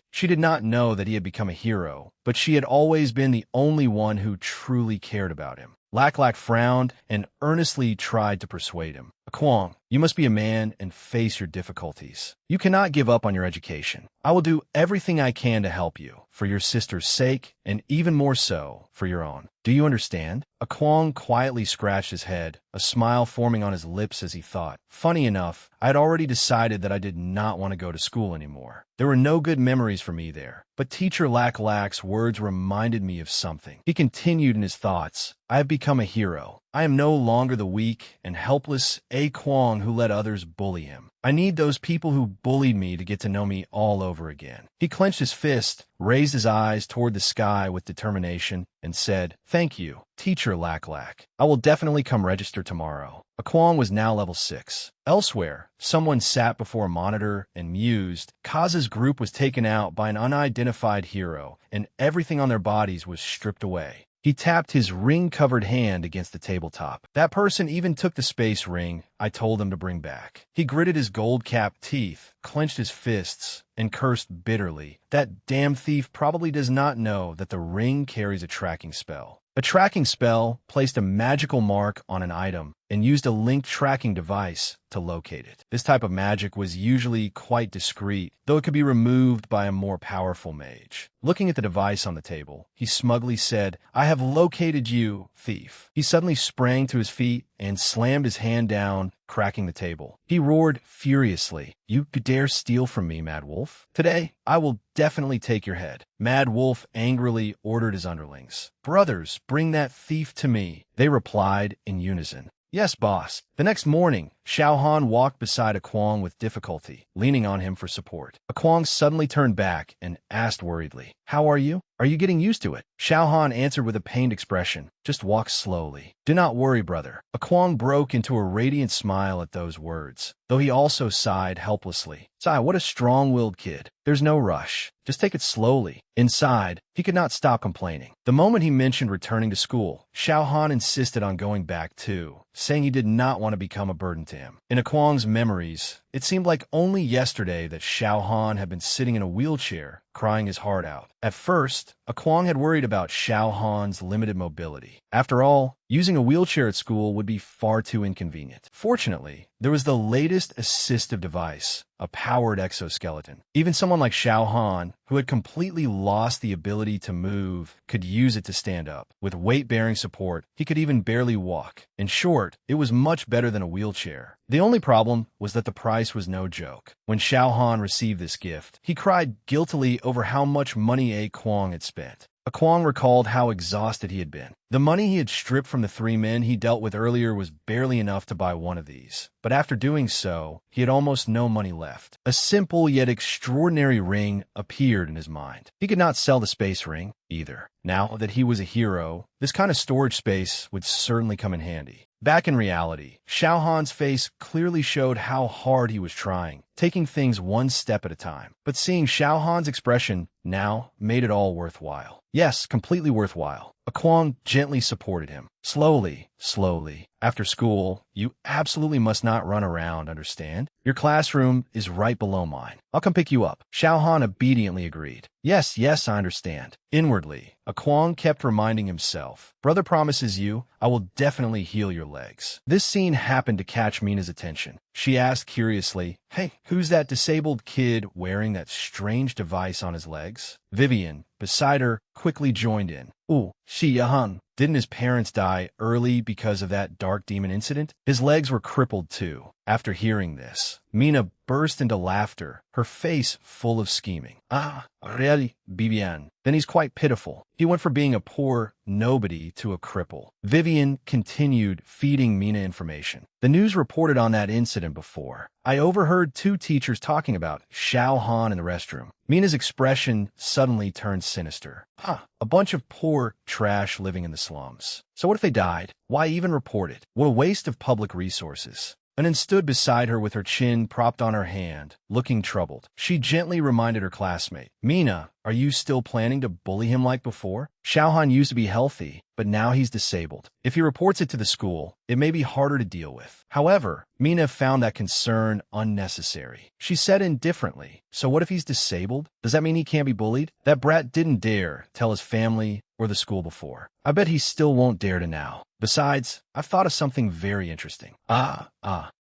She did not know that he had become a hero, but she had always been the only one who truly cared about him. Lak Lak frowned and earnestly tried to persuade him. Kwong, you must be a man and face your difficulties. You cannot give up on your education. I will do everything I can to help you, for your sister's sake, and even more so, for your own. Do you understand? Kwong quietly scratched his head, a smile forming on his lips as he thought. Funny enough, I had already decided that I did not want to go to school anymore. There were no good memories for me there. But Teacher Lak Lak's words reminded me of something. He continued in his thoughts. I have become a hero. I am no longer the weak and helpless Kwong who let others bully him. I need those people who bullied me to get to know me all over again. He clenched his fist, raised his eyes toward the sky with determination, and said, Thank you, Teacher Lak Lak. I will definitely come register tomorrow. Kwong was now level 6. Elsewhere, someone sat before a monitor and mused. Kaza's group was taken out by an unidentified hero, and everything on their bodies was stripped away. He tapped his ring-covered hand against the tabletop. That person even took the space ring I told him to bring back. He gritted his gold-capped teeth, clenched his fists, and cursed bitterly. That damn thief probably does not know that the ring carries a tracking spell. A tracking spell placed a magical mark on an item and used a linked tracking device to locate it. This type of magic was usually quite discreet, though it could be removed by a more powerful mage. Looking at the device on the table, he smugly said, I have located you, thief. He suddenly sprang to his feet and slammed his hand down, cracking the table. He roared furiously, You dare steal from me, Mad Wolf? Today, I will definitely take your head. Mad Wolf angrily ordered his underlings. Brothers, bring that thief to me. They replied in unison. Yes, boss. The next morning, Xiao Han walked beside Kwong with difficulty, leaning on him for support. Kwong suddenly turned back and asked worriedly, How are you? Are you getting used to it? Xiao Han answered with a pained expression, Just walk slowly. Do not worry, brother. Kwong broke into a radiant smile at those words, though he also sighed helplessly. Sigh, what a strong-willed kid. There's no rush. Just take it slowly. Inside, he could not stop complaining. The moment he mentioned returning to school, Xiao Han insisted on going back too, saying he did not want to become a burden to him. In Kwong's memories, it seemed like only yesterday that Xiao Han had been sitting in a wheelchair, crying his heart out. At first, Kwong had worried about Xiao Han's limited mobility. After all, using a wheelchair at school would be far too inconvenient. Fortunately, there was the latest assistive device, a powered exoskeleton. Even someone like Xiao Han, who had completely lost the ability to move, could use it to stand up. With weight-bearing support, he could even barely walk. In short, it was much better than a wheelchair. The only problem was that the price price was no joke. When Xiao Han received this gift, he cried guiltily over how much money A Kwong had spent. A Kwong recalled how exhausted he had been. The money he had stripped from the three men he dealt with earlier was barely enough to buy one of these. But after doing so, he had almost no money left. A simple yet extraordinary ring appeared in his mind. He could not sell the space ring, either. Now that he was a hero, this kind of storage space would certainly come in handy. Back in reality, Xiao Han's face clearly showed how hard he was trying, taking things one step at a time. But seeing Xiao Han's expression now made it all worthwhile. Yes, completely worthwhile. A Kwong gently supported him. Slowly, slowly. After school, you absolutely must not run around, understand? Your classroom is right below mine. I'll come pick you up. Xiao Han obediently agreed. Yes, yes, I understand. Inwardly, a Kwong kept reminding himself, brother promises you, I will definitely heal your legs. This scene happened to catch Mina's attention. She asked curiously, hey, who's that disabled kid wearing that strange device on his legs? Vivian, beside her, quickly joined in. Ooh, Yahan. Didn't his parents die early because of that dark demon incident? His legs were crippled too. After hearing this, Mina burst into laughter, her face full of scheming. Ah, really, Vivian. Then he's quite pitiful. He went from being a poor nobody to a cripple. Vivian continued feeding Mina information. The news reported on that incident before. I overheard two teachers talking about Xiao Han in the restroom. Mina's expression suddenly turned sinister. A bunch of poor trash living in the slums. So what if they died? Why even report it? What a waste of public resources. Anan stood beside her with her chin propped on her hand, looking troubled. She gently reminded her classmate, Mina, are you still planning to bully him like before? Xiao Han used to be healthy, but now he's disabled. If he reports it to the school, it may be harder to deal with. However, Mina found that concern unnecessary. She said indifferently, so what if he's disabled? Does that mean he can't be bullied? That brat didn't dare tell his family or the school before. I bet he still won't dare to now. Besides, I've thought of something very interesting.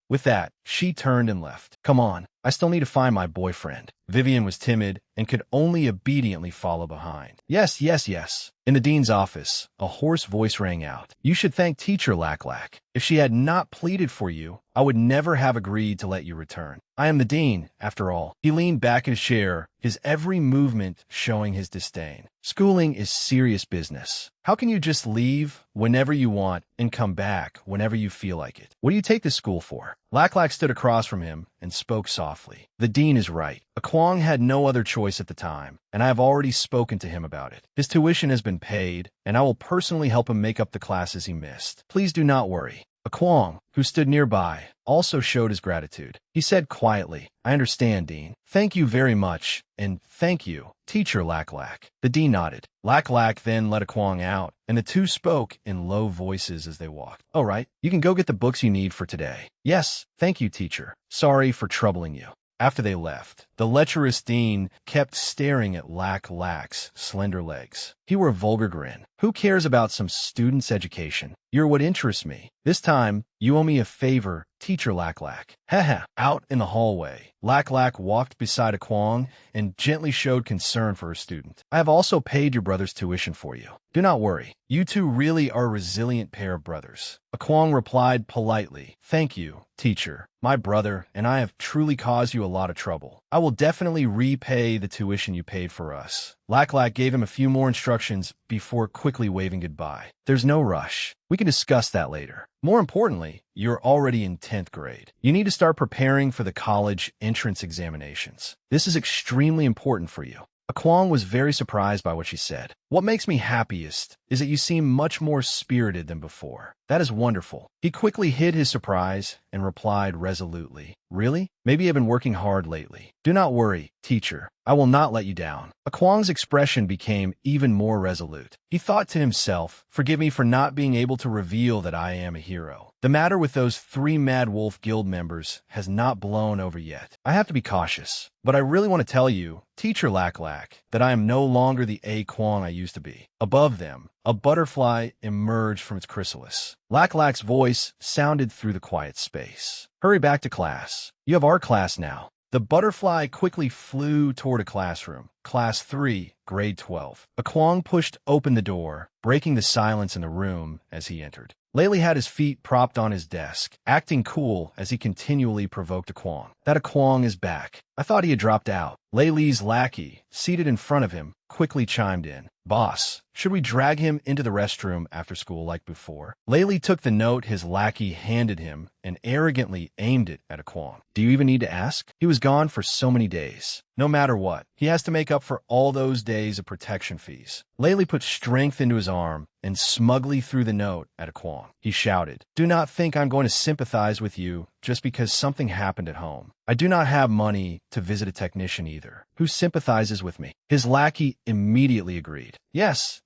With that, she turned and left. Come on, I still need to find my boyfriend. Vivian was timid and could only obediently follow behind. Yes, yes, yes. In the dean's office, a hoarse voice rang out. You should thank Teacher Lack Lack. If she had not pleaded for you, I would never have agreed to let you return. I am the dean, after all. He leaned back in his chair, his every movement showing his disdain. Schooling is serious business. How can you just leave whenever you want and come back whenever you feel like it? What do you take this school for? Lack Lack stood across from him and spoke softly. The dean is right. A Kwong had no other choice at the time, and I have already spoken to him about it. His tuition has been paid, and I will personally help him make up the classes he missed. Please do not worry. A Kwong, who stood nearby, also showed his gratitude. He said quietly, I understand, Dean. Thank you very much, and thank you, Teacher Lack Lack. The Dean nodded. Lack Lack then let a Kwong out, and the two spoke in low voices as they walked. All right, you can go get the books you need for today. Yes, thank you, teacher. Sorry for troubling you. After they left, the lecherous dean kept staring at Lack Lack's slender legs. He wore a vulgar grin. Who cares about some student's education? You're what interests me. This time, you owe me a favor, Teacher Lack Lack. Haha. Out in the hallway, Lack Lack walked beside a Kwong and gently showed concern for her student. I have also paid your brother's tuition for you. Do not worry. You two really are a resilient pair of brothers. A Kwong replied politely, Thank you, teacher. My brother and I have truly caused you a lot of trouble. I will definitely repay the tuition you paid for us. Lack Lack gave him a few more instructions before quickly waving goodbye. There's no rush. We can discuss that later. More importantly, you're already in 10th grade. You need to start preparing for the college entrance examinations. This is extremely important for you. A Kwong was very surprised by what she said. What makes me happiest is that you seem much more spirited than before. That is wonderful. He quickly hid his surprise and replied resolutely, Really? Maybe I've been working hard lately. Do not worry, teacher. I will not let you down. A Kwong's expression became even more resolute. He thought to himself, Forgive me for not being able to reveal that I am a hero. The matter with those 3 Mad Wolf Guild members has not blown over yet. I have to be cautious. But I really want to tell you, Teacher Lack Lack, that I am no longer the A Kwong I used to be. Above them, a butterfly emerged from its chrysalis. Lack Lack's voice sounded through the quiet space. Hurry back to class. You have art class now. The butterfly quickly flew toward a classroom. Class 3, grade 12. A Kwong pushed open the door, breaking the silence in the room as he entered. Lei Li had his feet propped on his desk, acting cool as he continually provoked Kwong. That Kwong is back. I thought he had dropped out. Lei Li's lackey, seated in front of him, quickly chimed in. Boss, should we drag him into the restroom after school like before? Lei Li took the note his lackey handed him and arrogantly aimed it at Kwong. Do you even need to ask? He was gone for so many days. No matter what, he has to make up for all those days of protection fees. Lei Li put strength into his arm and smugly threw the note at Kwong. He shouted, Do not think I'm going to sympathize with you just because something happened at home. I do not have money to visit a technician either. Who sympathizes with me? His lackey immediately agreed. Yes,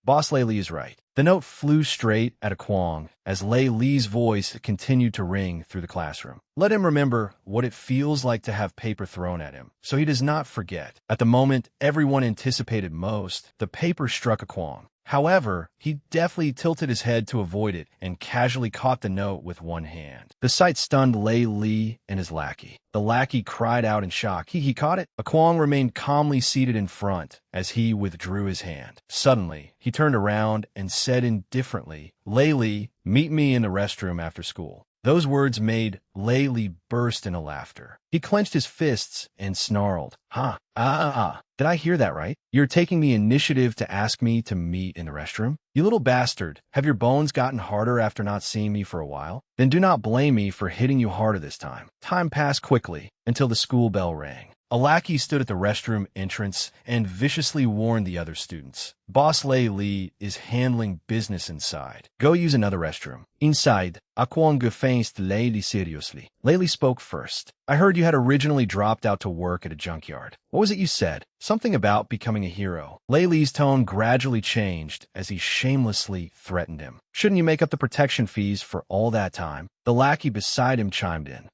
Boss Lei Li is right. The note flew straight at Kwong as Lei Li's voice continued to ring through the classroom. Let him remember what it feels like to have paper thrown at him, so he does not forget. At the moment everyone anticipated most, the paper struck Kwong. However, he deftly tilted his head to avoid it and casually caught the note with one hand. The sight stunned Lei Li and his lackey. The lackey cried out in shock. He caught it? Kwong remained calmly seated in front as he withdrew his hand. Suddenly, he turned around and said indifferently, Lei Li, meet me in the restroom after school. Those words made Lei Li burst into laughter. He clenched his fists and snarled, Did I hear that right? You're taking the initiative to ask me to meet in the restroom? You little bastard, have your bones gotten harder after not seeing me for a while? Then do not blame me for hitting you harder this time. Time passed quickly until the school bell rang. A lackey stood at the restroom entrance and viciously warned the other students. Boss Lei Li is handling business inside. Go use another restroom. Inside, Kwong faced Lei Li seriously. Lei Li spoke first. I heard you had originally dropped out to work at a junkyard. What was it you said? Something about becoming a hero. Lei Li's tone gradually changed as he shamelessly threatened him. Shouldn't you make up the protection fees for all that time? The lackey beside him chimed in.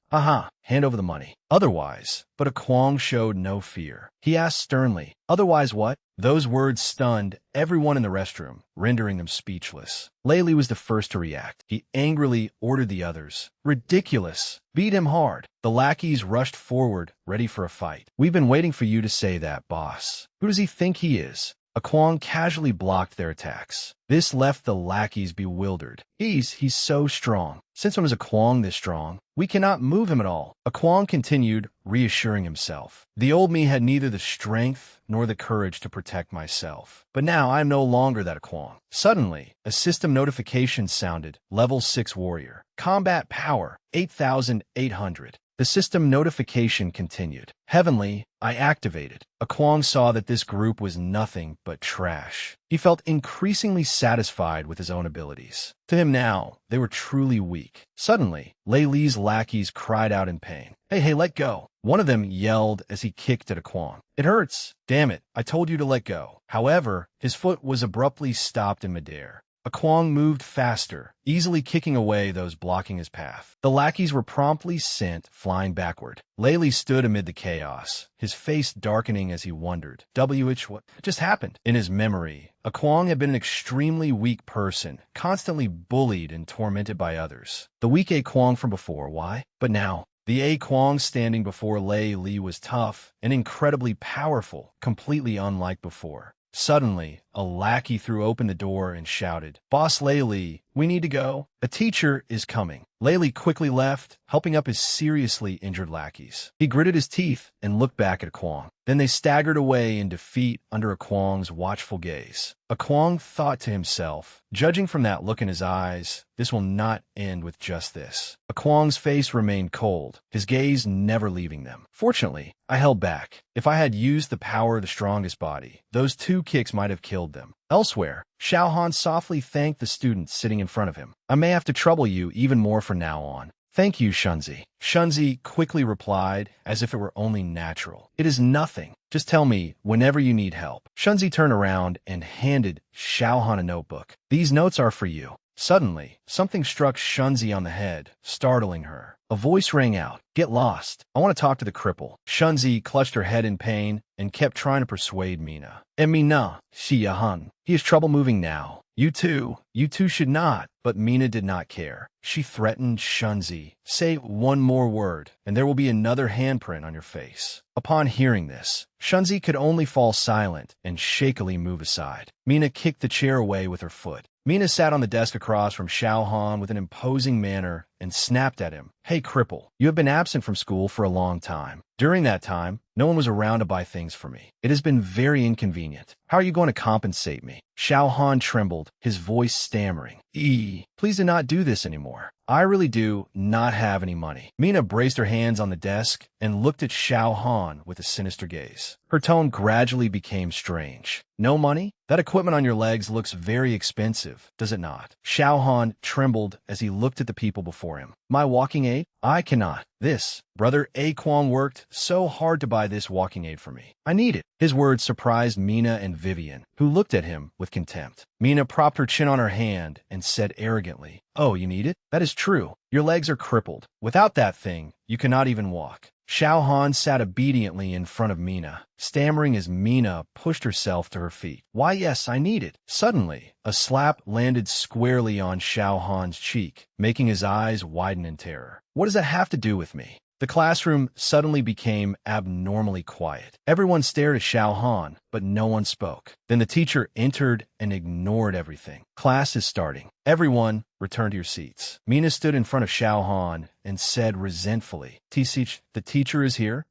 Hand over the money. Otherwise, but Kwong showed no fear. He asked sternly, Otherwise what? Those words stunned everyone in the restroom, rendering them speechless. Lei Li was the first to react. He angrily ordered the others. Ridiculous. Beat him hard. The lackeys rushed forward, ready for a fight. We've been waiting for you to say that, boss. Who does he think he is? Kwong casually blocked their attacks. This left the lackeys bewildered. He's so strong. Since when was Kwong this strong? We cannot move him at all. Kwong continued, reassuring himself. The old me had neither the strength nor the courage to protect myself. But now I am no longer that Kwong. Suddenly, a system notification sounded. Level 6 warrior. Combat power, 8,800. The system notification continued. Heavenly, I activated. Kwong saw that this group was nothing but trash. He felt increasingly satisfied with his own abilities. To him now, they were truly weak. Suddenly, Lei Li's lackeys cried out in pain. Hey, let go. One of them yelled as he kicked at Kwong. It hurts. Damn it, I told you to let go. However, his foot was abruptly stopped in midair. Kwong moved faster, easily kicking away those blocking his path. The lackeys were promptly sent flying backward. Lei Li stood amid the chaos, his face darkening as he wondered, what just happened? In his memory, Kwong had been an extremely weak person, constantly bullied and tormented by others. The weak Kwong from before, why? But now, the Kwong standing before Lei Li was tough and incredibly powerful, completely unlike before. Suddenly, a lackey threw open the door and shouted, Boss Lei Li, we need to go. A teacher is coming. Lei Li quickly left, helping up his seriously injured lackeys. He gritted his teeth and looked back at Kwong. Then they staggered away in defeat under Kwong's watchful gaze. Kwong thought to himself, judging from that look in his eyes, this will not end with just this. Kwong's face remained cold, his gaze never leaving them. Fortunately, I held back. If I had used the power of the strongest body, those 2 kicks might have killed them. Elsewhere, Xiao Han softly thanked the student sitting in front of him. I may have to trouble you even more from now on. Thank you, Shunzi. Shunzi quickly replied, as if it were only natural. It is nothing. Just tell me whenever you need help. Shunzi turned around and handed Xiao Han a notebook. These notes are for you. Suddenly, something struck Shunzi on the head, startling her. A voice rang out. Get lost. I want to talk to the cripple. Shunzi clutched her head in pain and kept trying to persuade Mina. Mina, Xiahan. He has trouble moving now. You two should not. But Mina did not care. She threatened Shunzi, say one more word, and there will be another handprint on your face. Upon hearing this, Shunzi could only fall silent and shakily move aside. Mina kicked the chair away with her foot. Mina sat on the desk across from Xiao Han with an imposing manner and snapped at him. Hey, cripple, you have been absent from school for a long time. During that time, no one was around to buy things for me. It has been very inconvenient. How are you going to compensate me? Xiao Han trembled, his voice stammering. Please do not do this anymore. I really do not have any money. Mina braced her hands on the desk and looked at Xiao Han with a sinister gaze. Her tone gradually became strange. No money? That equipment on your legs looks very expensive, does it not? Xiao Han trembled as he looked at the people before him. My walking aid? I cannot. This. Brother A. Kwong worked so hard to buy this walking aid for me. I need it. His words surprised Mina and Vivian, who looked at him with contempt. Mina propped her chin on her hand and said arrogantly, Oh, you need it? That is true. Your legs are crippled. Without that thing, you cannot even walk. Xiao Han sat obediently in front of Mina, stammering as Mina pushed herself to her feet. Why, yes, I need it. Suddenly, a slap landed squarely on Xiao Han's cheek, making his eyes widen in terror. What does that have to do with me? The classroom suddenly became abnormally quiet. Everyone stared at Xiao Han, but no one spoke. Then the teacher entered and ignored everything. Class is starting. Everyone, return to your seats. Mina stood in front of Xiao Han and said resentfully, Tisich, the teacher is here?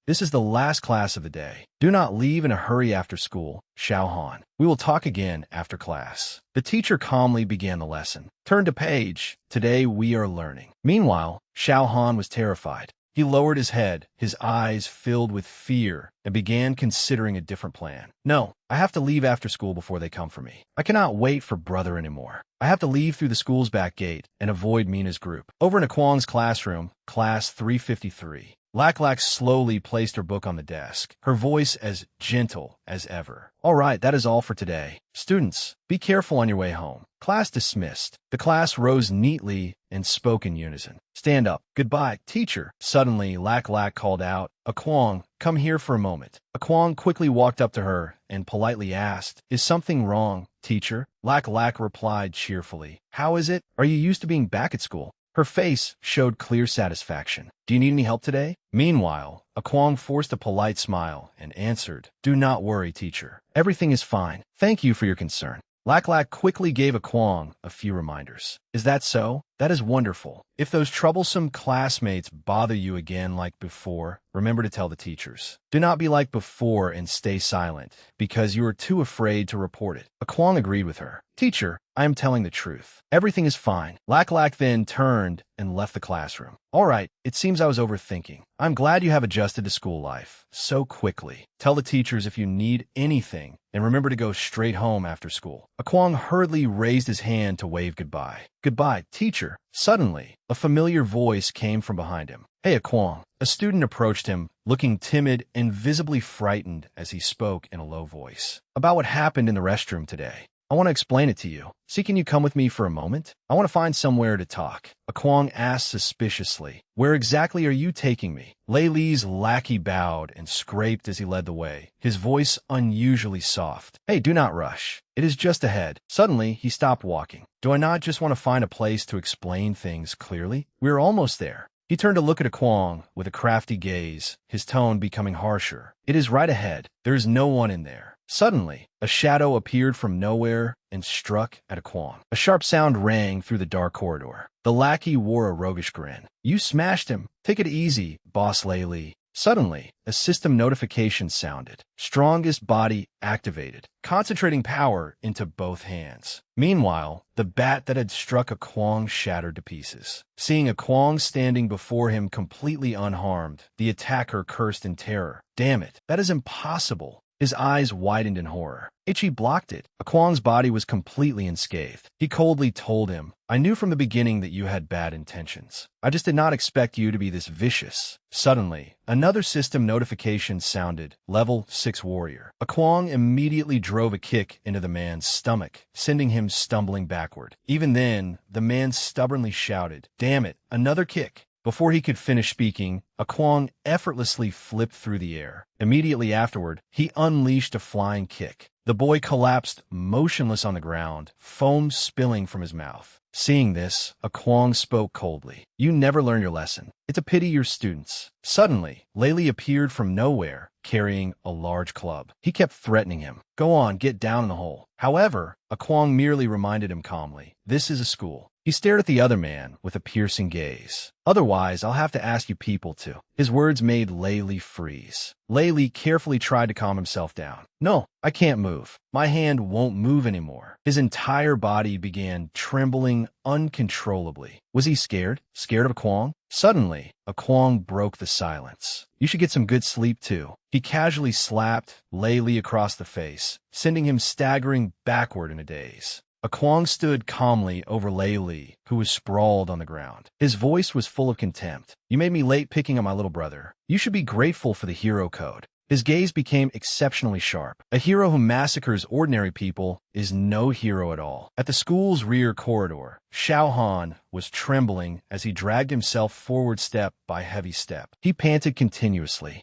This is the last class of the day. Do not leave in a hurry after school, Xiao Han. We will talk again after class. The teacher calmly began the lesson. Turn to page. Today we are learning. Meanwhile, Xiao Han was terrified. He lowered his head, his eyes filled with fear, and began considering a different plan. No, I have to leave after school before they come for me. I cannot wait for brother anymore. I have to leave through the school's back gate and avoid Mina's group. Over in Kwong's classroom, class 353. Lak Lak slowly placed her book on the desk, her voice as gentle as ever. All right, that is all for today. Students, be careful on your way home. Class dismissed. The class rose neatly and spoke in unison. Stand up. Goodbye, teacher. Suddenly, Lak Lak called out, Kwong, come here for a moment. Kwong quickly walked up to her and politely asked, Is something wrong, teacher? Lak Lak replied cheerfully, How is it? Are you used to being back at school? Her face showed clear satisfaction. Do you need any help today? Meanwhile, Kwong forced a polite smile and answered, Do not worry, teacher. Everything is fine. Thank you for your concern. Lak Lak quickly gave Kwong a few reminders. Is that so? That is wonderful. If those troublesome classmates bother you again like before, remember to tell the teachers. Do not be like before and stay silent, because you are too afraid to report it. Kwong agreed with her. Teacher, I am telling the truth. Everything is fine. Lak Lak then turned and left the classroom. All right, it seems I was overthinking. I'm glad you have adjusted to school life so quickly. Tell the teachers if you need anything, and remember to go straight home after school. Kwong hurriedly raised his hand to wave goodbye. Goodbye, teacher. Suddenly, a familiar voice came from behind him. Hey, Kwong. A student approached him, looking timid and visibly frightened as he spoke in a low voice. About what happened in the restroom today. I want to explain it to you. See, can you come with me for a moment? I want to find somewhere to talk. Kwong asked suspiciously. Where exactly are you taking me? Lei Li's lackey bowed and scraped as he led the way, his voice unusually soft. Hey, do not rush. It is just ahead. Suddenly, he stopped walking. Do I not just want to find a place to explain things clearly? We are almost there. He turned to look at Kwong with a crafty gaze, his tone becoming harsher. It is right ahead. There is no one in there. Suddenly, a shadow appeared from nowhere and struck at Kwong. A sharp sound rang through the dark corridor. The lackey wore a roguish grin. You smashed him. Take it easy, boss Lei Li. Suddenly, a system notification sounded. Strongest body activated, concentrating power into both hands. Meanwhile, the bat that had struck Kwong shattered to pieces. Seeing Kwong standing before him completely unharmed, the attacker cursed in terror. Damn it, that is impossible. His eyes widened in horror. Ichi blocked it. Kwong's body was completely unscathed. He coldly told him, I knew from the beginning that you had bad intentions. I just did not expect you to be this vicious. Suddenly, another system notification sounded. Level 6 warrior. Kwong immediately drove a kick into the man's stomach, sending him stumbling backward. Even then, the man stubbornly shouted, Damn it, another kick. Before he could finish speaking, a Kwong effortlessly flipped through the air. Immediately afterward, he unleashed a flying kick. The boy collapsed motionless on the ground, foam spilling from his mouth. Seeing this, a Kwong spoke coldly. You never learn your lesson. It's a pity your students. Suddenly, Layli appeared from nowhere, carrying a large club. He kept threatening him. Go on, get down in the hole. However, a Kwong merely reminded him calmly, this is a school. He stared at the other man with a piercing gaze. Otherwise, I'll have to ask you people to. His words made Layli freeze. Layli carefully tried to calm himself down. No, I can't move. My hand won't move anymore. His entire body began trembling uncontrollably. Was he scared? Scared of a Kwong? Suddenly, a Kwong broke the silence. You should get some good sleep too. He casually slapped Layli across the face, sending him staggering backward in a daze. A Kwong stood calmly over Layli, who was sprawled on the ground. His voice was full of contempt. You made me late picking on my little brother. You should be grateful for the hero code. His gaze became exceptionally sharp. A hero who massacres ordinary people is no hero at all. At the school's rear corridor, Xiao Han was trembling as he dragged himself forward step by heavy step. He panted continuously.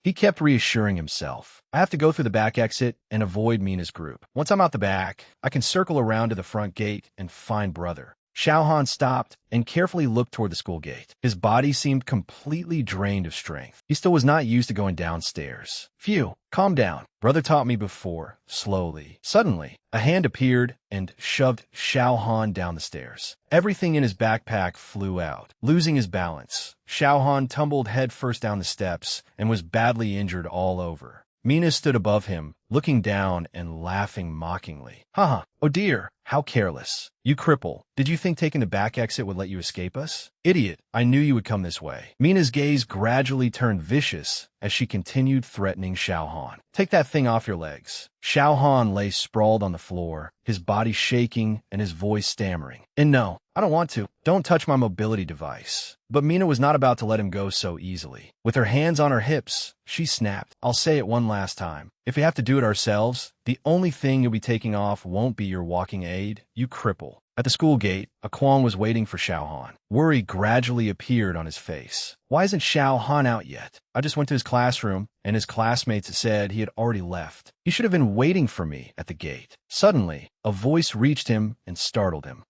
He kept reassuring himself. I have to go through the back exit and avoid Mina's group. Once I'm out the back, I can circle around to the front gate and find brother. Xiao Han stopped and carefully looked toward the school gate. His body seemed completely drained of strength. He still was not used to going downstairs. Phew, calm down. Brother taught me before, slowly. Suddenly, a hand appeared and shoved Xiao Han down the stairs. Everything in his backpack flew out. Losing his balance, Xiao Han tumbled headfirst down the steps and was badly injured all over. Mina stood above him, looking down and laughing mockingly. Haha, oh dear, how careless. You cripple. Did you think taking the back exit would let you escape us? Idiot, I knew you would come this way. Mina's gaze gradually turned vicious as she continued threatening Xiao Han. Take that thing off your legs. Xiao Han lay sprawled on the floor, his body shaking and his voice stammering. And no, I don't want to. Don't touch my mobility device. But Mina was not about to let him go so easily. With her hands on her hips, she snapped. I'll say it one last time. If we have to do it ourselves, the only thing you'll be taking off won't be your walking aid, you cripple. At the school gate, a Kwong was waiting for Xiao Han. Worry gradually appeared on his face. Why isn't Xiao Han out yet? I just went to his classroom, and his classmates said he had already left. He should have been waiting for me at the gate. Suddenly, a voice reached him and startled him.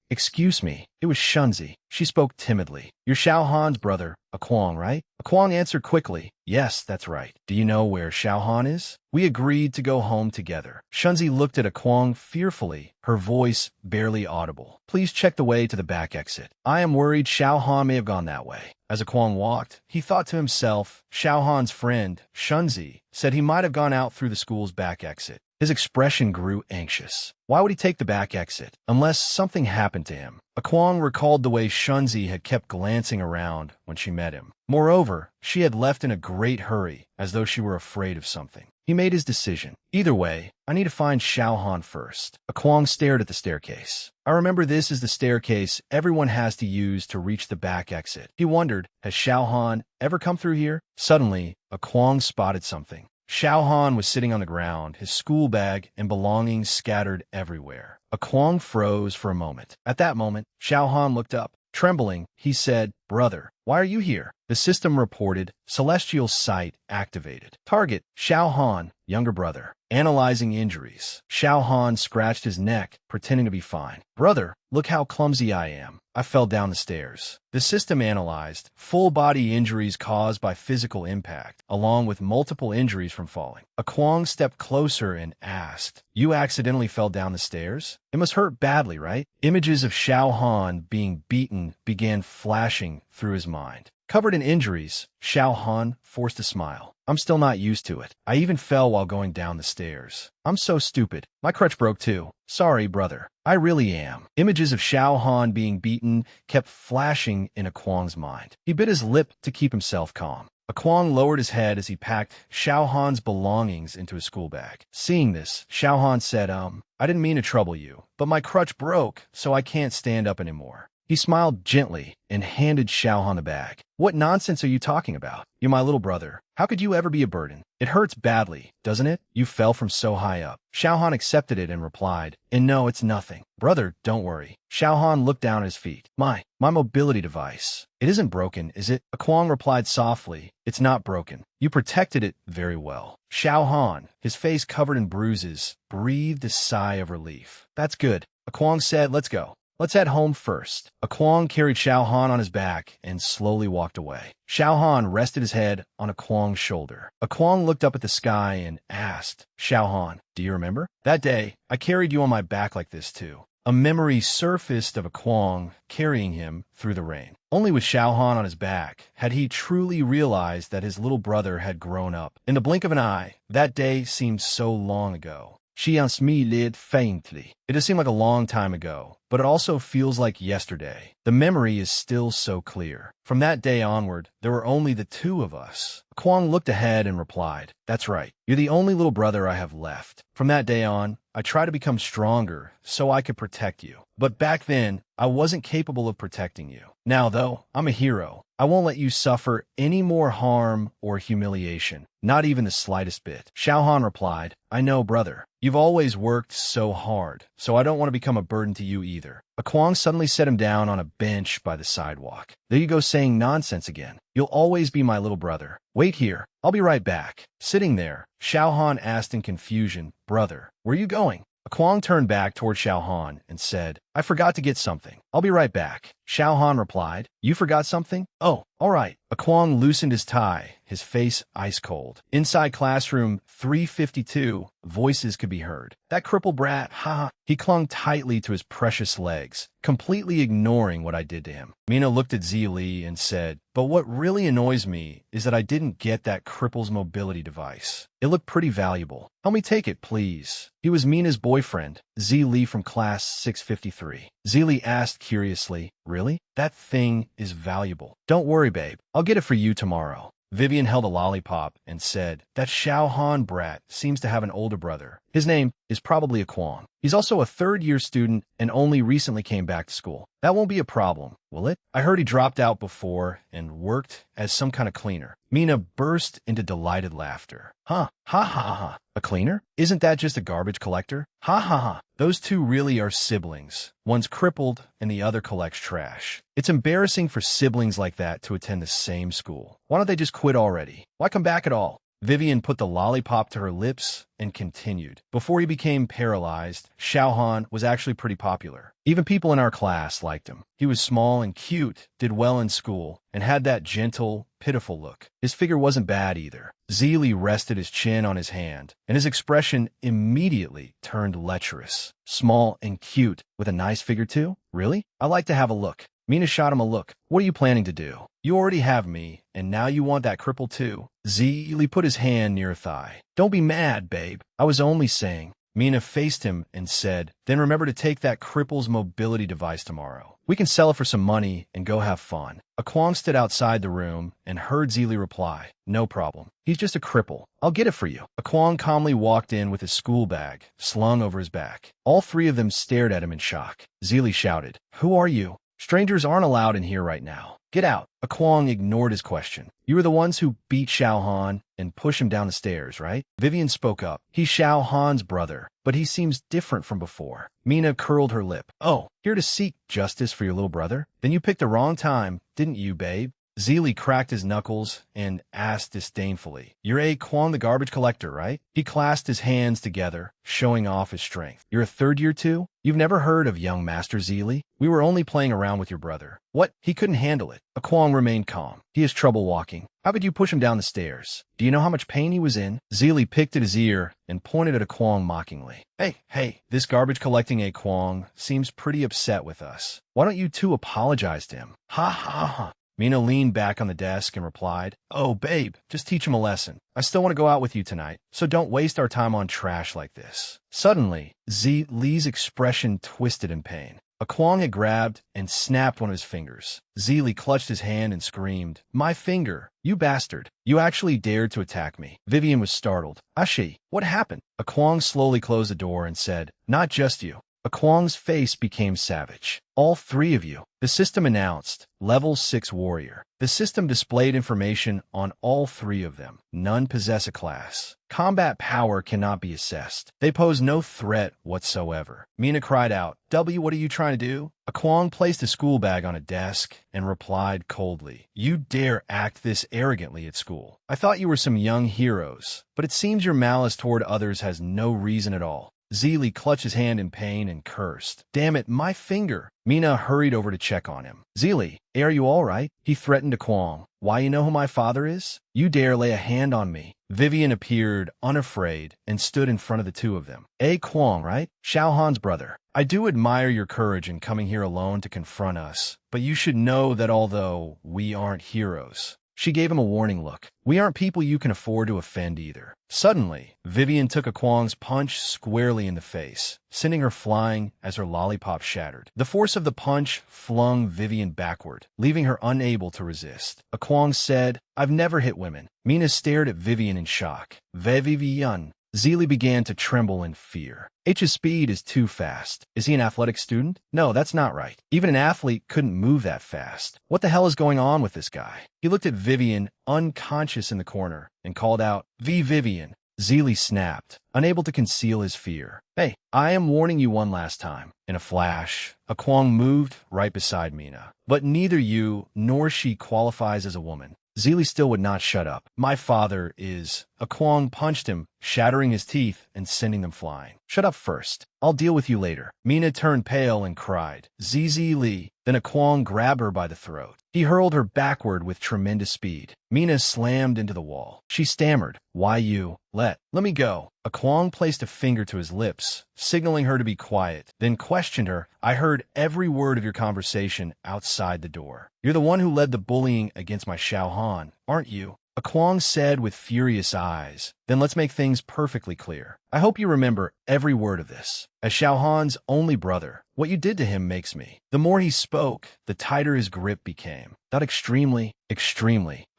Excuse me. It was Shunzi. She spoke timidly. You're Xiao Han's brother, a Kwong, right? A Kwong answered quickly. Yes, that's right. Do you know where Xiao Han is? We agreed to go home together. Shunzi looked at a Kwong fearfully, her voice barely audible. Please check the way to the back exit. I am worried Xiao Han may have gone that way. As a Kwong walked, he thought to himself, Xiao Han's friend, Shunzi, said he might have gone out through the school's back exit. His expression grew anxious. Why would he take the back exit? Unless something happened to him. A Kwong recalled the way Shunzi had kept glancing around when she met him. Moreover, she had left in a great hurry, as though she were afraid of something. He made his decision. Either way, I need to find Xiao Han first. A Kwong stared at the staircase. I remember this is the staircase everyone has to use to reach the back exit. He wondered, has Xiao Han ever come through here? Suddenly, a Kwong spotted something. Xiao Han was sitting on the ground, his school bag and belongings scattered everywhere. A Kwong froze for a moment. At that moment, Xiao Han looked up. Trembling, he said, Brother, why are you here? The system reported, Celestial Sight activated. Target, Xiao Han, younger brother. Analyzing injuries. Xiao Han scratched his neck, pretending to be fine. Brother, look how clumsy I am. I fell down the stairs. The system analyzed full-body injuries caused by physical impact, along with multiple injuries from falling. A Kwong stepped closer and asked, You accidentally fell down the stairs? It must hurt badly, right? Images of Xiao Han being beaten began flashing through his mind. Covered in injuries, Xiao Han forced a smile. I'm still not used to it. I even fell while going down the stairs. I'm so stupid. My crutch broke too. Sorry, brother. I really am. Images of Xiao Han being beaten kept flashing in a Kwong's mind. He bit his lip to keep himself calm. A Kwong lowered his head as he packed Xiao Han's belongings into his school bag. Seeing this, Xiao Han said, I didn't mean to trouble you, but my crutch broke, so I can't stand up anymore. He smiled gently and handed Xiaohan the bag. What nonsense are you talking about? You're my little brother. How could you ever be a burden? It hurts badly, doesn't it? You fell from so high up. Xiaohan accepted it and replied, and no, it's nothing. Brother, don't worry. Xiaohan looked down at his feet. My mobility device. It isn't broken, is it? Kwang replied softly. It's not broken. You protected it very well. Xiaohan, his face covered in bruises, breathed a sigh of relief. That's good. Kwang said, let's go. Let's head home first. Kwang carried Xiaohan on his back and slowly walked away. Xiaohan rested his head on Kwang's shoulder. Kwang looked up at the sky and asked, Xiaohan, do you remember? That day, I carried you on my back like this too. A memory surfaced of Kwang carrying him through the rain. Only with Xiaohan on his back had he truly realized that his little brother had grown up. In the blink of an eye, that day seemed so long ago. Xian smiled faintly. It has seemed like a long time ago, but it also feels like yesterday. The memory is still so clear. From that day onward, there were only the two of us. Kwang looked ahead and replied, that's right. You're the only little brother I have left. From that day on, I tried to become stronger so I could protect you. But back then, I wasn't capable of protecting you. Now, though, I'm a hero. I won't let you suffer any more harm or humiliation, not even the slightest bit. Xiaohan replied, I know, brother. You've always worked so hard, so I don't want to become a burden to you either. Kwang suddenly set him down on a bench by the sidewalk. There you go saying nonsense again. You'll always be my little brother. Wait here. I'll be right back. Sitting there, Xiaohan asked in confusion, Brother, where are you going? Kwang turned back toward Xiaohan and said, I forgot to get something. I'll be right back. Xiaohan replied, You forgot something? Oh, all right. Kwang loosened his tie, his face ice cold. Inside classroom 352, voices could be heard. That crippled brat, ha! He clung tightly to his precious legs, completely ignoring what I did to him. Mina looked at Zili and said, But what really annoys me is that I didn't get that cripple's mobility device. It looked pretty valuable. Help me take it, please. He was Mina's boyfriend, Zili from class 653. Zili asked curiously, Really? That thing is valuable. Don't worry, babe. I'll get it for you tomorrow. Vivian held a lollipop and said, That Xiaohan brat seems to have an older brother. His name is probably Kwang. He's also a third-year student and only recently came back to school. That won't be a problem, will it? I heard he dropped out before and worked as some kind of cleaner. Mina burst into delighted laughter. Huh, ha ha ha. A cleaner? Isn't that just a garbage collector? Ha ha ha. Those two really are siblings. One's crippled and the other collects trash. It's embarrassing for siblings like that to attend the same school. Why don't they just quit already? Why come back at all? Vivian put the lollipop to her lips and continued. Before he became paralyzed, Xiaohan was actually pretty popular. Even people in our class liked him. He was small and cute, did well in school, and had that gentle, pitiful look. His figure wasn't bad either. Zili rested his chin on his hand, and his expression immediately turned lecherous. Small and cute, with a nice figure too? Really? I like to have a look. Mina shot him a look. What are you planning to do? You already have me, and now you want that cripple too? Zili put his hand near her thigh. Don't be mad, babe. I was only saying. Mina faced him and said, Then remember to take that cripple's mobility device tomorrow. We can sell it for some money and go have fun. Kwang stood outside the room and heard Zili reply, No problem. He's just a cripple. I'll get it for you. Kwang calmly walked in with his school bag slung over his back. All three of them stared at him in shock. Zili shouted, Who are you? Strangers aren't allowed in here right now. Get out. Kwang ignored his question. You were the ones who beat Xiaohan and pushed him down the stairs, right? Vivian spoke up. He's Xiaohan's brother, but he seems different from before. Mina curled her lip. Oh, here to seek justice for your little brother? Then you picked the wrong time, didn't you, babe? Zili cracked his knuckles and asked disdainfully, You're Kwang the garbage collector, right? He clasped his hands together, showing off his strength. You're a third year too? You've never heard of young Master Zili? We were only playing around with your brother. What? He couldn't handle it. Kwang remained calm. He has trouble walking. How could you push him down the stairs? Do you know how much pain he was in? Zili picked at his ear and pointed at Kwang mockingly. Hey, this garbage collecting Kwang seems pretty upset with us. Why don't you two apologize to him? Ha ha ha. Mina leaned back on the desk and replied, Oh, babe, just teach him a lesson. I still want to go out with you tonight, so don't waste our time on trash like this. Suddenly, Zili's expression twisted in pain. Kwang had grabbed and snapped one of his fingers. Zili clutched his hand and screamed, My finger! You bastard! You actually dared to attack me. Vivian was startled. Ashi, what happened? Kwang slowly closed the door and said, Not just you. Kwang's face became savage. All three of you. The system announced, Level 6 Warrior. The system displayed information on all three of them. None possess a class. Combat power cannot be assessed. They pose no threat whatsoever. Mina cried out, W, what are you trying to do? Kwang placed a school bag on a desk and replied coldly, You dare act this arrogantly at school. I thought you were some young heroes, but it seems your malice toward others has no reason at all. Zeely clutched his hand in pain and cursed. Damn it, my finger! Mina hurried over to check on him. Zeely, are you all right? He threatened to Kwang. Why, you know who my father is? You dare lay a hand on me. Vivian appeared, unafraid, and stood in front of the two of them. Kwang, right? Xiao Han's brother. I do admire your courage in coming here alone to confront us, but you should know that although we aren't heroes, she gave him a warning look. We aren't people you can afford to offend either. Suddenly, Vivian took Kwang's punch squarely in the face, sending her flying as her lollipop shattered. The force of the punch flung Vivian backward, leaving her unable to resist. Kwang said, I've never hit women. Mina stared at Vivian in shock. Vivian. Zeely began to tremble in fear. H's speed is too fast. Is he an athletic student? No, that's not right. Even an athlete couldn't move that fast. What the hell is going on with this guy? He looked at Vivian, unconscious in the corner, and called out, Vivian. Zeely snapped, unable to conceal his fear. Hey, I am warning you one last time. In a flash, Kwang moved right beside Mina. But neither you nor she qualifies as a woman. Zeely still would not shut up. My father is... Kwang punched him, shattering his teeth and sending them flying. Shut up first. I'll deal with you later. Mina turned pale and cried, Zeely. Then Kwang grabbed her by the throat. He hurled her backward with tremendous speed. Mina slammed into the wall. She stammered, Why you? Let me go. Kwang placed a finger to his lips, signaling her to be quiet, then questioned her. I heard every word of your conversation outside the door. You're the one who led the bullying against my Xiao Han, aren't you? Kwang said with furious eyes. Then let's make things perfectly clear. I hope you remember every word of this. As Xiao Han's only brother, what you did to him makes me. The more he spoke, the tighter his grip became. Not extremely.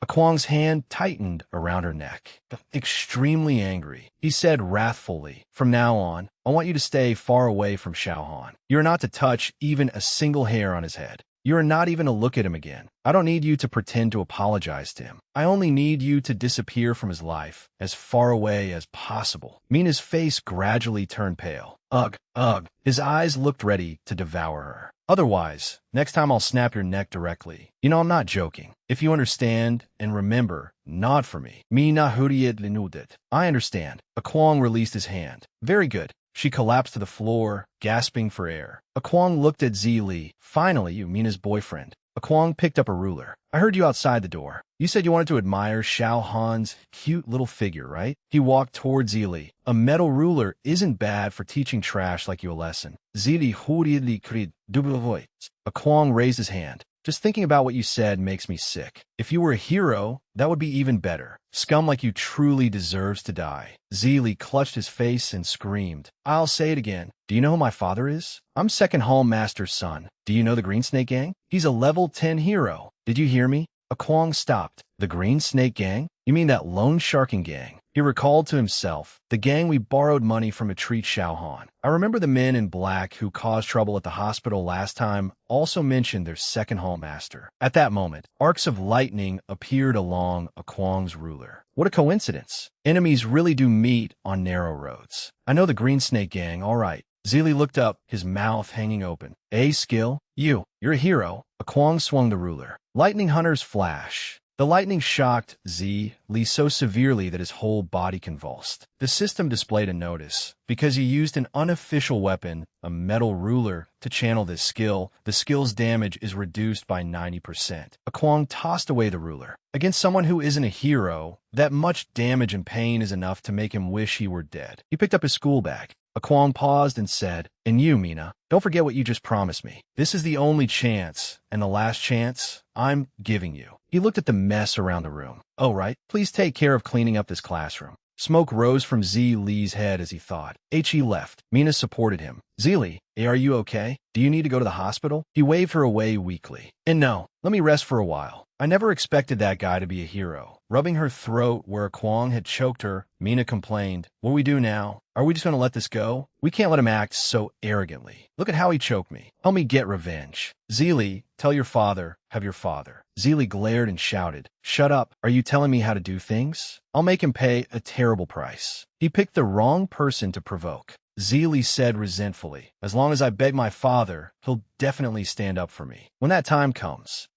Kwang's hand tightened around her neck. Extremely angry. He said wrathfully, From now on, I want you to stay far away from Xiao Han. You are not to touch even a single hair on his head. You are not even to look at him again. I don't need you to pretend to apologize to him. I only need you to disappear from his life as far away as possible. Mina's face gradually turned pale. Ugh. His eyes looked ready to devour her. Otherwise, next time I'll snap your neck directly. You know, I'm not joking. If you understand, and remember, nod for me. Mina hurried linudit. I understand. Kwang released his hand. Very good. She collapsed to the floor, gasping for air. Kwang looked at Zeely. Finally, you, Mina's boyfriend. Kwang picked up a ruler. I heard you outside the door. You said you wanted to admire Xiao Han's cute little figure, right? He walked toward Zeely. A metal ruler isn't bad for teaching trash like you a lesson. Zeely hurriedly cried, Dubuvoit. Kwang raised his hand. Just thinking about what you said makes me sick. If you were a hero, that would be even better. Scum like you truly deserves to die. Zeely clutched his face and screamed. I'll say it again. Do you know who my father is? I'm Second Hall Master's son. Do you know the Green Snake Gang? He's a level 10 hero. Did you hear me? Kwang stopped. The Green Snake Gang? You mean that loan sharking gang? He recalled to himself, the gang we borrowed money from to treat Xiao Han. I remember the men in black who caused trouble at the hospital last time also mentioned their second hall master. At that moment, arcs of lightning appeared along Kwang's ruler. What a coincidence. Enemies really do meet on narrow roads. I know the Green Snake Gang, all right. Zeely looked up, his mouth hanging open. Skill? You're a hero. Kwang swung the ruler. Lightning hunters flash. The lightning shocked Zeely so severely that his whole body convulsed. The system displayed a notice. Because he used an unofficial weapon, a metal ruler, to channel this skill, the skill's damage is reduced by 90%. Kwang tossed away the ruler. Against someone who isn't a hero, that much damage and pain is enough to make him wish he were dead. He picked up his school bag. Kwang paused and said, And you, Mina, don't forget what you just promised me. This is the only chance, and the last chance, I'm giving you. He looked at the mess around the room. Oh, right. Please take care of cleaning up this classroom. Smoke rose from Zeely's head as he thought. He left. Mina supported him. Zeely, are you okay? Do you need to go to the hospital? He waved her away weakly. And no, let me rest for a while. I never expected that guy to be a hero. Rubbing her throat where Kwang had choked her, Mina complained, What we do now? Are we just going to let this go? We can't let him act so arrogantly. Look at how he choked me. Help me get revenge. Zeely, tell your father, have your father. Zeely glared and shouted, Shut up. Are you telling me how to do things? I'll make him pay a terrible price. He picked the wrong person to provoke. Zeely said resentfully, As long as I beg my father, he'll definitely stand up for me. When that time comes.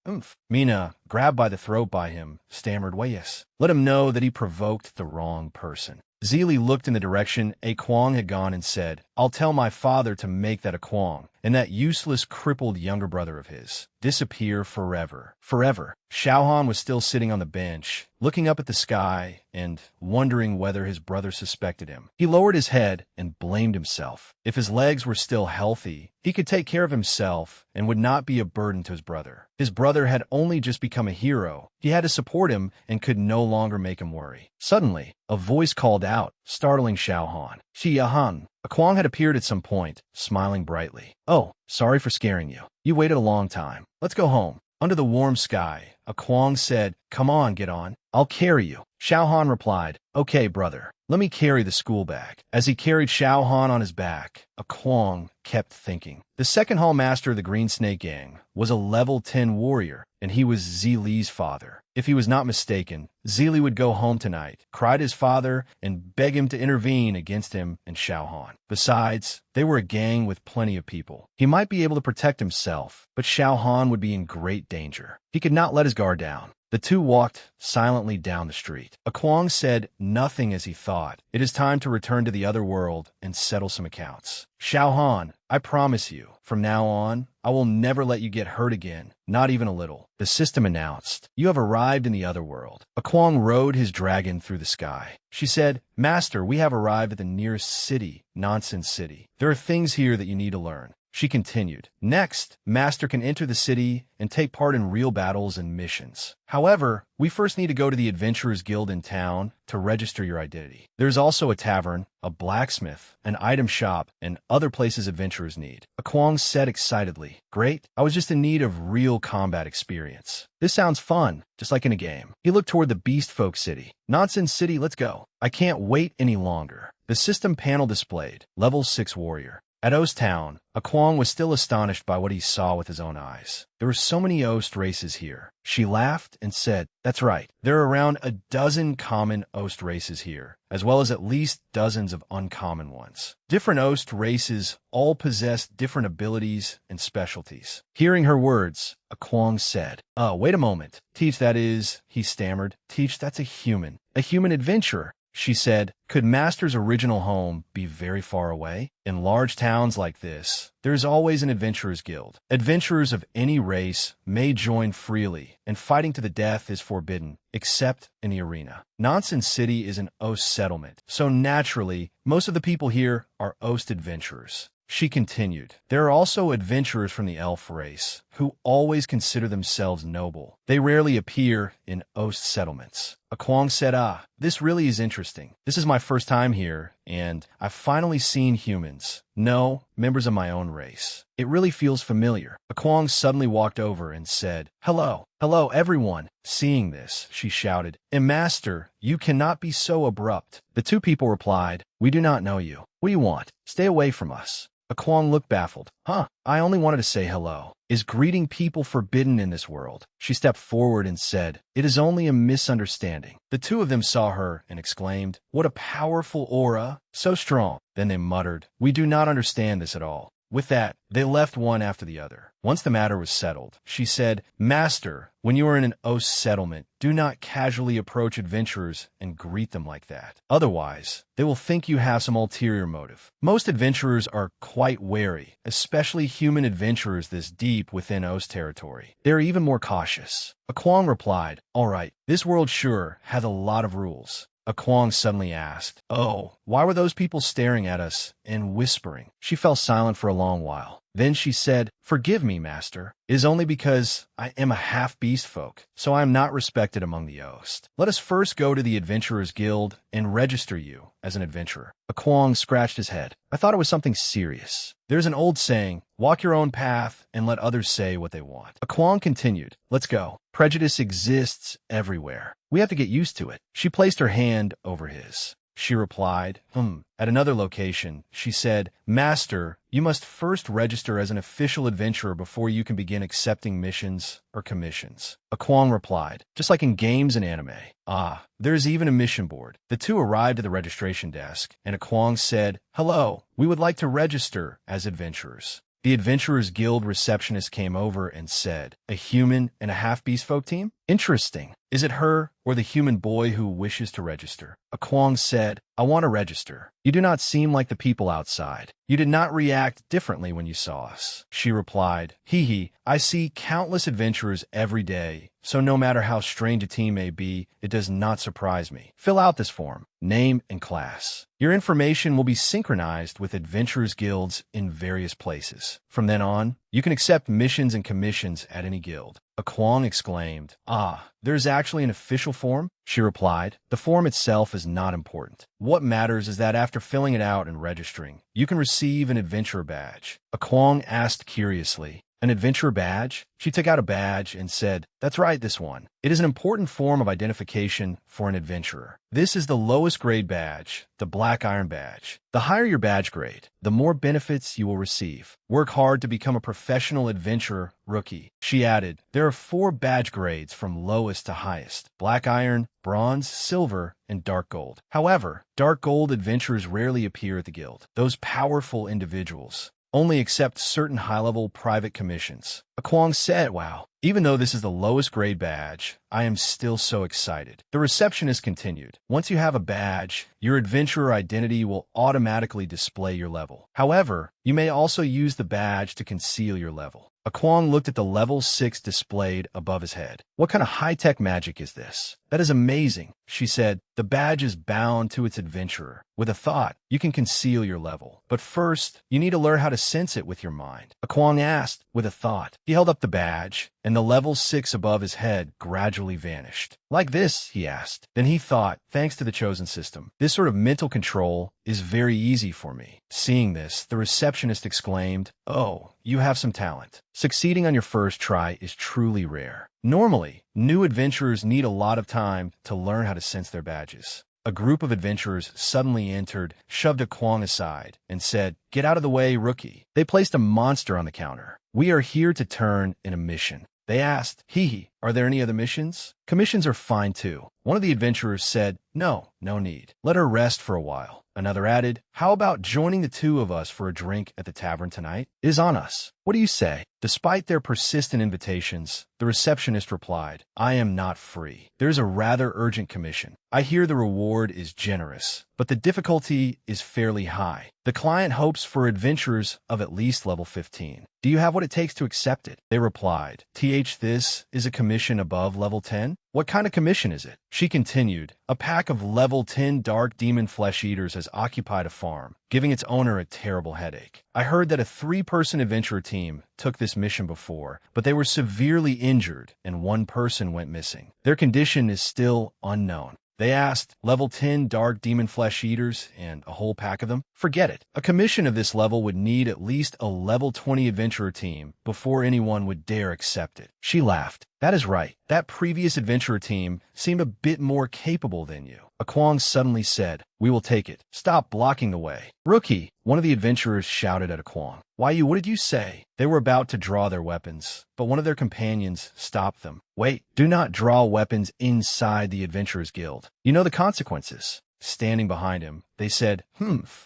Mina, grabbed by the throat by him, stammered, Why yes. Let him know that he provoked the wrong person. Zeely looked in the direction A Kwong had gone and said, I'll tell my father to make that A Kwong, and that useless crippled younger brother of his disappear forever. Forever. Xiaohan was still sitting on the bench, looking up at the sky and wondering whether his brother suspected him. He lowered his head and blamed himself. If his legs were still healthy, he could take care of himself and would not be a burden to his brother. His brother had only just become a hero. He had to support him and could no longer make him worry. Suddenly, a voice called out, startling Xiaohan. Xiaohan. A Kwong had appeared at some point, smiling brightly. Oh, sorry for scaring you. You waited a long time. Let's go home. Under the warm sky, A Kwong said, Come on, get on. I'll carry you. Xiaohan replied, Okay, brother. Let me carry the school bag. As he carried Xiaohan on his back, A Kwong kept thinking. The second hall master of the Green Snake Gang was a level 10 warrior, and he was Zeely's father. If he was not mistaken, Zeely would go home tonight, cry to his father, and beg him to intervene against him and Xiaohan. Besides, they were a gang with plenty of people. He might be able to protect himself, but Xiaohan would be in great danger. He could not let his guard down. The two walked silently down the street. A Kwong said nothing as he thought. It is time to return to the other world and settle some accounts. Xiaohan, I promise you, from now on, I will never let you get hurt again, not even a little. The system announced, You have arrived in the other world. A Kwong rode his dragon through the sky. She said, Master, we have arrived at the nearest city, Nonsense City. There are things here that you need to learn. She continued, Next, Master can enter the city and take part in real battles and missions. However, we first need to go to the Adventurers Guild in town to register your identity. There's also a tavern, a blacksmith, an item shop, and other places adventurers need. A Kwong said excitedly, Great, I was just in need of real combat experience. This sounds fun, just like in a game. He looked toward the Beast Folk City. Nonsense City, let's go. I can't wait any longer. The system panel displayed, Level 6 Warrior. At Oast Town, A Kwong was still astonished by what he saw with his own eyes. There were so many Oast races here. She laughed and said, That's right. There are around a dozen common Oast races here, as well as at least dozens of uncommon ones. Different Oast races all possess different abilities and specialties. Hearing her words, A Kwong said, Wait a moment. Teach, that is, he stammered. Teach, that's a human adventurer. She said, Could Master's original home be very far away? In large towns like this, there's always an adventurers guild. Adventurers of any race may join freely, and fighting to the death is forbidden, except in the arena. Nonsense City is an Oast settlement, so naturally, most of the people here are Oast adventurers. She continued, There are also adventurers from the elf race, who always consider themselves noble. They rarely appear in Oast settlements. A Kwong said, This really is interesting. This is my first time here, and I've finally seen humans. No, members of my own race. It really feels familiar. A Kwong suddenly walked over and said, Hello, everyone. Seeing this, she shouted, Master, you cannot be so abrupt. The two people replied, We do not know you. What do you want? Stay away from us. A Kwong looked baffled. I only wanted to say hello. Is greeting people forbidden in this world? She stepped forward and said, It is only a misunderstanding. The two of them saw her and exclaimed, What a powerful aura, so strong. Then they muttered, We do not understand this at all. With that, they left one after the other. Once the matter was settled, she said, Master, when you are in an Oast settlement, do not casually approach adventurers and greet them like that. Otherwise, they will think you have some ulterior motive. Most adventurers are quite wary, especially human adventurers this deep within Oast territory. They are even more cautious. A Kwong replied, All right, this world sure has a lot of rules. A Kwong suddenly asked, why were those people staring at us and whispering? She fell silent for a long while. Then she said, Forgive me, Master. It is only because I am a half-beast folk, so I am not respected among the Oast. Let us first go to the Adventurers Guild and register you as an adventurer. A Kwong scratched his head. I thought it was something serious. There's an old saying, walk your own path and let others say what they want. A Kwong continued, Let's go. Prejudice exists everywhere. We have to get used to it. She placed her hand over his. she replied. At another location, she said, Master, you must first register as an official adventurer before you can begin accepting missions or commissions. Kwong replied, just like in games and anime. Ah, there's even a mission board. The two arrived at the registration desk, and Kwong said, Hello, we would like to register as adventurers. The Adventurers Guild receptionist came over and said, A human and a half-beast folk team? Interesting. Is it her or the human boy who wishes to register? Kwong said, I want to register. You do not seem like the people outside. You did not react differently when you saw us. She replied, Hee, I see countless adventurers every day, so no matter how strange a team may be, it does not surprise me. Fill out this form, name and class. Your information will be synchronized with Adventurers Guilds in various places. From then on, you can accept missions and commissions at any guild. Kwong exclaimed, Ah, there's actually an official form? She replied, The form itself is not important. What matters is that after filling it out and registering, you can receive an adventurer badge. Kwong asked curiously, An adventurer badge? She took out a badge and said, That's right, this one. It is an important form of identification for an adventurer. This is the lowest grade badge, the Black Iron badge. The higher your badge grade, the more benefits you will receive. Work hard to become a professional adventurer rookie. She added, There are 4 badge grades from lowest to highest: Black Iron, Bronze, Silver, and Dark Gold. However, Dark Gold adventurers rarely appear at the guild. Those powerful individuals only accept certain high-level private commissions. Kwong said, Wow, even though this is the lowest grade badge, I am still so excited. The receptionist continued, Once you have a badge, your adventurer identity will automatically display your level. However, you may also use the badge to conceal your level. Kwong looked at the level 6 displayed above his head. What kind of high-tech magic is this? That is amazing, she said. The badge is bound to its adventurer. With a thought, you can conceal your level. But first, you need to learn how to sense it with your mind. Kwong asked, with a thought. He held up the badge, and the level 6 above his head gradually vanished. Like this, he asked. Then he thought, thanks to the chosen system, this sort of mental control is very easy for me. Seeing this, the receptionist exclaimed, Oh, you have some talent. Succeeding on your first try is truly rare. Normally, new adventurers need a lot of time to learn how to sense their badges. A group of adventurers suddenly entered, shoved Kwong aside, and said, Get out of the way, rookie. They placed a monster on the counter. We are here to turn in a mission. They asked, Hee, are there any other missions? Commissions are fine too. One of the adventurers said, No need. Let her rest for a while. Another added, How about joining the two of us for a drink at the tavern tonight? It is on us. What do you say? Despite their persistent invitations, the receptionist replied, I am not free. There's a rather urgent commission. I hear the reward is generous, but the difficulty is fairly high. The client hopes for adventurers of at least level 15. Do you have what it takes to accept it? They replied, This is a commission above level 10? What kind of commission is it? She continued, A pack of level 10 dark demon flesh eaters has occupied a farm, giving its owner a terrible headache. I heard that a 3-person adventurer team took this mission before, but they were severely injured and 1 person went missing. Their condition is still unknown. They asked, level 10 dark demon flesh eaters and a whole pack of them? Forget it. A commission of this level would need at least a level 20 adventurer team before anyone would dare accept it. She laughed. That is right. That previous adventurer team seemed a bit more capable than you. Kwong suddenly said, We will take it. Stop blocking the way. Rookie, one of the adventurers shouted at Kwong. Why you, what did you say? They were about to draw their weapons, but one of their companions stopped them. Wait, do not draw weapons inside the Adventurers Guild. You know the consequences. Standing behind him, they said,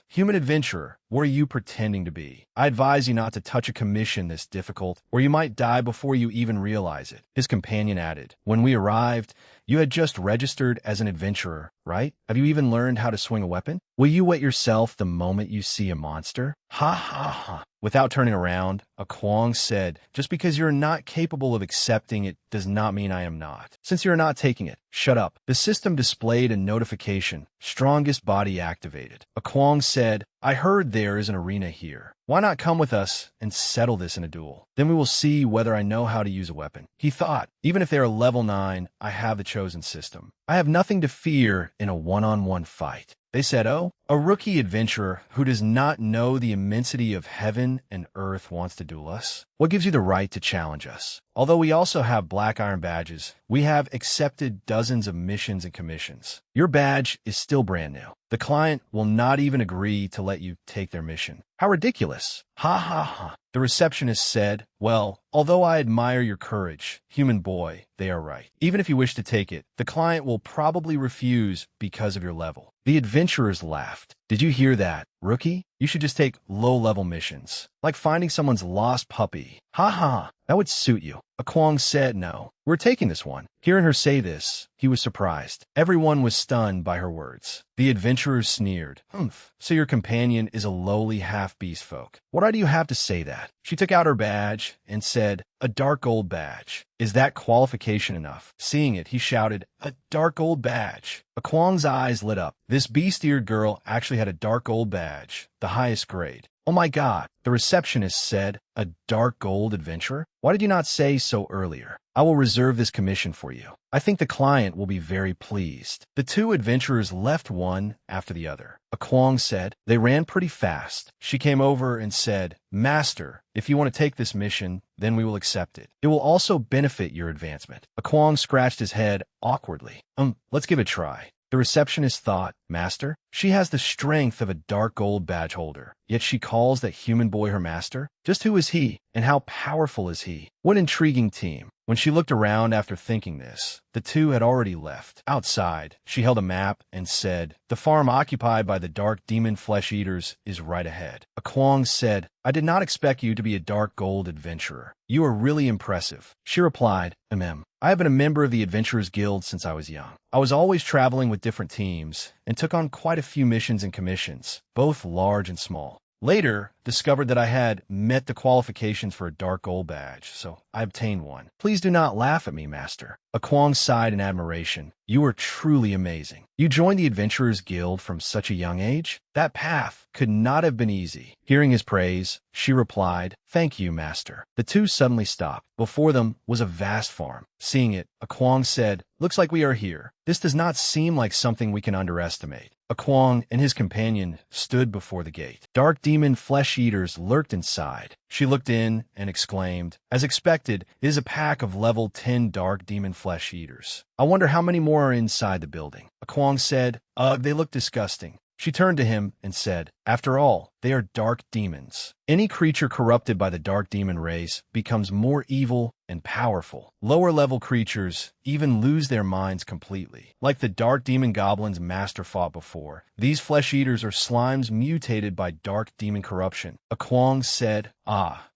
Human adventurer, what are you pretending to be? I advise you not to touch a commission this difficult, or you might die before you even realize it. His companion added, When we arrived, you had just registered as an adventurer, right? Have you even learned how to swing a weapon? Will you wet yourself the moment you see a monster? Ha ha ha. Without turning around, Kwong said, Just because you're not capable of accepting it does not mean I am not. Since you're not taking it, shut up. The system displayed a notification, strongest body activated. Kwong said, I heard there is an arena here. Why not come with us and settle this in a duel? Then we will see whether I know how to use a weapon. He thought, even if they are level 9, I have the chosen system. I have nothing to fear in a one-on-one fight. They said, oh, a rookie adventurer who does not know the immensity of heaven and earth wants to duel us? What gives you the right to challenge us? Although we also have black iron badges, we have accepted dozens of missions and commissions. Your badge is still brand new. The client will not even agree to let you take their mission. How ridiculous. Ha ha ha. The receptionist said, well, although I admire your courage, human boy, they are right. Even if you wish to take it, the client will probably refuse because of your level. The adventurers laughed. Did you hear that, rookie? You should just take low-level missions, like finding someone's lost puppy. Ha ha, that would suit you. Kwong said no. We're taking this one. Hearing her say this, he was surprised. Everyone was stunned by her words. The adventurers sneered. Humph, so your companion is a lowly half-beast folk. Why do you have to say that? She took out her badge and said, a dark gold badge. Is that qualification enough? Seeing it, he shouted, a dark gold badge. Kwong's eyes lit up. This beast-eared girl actually had a dark gold badge, the highest grade. Oh my God, the receptionist said, a dark gold adventurer? Why did you not say so earlier? I will reserve this commission for you. I think the client will be very pleased. The two adventurers left one after the other. Kwong said, they ran pretty fast. She came over and said, Master, if you want to take this mission, then we will accept it. It will also benefit your advancement. Kwong scratched his head awkwardly. Let's give it a try. The receptionist thought, Master? She has the strength of a dark gold badge holder, yet she calls that human boy her master? Just who is he, and how powerful is he? What intriguing team. When she looked around after thinking this, the two had already left. Outside, she held a map and said, the farm occupied by the dark demon flesh-eaters is right ahead. Kwong said, I did not expect you to be a dark gold adventurer. You are really impressive. She replied, I have been a member of the Adventurers Guild since I was young. I was always traveling with different teams and took on quite a few missions and commissions, both large and small. Later, discovered that I had met the qualifications for a dark gold badge, so I obtained one. Please do not laugh at me, Master. Kwong sighed in admiration. You are truly amazing. You joined the Adventurers Guild from such a young age? That path could not have been easy. Hearing his praise, she replied, Thank you, Master. The two suddenly stopped. Before them was a vast farm. Seeing it, Kwong said, Looks like we are here. This does not seem like something we can underestimate. Kwong and his companion stood before the gate. Dark demon flesh-eaters lurked inside. She looked in and exclaimed, As expected, it is a pack of level 10 dark demon flesh-eaters. I wonder how many more are inside the building. Kwong said, Ugh, they look disgusting. She turned to him and said, After all, they are dark demons. Any creature corrupted by the dark demon race becomes more evil and powerful. Lower-level creatures even lose their minds completely. Like the dark demon goblins Master fought before, these flesh-eaters are slimes mutated by dark demon corruption. Kwong said,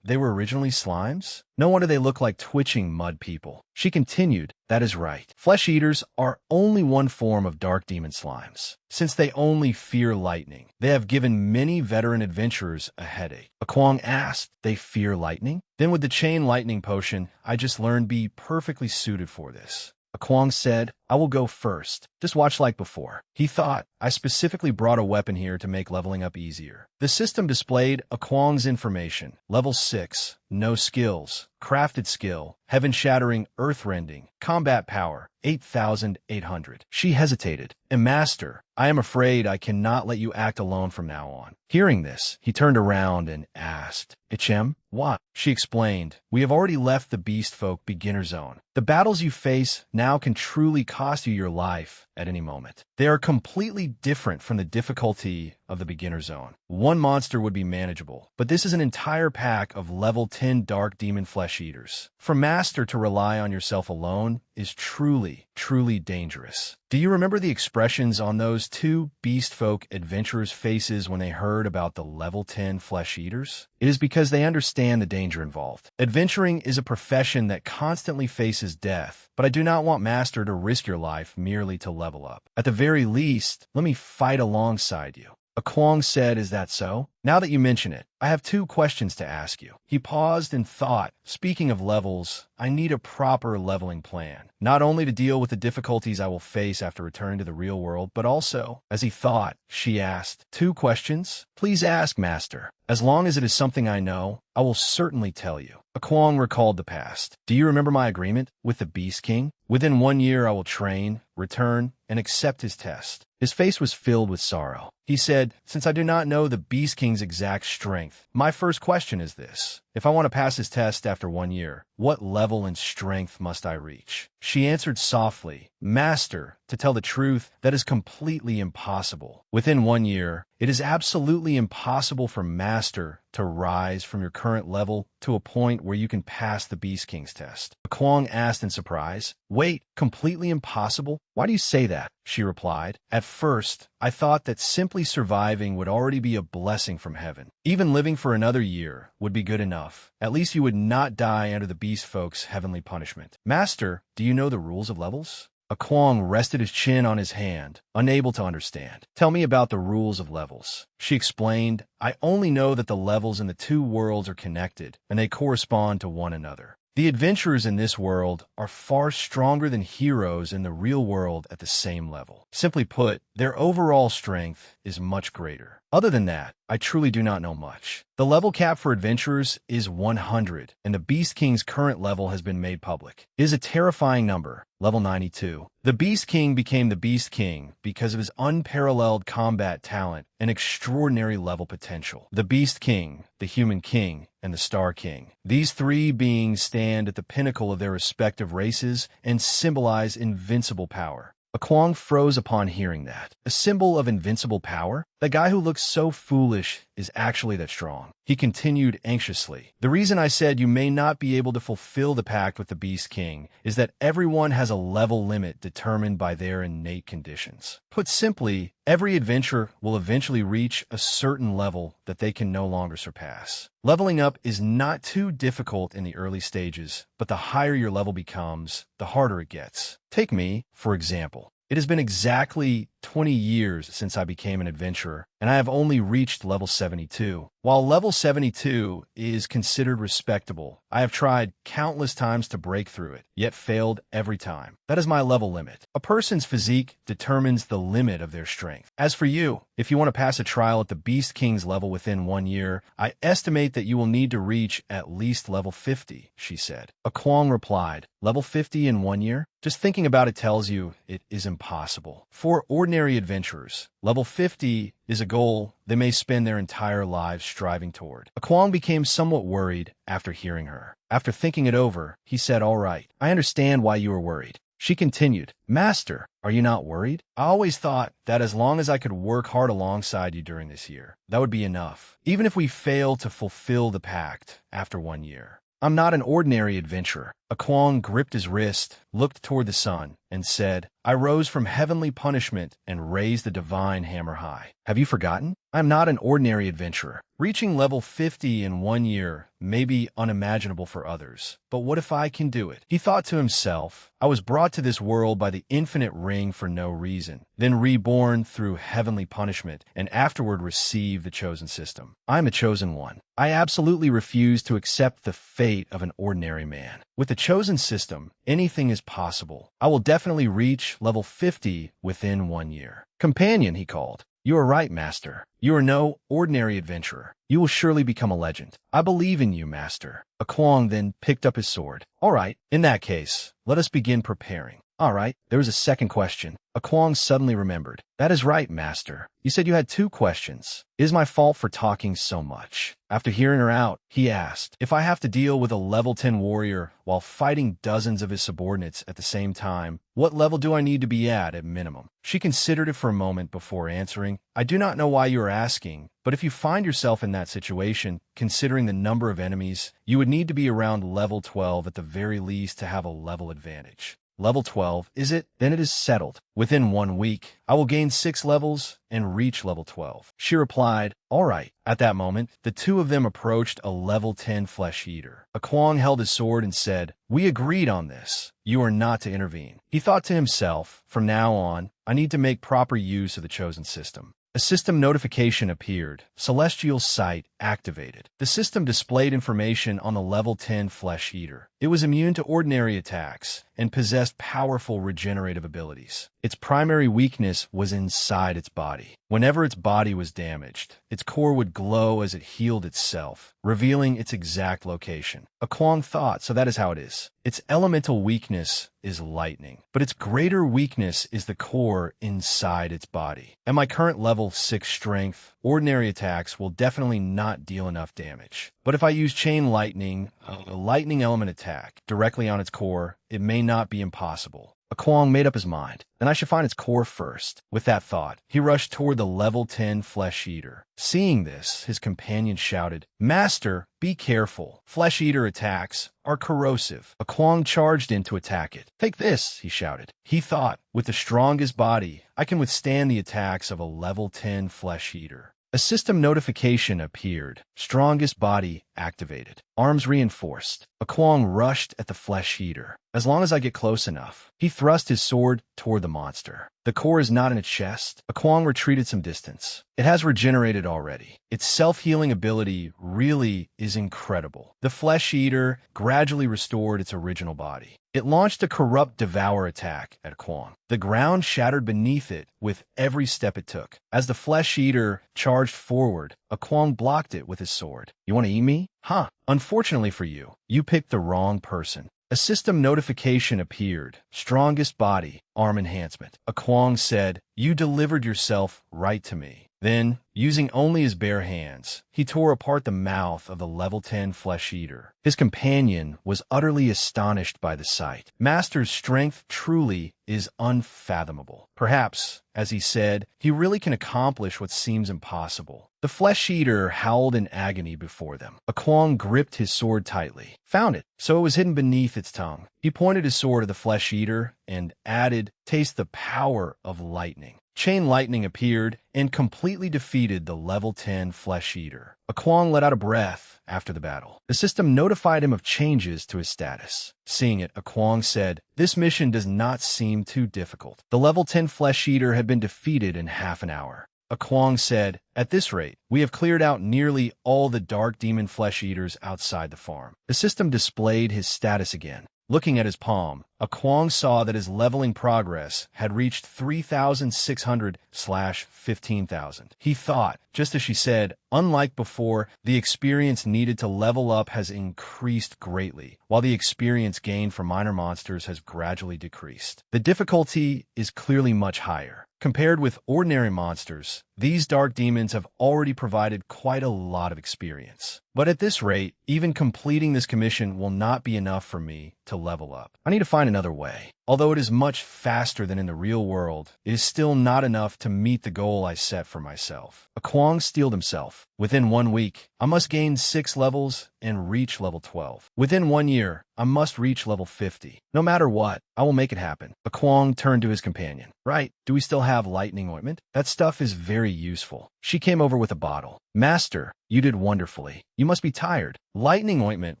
they were originally slimes? No wonder they look like twitching mud people. She continued, That is right. Flesh-eaters are only one form of dark demon slimes. Since they only fear lightning, they have given many veteran adventurers a headache. Kwong asked, They fear lightning? Then would the chain lightning potion I just learned be perfectly suited for this? Kwong said, I will go first. Just watch like before. He thought, I specifically brought a weapon here to make leveling up easier. The system displayed Kwong's information. Level 6, no skills, crafted skill, heaven-shattering, earth-rending, combat power, 8,800. She hesitated. Master, I am afraid I cannot let you act alone from now on. Hearing this, he turned around and asked, Ichem, what? She explained, We have already left the Beast Folk beginner zone. The battles you face now can truly cost you your life at any moment. They are completely different from the difficulty of the beginner zone. One monster would be manageable, but this is an entire pack of level 10 dark demon flesh-eaters. For Master to rely on yourself alone is truly, truly dangerous. Do you remember the expressions on those two beast folk adventurers' faces when they heard about the level 10 flesh-eaters? It is because they understand the danger involved. Adventuring is a profession that constantly faces death, but I do not want Master to risk your life merely to level up. At the very least, let me fight alongside you. Kwong said, "Is that so? Now that you mention it, I have two questions to ask you." He paused and thought, "Speaking of levels, I need a proper leveling plan, not only to deal with the difficulties I will face after returning to the real world, but also," as he thought, she asked, "Two questions? Please ask, Master. As long as it is something I know, I will certainly tell you." Kwong recalled the past. "Do you remember my agreement with the Beast King? Within 1 year I will train, return, and accept his test." His face was filled with sorrow. He said, "Since I do not know the Beast King's exact strength, my first question is this. If I want to pass his test after 1 year, what level and strength must I reach?" She answered softly, "Master, to tell the truth, that is completely impossible. Within 1 year, it is absolutely impossible for Master to rise from your current level to a point where you can pass the Beast King's test." Kwong asked in surprise, "Wait, completely impossible? Why do you say that?" She replied, "At first, I thought that simply surviving would already be a blessing from heaven. Even living for another year would be good enough. At least you would not die under the beast folk's heavenly punishment. Master, do you know the rules of levels?" Kwong rested his chin on his hand, unable to understand. "Tell me about the rules of levels." She explained, "I only know that the levels in the two worlds are connected, and they correspond to one another. The adventurers in this world are far stronger than heroes in the real world at the same level. Simply put, their overall strength is much greater. Other than that, I truly do not know much. The level cap for adventurers is 100, and the Beast King's current level has been made public. It is a terrifying number, level 92. The Beast King became the Beast King because of his unparalleled combat talent and extraordinary level potential. The Beast King, the Human King, and the Star King. These three beings stand at the pinnacle of their respective races and symbolize invincible power." Kwong froze upon hearing that. A symbol of invincible power? The guy who looks so foolish is actually that strong. He continued anxiously, "The reason I said you may not be able to fulfill the pact with the Beast King is that everyone has a level limit determined by their innate conditions. Put simply, every adventurer will eventually reach a certain level that they can no longer surpass. Leveling up is not too difficult in the early stages, but the higher your level becomes, the harder it gets. Take me, for example. It has been exactly 20 years since I became an adventurer, and I have only reached level 72. While level 72 is considered respectable, I have tried countless times to break through it, yet failed every time. That is my level limit. A person's physique determines the limit of their strength. As for you, if you want to pass a trial at the Beast King's level within 1 year, I estimate that you will need to reach at least level 50, she said. Kwong replied, "Level 50 in 1 year? Just thinking about it tells you it is impossible. For ordinary adventurers, level 50 is a goal they may spend their entire lives striving toward." Kwong became somewhat worried after hearing her. After thinking it over, he said, "All right, I understand why you are worried." She continued, "Master, are you not worried? I always thought that as long as I could work hard alongside you during this year, that would be enough, even if we fail to fulfill the pact after 1 year. I'm not an ordinary adventurer." Kwong gripped his wrist, looked toward the sun, and said, "I rose from heavenly punishment and raised the divine hammer high. Have you forgotten? I am not an ordinary adventurer. Reaching level 50 in 1 year may be unimaginable for others, but what if I can do it?" He thought to himself, "I was brought to this world by the infinite ring for no reason, then reborn through heavenly punishment, and afterward receive the chosen system. I am a chosen one. I absolutely refuse to accept the fate of an ordinary man. With the chosen system, anything is possible. I will definitely reach level 50 within 1 year." "Companion," he called. "You are right, Master. You are no ordinary adventurer. You will surely become a legend. I believe in you, Master." Kwong then picked up his sword. "All right, in that case, let us begin preparing." "All right, there was a second question." Kwong suddenly remembered. "That is right, Master. You said you had 2 questions. It is my fault for talking so much." After hearing her out, he asked, "If I have to deal with a level 10 warrior while fighting dozens of his subordinates at the same time, what level do I need to be at minimum?" She considered it for a moment before answering, "I do not know why you are asking, but if you find yourself in that situation, considering the number of enemies, you would need to be around level 12 at the very least to have a level advantage." "Level 12, is it? Then it is settled. Within 1 week, I will gain 6 levels and reach level 12. She replied, "All right." At that moment, the two of them approached a level 10 flesh eater. Kwong held his sword and said, "We agreed on this. You are not to intervene." He thought to himself, "From now on, I need to make proper use of the chosen system. A system notification appeared. Celestial Sight activated. The system displayed information on the level 10 Flesh Eater. It was immune to ordinary attacks and possessed powerful regenerative abilities. Its primary weakness was inside its body. Whenever its body was damaged, its core would glow as it healed itself, revealing its exact location. A Kwong thought, so that is how it is. Its elemental weakness is lightning, but its greater weakness is the core inside its body. At my current level 6 strength, ordinary attacks will definitely not deal enough damage. But if I use Chain Lightning, a lightning element attack, directly on its core, it may not be impossible. A Kwong made up his mind. Then I should find its core first. With that thought, he rushed toward the level 10 Flesh Eater. Seeing this, his companion shouted, "Master, be careful. Flesh Eater attacks are corrosive." A Kwong charged in to attack it. "Take this," he shouted. He thought, with the strongest body, I can withstand the attacks of a level 10 Flesh Eater. A system notification appeared. Strongest body activated. Arms reinforced. A Kwong rushed at the Flesh Eater. As long as I get close enough, he thrust his sword toward the monster. The core is not in its chest. A Kwong retreated some distance. It has regenerated already. Its self-healing ability really is incredible. The Flesh Eater gradually restored its original body. It launched a Corrupt Devour attack at Kwong. The ground shattered beneath it with every step it took. As the Flesh Eater charged forward, a Kwong blocked it with his sword. "You want to eat me? Huh. Unfortunately for you, you picked the wrong person." A system notification appeared. Strongest body, arm enhancement. A Kwong said, "You delivered yourself right to me." Then, using only his bare hands, he tore apart the mouth of the level 10 Flesh Eater. His companion was utterly astonished by the sight. Master's strength truly is unfathomable. Perhaps, as he said, he really can accomplish what seems impossible. The Flesh Eater howled in agony before them. A Kwong gripped his sword tightly. Found it, so it was hidden beneath its tongue. He pointed his sword at the Flesh Eater and added, "Taste the power of lightning." Chain Lightning appeared and completely defeated the level 10 Flesh Eater. A Kwong let out a breath after the battle. The system notified him of changes to his status. Seeing it, a Kwong said, "This mission does not seem too difficult." The level 10 Flesh Eater had been defeated in half an hour. A Kwong said, "At this rate, we have cleared out nearly all the Dark Demon Flesh Eaters outside the farm." The system displayed his status again. Looking at his palm, a Kwong saw that his leveling progress had reached 3,600/15,000. He thought, just as she said, unlike before, the experience needed to level up has increased greatly, while the experience gained for minor monsters has gradually decreased. The difficulty is clearly much higher. Compared with ordinary monsters, these dark demons have already provided quite a lot of experience. But at this rate, even completing this commission will not be enough for me to level up. I need to find another way. Although it is much faster than in the real world, it is still not enough to meet the goal I set for myself. A Kwong steeled himself. Within 1 week, I must gain 6 levels and reach level 12. Within 1 year, I must reach level 50. No matter what, I will make it happen. A Kwong turned to his companion. "Right, do we still have lightning ointment? That stuff is very useful." She came over with a bottle. "Master, you did wonderfully. You must be tired." Lightning ointment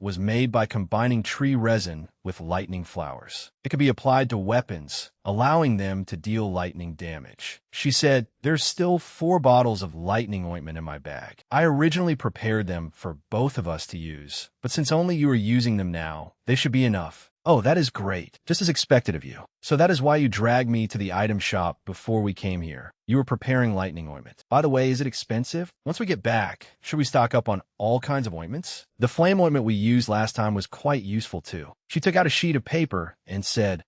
was made by combining tree resin with lightning flowers. It could be applied to weapons, allowing them to deal lightning damage. She said, "There's still 4 bottles of lightning ointment in my bag. I originally prepared them for both of us to use, but since only you are using them now, they should be enough." "Oh, that is great. Just as expected of you. So that is why you dragged me to the item shop before we came here. You were preparing lightning ointment. By the way, is it expensive? Once we get back, should we stock up on all kinds of ointments? The flame ointment we used last time was quite useful too." She took out a sheet of paper and said,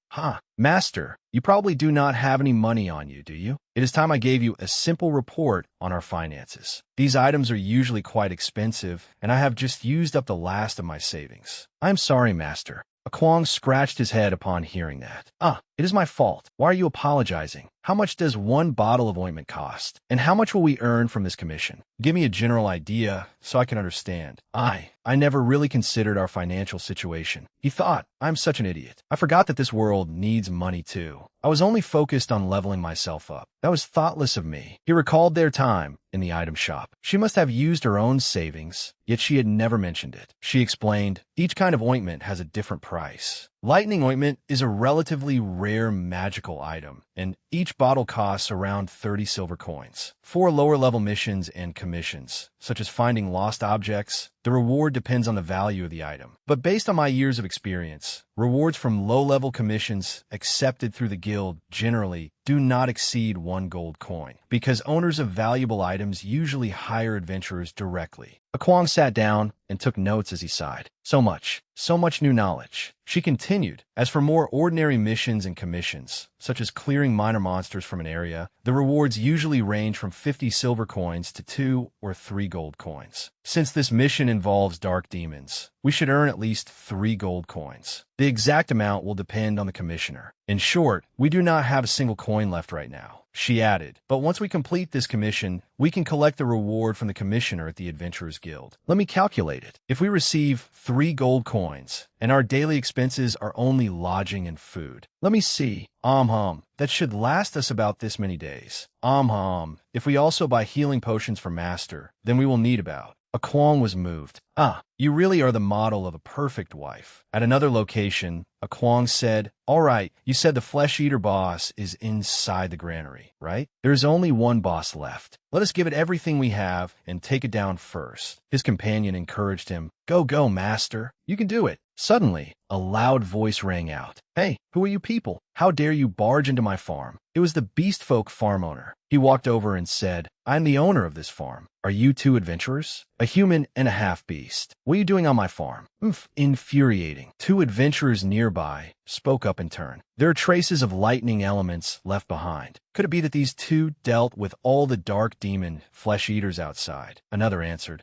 Master, you probably do not have any money on you, do you? It is time I gave you a simple report on our finances. These items are usually quite expensive, and I have just used up the last of my savings. I am sorry, Master." A Kwong scratched his head upon hearing that. It is my fault. Why are you apologizing? How much does 1 bottle of ointment cost? And how much will we earn from this commission? Give me a general idea so I can understand. I never really considered our financial situation. He thought, I'm such an idiot. I forgot that this world needs money too. I was only focused on leveling myself up. That was thoughtless of me. He recalled their time in the item shop. She must have used her own savings, yet she had never mentioned it. She explained, each kind of ointment has a different price. Lightning ointment is a relatively rare magical item and each bottle costs around 30 silver coins. For lower-level missions and commissions, such as finding lost objects, the reward depends on the value of the item. But based on my years of experience, rewards from low-level commissions accepted through the guild generally do not exceed 1 gold coin, because owners of valuable items usually hire adventurers directly. Kwang sat down and took notes as he sighed. So much new knowledge. She continued, as for more ordinary missions and commissions, such as clearing minor monsters from an area, the rewards usually range from 50 silver coins to 2 or 3 gold coins. Since this mission involves dark demons, we should earn at least 3 gold coins. The exact amount will depend on the commissioner. In short, we do not have a single coin left right now, she added. But once we complete this commission, we can collect the reward from the commissioner at the Adventurers Guild. Let me calculate it. If we receive 3 gold coins, and our daily expenses are only lodging and food. Let me see. That should last us about this many days. If we also buy healing potions for Master, then we will need about. Kwang was moved. You really are the model of a perfect wife. At another location, Kwang said, all right, you said the flesh-eater boss is inside the granary, right? There's only one boss left. Let us give it everything we have and take it down first. His companion encouraged him. Go, master. You can do it. Suddenly, a loud voice rang out. Hey, who are you people? How dare you barge into my farm? It was the Beastfolk farm owner. He walked over and said, I'm the owner of this farm. Are you 2 adventurers? A human and a half-beast. What are you doing on my farm? Infuriating. 2 adventurers nearby spoke up in turn. There are traces of lightning elements left behind. Could it be that these 2 dealt with all the dark demon flesh-eaters outside? Another answered,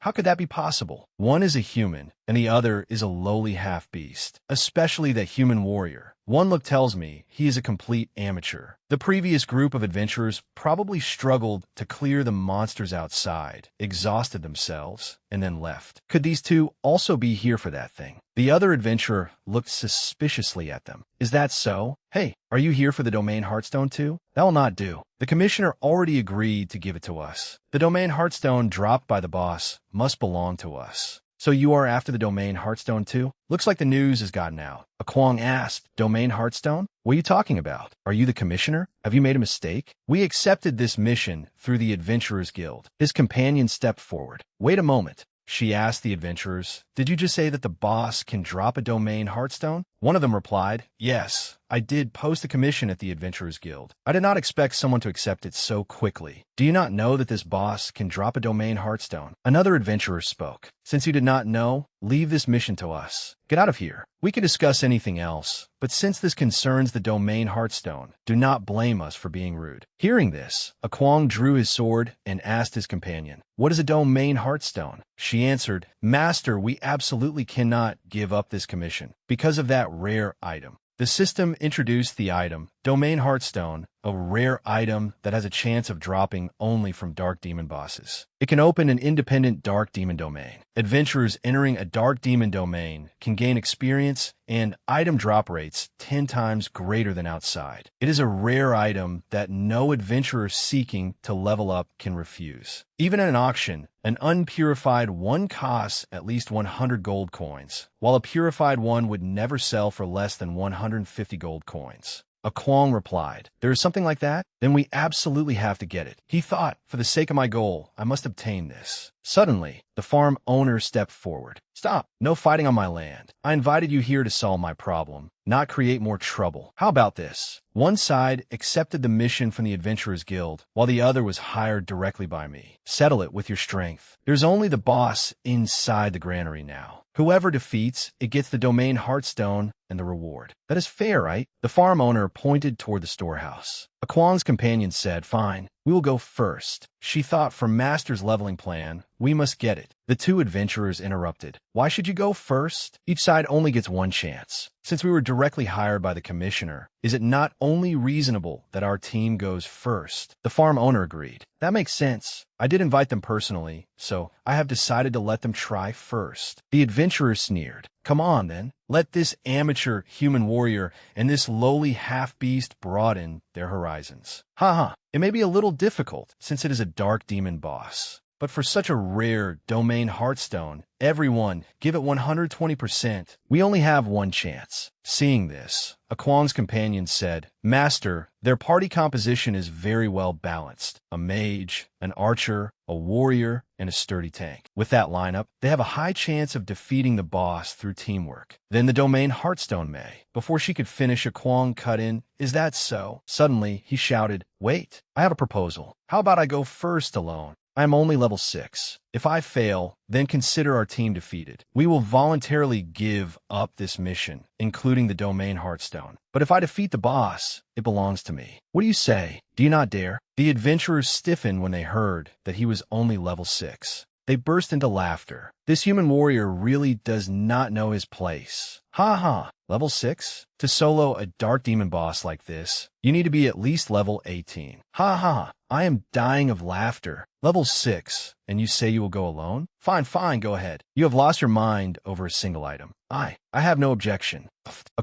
how could that be possible? One is a human, and the other is a lowly half-beast, especially that human warrior. One look tells me he is a complete amateur. The previous group of adventurers probably struggled to clear the monsters outside, exhausted themselves, and then left. Could these 2 also be here for that thing? The other adventurer looked suspiciously at them. Is that so? Hey, are you here for the Domain Heartstone too? That will not do. The commissioner already agreed to give it to us. The Domain Heartstone dropped by the boss must belong to us. So you are after the Domain Heartstone too? Looks like the news has gotten out. Kwang asked, Domain Heartstone? What are you talking about? Are you the commissioner? Have you made a mistake? We accepted this mission through the Adventurers Guild. His companion stepped forward. Wait a moment. She asked the adventurers, did you just say that the boss can drop a Domain Heartstone? One of them replied, yes, I did post a commission at the Adventurers Guild. I did not expect someone to accept it so quickly. Do you not know that this boss can drop a Domain Heartstone? Another adventurer spoke. Since you did not know, leave this mission to us. Get out of here. We can discuss anything else, but since this concerns the Domain Heartstone, do not blame us for being rude. Hearing this, Kwang drew his sword and asked his companion, what is a Domain Heartstone? She answered, Master, we absolutely cannot give up this commission because of that rare item. The system introduced the item, Domain Heartstone, a rare item that has a chance of dropping only from Dark Demon bosses. It can open an independent Dark Demon domain. Adventurers entering a Dark Demon domain can gain experience and item drop rates 10 times greater than outside. It is a rare item that no adventurer seeking to level up can refuse. Even at an auction, an unpurified one costs at least 100 gold coins, while a purified one would never sell for less than 150 gold coins. Kwang replied, there is something like that? Then we absolutely have to get it. He thought, for the sake of my goal, I must obtain this. Suddenly, the farm owner stepped forward. Stop. No fighting on my land. I invited you here to solve my problem, not create more trouble. How about this? One side accepted the mission from the Adventurers Guild, while the other was hired directly by me. Settle it with your strength. There's only the boss inside the granary now. Whoever defeats, it gets the Domain Heartstone and the reward. That is fair, right? The farm owner pointed toward the storehouse. Kwang's companion said, fine, we will go first. She thought for Master's leveling plan, we must get it. The 2 adventurers interrupted. Why should you go first? Each side only gets one chance. Since we were directly hired by the commissioner, is it not only reasonable that our team goes first? The farm owner agreed. That makes sense. I did invite them personally, so I have decided to let them try first. The adventurers sneered. Come on, then. Let this amateur human warrior and this lowly half-beast broaden their horizons. It may be a little difficult since it is a dark demon boss, But for such a rare domain heartstone, everyone, give it 120%. We only have one chance. Seeing this, Kwang's companion said, Master, their party composition is very well balanced. A mage, an archer, a warrior, and a sturdy tank. With that lineup, they have a high chance of defeating the boss through teamwork. Then the domain heartstone may. Before she could finish, Kwang cut in, Is that so? Suddenly, he shouted, Wait, I have a proposal. How about I go first alone? I am only level 6. If I fail, then consider our team defeated. We will voluntarily give up this mission, including the domain heartstone. But if I defeat the boss, it belongs to me. What do you say? Do you not dare? The adventurers stiffened when they heard that he was only level 6. They burst into laughter. This human warrior really does not know his place. Ha ha, level 6? To solo a dark demon boss like this, you need to be at least level 18. Ha ha, I am dying of laughter. Level 6, and you say you will go alone? Fine, fine, go ahead. You have lost your mind over a single item. I have no objection.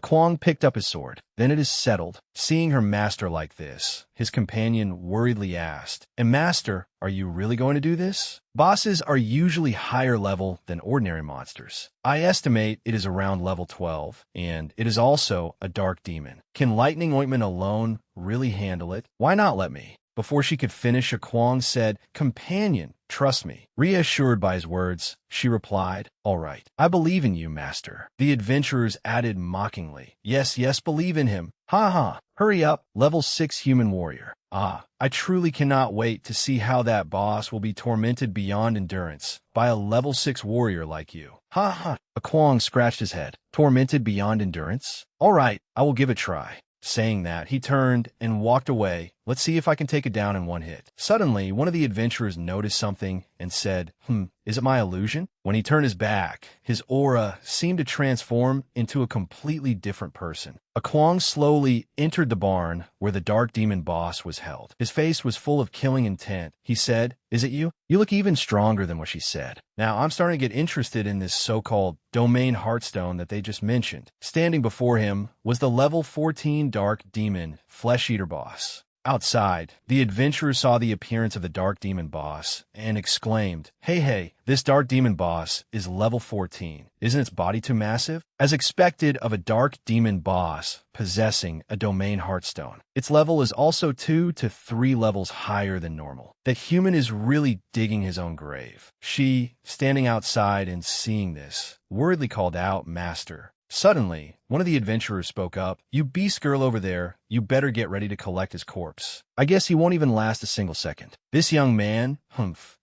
Kwang picked up his sword. Then it is settled. Seeing her master like this, his companion worriedly asked, And master, are you really going to do this? Bosses are usually higher level than ordinary monsters. I estimate it is around level 12, and it is also a dark demon. Can lightning ointment alone really handle it? Why not let me? Before she could finish, Kwang said, Companion, trust me. Reassured by his words, she replied, All right, I believe in you, master. The adventurers added mockingly, Yes, yes, believe in him. Ha ha, hurry up, level 6 human warrior. I truly cannot wait to see how that boss will be tormented beyond endurance by a level 6 warrior like you. Ha ha. Kwang scratched his head. Tormented beyond endurance? All right, I will give it a try. Saying that, he turned and walked away. Let's see if I can take it down in one hit. Suddenly, one of the adventurers noticed something and said, Is it my illusion? When he turned his back, his aura seemed to transform into a completely different person. Kwang slowly entered the barn where the dark demon boss was held. His face was full of killing intent. He said, Is it you? You look even stronger than what she said. Now, I'm starting to get interested in this so-called domain heartstone that they just mentioned. Standing before him was the level 14 dark demon flesh-eater boss. Outside, the adventurer saw the appearance of the dark demon boss and exclaimed, Hey, this dark demon boss is level 14. Isn't its body too massive? As expected of a dark demon boss possessing a domain heartstone, its level is also 2 to 3 levels higher than normal. The human is really digging his own grave. She, standing outside and seeing this, worriedly called out, Master. Suddenly, one of the adventurers spoke up, You beast girl over there, you better get ready to collect his corpse. I guess he won't even last a single second. This young man,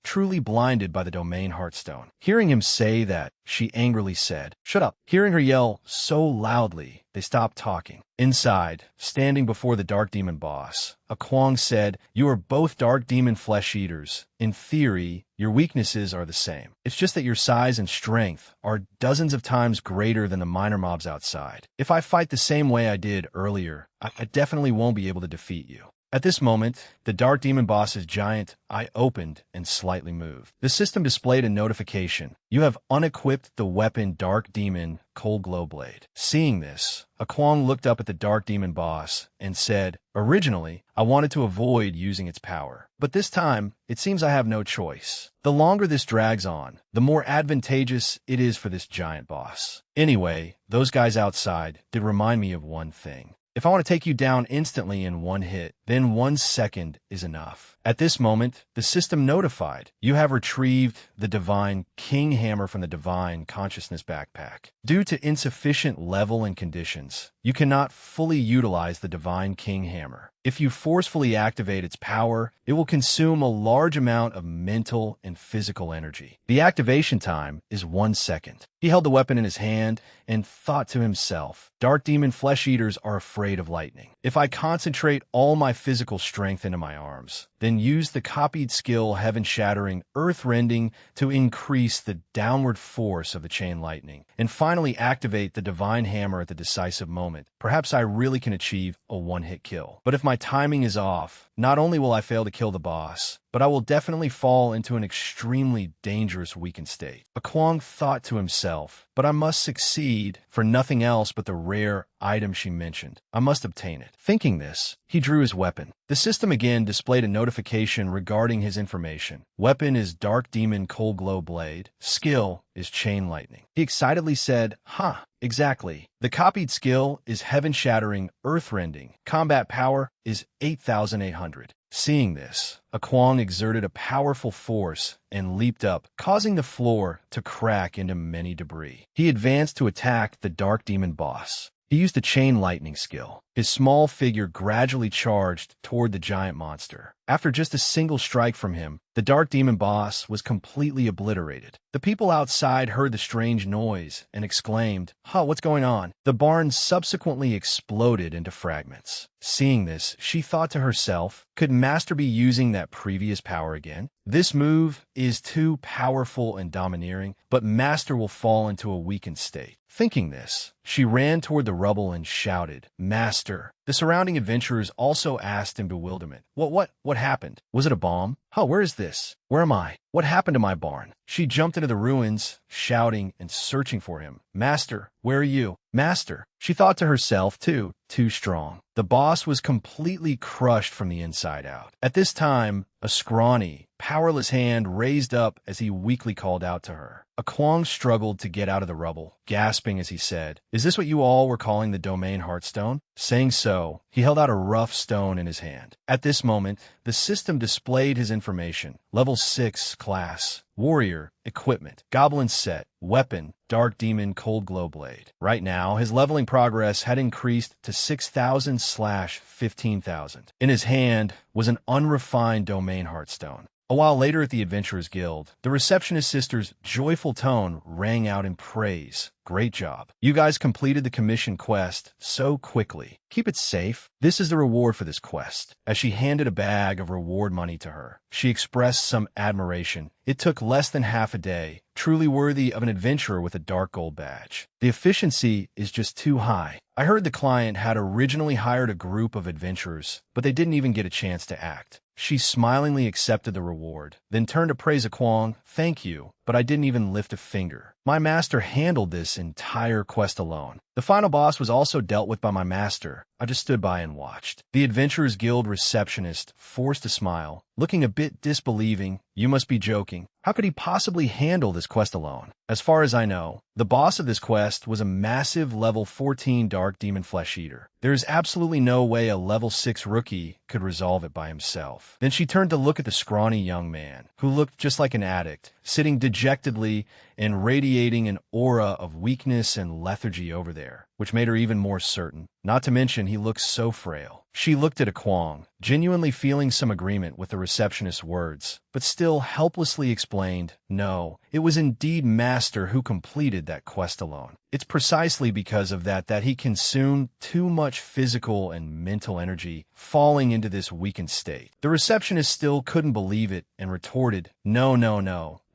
truly blinded by the domain heartstone. Hearing him say that, she angrily said, Shut up. Hearing her yell so loudly, they stopped talking. Inside, standing before the dark demon boss, Kwang said, You are both dark demon flesh eaters. In theory, your weaknesses are the same. It's just that your size and strength are dozens of times greater than the minor mobs outside. If I fight the same way I did earlier, I definitely won't be able to defeat you. At this moment, the dark demon boss's giant eye opened and slightly moved. The system displayed a notification. You have unequipped the weapon Dark Demon Cold Glow Blade. Seeing this, Kwang looked up at the dark demon boss and said, Originally, I wanted to avoid using its power, but this time, it seems I have no choice. The longer this drags on, the more advantageous it is for this giant boss. Anyway, those guys outside did remind me of one thing. If I want to take you down instantly in one hit, then 1 second is enough. At this moment, the system notified, You have retrieved the Divine King Hammer from the Divine Consciousness Backpack. Due to insufficient level and conditions, you cannot fully utilize the Divine King Hammer. If you forcefully activate its power, it will consume a large amount of mental and physical energy. The activation time is 1 second. He held the weapon in his hand and thought to himself, Dark demon flesh eaters are afraid of lightning. If I concentrate all my physical strength into my arms, then use the copied skill Heaven-Shattering, Earth-Rending to increase the downward force of the chain lightning, and finally activate the Divine Hammer at the decisive moment, perhaps I really can achieve a one-hit kill. But if my timing is off, not only will I fail to kill the boss, but I will definitely fall into an extremely dangerous weakened state. Kwang thought to himself, but I must succeed for nothing else but the rare item she mentioned. I must obtain it. Thinking this, he drew his weapon. The system again displayed a notification regarding his information. Weapon is Dark Demon Cold Glow Blade. Skill is Chain Lightning. He excitedly said, "Huh, exactly. The copied skill is Heaven-Shattering, Earth-Rending. Combat power is 8,800. Seeing this, Kwang exerted a powerful force and leaped up, causing the floor to crack into many debris. He advanced to attack the Dark Demon boss. He used the Chain Lightning skill. His small figure gradually charged toward the giant monster. After just a single strike from him, the Dark Demon boss was completely obliterated. The people outside heard the strange noise and exclaimed, "Huh, what's going on?" The barn subsequently exploded into fragments. Seeing this, she thought to herself, could Master be using that previous power again? This move is too powerful and domineering, but Master will fall into a weakened state. Thinking this, she ran toward the rubble and shouted, "Master!" The surrounding adventurers also asked in bewilderment, What happened? Was it a bomb? Huh, where is this? Where am I? What happened to my barn?" She jumped into the ruins, shouting and searching for him. "Master, where are you? Master!" She thought to herself, too strong. The boss was completely crushed from the inside out. At this time, a scrawny, powerless hand raised up as he weakly called out to her. Kwang struggled to get out of the rubble, gasping as he said, "Is this what you all were calling the Domain Heartstone?" Saying so, he held out a rough stone in his hand. At this moment, the system displayed his information. Level 6 class, Warrior, Equipment, Goblin Set, Weapon, Dark Demon Cold Glow Blade. Right now, his leveling progress had increased to 6,000/15,000. In his hand was an unrefined Domain Heartstone. A while later at the Adventurers Guild, the receptionist sister's joyful tone rang out in praise. "Great job. You guys completed the commission quest so quickly. Keep it safe. This is the reward for this quest." As she handed a bag of reward money to her, she expressed some admiration. It took less than half a day, truly worthy of an adventurer with a dark gold badge. "The efficiency is just too high. I heard the client had originally hired a group of adventurers, but they didn't even get a chance to act." She smilingly accepted the reward, then turned to praise Kwang. "Thank you, but I didn't even lift a finger. My master handled this entire quest alone. The final boss was also dealt with by my master. I just stood by and watched." The Adventurers Guild receptionist forced a smile, looking a bit disbelieving. "You must be joking. How could he possibly handle this quest alone?" "As far as I know, the boss of this quest was a massive level 14 Dark Demon Flesh Eater. There is absolutely no way a level 6 rookie could resolve it by himself." Then she turned to look at the scrawny young man, who looked just like an addict, sitting dejectedly and radiating an aura of weakness and lethargy over there, which made her even more certain. Not to mention, he looked so frail. She looked at Kwang, genuinely feeling some agreement with the receptionist's words, but still helplessly explained, "No, it was indeed Master who completed that quest alone. It's precisely because of that he consumed too much physical and mental energy, falling into this weakened state." The receptionist still couldn't believe it and retorted, No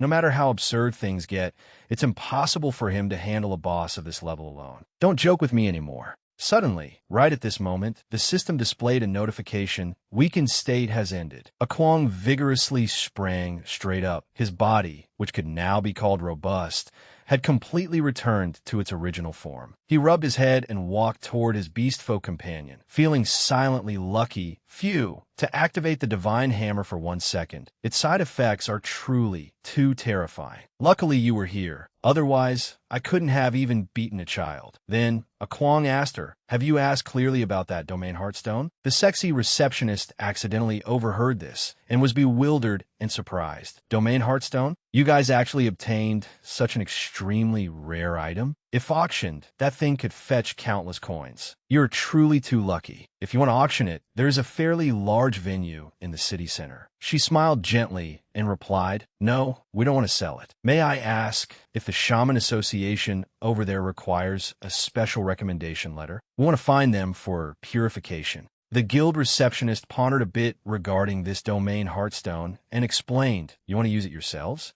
matter how absurd things get, it's impossible for him to handle a boss of this level alone. Don't joke with me anymore." Suddenly, right at this moment, the system displayed a notification, "Weakened state has ended." Kwang vigorously sprang straight up. His body, which could now be called robust, had completely returned to its original form. He rubbed his head and walked toward his beast folk companion, feeling silently lucky, to activate the Divine Hammer for 1 second. Its side effects are truly too terrifying. "Luckily you were here. Otherwise, I couldn't have even beaten a child." Then, Kwang asked her, "Have you asked clearly about that Domain Heartstone?" The sexy receptionist accidentally overheard this and was bewildered and surprised. "Domain Heartstone? You guys actually obtained such an extremely rare item? If auctioned, that thing could fetch countless coins. You're truly too lucky. If you want to auction it, there is a fairly large venue in the city center." She smiled gently and replied, "No, we don't want to sell it. May I ask if the Shaman Association over there requires a special recommendation letter? We want to find them for purification." The guild receptionist pondered a bit regarding this Domain Heartstone and explained, "You want to use it yourselves?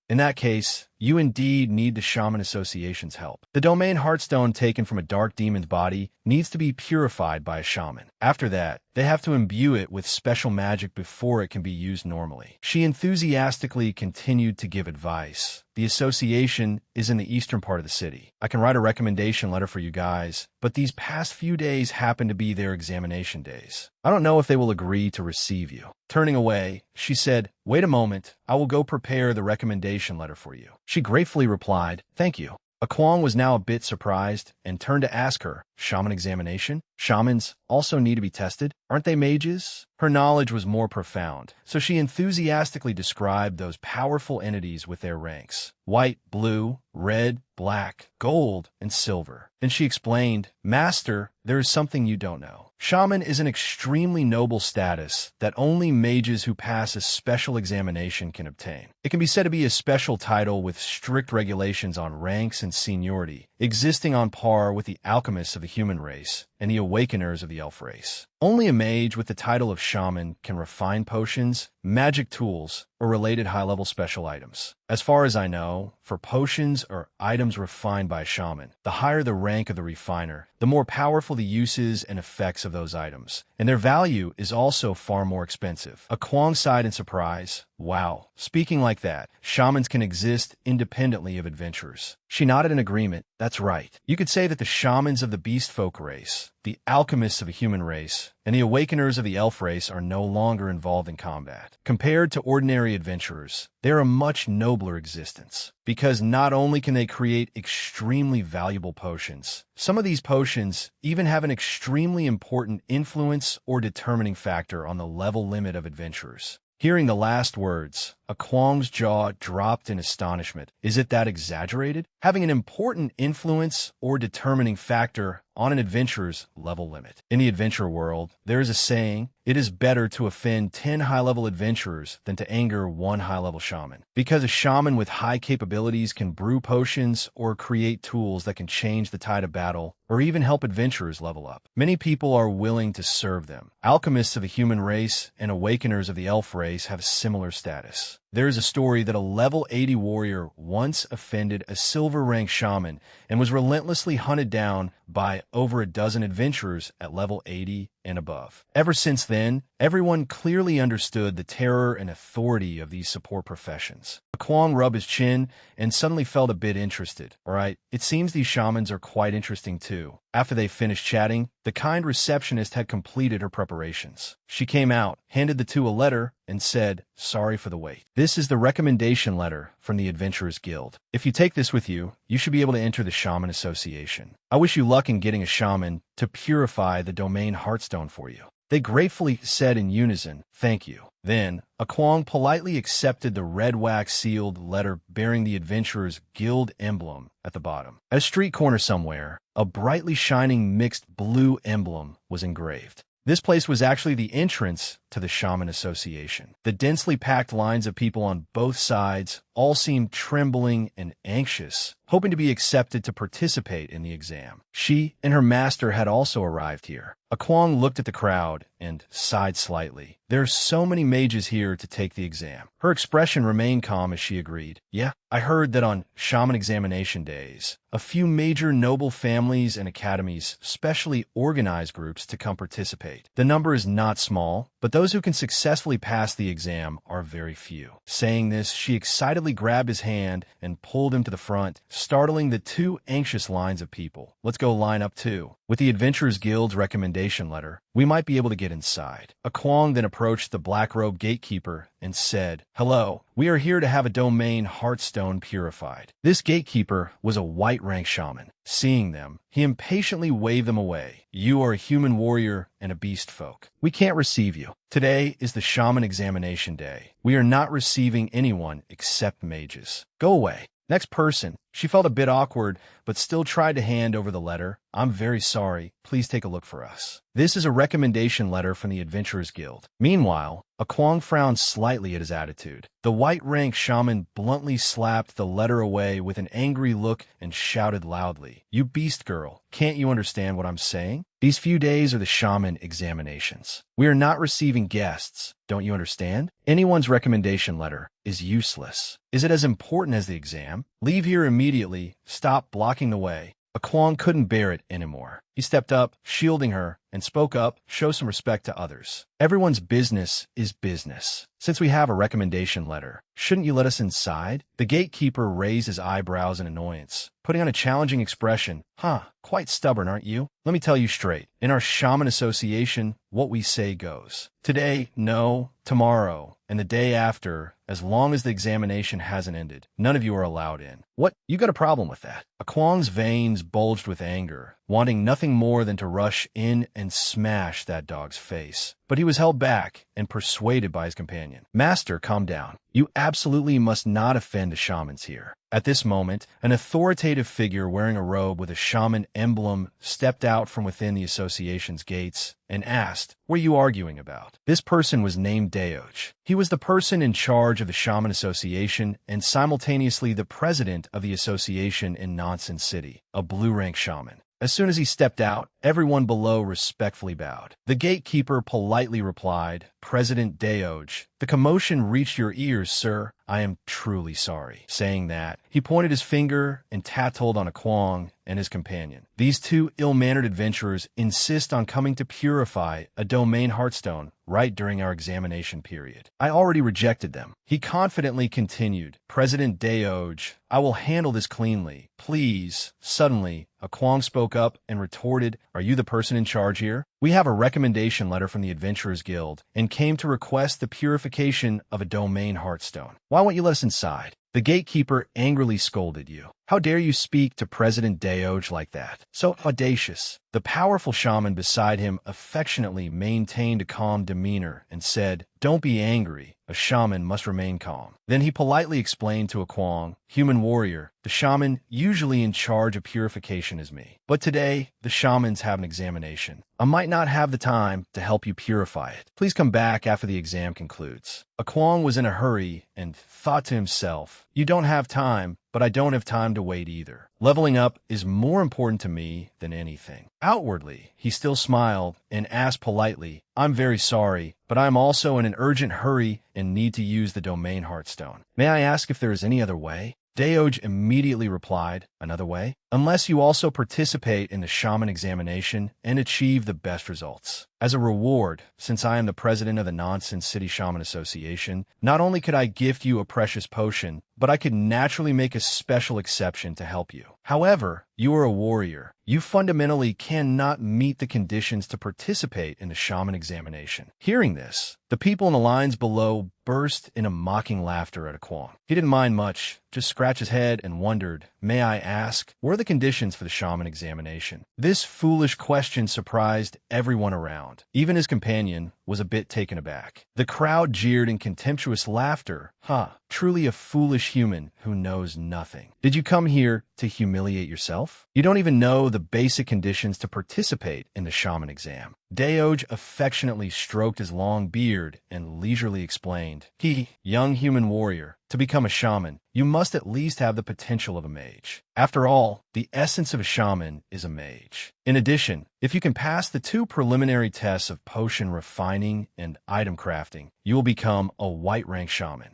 In that case, you indeed need the Shaman Association's help. The domain Heartstone taken from a dark demon's body needs to be purified by a shaman. After that, they have to imbue it with special magic before it can be used normally. She enthusiastically continued to give advice. The association is in the eastern part of the city. I can write a recommendation letter for you guys, but these past few days happen to be their examination days. I don't know if they will agree to receive you. Turning away, she said, "Wait a moment, I will go prepare the recommendation letter for you." She gratefully replied, "Thank you." Akwang was now a bit surprised and turned to ask her, "Shaman examination? Shamans also need to be tested? Aren't they mages?" Her knowledge was more profound, so she enthusiastically described those powerful entities with their ranks: white, blue, red, black, gold, and silver. Then she explained, "Master, there is something you don't know. Shaman is an extremely noble status that only mages who pass a special examination can obtain. It can be said to be a special title with strict regulations on ranks and seniority, existing on par with the alchemists of the human race and the awakeners of the elf race. Only a mage with the title of shaman can refine potions, magic tools, or related high-level special items. As far as I know, for potions or items refined by a shaman, the higher the rank of the refiner, the more powerful the uses and effects of those items, and their value is also far more expensive." Akwang sighed in surprise. Wow, speaking like that, shamans can exist independently of adventurers. She nodded in agreement. That's right. You could say that the shamans of the beast folk race, the alchemists of the human race, and the awakeners of the elf race are no longer involved in combat. Compared to ordinary adventurers, they're a much nobler existence, because not only can they create extremely valuable potions, some of these potions even have an extremely important influence or determining factor on the level limit of adventurers. Hearing the last words, Akwang's jaw dropped in astonishment. Is it that exaggerated? Having an important influence or determining factor on an adventurer's level limit. In the adventure world, there is a saying, it is better to offend 10 high-level adventurers than to anger one high-level shaman. Because a shaman with high capabilities can brew potions or create tools that can change the tide of battle, or even help adventurers level up. Many people are willing to serve them. Alchemists of the human race and awakeners of the elf race have similar status. There is a story that a level 80 warrior once offended a silver-rank shaman and was relentlessly hunted down by over a dozen adventurers at level 80 and above. Ever since then, everyone clearly understood the terror and authority of these support professions. Akwang rubbed his chin and suddenly felt a bit interested. All right, it seems these shamans are quite interesting too. After they finished chatting, the kind receptionist had completed her preparations. She came out, handed the two a letter, and said, "Sorry for the wait. This is the recommendation letter from the Adventurers Guild. If you take this with you, you should be able to enter the Shaman Association. I wish you luck in getting a shaman to purify the domain Heartstone for you." They gratefully said in unison, "Thank you." Then, Akwang politely accepted the red wax-sealed letter bearing the Adventurers Guild emblem at the bottom. At a street corner somewhere, a brightly shining mixed blue emblem was engraved. This place was actually the entrance to the Shaman Association. The densely packed lines of people on both sides all seemed trembling and anxious, hoping to be accepted to participate in the exam. She and her master had also arrived here. Akwang looked at the crowd and sighed slightly. There are so many mages here to take the exam. Her expression remained calm as she agreed. "Yeah, I heard that on shaman examination days, a few major noble families and academies specially organize groups to come participate. The number is not small, but those who can successfully pass the exam are very few." Saying this, she excitedly grabbed his hand and pulled him to the front, startling the two anxious lines of people. "Let's go line up too. With the Adventurers Guild's recommendation letter, we might be able to get inside." Akwang then approached the black-robed gatekeeper and said, "Hello, we are here to have a domain Heartstone purified." This gatekeeper was a white-rank shaman. Seeing them, he impatiently waved them away. "You are a human warrior and a beast folk. We can't receive you. Today is the shaman examination day. We are not receiving anyone except mages. Go away." Next person. She felt a bit awkward, but still tried to hand over the letter. "I'm very sorry. Please take a look for us. This is a recommendation letter from the Adventurers Guild." Meanwhile, Kwang frowned slightly at his attitude. The white-rank shaman bluntly slapped the letter away with an angry look and shouted loudly, "You beast girl, can't you understand what I'm saying? These few days are the shaman examinations. We are not receiving guests, don't you understand? Anyone's recommendation letter is useless. Is it as important as the exam? Leave here immediately, stop blocking the way." Kwang couldn't bear it anymore. He stepped up, shielding her, and spoke up, "Show some respect to others. Everyone's business is business. Since we have a recommendation letter, shouldn't you let us inside?" The gatekeeper raised his eyebrows in annoyance, putting on a challenging expression. Quite stubborn, aren't you? Let me tell you straight. In our shaman association, what we say goes. Today, no. Tomorrow, and the day after, as long as the examination hasn't ended, none of you are allowed in. What? You got a problem with that? Kwang's veins bulged with anger, wanting nothing more than to rush in and smash that dog's face. But he was held back and persuaded by his companion. "Master, calm down. You absolutely must not offend the shamans here." At this moment, an authoritative figure wearing a robe with a shaman emblem stepped out from within the association's gates and asked, "What are you arguing about?" This person was named Daoj. He was the person in charge of the Shaman Association and simultaneously the president of the association in Nonsense City, a blue-rank shaman. As soon as he stepped out, everyone below respectfully bowed. The gatekeeper politely replied, "President Daoj, the commotion reached your ears, sir. I am truly sorry." Saying that, he pointed his finger and tattled on Kwang and his companion. "These two ill-mannered adventurers insist on coming to purify a domain heartstone right during our examination period. I already rejected them." He confidently continued, "President Daoj, I will handle this cleanly. Please." Suddenly, Kwang spoke up and retorted, "Are you the person in charge here? We have a recommendation letter from the Adventurers Guild and came to request the purification of a domain heartstone. Why won't you let us inside?" The gatekeeper angrily scolded you. "How dare you speak to President Daoj like that? So audacious." The powerful shaman beside him affectionately maintained a calm demeanor and said, "Don't be angry. A shaman must remain calm." Then he politely explained to Kwang, "Human warrior, the shaman usually in charge of purification is me. But today, the shamans have an examination. I might not have the time to help you purify it. Please come back after the exam concludes." Kwang was in a hurry and thought to himself, "You don't have time, but I don't have time to wait either. Leveling up is more important to me than anything." Outwardly, he still smiled and asked politely, "I'm very sorry, but I'm also in an urgent hurry and need to use the domain heartstone. May I ask if there is any other way?" Daoj immediately replied, "Another way? Unless you also participate in the shaman examination and achieve the best results. As a reward, since I am the president of the Nonsense City Shaman Association, not only could I gift you a precious potion, but I could naturally make a special exception to help you. However, you are a warrior. You fundamentally cannot meet the conditions to participate in the shaman examination." Hearing this, the people in the lines below burst into mocking laughter at Kwang. He didn't mind much, just scratched his head and wondered, "May I ask, what are the conditions for the shaman examination?" This foolish question surprised everyone around. Even his companion was a bit taken aback. The crowd jeered in contemptuous laughter. Truly a foolish human who knows nothing. Did you come here to humiliate yourself? You don't even know the basic conditions to participate in the shaman exam." Daoj affectionately stroked his long beard and leisurely explained, "Young human warrior, to become a shaman, you must at least have the potential of a mage. After all, the essence of a shaman is a mage. In addition, if you can pass the 2 preliminary tests of potion refining and item crafting, you will become a white-rank shaman.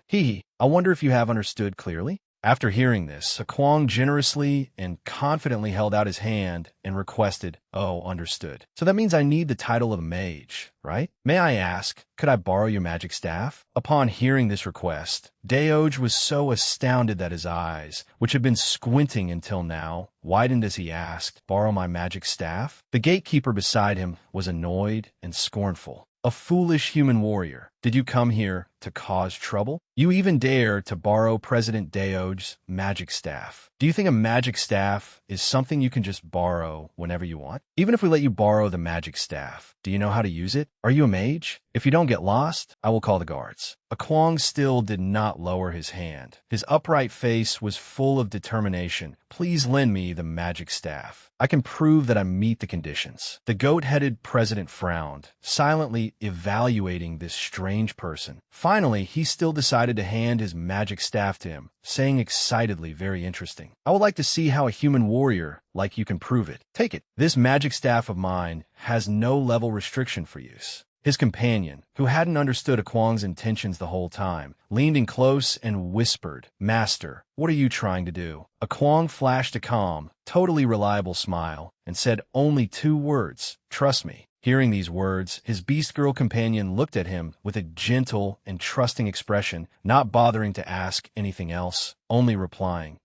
I wonder if you have understood clearly?" After hearing this, Kwang generously and confidently held out his hand and requested, "Oh, understood. So that means I need the title of a mage, right? May I ask, could I borrow your magic staff?" Upon hearing this request, Daoj was so astounded that his eyes, which had been squinting until now, widened as he asked, "Borrow my magic staff?" The gatekeeper beside him was annoyed and scornful. "A foolish human warrior. Did you come here to cause trouble? You even dare to borrow President Daoj's magic staff. Do you think a magic staff is something you can just borrow whenever you want? Even if we let you borrow the magic staff, do you know how to use it? Are you a mage? If you don't get lost, I will call the guards." Kwang still did not lower his hand. His upright face was full of determination. "Please lend me the magic staff. I can prove that I meet the conditions." The goat-headed president frowned, silently evaluating this strange strange person. Finally, he still decided to hand his magic staff to him, saying excitedly, "Very interesting. I would like to see how a human warrior like you can prove it. Take it. This magic staff of mine has no level restriction for use." His companion, who hadn't understood Kwang's intentions the whole time, leaned in close and whispered, "Master, what are you trying to do?" Kwang flashed a calm, totally reliable smile and said only 2 words, "Trust me." Hearing these words, his beast girl companion looked at him with a gentle and trusting expression, not bothering to ask anything else, only replying,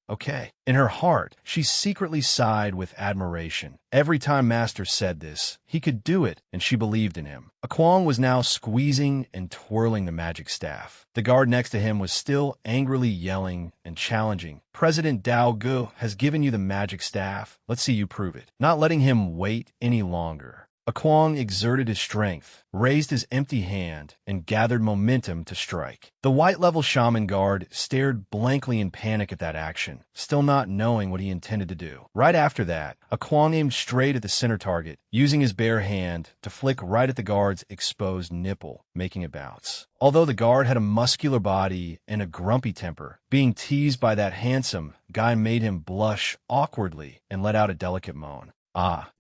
okay. In her heart, she secretly sighed with admiration. Every time Master said this, he could do it, and she believed in him. Kwang was now squeezing and twirling the magic staff. The guard next to him was still angrily yelling and challenging. "President Dao Gu has given you the magic staff. Let's see you prove it." Not letting him wait any longer, Kwang exerted his strength, raised his empty hand, and gathered momentum to strike. The white-level shaman guard stared blankly in panic at that action, still not knowing what he intended to do. Right after that, Kwang aimed straight at the center target, using his bare hand to flick right at the guard's exposed nipple, making it bounce. Although the guard had a muscular body and a grumpy temper, being teased by that handsome guy made him blush awkwardly and let out a delicate moan.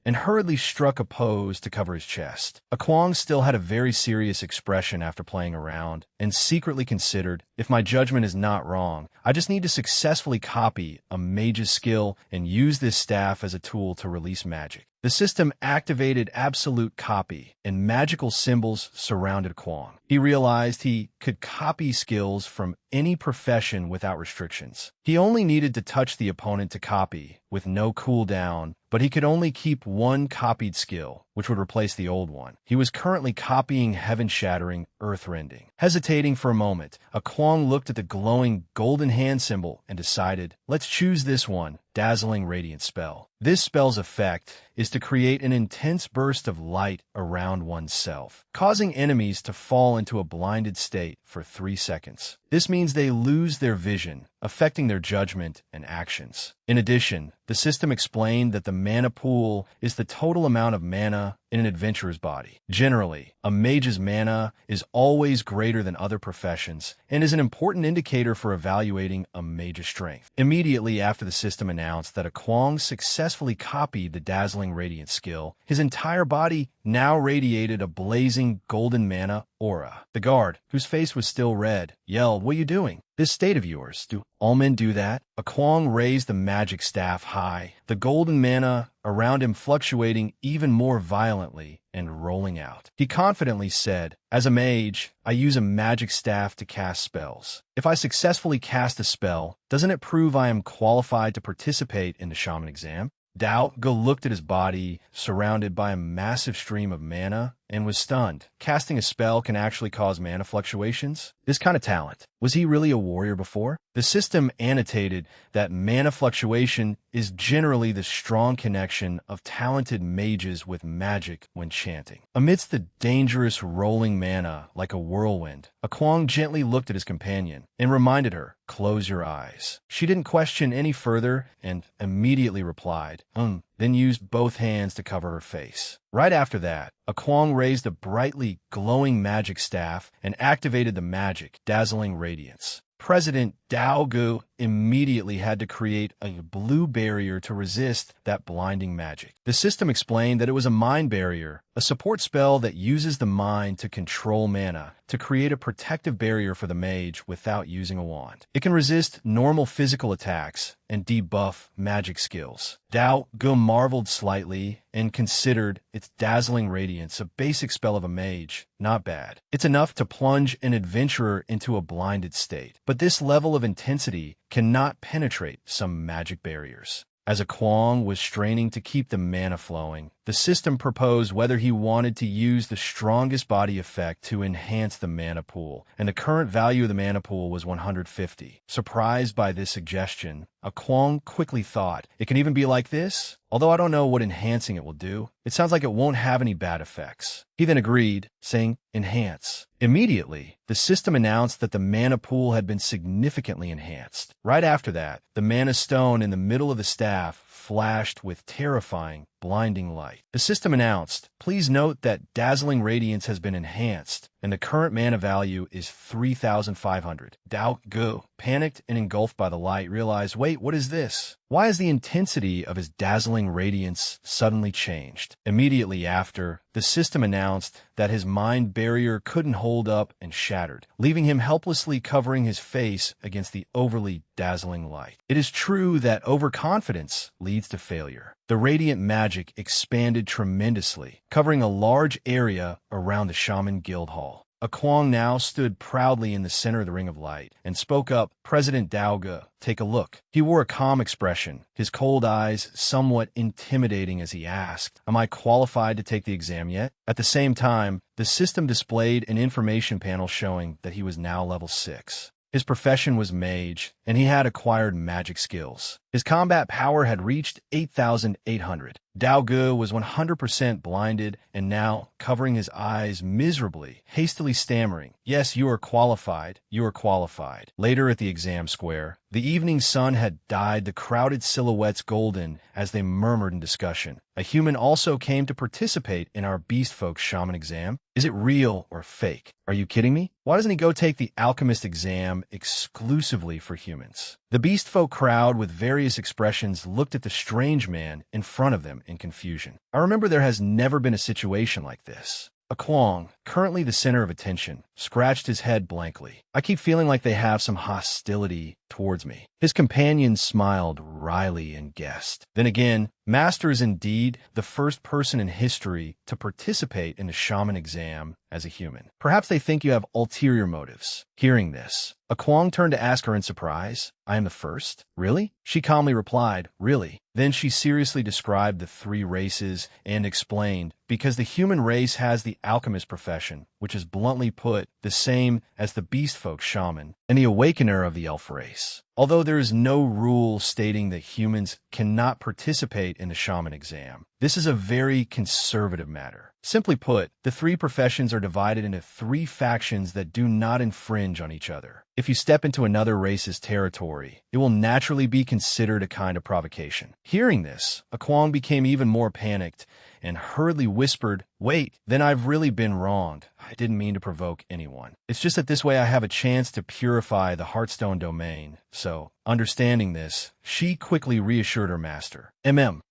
And hurriedly struck a pose to cover his chest. Kwang still had a very serious expression after playing around, and secretly considered, if my judgment is not wrong, I just need to successfully copy a mage's skill and use this staff as a tool to release magic. The system activated absolute copy, and magical symbols surrounded Kwang. He realized he could copy skills from any profession without restrictions. He only needed to touch the opponent to copy, with no cooldown, but he could only keep one copied skill, which would replace the old one. He was currently copying heaven-shattering, earth-rending. Hesitating for a moment, Kwang looked at the glowing golden hand symbol and decided, let's choose this one, Dazzling Radiant Spell. This spell's effect is to create an intense burst of light around oneself, causing enemies to fall into a blinded state for 3 seconds. This means they lose their vision, affecting their judgment and actions. In addition, the system explained that the mana pool is the total amount of mana in an adventurer's body. Generally, a mage's mana is always greater than other professions and is an important indicator for evaluating a mage's strength. Immediately after the system announced that Kwang successfully copied the Dazzling Radiant skill, his entire body now radiated a blazing golden mana aura. The guard, whose face was still red, yelled, "What are you doing? This state of yours, do all men do that?" Kwang raised the magic staff high, the golden mana around him fluctuating even more violently and rolling out. He confidently said, "As a mage, I use a magic staff to cast spells. If I successfully cast a spell, doesn't it prove I am qualified to participate in the shaman exam?" Dao Ge looked at his body, surrounded by a massive stream of mana, and was stunned. Casting a spell can actually cause mana fluctuations? This kind of talent. Was he really a warrior before? The system annotated that mana fluctuation is generally the strong connection of talented mages with magic when chanting. Amidst the dangerous rolling mana like a whirlwind, Kwang gently looked at his companion and reminded her, "Close your eyes." She didn't question any further and immediately replied, then used both hands to cover her face. Right after that, Kwang raised a brightly glowing magic staff and activated the magic, Dazzling Radiance. President Dao Gu immediately had to create a blue barrier to resist that blinding magic. The system explained that it was a mind barrier, a support spell that uses the mind to control mana, to create a protective barrier for the mage without using a wand. It can resist normal physical attacks and debuff magic skills. Dao Gu marveled slightly and considered its Dazzling Radiance a basic spell of a mage. Not bad. It's enough to plunge an adventurer into a blinded state. But this level of intensity cannot penetrate some magic barriers. As Kwang was straining to keep the mana flowing, the system proposed whether he wanted to use the strongest body effect to enhance the mana pool, and the current value of the mana pool was 150. Surprised by this suggestion, Kwang quickly thought, it can even be like this? Although I don't know what enhancing it will do, it sounds like it won't have any bad effects. He then agreed, saying, "Enhance." Immediately, the system announced that the mana pool had been significantly enhanced. Right after that, the mana stone in the middle of the staff flashed with terrifying blinding light. The system announced, "Please note that dazzling radiance has been enhanced, and the current mana value is 3,500. Dao Gu, panicked and engulfed by the light, realized, "Wait, what is this? Why has the intensity of his dazzling radiance suddenly changed?" Immediately after, the system announced that his mind barrier couldn't hold up and shattered, leaving him helplessly covering his face against the overly dazzling light. It is true that overconfidence leads to failure. The radiant magic expanded tremendously, covering a large area around the Shaman Guild Hall. A Kwang now stood proudly in the center of the ring of light and spoke up, "President Daoge, take a look." He wore a calm expression, his cold eyes somewhat intimidating as he asked, "Am I qualified to take the exam yet?" At the same time, the system displayed an information panel showing that he was now level 6. His profession was mage, and he had acquired magic skills. His combat power had reached 8,800. Dao Ge was 100% blinded and now covering his eyes miserably, hastily stammering, "Yes, you are qualified, you are qualified." Later at the exam square, the evening sun had dyed the crowded silhouettes golden as they murmured in discussion. A human also came to participate in our beast folk shaman exam. Is it real or fake? Are you kidding me? Why doesn't he go take the alchemist exam exclusively for humans? The beast folk crowd with various expressions looked at the strange man in front of them in confusion. I remember there has never been a situation like this. A Kwang, currently the center of attention, scratched his head blankly. "I keep feeling like they have some hostility towards me." His companion smiled wryly and guessed. Then again, Master is indeed the first person in history to participate in a shaman exam as a human. Perhaps they think you have ulterior motives. Hearing this, a Kwang turned to ask her in surprise, "I am the first? Really?" She calmly replied, "Really?" Then she seriously described the 3 races and explained, because the human race has the alchemist profession, which is bluntly put the same as the beast folk shaman, and the awakener of the elf race. Although there is no rule stating that humans cannot participate in the shaman exam, this is a very conservative matter. Simply put, the 3 professions are divided into 3 factions that do not infringe on each other. If you step into another race's territory, it will naturally be considered a kind of provocation. Hearing this, a Kwang became even more panicked and hurriedly whispered, "Wait, then I've really been wronged. I didn't mean to provoke anyone. It's just that this way I have a chance to purify the Heartstone domain." So, understanding this, she quickly reassured her master.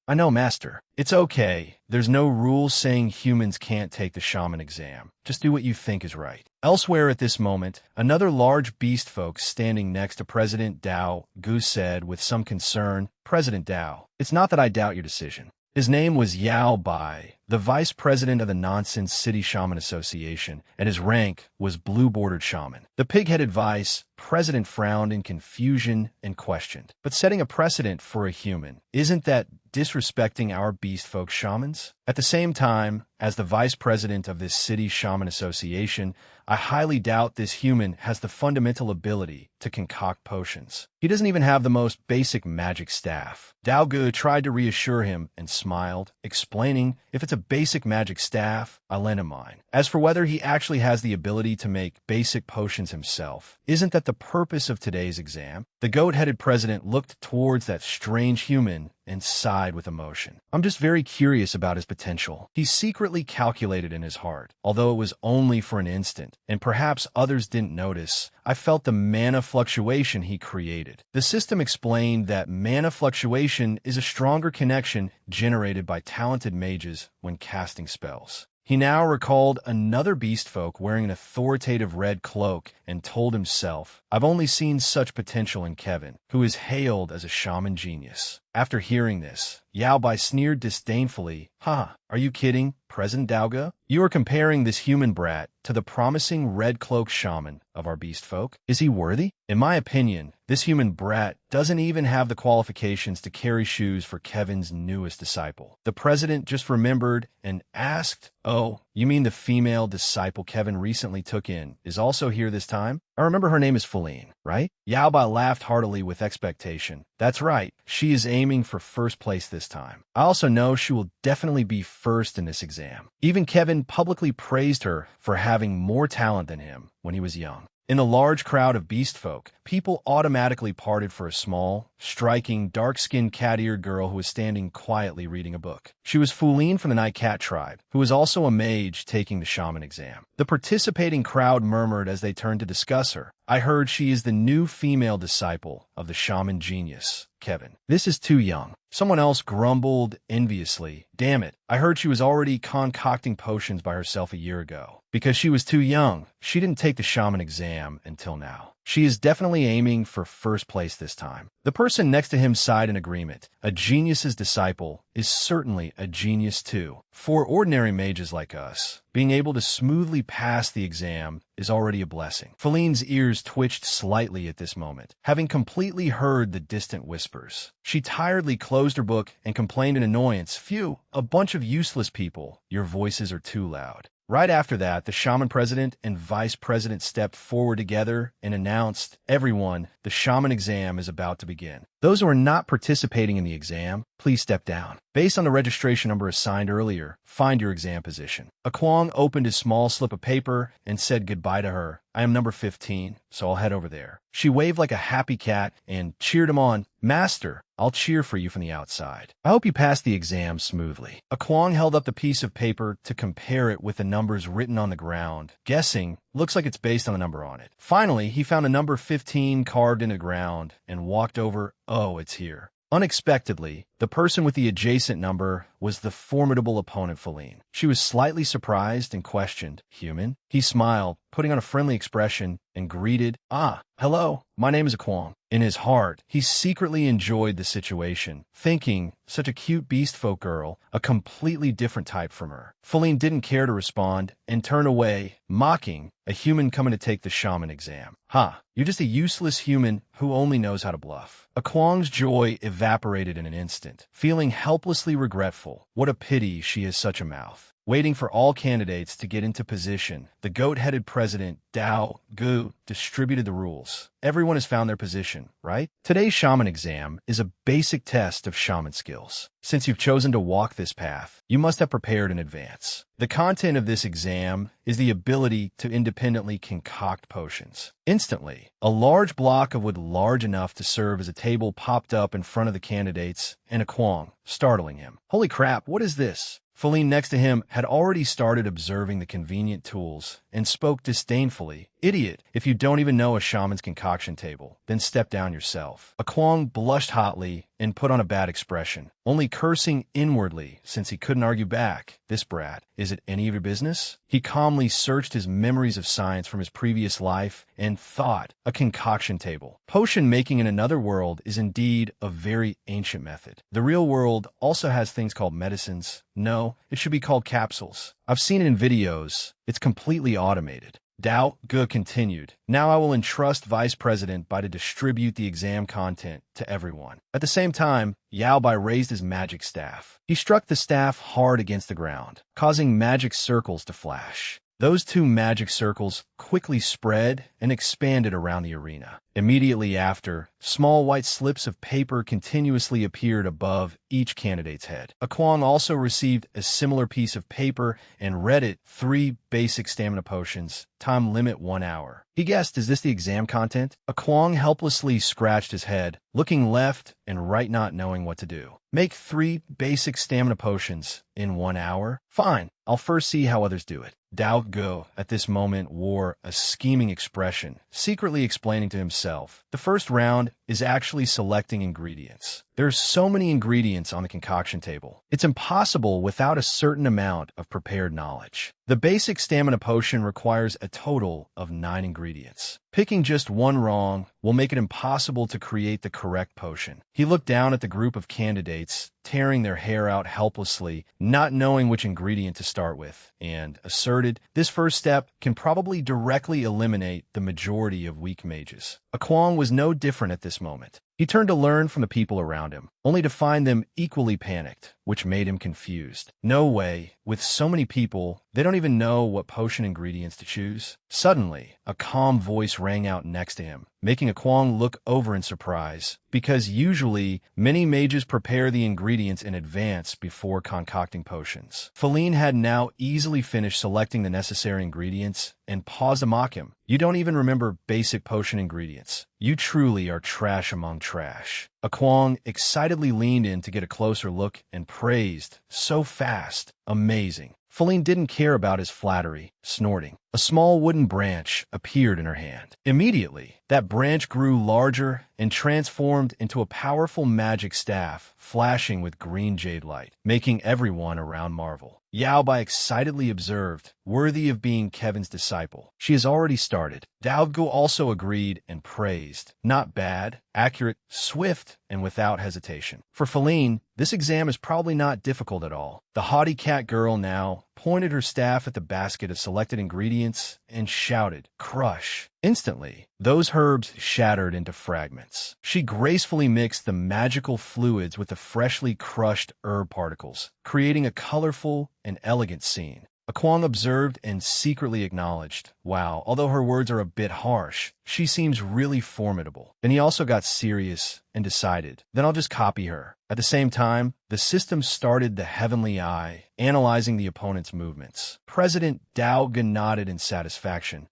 I know, master. It's okay. There's no rules saying humans can't take the shaman exam. Just do what you think is right." Elsewhere at this moment, another large beast folk standing next to President Dao Gu said with some concern, "President Dao, it's not that I doubt your decision." His name was Yao Bai, the vice president of the Nonsense City Shaman Association, and his rank was blue-bordered shaman. The pig-headed vice president frowned in confusion and questioned, "But setting a precedent for a human, isn't that disrespecting our beast folk shamans?" At the same time, as the vice president of this city shaman association, I highly doubt this human has the fundamental ability to concoct potions. He doesn't even have the most basic magic staff. Dao Gu tried to reassure him and smiled, explaining, "If it's a basic magic staff, I'll lend him mine. As for whether he actually has the ability to make basic potions himself, isn't that the purpose of today's exam?" The goat-headed president looked towards that strange human and sighed with emotion. "I'm just very curious about his potential. He secretly calculated in his heart, although it was only for an instant, and perhaps others didn't notice. I felt the mana fluctuation he created." The system explained that mana fluctuation is a stronger connection generated by talented mages when casting spells. He now recalled another beast folk wearing an authoritative red cloak and told himself, "I've only seen such potential in Kevin, who is hailed as a shaman genius." After hearing this, Yao Bai sneered disdainfully, "Ha, are you kidding, President Daoge? You are comparing this human brat to the promising red cloak shaman of our beast folk? Is he worthy? In my opinion, this human brat doesn't even have the qualifications to carry shoes for Kevin's newest disciple." The president just remembered and asked, "Oh, you mean the female disciple Kevin recently took in is also here this time? I remember her name is Feline, right?" Yao Bai laughed heartily with expectation. "That's right. She is aiming for first place this time. I also know she will definitely be first in this exam." Even Kevin publicly praised her for having more talent than him. when he was young. In the large crowd of beast folk, people automatically parted for a small, striking, dark-skinned cat-eared girl who was standing quietly reading a book. She was Fuline from the Night Cat tribe, who was also a mage taking the shaman exam. The participating crowd murmured as they turned to discuss her. I heard she is the new female disciple of the shaman genius, Kevin. This is too young. Someone else grumbled enviously. Damn it, I heard she was already concocting potions by herself a year ago. Because she was too young, she didn't take the shaman exam until now. She is definitely aiming for first place this time. The person next to him sighed in agreement. A genius's disciple is certainly a genius too. For ordinary mages like us, being able to smoothly pass the exam is already a blessing. Feline's ears twitched slightly at this moment, having completely heard the distant whispers. She tiredly closed her book and complained in annoyance. Phew, a bunch of useless people. Your voices are too loud. Right after that, the shaman president and vice president stepped forward together and announced, everyone, the shaman exam is about to begin. Those who are not participating in the exam, please step down. Based on the registration number assigned earlier, find your exam position. Akwang opened his small slip of paper and said goodbye to her. I am number 15, so I'll head over there. She waved like a happy cat and cheered him on. Master, I'll cheer for you from the outside. I hope you pass the exam smoothly. Akwang held up the piece of paper to compare it with the numbers written on the ground. Guessing, looks like it's based on the number on it. Finally, he found a number 15 carved in the ground and walked over. Oh, it's here. Unexpectedly, the person with the adjacent number was the formidable opponent Feline. She was slightly surprised and questioned, "Human?" He smiled, putting on a friendly expression, and greeted, "Ah, hello, my name is Akwang." In his heart, he secretly enjoyed the situation, thinking, such a cute beast folk girl, a completely different type from her. Feline didn't care to respond and turned away, mocking, a human coming to take the shaman exam. Ha, you're just a useless human who only knows how to bluff. Akwang's joy evaporated in an instant, feeling helplessly regretful. What a pity she has such a mouth. Waiting for all candidates to get into position, the goat-headed president, Dao Gu, distributed the rules. Everyone has found their position, right? Today's shaman exam is a basic test of shaman skills. Since you've chosen to walk this path, you must have prepared in advance. The content of this exam is the ability to independently concoct potions. Instantly, a large block of wood large enough to serve as a table popped up in front of the candidates and Akwang, startling him. Holy crap, what is this? Feline next to him had already started observing the convenient tools and spoke disdainfully. Idiot, if you don't even know a shaman's concoction table, then step down yourself. Akwang blushed hotly and put on a bad expression, only cursing inwardly since he couldn't argue back. This brat, is it any of your business? He calmly searched his memories of science from his previous life and thought, a concoction table. Potion making in another world is indeed a very ancient method. The real world also has things called medicines. No, it should be called capsules. I've seen it in videos. It's completely automated. Dao Gu continued, now I will entrust Vice President Bai to distribute the exam content to everyone. At the same time, Yao Bai raised his magic staff. He struck the staff hard against the ground, causing magic circles to flash. Those two magic circles quickly spread and expanded around the arena. Immediately after, small white slips of paper continuously appeared above each candidate's head. Akwang also received a similar piece of paper and read it, 3 basic stamina potions, time limit 1 hour. He guessed, is this the exam content? Akwang helplessly scratched his head, looking left and right not knowing what to do. Make 3 basic stamina potions in 1 hour? Fine, I'll first see how others do it. Dao Gu, at this moment, wore a scheming expression, secretly explaining to himself, the first round is actually selecting ingredients. There's so many ingredients on the concoction table. It's impossible without a certain amount of prepared knowledge. The basic stamina potion requires a total of 9 ingredients. Picking just one wrong will make it impossible to create the correct potion. He looked down at the group of candidates, tearing their hair out helplessly, not knowing which ingredient to start with, and asserted, this first step can probably directly eliminate the majority of weak mages. Akwang was no different at this moment. He turned to learn from the people around him, only to find them equally panicked, which made him confused. No way, with so many people, they don't even know what potion ingredients to choose. Suddenly, a calm voice rang out next to him, making Kwang look over in surprise, because usually many mages prepare the ingredients in advance before concocting potions. Feline had now easily finished selecting the necessary ingredients and paused to mock him. You don't even remember basic potion ingredients. You truly are trash among trash. Kwang excitedly leaned in to get a closer look and praised, "So fast. Amazing." Feline didn't care about his flattery, snorting. A small wooden branch appeared in her hand. Immediately, that branch grew larger and transformed into a powerful magic staff, flashing with green jade light, making everyone around marvel. Yao Bai excitedly observed, "Worthy of being Kevin's disciple. She has already started." Daogu also agreed and praised. "Not bad, accurate, swift, and without hesitation." For Feline, this exam is probably not difficult at all. The haughty cat girl now pointed her staff at the basket of selected ingredients and shouted, "Crush." Instantly, those herbs shattered into fragments. She gracefully mixed the magical fluids with the freshly crushed herb particles, creating a colorful and elegant scene. Kwang observed and secretly acknowledged, "Wow, although her words are a bit harsh, she seems really formidable." Then he also got serious and decided, "Then I'll just copy her." At the same time, the system started the heavenly eye, analyzing the opponent's movements. President Daogun nodded in satisfaction.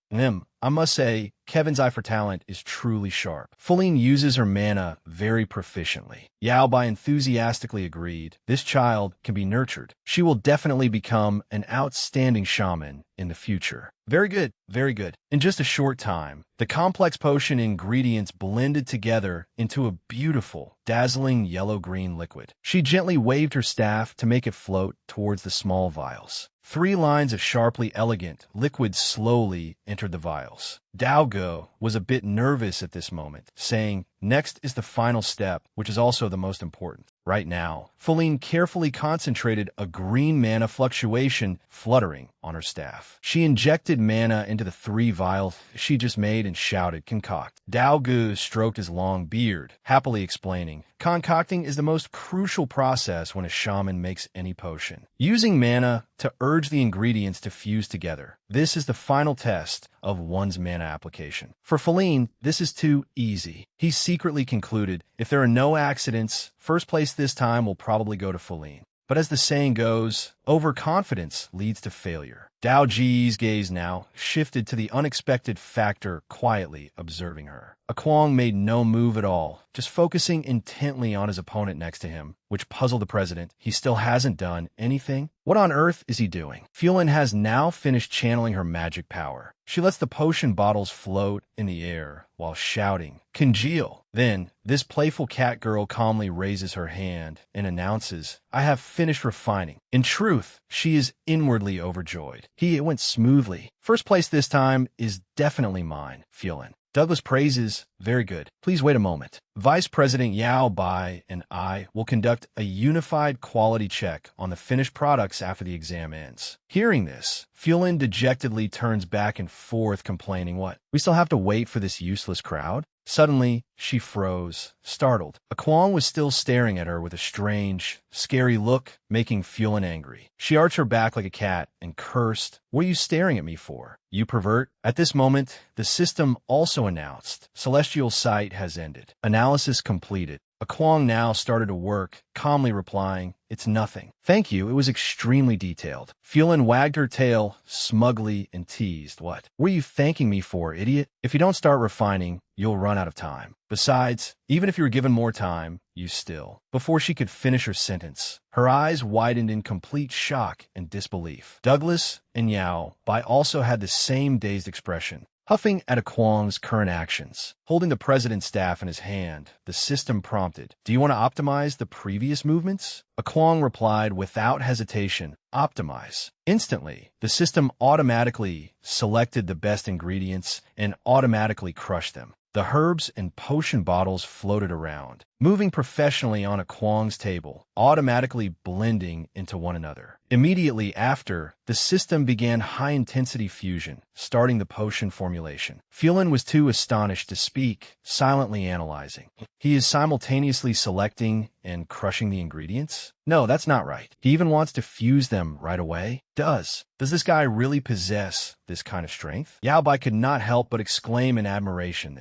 I must say, Kevin's eye for talent is truly sharp. Feline uses her mana very proficiently." Yao Bai enthusiastically agreed. "This child can be nurtured. She will definitely become an outstanding shaman in the future." Very good, very good. In just a short time, the complex potion ingredients blended together into a beautiful, dazzling yellow-green liquid. She gently waved her staff to make it float towards the small vials. 3 lines of sharply elegant liquid slowly entered the vials. Daogu was a bit nervous at this moment, saying, "Next is the final step, which is also the most important." Right now, Feline carefully concentrated a green mana fluctuation fluttering on her staff. She injected mana into the 3 vials she just made and shouted, "Concoct." Daogu stroked his long beard, happily explaining, "Concocting is the most crucial process when a shaman makes any potion. Using mana to urge the ingredients to fuse together. This is the final test of one's mana application." For Feline, this is too easy. He secretly concluded, if there are no accidents, first place this time will probably go to Feline. But as the saying goes, overconfidence leads to failure. Dao Ji's gaze now shifted to the unexpected factor, quietly observing her. Kwang made no move at all, just focusing intently on his opponent next to him, which puzzled the president. He still hasn't done anything? What on earth is he doing? Fuelin has now finished channeling her magic power. She lets the potion bottles float in the air while shouting, "Congeal." Then, this playful cat girl calmly raises her hand and announces, "I have finished refining." In truth, she is inwardly overjoyed. It went smoothly. First place this time is definitely mine, Fuelin. Douglas praises, "Very good. Please wait a moment. Vice President Yao Bai and I will conduct a unified quality check on the finished products after the exam ends." Hearing this, Fuelin dejectedly turns back and forth complaining, "What? We still have to wait for this useless crowd?" Suddenly, she froze, startled. Kwang was still staring at her with a strange, scary look, making Fuelin angry. She arched her back like a cat and cursed, "What are you staring at me for, you pervert?" At this moment, the system also announced, "Celestial Sight has ended. Analysis completed." Kwang now started to work, calmly replying, "It's nothing. Thank you, it was extremely detailed." Fuelin wagged her tail smugly and teased, "What were you thanking me for, idiot? If you don't start refining, you'll run out of time. Besides, even if you were given more time, you still..." Before she could finish her sentence, her eyes widened in complete shock and disbelief. Douglas and Yao Bai also had the same dazed expression, huffing at Kwang's current actions. Holding the president's staff in his hand, the system prompted, "Do you want to optimize the previous movements?" Kwang replied without hesitation, "Optimize." Instantly, the system automatically selected the best ingredients and automatically crushed them. The herbs and potion bottles floated around, moving professionally on a Kwang's table, automatically blending into one another. Immediately after, the system began high-intensity fusion, starting the potion formulation. Phelan was too astonished to speak, silently analyzing. He is simultaneously selecting and crushing the ingredients? No, that's not right. He even wants to fuse them right away? Does this guy really possess this kind of strength? Yao Bai could not help but exclaim in admiration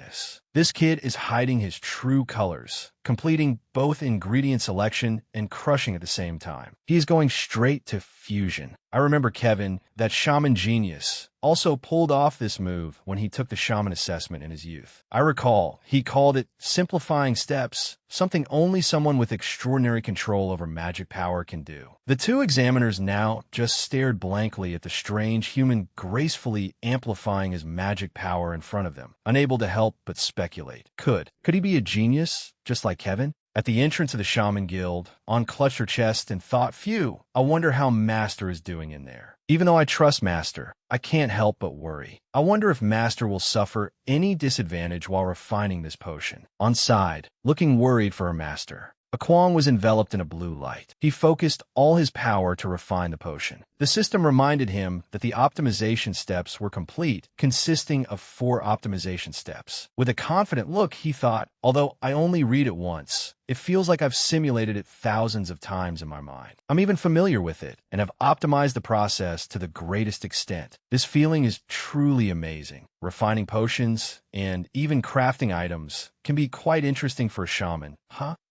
this kid is hiding his true colors, completing both ingredient selection and crushing at the same time. He is going straight to fusion. I remember Kevin, that shaman genius, also pulled off this move when he took the shaman assessment in his youth. I recall he called it simplifying steps, something only someone with extraordinary control over magic power can do. The two examiners now just stared blankly at the strange human gracefully amplifying his magic power in front of them, unable to help but speculate. Could he be a genius, just like Kevin? At the entrance of the Shaman Guild, An clutched her chest and thought, phew, I wonder how Master is doing in there. Even though I trust Master, I can't help but worry. I wonder if Master will suffer any disadvantage while refining this potion. An sighed, looking worried for her master. Kwang was enveloped in a blue light. He focused all his power to refine the potion. The system reminded him that the optimization steps were complete, consisting of 4 optimization steps. With a confident look, he thought, although I only read it once, it feels like I've simulated it thousands of times in my mind. I'm even familiar with it and have optimized the process to the greatest extent. This feeling is truly amazing. Refining potions and even crafting items can be quite interesting for a shaman.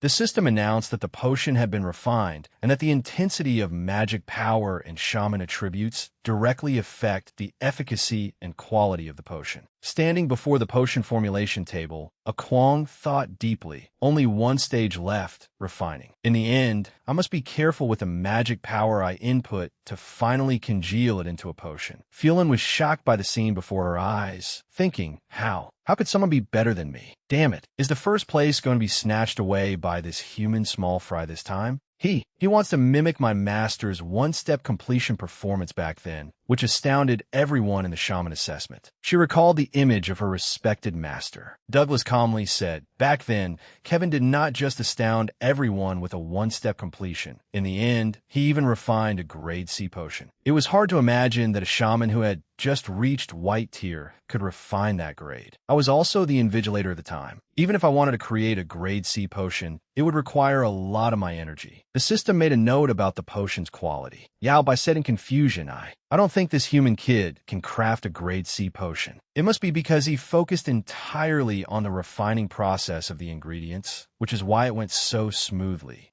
The system announced that the potion had been refined and that the intensity of magic power and shaman attributes directly affect the efficacy and quality of the potion. Standing before the potion formulation table, Kwang thought deeply. Only one stage left, refining. In the end, I must be careful with the magic power I input to finally congeal it into a potion. Phelan was shocked by the scene before her eyes, thinking, how could someone be better than me? Damn it, is the first place going to be snatched away by this human small fry this time? He wants to mimic my master's one-step completion performance back then, which astounded everyone in the shaman assessment. She recalled the image of her respected master. Douglas calmly said, back then, Kevin did not just astound everyone with a one-step completion. In the end, he even refined a grade C potion. It was hard to imagine that a shaman who had just reached white tier could refine that grade. I was also the invigilator at the time. Even if I wanted to create a grade C potion, it would require a lot of my energy. The system made a note about the potion's quality. Yao, by setting confusion, I don't think this human kid can craft a grade C potion. It must be because he focused entirely on the refining process of the ingredients, which is why it went so smoothly.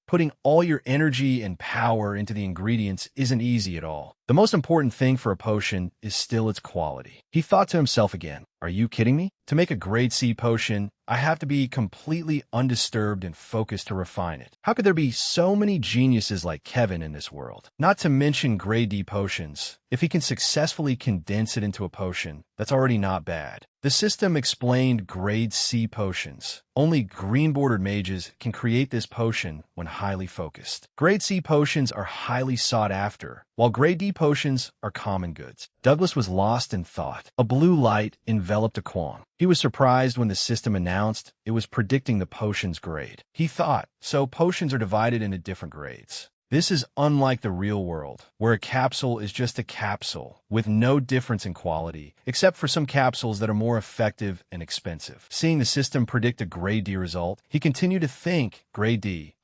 Putting all your energy and power into the ingredients isn't easy at all. The most important thing for a potion is still its quality. He thought to himself again, are you kidding me? To make a grade C potion, I have to be completely undisturbed and focused to refine it. How could there be so many geniuses like Kevin in this world? Not to mention grade D potions. If he can successfully condense it into a potion, that's already not bad. The system explained grade C potions. Only green-bordered mages can create this potion when highly focused. Grade C potions are highly sought after, while grade D potions are common goods. Douglas was lost in thought. A blue light enveloped Kwang. He was surprised when the system announced it was predicting the potion's grade. He thought, so potions are divided into different grades. This is unlike the real world, where a capsule is just a capsule, with no difference in quality, except for some capsules that are more effective and expensive. Seeing the system predict a grade D result, he continued to think, grade D,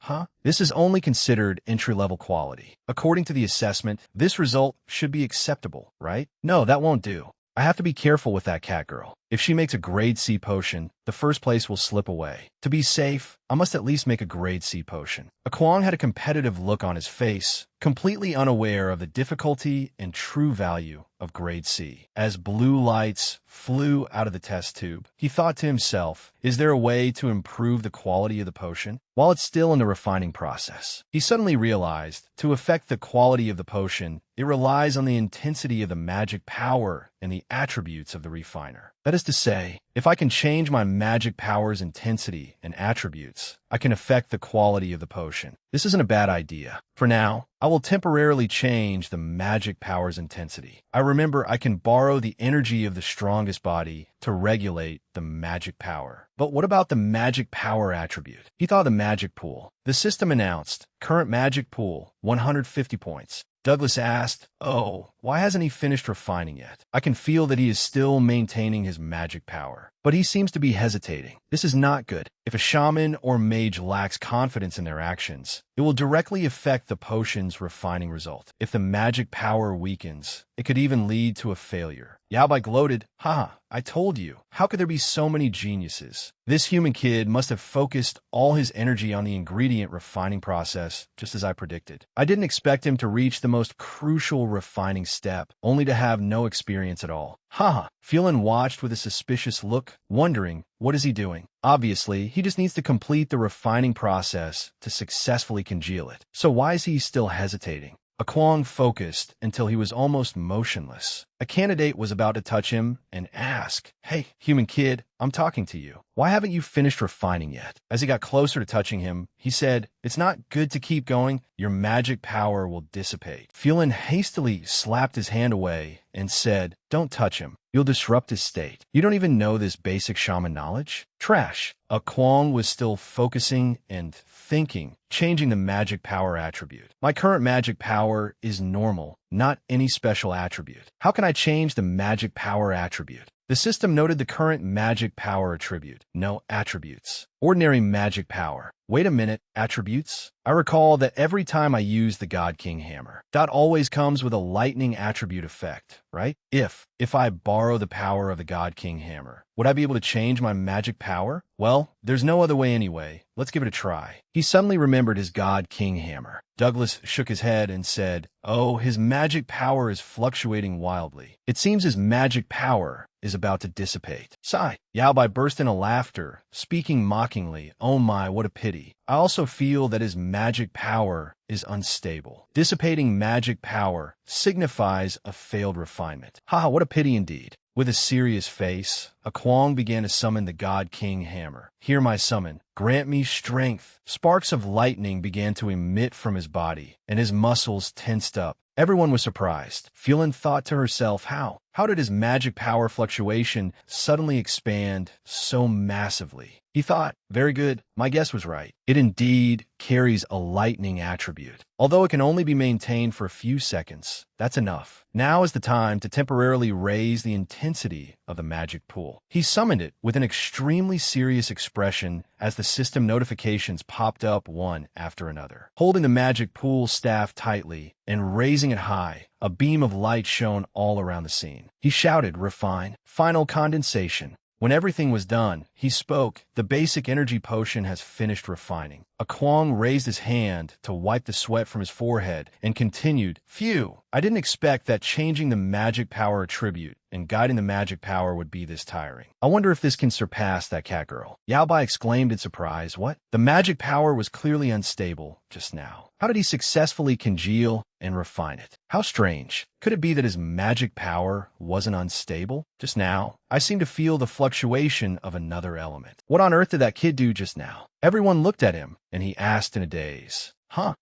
This is only considered entry-level quality. According to the assessment, this result should be acceptable, right? No, that won't do. I have to be careful with that cat girl. If she makes a grade C potion, the first place will slip away. To be safe, I must at least make a grade C potion. Kwang had a competitive look on his face, completely unaware of the difficulty and true value of grade C. As blue lights flew out of the test tube, he thought to himself, is there a way to improve the quality of the potion? While it's still in the refining process, he suddenly realized, to affect the quality of the potion, it relies on the intensity of the magic power and the attributes of the refiner. That is to say, if I can change my magic power's intensity and attributes, I can affect the quality of the potion. This isn't a bad idea. For now, I will temporarily change the magic power's intensity. I remember I can borrow the energy of the strongest body to regulate the magic power. But what about the magic power attribute? He thought of the magic pool. The system announced, current magic pool, 150 points. Douglas asked, "Oh, why hasn't he finished refining yet? I can feel that he is still maintaining his magic power. But he seems to be hesitating. This is not good. If a shaman or mage lacks confidence in their actions, it will directly affect the potion's refining result. If the magic power weakens, it could even lead to a failure." Yao Bai gloated, "Haha, I told you. How could there be so many geniuses? This human kid must have focused all his energy on the ingredient refining process, just as I predicted. I didn't expect him to reach the most crucial refining step, only to have no experience at all." Haha. Phelan watched with a suspicious look, wondering, what is he doing? Obviously, he just needs to complete the refining process to successfully congeal it. So why is he still hesitating? Kwong focused until he was almost motionless. A candidate was about to touch him and ask, "Hey, human kid, I'm talking to you. Why haven't you finished refining yet?" As he got closer to touching him, he said, "It's not good to keep going. Your magic power will dissipate." Phelan hastily slapped his hand away and said, "Don't touch him. You'll disrupt his state. You don't even know this basic shaman knowledge? Trash." Kwong was still focusing and thinking, changing the magic power attribute. "My current magic power is normal, not any special attribute. How can I change the magic power attribute?" The system noted the current magic power attribute. No attributes. Ordinary magic power. Wait a minute, attributes? I recall that every time I use the God King hammer, that always comes with a lightning attribute effect, right? If I borrow the power of the God King hammer, would I be able to change my magic power? Well, there's no other way anyway. Let's give it a try. He suddenly remembered his God King hammer. Douglas shook his head and said, "Oh, his magic power is fluctuating wildly. It seems his magic power is about to dissipate." Sigh. Yao Bai burst into laughter, speaking mockingly, "Oh my, what a pity. I also feel that his magic power is unstable. Dissipating magic power signifies a failed refinement. Haha, what a pity indeed." With a serious face, Kwong began to summon the God King hammer. "Hear my summon. Grant me strength." Sparks of lightning began to emit from his body, and his muscles tensed up. Everyone was surprised. Phelan thought to herself, how did his magic power fluctuation suddenly expand so massively? He thought, very good, my guess was right. It indeed carries a lightning attribute. Although it can only be maintained for a few seconds, that's enough. Now is the time to temporarily raise the intensity of the magic pool. He summoned it with an extremely serious expression as the system notifications popped up one after another. Holding the magic pool staff tightly and raising it high, a beam of light shone all around the scene. He shouted, "Refine, final condensation." When everything was done, he spoke, "The basic energy potion has finished refining." Kwong raised his hand to wipe the sweat from his forehead and continued, "Phew, I didn't expect that changing the magic power attribute and guiding the magic power would be this tiring. I wonder if this can surpass that cat girl." Yao Bai exclaimed in surprise, "What?" The magic power was clearly unstable just now. How did he successfully congeal and refine it? How strange. Could it be that his magic power wasn't unstable? Just now, I seem to feel the fluctuation of another element. What on earth did that kid do just now? Everyone looked at him, and he asked in a daze,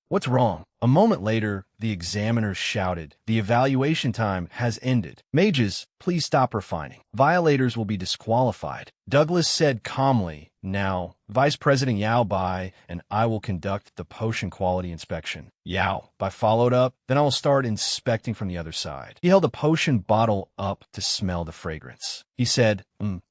What's wrong?" A moment later, the examiner shouted, "The evaluation time has ended. Mages, please stop refining. Violators will be disqualified." Douglas said calmly, "Now, Vice President Yao Bai and I will conduct the potion quality inspection." Yao Bai followed up, "Then I will start inspecting from the other side." He held the potion bottle up to smell the fragrance. He said,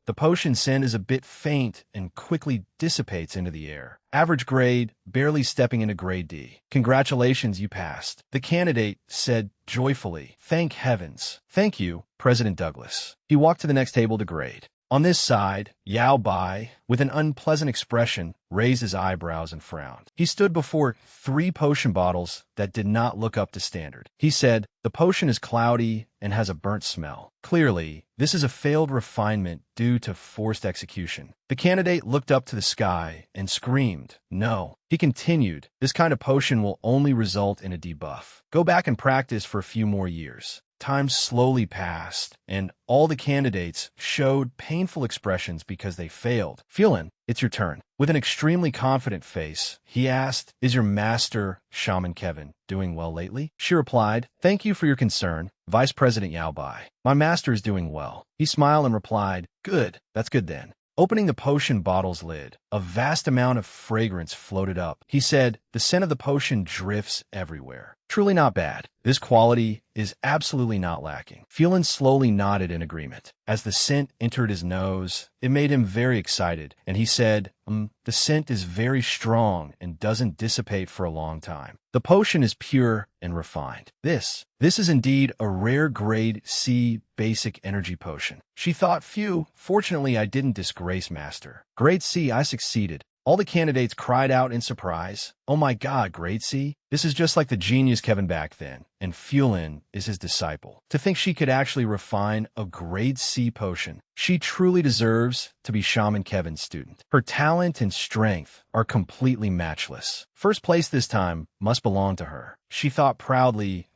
The potion scent is a bit faint and quickly dissipates into the air. Average grade, barely stepping into grade D. Congratulations, you passed." The candidate said joyfully, "Thank heavens." "Thank you, President Douglas." He walked to the next table to grade. On this side, Yao Bai, with an unpleasant expression, raised his eyebrows and frowned. He stood before 3 potion bottles that did not look up to standard. He said, "The potion is cloudy and has a burnt smell. Clearly, this is a failed refinement due to forced execution. The candidate looked up to the sky and screamed, "No." He continued, "This kind of potion will only result in a debuff. Go back and practice for a few more years." Time slowly passed, and all the candidates showed painful expressions because they failed. "Feelin, it's your turn." With an extremely confident face, he asked, "Is your master, Shaman Kevin, doing well lately?" She replied, "Thank you for your concern, Vice President Yao Bai. My master is doing well." He smiled and replied, "Good, that's good then." Opening the potion bottle's lid, a vast amount of fragrance floated up. He said, "The scent of the potion drifts everywhere. Truly not bad. This quality is absolutely not lacking." Phelan slowly nodded in agreement. As the scent entered his nose, it made him very excited, and he said, "The scent is very strong and doesn't dissipate for a long time. The potion is pure and refined. This is indeed a rare grade C basic energy potion." She thought, "Phew, fortunately I didn't disgrace Master. Grade C, I succeeded." All the candidates cried out in surprise, "Oh my God, Grade C? This is just like the genius Kevin back then, and Fulin is his disciple. To think she could actually refine a Grade C potion. She truly deserves to be Shaman Kevin's student. Her talent and strength are completely matchless. First place this time must belong to her." She thought proudly,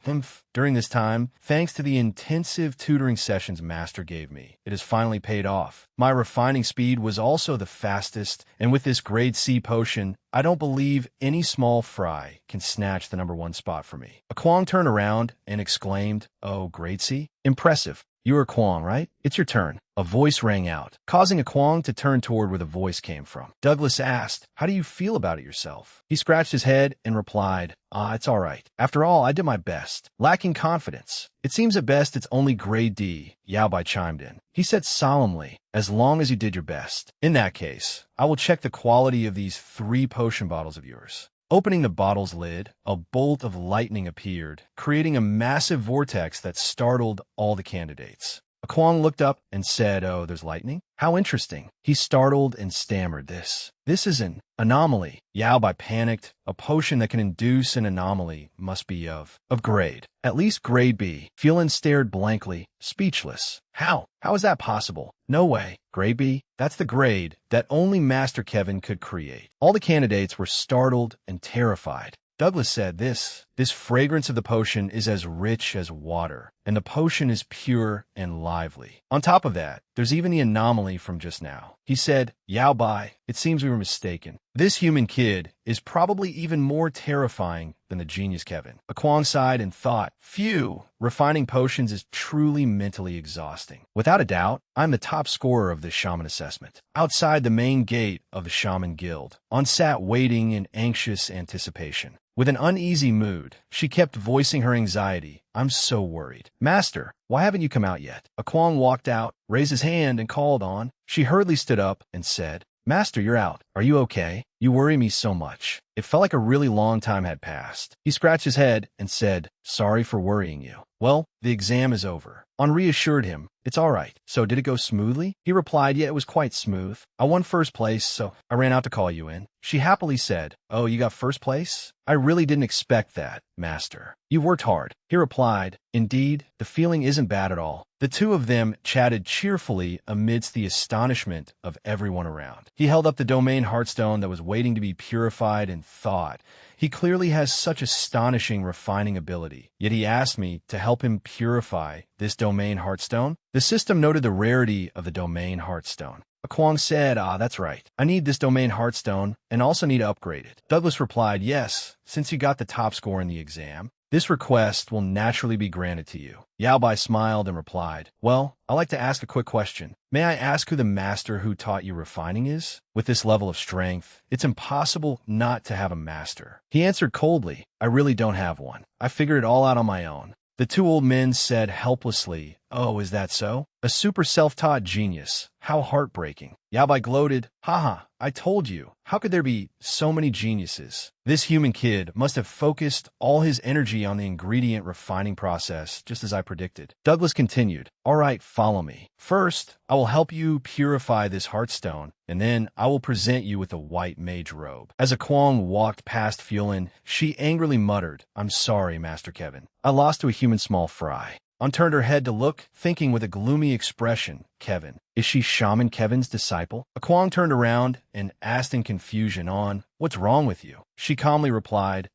During this time, thanks to the intensive tutoring sessions Master gave me, it has finally paid off. My refining speed was also the fastest, and with this Grade C potion, I don't believe any small fry can snatch the #1 spot for me." A Kwong turned around and exclaimed, "Oh, Grade C? Impressive. You are Kwong, right? It's your turn." A voice rang out, causing a Kwong to turn toward where the voice came from. Douglas asked, "How do you feel about it yourself?" He scratched his head and replied, It's all right. After all, I did my best." Lacking confidence. "It seems at best it's only Grade D," Yao Bai chimed in. He said solemnly, "As long as you did your best. In that case, I will check the quality of these 3 potion bottles of yours." Opening the bottle's lid, a bolt of lightning appeared, creating a massive vortex that startled all the candidates. A Kwong looked up and said, "Oh, there's lightning? How interesting." He startled and stammered, This is an anomaly." Yao Bai panicked. A potion that can induce an anomaly must be of grade. At least Grade B. Phelan stared blankly, speechless. How is that possible? No way. Grade B? That's the grade that only Master Kevin could create. All the candidates were startled and terrified. Douglas said, This fragrance of the potion is as rich as water, and the potion is pure and lively. On top of that, there's even the anomaly from just now." He said, "Yao Bai, it seems we were mistaken. This human kid is probably even more terrifying than the genius Kevin." A Kwong sighed and thought, "Phew, refining potions is truly mentally exhausting. Without a doubt, I'm the top scorer of this shaman assessment." Outside the main gate of the Shaman Guild, On sat waiting in anxious anticipation. With an uneasy mood, she kept voicing her anxiety. "I'm so worried. Master, why haven't you come out yet?" A Kwong walked out, raised his hand, and called on. She hurriedly stood up and said, "Master, you're out. Are you okay? You worry me so much." It felt like a really long time had passed. He scratched his head and said, "Sorry for worrying you." "Well, the exam is over." On reassured him, "It's all right. So did it go smoothly?" He replied, "Yeah, it was quite smooth. I won first place, so I ran out to call you in." She happily said, "Oh, you got first place? I really didn't expect that, Master. You've worked hard." He replied, "Indeed, the feeling isn't bad at all." The two of them chatted cheerfully amidst the astonishment of everyone around. He held up the domain heartstone that was waiting to be purified and thought, "He clearly has such astonishing refining ability. Yet he asked me to help him purify this domain heartstone." The system noted the rarity of the domain heartstone. A Kwong said, "That's right. I need this domain heartstone and also need to upgrade it." Douglas replied, "Yes, since you got the top score in the exam, this request will naturally be granted to you." Yao Bai smiled and replied, "Well, I'd like to ask a quick question. May I ask who the master who taught you refining is? With this level of strength, it's impossible not to have a master." He answered coldly, "I really don't have one. I figured it all out on my own." The two old men said helplessly, "Oh, is that so? A super self-taught genius. How heartbreaking." Yao Bai gloated, "Haha, I told you. How could there be so many geniuses? This human kid must have focused all his energy on the ingredient refining process, just as I predicted." Douglas continued, "All right, follow me. First, I will help you purify this heartstone, and then I will present you with a white mage robe." As a Kwong walked past Fulin, she angrily muttered, "I'm sorry, Master Kevin. I lost to a human small fry." An turned her head to look, thinking with a gloomy expression, Kevin. Is she Shaman Kevin's disciple? A Kwong turned around and asked in confusion, An, what's wrong with you? She calmly replied,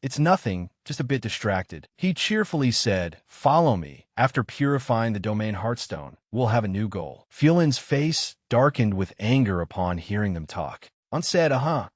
it's nothing, just a bit distracted. He cheerfully said, follow me. After purifying the domain Heartstone, we'll have a new goal. Fuelin's face darkened with anger upon hearing them talk. An said,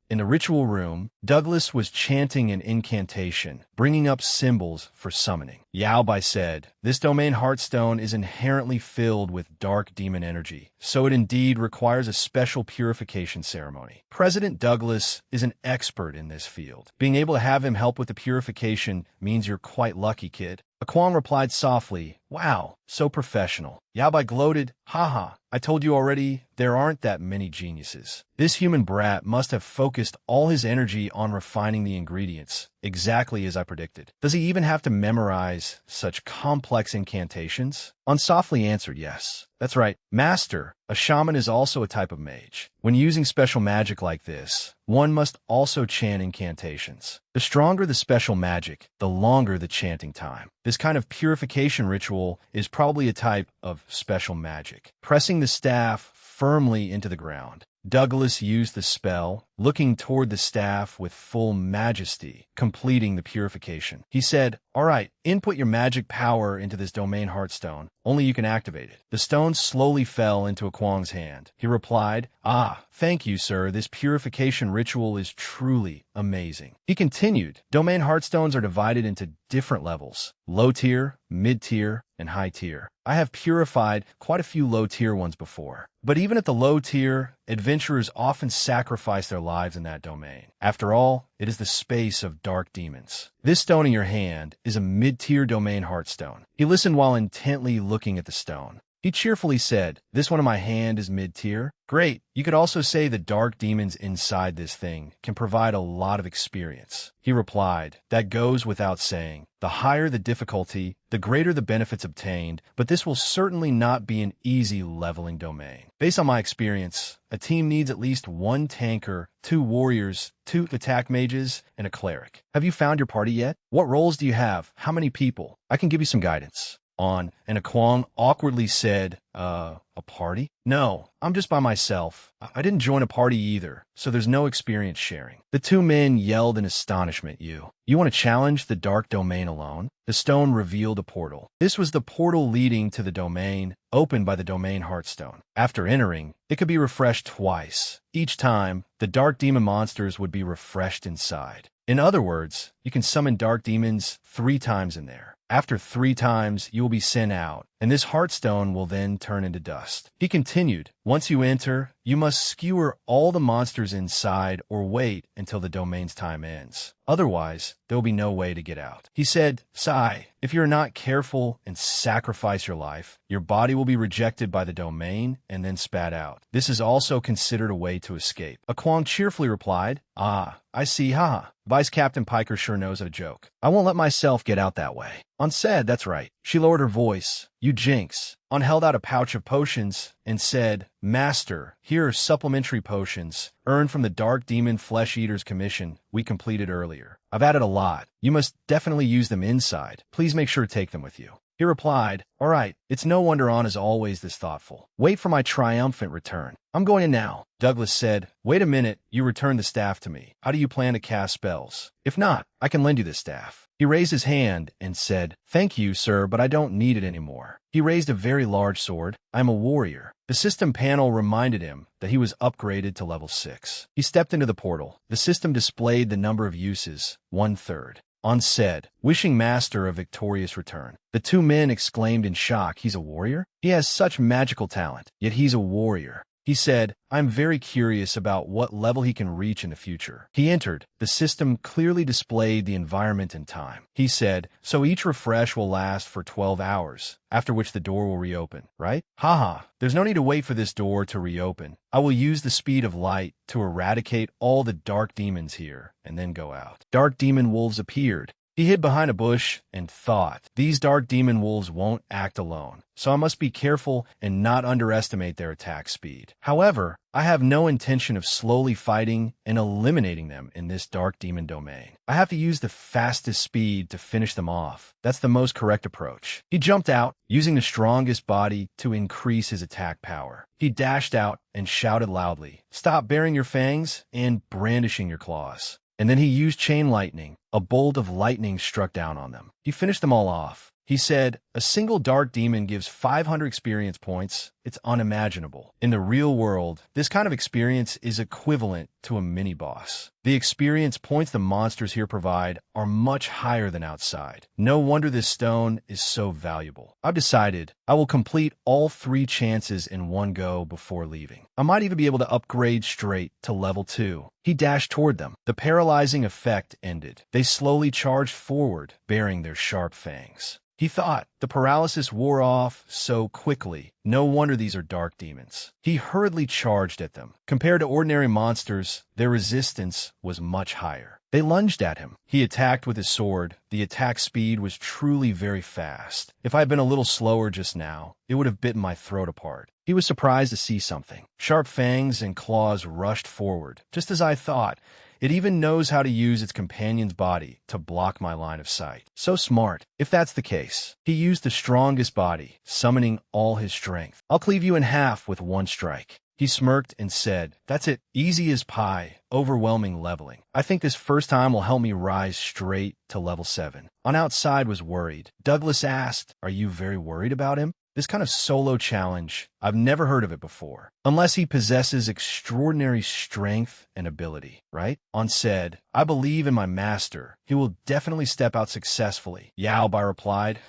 In the ritual room, Douglas was chanting an incantation, bringing up symbols for summoning. Yao Bai said, this domain Heartstone is inherently filled with dark demon energy, so it indeed requires a special purification ceremony. President Douglas is an expert in this field. Being able to have him help with the purification means you're quite lucky, kid. A Kwong replied softly, wow, so professional. Yao Bai gloated, I told you already, there aren't that many geniuses. This human brat must have focused all his energy on refining the ingredients, exactly as I predicted. Does he even have to memorize such complex incantations? An softly answered yes. That's right, Master. A shaman is also a type of mage. When using special magic like this, one must also chant incantations. The stronger the special magic, the longer the chanting time. This kind of purification ritual is probably a type of special magic. Pressing the staff firmly into the ground, Douglas used the spell, looking toward the staff with full majesty, completing the purification. He said, all right, input your magic power into this domain Heartstone. Only you can activate it. The stone slowly fell into a Kwong's hand. He replied, thank you, sir. This purification ritual is truly amazing. He continued, domain Heartstones are divided into different levels: low tier, mid tier, and high tier. I have purified quite a few low tier ones before. But even at the low tier, adventurers often sacrifice their lives in that domain. After all, it is the space of dark demons. This stone in your hand is a mid-tier domain Heartstone. He listened while intently looking at the stone. He cheerfully said, this one in my hand is mid-tier. Great. You could also say the dark demons inside this thing can provide a lot of experience. He replied, that goes without saying. The higher the difficulty, the greater the benefits obtained, but this will certainly not be an easy leveling domain. Based on my experience, a team needs at least one tanker, 2 warriors, 2 attack mages, and a cleric. Have you found your party yet? What roles do you have? How many people? I can give you some guidance. And a Kwong awkwardly said, a party? No, I'm just by myself. I didn't join a party either, so there's no experience sharing. The 2 men yelled in astonishment. You want to challenge the dark domain alone? The stone revealed a portal. This was the portal leading to the domain, opened by the domain Heartstone. After entering, it could be refreshed twice. Each time, the dark demon monsters would be refreshed inside. In other words, you can summon dark demons 3 times in there. After 3 times, you will be sent out, and this Heartstone will then turn into dust. He continued, once you enter, you must skewer all the monsters inside or wait until the domain's time ends. Otherwise, there will be no way to get out. He said, Sai, if you're not careful and sacrifice your life, your body will be rejected by the domain and then spat out. This is also considered a way to escape. A Kwong cheerfully replied, I see, Vice Captain Piker sure knows a joke. I won't let myself get out that way. An said, that's right. She lowered her voice. You jinx. An held out a pouch of potions and said, Master, here are supplementary potions earned from the Dark Demon Flesh Eater's commission we completed earlier. I've added a lot. You must definitely use them inside. Please make sure to take them with you. He replied, all right, it's no wonder An is always this thoughtful. Wait for my triumphant return. I'm going in now. Douglas said, wait a minute, you returned the staff to me. How do you plan to cast spells? If not, I can lend you this staff. He raised his hand and said, thank you, sir, but I don't need it anymore. He raised a very large sword. I'm a warrior. The system panel reminded him that he was upgraded to level 6. He stepped into the portal. The system displayed the number of uses, 1/3. An said, wishing Master a victorious return. The 2 men exclaimed in shock, he's a warrior? He has such magical talent, yet he's a warrior. He said, I'm very curious about what level he can reach in the future. He entered. The system clearly displayed the environment and time. He said, so each refresh will last for 12 hours, after which the door will reopen, right? There's no need to wait for this door to reopen. I will use the speed of light to eradicate all the dark demons here, and then go out. Dark demon wolves appeared. He hid behind a bush and thought, these dark demon wolves won't act alone, so I must be careful and not underestimate their attack speed. However, I have no intention of slowly fighting and eliminating them in this dark demon domain. I have to use the fastest speed to finish them off. That's the most correct approach. He jumped out, using the strongest body to increase his attack power. He dashed out and shouted loudly, "Stop baring your fangs and brandishing your claws." And then he used chain lightning. A bolt of lightning struck down on them. He finished them all off. He said, a single dark demon gives 500 experience points. It's unimaginable. In the real world, this kind of experience is equivalent to a mini-boss. The experience points the monsters here provide are much higher than outside. No wonder this stone is so valuable. I've decided I will complete all 3 chances in one go before leaving. I might even be able to upgrade straight to level 2. He dashed toward them. The paralyzing effect ended. They slowly charged forward, bearing their sharp fangs. He thought, the paralysis wore off so quickly. No wonder these are dark demons. He hurriedly charged at them. Compared to ordinary monsters, their resistance was much higher. They lunged at him. He attacked with his sword. The attack speed was truly very fast. If I had been a little slower just now, it would have bitten my throat apart. He was surprised to see something. Sharp fangs and claws rushed forward, just as I thought. It even knows how to use its companion's body to block my line of sight. So smart. If that's the case, he used the strongest body, summoning all his strength. I'll cleave you in half with one strike. He smirked and said, that's it, easy as pie, overwhelming leveling. I think this first time will help me rise straight to level 7. On outside was worried. Douglas asked, are you very worried about him? This kind of solo challenge, I've never heard of it before. Unless he possesses extraordinary strength and ability, right? On said, I believe in my master. He will definitely step out successfully. Yaobai replied,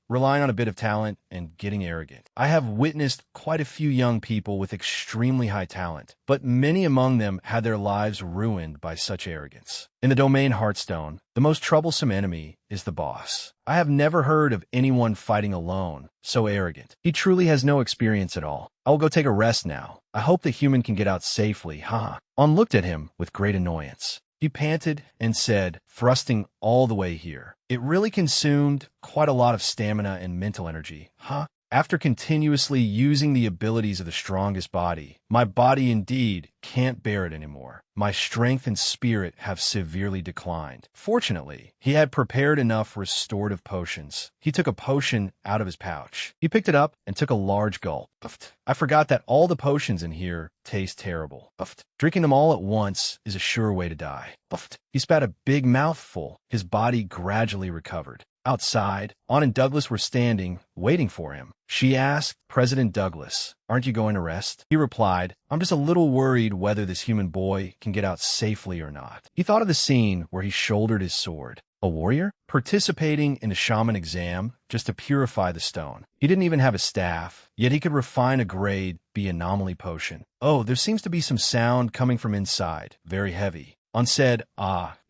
relying on a bit of talent and getting arrogant. I have witnessed quite a few young people with extremely high talent, but many among them had their lives ruined by such arrogance. In the domain Hearthstone, the most troublesome enemy is the boss. I have never heard of anyone fighting alone, so arrogant. He truly has no experience at all. I will go take a rest now. I hope the human can get out safely, haha. On looked at him with great annoyance. He panted and said, thrusting all the way here. It really consumed quite a lot of stamina and mental energy, huh? After continuously using the abilities of the strongest body, my body indeed can't bear it anymore. My strength and spirit have severely declined. Fortunately, he had prepared enough restorative potions. He took a potion out of his pouch. He picked it up and took a large gulp. Puffed. I forgot that all the potions in here taste terrible. Puffed. Drinking them all at once is a sure way to die. Puffed. He spat a big mouthful. His body gradually recovered. Outside, Ann and Douglas were standing, waiting for him. She asked, President Douglas, aren't you going to rest? He replied, I'm just a little worried whether this human boy can get out safely or not. He thought of the scene where he shouldered his sword. A warrior? Participating in a shaman exam just to purify the stone. He didn't even have a staff, yet he could refine a grade, be anomaly potion. Oh, there seems to be some sound coming from inside, very heavy. On said,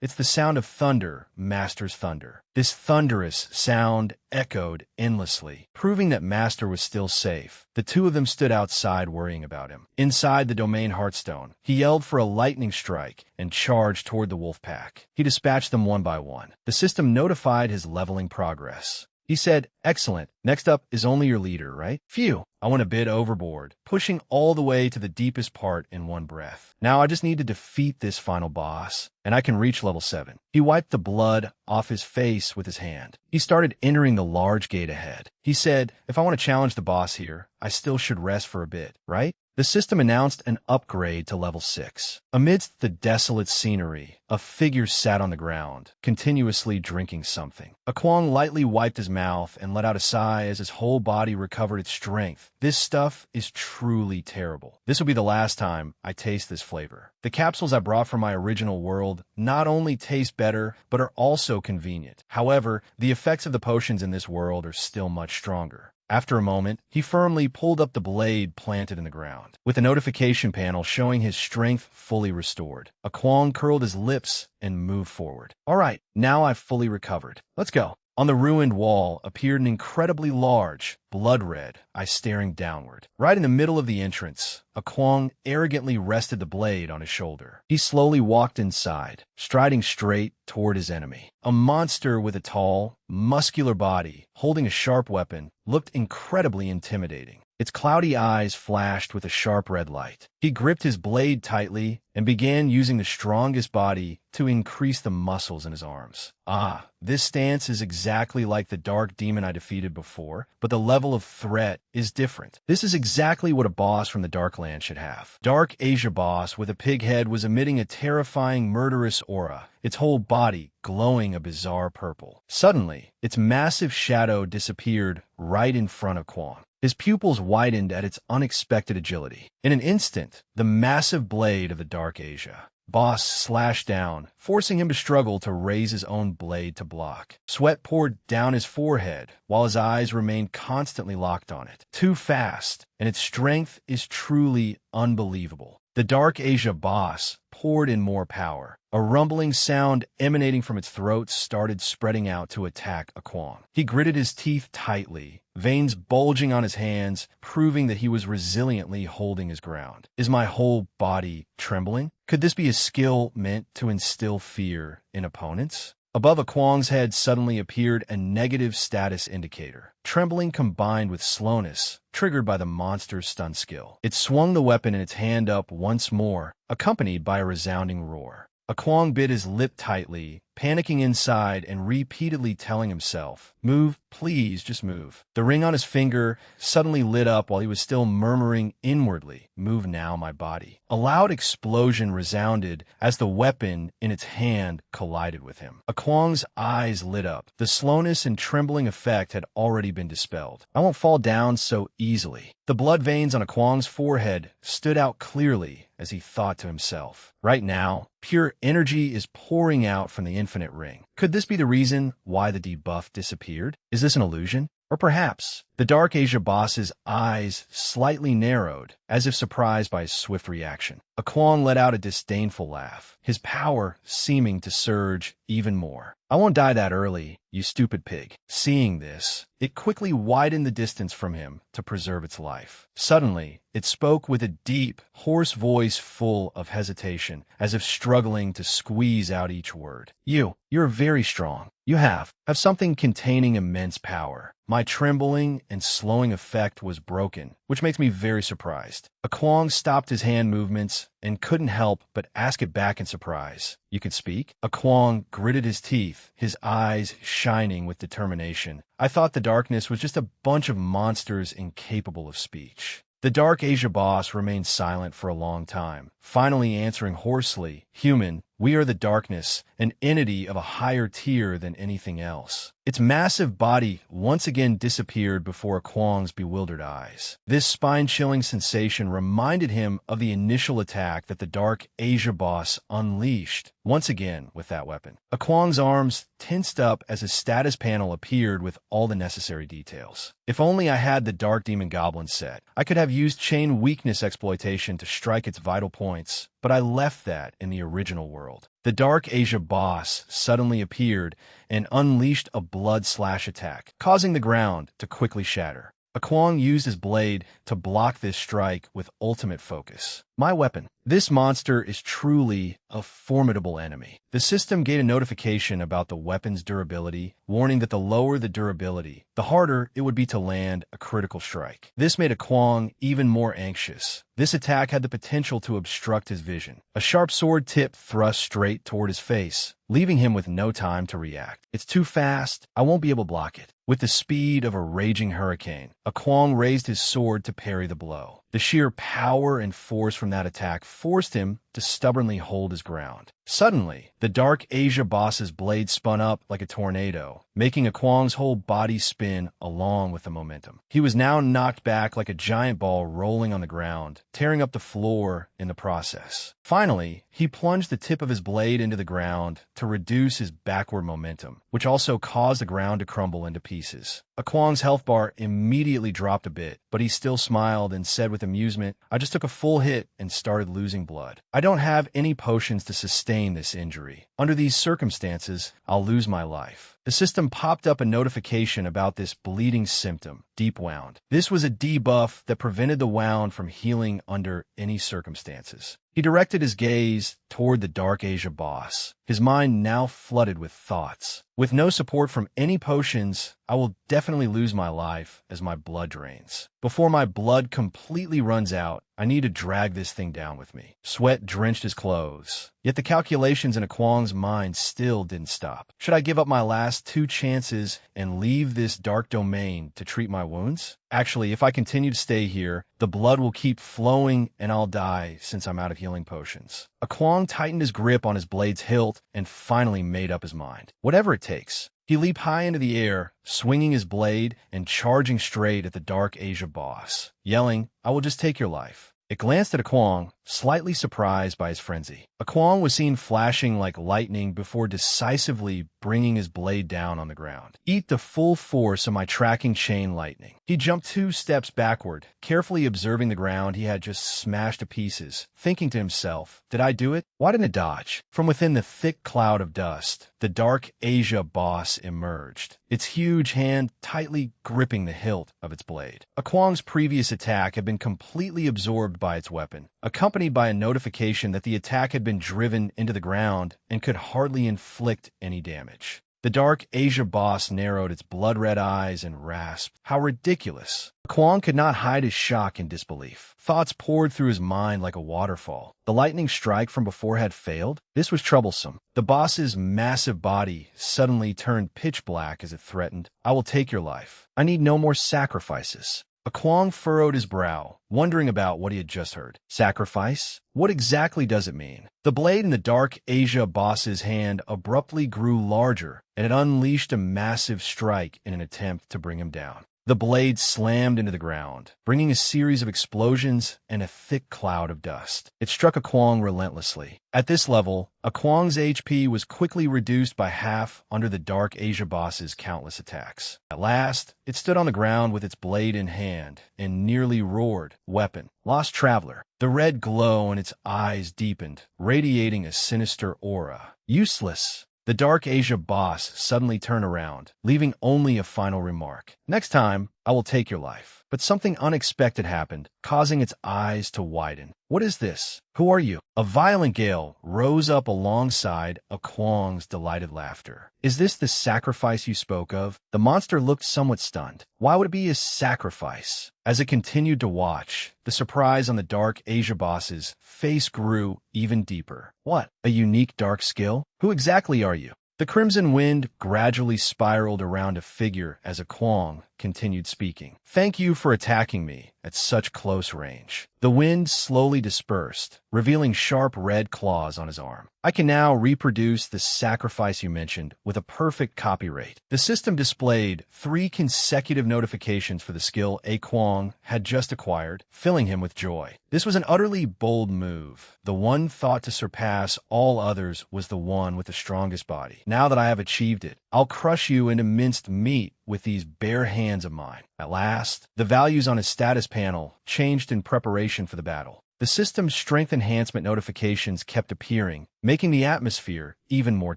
it's the sound of thunder, Master's thunder. This thunderous sound echoed endlessly, proving that Master was still safe. The two of them stood outside worrying about him. Inside the domain Hearthstone, he yelled for a lightning strike and charged toward the wolf pack. He dispatched them one by one. The system notified his leveling progress. He said, excellent. Next up is only your leader, right? Phew. I went a bit overboard, pushing all the way to the deepest part in one breath. Now I just need to defeat this final boss, and I can reach level 7. He wiped the blood off his face with his hand. He started entering the large gate ahead. He said, if I want to challenge the boss here, I still should rest for a bit, right? The system announced an upgrade to level 6. Amidst the desolate scenery, a figure sat on the ground, continuously drinking something. Akwang lightly wiped his mouth and let out a sigh as his whole body recovered its strength. This stuff is truly terrible. This will be the last time I taste this flavor. The capsules I brought from my original world not only taste better, but are also convenient. However, the effects of the potions in this world are still much stronger. After a moment, he firmly pulled up the blade planted in the ground, with a notification panel showing his strength fully restored. Akwang curled his lips and moved forward. All right, now I've fully recovered. Let's go. On the ruined wall appeared an incredibly large, blood-red eye staring downward. Right in the middle of the entrance, a Kwong arrogantly rested the blade on his shoulder. He slowly walked inside, striding straight toward his enemy. A monster with a tall, muscular body, holding a sharp weapon, looked incredibly intimidating. Its cloudy eyes flashed with a sharp red light. He gripped his blade tightly and began using the strongest body to increase the muscles in his arms. Ah, this stance is exactly like the dark demon I defeated before, but the level of threat is different. This is exactly what a boss from the Darkland should have. Dark Asia boss with a pig head was emitting a terrifying murderous aura, its whole body glowing a bizarre purple. Suddenly, its massive shadow disappeared right in front of Kwong. His pupils widened at its unexpected agility. In an instant, the massive blade of the Dark Asia boss slashed down, forcing him to struggle to raise his own blade to block. Sweat poured down his forehead, while his eyes remained constantly locked on it. Too fast, and its strength is truly unbelievable. The Dark Asia boss poured in more power. A rumbling sound emanating from its throat started spreading out to attack a Kwong. He gritted his teeth tightly, veins bulging on his hands, proving that he was resiliently holding his ground. Is my whole body trembling? Could this be a skill meant to instill fear in opponents? Above a Kwong's head suddenly appeared a negative status indicator. Trembling combined with slowness, triggered by the monster's stun skill. It swung the weapon in its hand up once more, accompanied by a resounding roar. A Kwong bit his lip tightly, panicking inside and repeatedly telling himself, "Move, please, just move." The ring on his finger suddenly lit up while he was still murmuring inwardly, "Move now, my body." A loud explosion resounded as the weapon in its hand collided with him. A Kwong's eyes lit up. The slowness and trembling effect had already been dispelled. "I won't fall down so easily." The blood veins on a Kwong's forehead stood out clearly as he thought to himself, "Right now, pure energy is pouring out from the infinite ring." Could this be the reason why the debuff disappeared? Is this an illusion? Or perhaps the Dark Asia boss's eyes slightly narrowed, as if surprised by his swift reaction. A Kwong let out a disdainful laugh, his power seeming to surge even more. "I won't die that early, you stupid pig." Seeing this, it quickly widened the distance from him to preserve its life. Suddenly, it spoke with a deep, hoarse voice full of hesitation, as if struggling to squeeze out each word. You're very strong. You have something containing immense power. My trembling and slowing effect was broken, which makes me very surprised." A Kwong stopped his hand movements and couldn't help but ask it back in surprise. "You can speak?" A Kwong gritted his teeth, his eyes shining with determination. "I thought the darkness was just a bunch of monsters incapable of speech." The Dark Asia boss remained silent for a long time, finally answering hoarsely, "Human, we are the darkness, an entity of a higher tier than anything else." Its massive body once again disappeared before Kwong's bewildered eyes. This spine-chilling sensation reminded him of the initial attack that the Dark Asia boss unleashed, once again with that weapon. A Kwong's arms tensed up as his status panel appeared with all the necessary details. "If only I had the Dark Demon Goblin set, I could have used chain weakness exploitation to strike its vital points, but I left that in the original world." The Dark Asia boss suddenly appeared and unleashed a blood slash attack, causing the ground to quickly shatter. A Kwong used his blade to block this strike with ultimate focus. "My weapon." This monster is truly a formidable enemy. The system gave a notification about the weapon's durability, warning that the lower the durability, the harder it would be to land a critical strike. This made a Kwong even more anxious. This attack had the potential to obstruct his vision. A sharp sword tip thrust straight toward his face, leaving him with no time to react. "It's too fast. I won't be able to block it." With the speed of a raging hurricane, a Kwong raised his sword to parry the blow. The sheer power and force from that attack forced him to stubbornly hold his ground. Suddenly, the Dark Asia boss's blade spun up like a tornado, making a Kwong's whole body spin along with the momentum. He was now knocked back like a giant ball rolling on the ground, tearing up the floor in the process. Finally, he plunged the tip of his blade into the ground to reduce his backward momentum, which also caused the ground to crumble into pieces. A Kwong's health bar immediately dropped a bit, but he still smiled and said with amusement, "I just took a full hit and started losing blood. I don't have any potions to sustain this injury. Under these circumstances, I'll lose my life." The system popped up a notification about this bleeding symptom, deep wound. This was a debuff that prevented the wound from healing under any circumstances. He directed his gaze toward the Dark Asia boss, his mind now flooded with thoughts. With no support from any potions, I will definitely lose my life as my blood drains. Before my blood completely runs out, I need to drag this thing down with me. Sweat drenched his clothes. Yet the calculations in Kwang's mind still didn't stop. Should I give up my last 2 chances and leave this dark domain to treat my wounds? Actually, if I continue to stay here, the blood will keep flowing and I'll die since I'm out of healing potions. Kwang tightened his grip on his blade's hilt and finally made up his mind. Whatever it takes. He leaped high into the air, swinging his blade and charging straight at the Dark Asia boss, yelling, "I will just take your life." It glanced at Kwang, slightly surprised by his frenzy. Kwang was seen flashing like lightning before decisively bringing his blade down on the ground. "Eat the full force of my tracking chain lightning." He jumped 2 steps backward, carefully observing the ground he had just smashed to pieces, thinking to himself, "Did I do it? Why didn't it dodge?" From within the thick cloud of dust, the Dark Asia boss emerged, its huge hand tightly gripping the hilt of its blade. Kwang's previous attack had been completely absorbed by its weapon, accompanied by a notification that the attack had been driven into the ground and could hardly inflict any damage. The Dark Asia boss narrowed its blood-red eyes and rasped, "How ridiculous." Kwang could not hide his shock and disbelief. Thoughts poured through his mind like a waterfall. The lightning strike from before had failed? This was troublesome. The boss's massive body suddenly turned pitch black as it threatened, "I will take your life. I need no more sacrifices." Kwang furrowed his brow, wondering about what he had just heard. Sacrifice? What exactly does it mean? The blade in the Dark Asia boss's hand abruptly grew larger, and it unleashed a massive strike in an attempt to bring him down. The blade slammed into the ground, bringing a series of explosions and a thick cloud of dust. It struck Kwang relentlessly. At this level, Kwang's HP was quickly reduced by half under the Dark Asia boss's countless attacks. At last, it stood on the ground with its blade in hand and nearly roared, "Weapon! Lost traveler!" The red glow in its eyes deepened, radiating a sinister aura. "Useless!" The Dark Asia boss suddenly turned around, leaving only a final remark. "Next time, I will take your life." But something unexpected happened, causing its eyes to widen. "What is this? Who are you?" A violent gale rose up alongside Kwang's delighted laughter. "Is this the sacrifice you spoke of?" The monster looked somewhat stunned. Why would it be a sacrifice? As it continued to watch, the surprise on the Dark Asia boss's face grew even deeper. "What? A unique dark skill? Who exactly are you?" The crimson wind gradually spiraled around a figure as Kwang continued speaking. "Thank you for attacking me at such close range." The wind slowly dispersed, revealing sharp red claws on his arm. "I can now reproduce the sacrifice you mentioned with a perfect copy rate." The system displayed 3 consecutive notifications for the skill Kwang had just acquired, filling him with joy. This was an utterly bold move. The one thought to surpass all others was the one with the strongest body. "Now that I have achieved it, I'll crush you into minced meat with these bare hands of mine." At last, the values on his status panel changed in preparation for the battle. The system's strength enhancement notifications kept appearing, making the atmosphere even more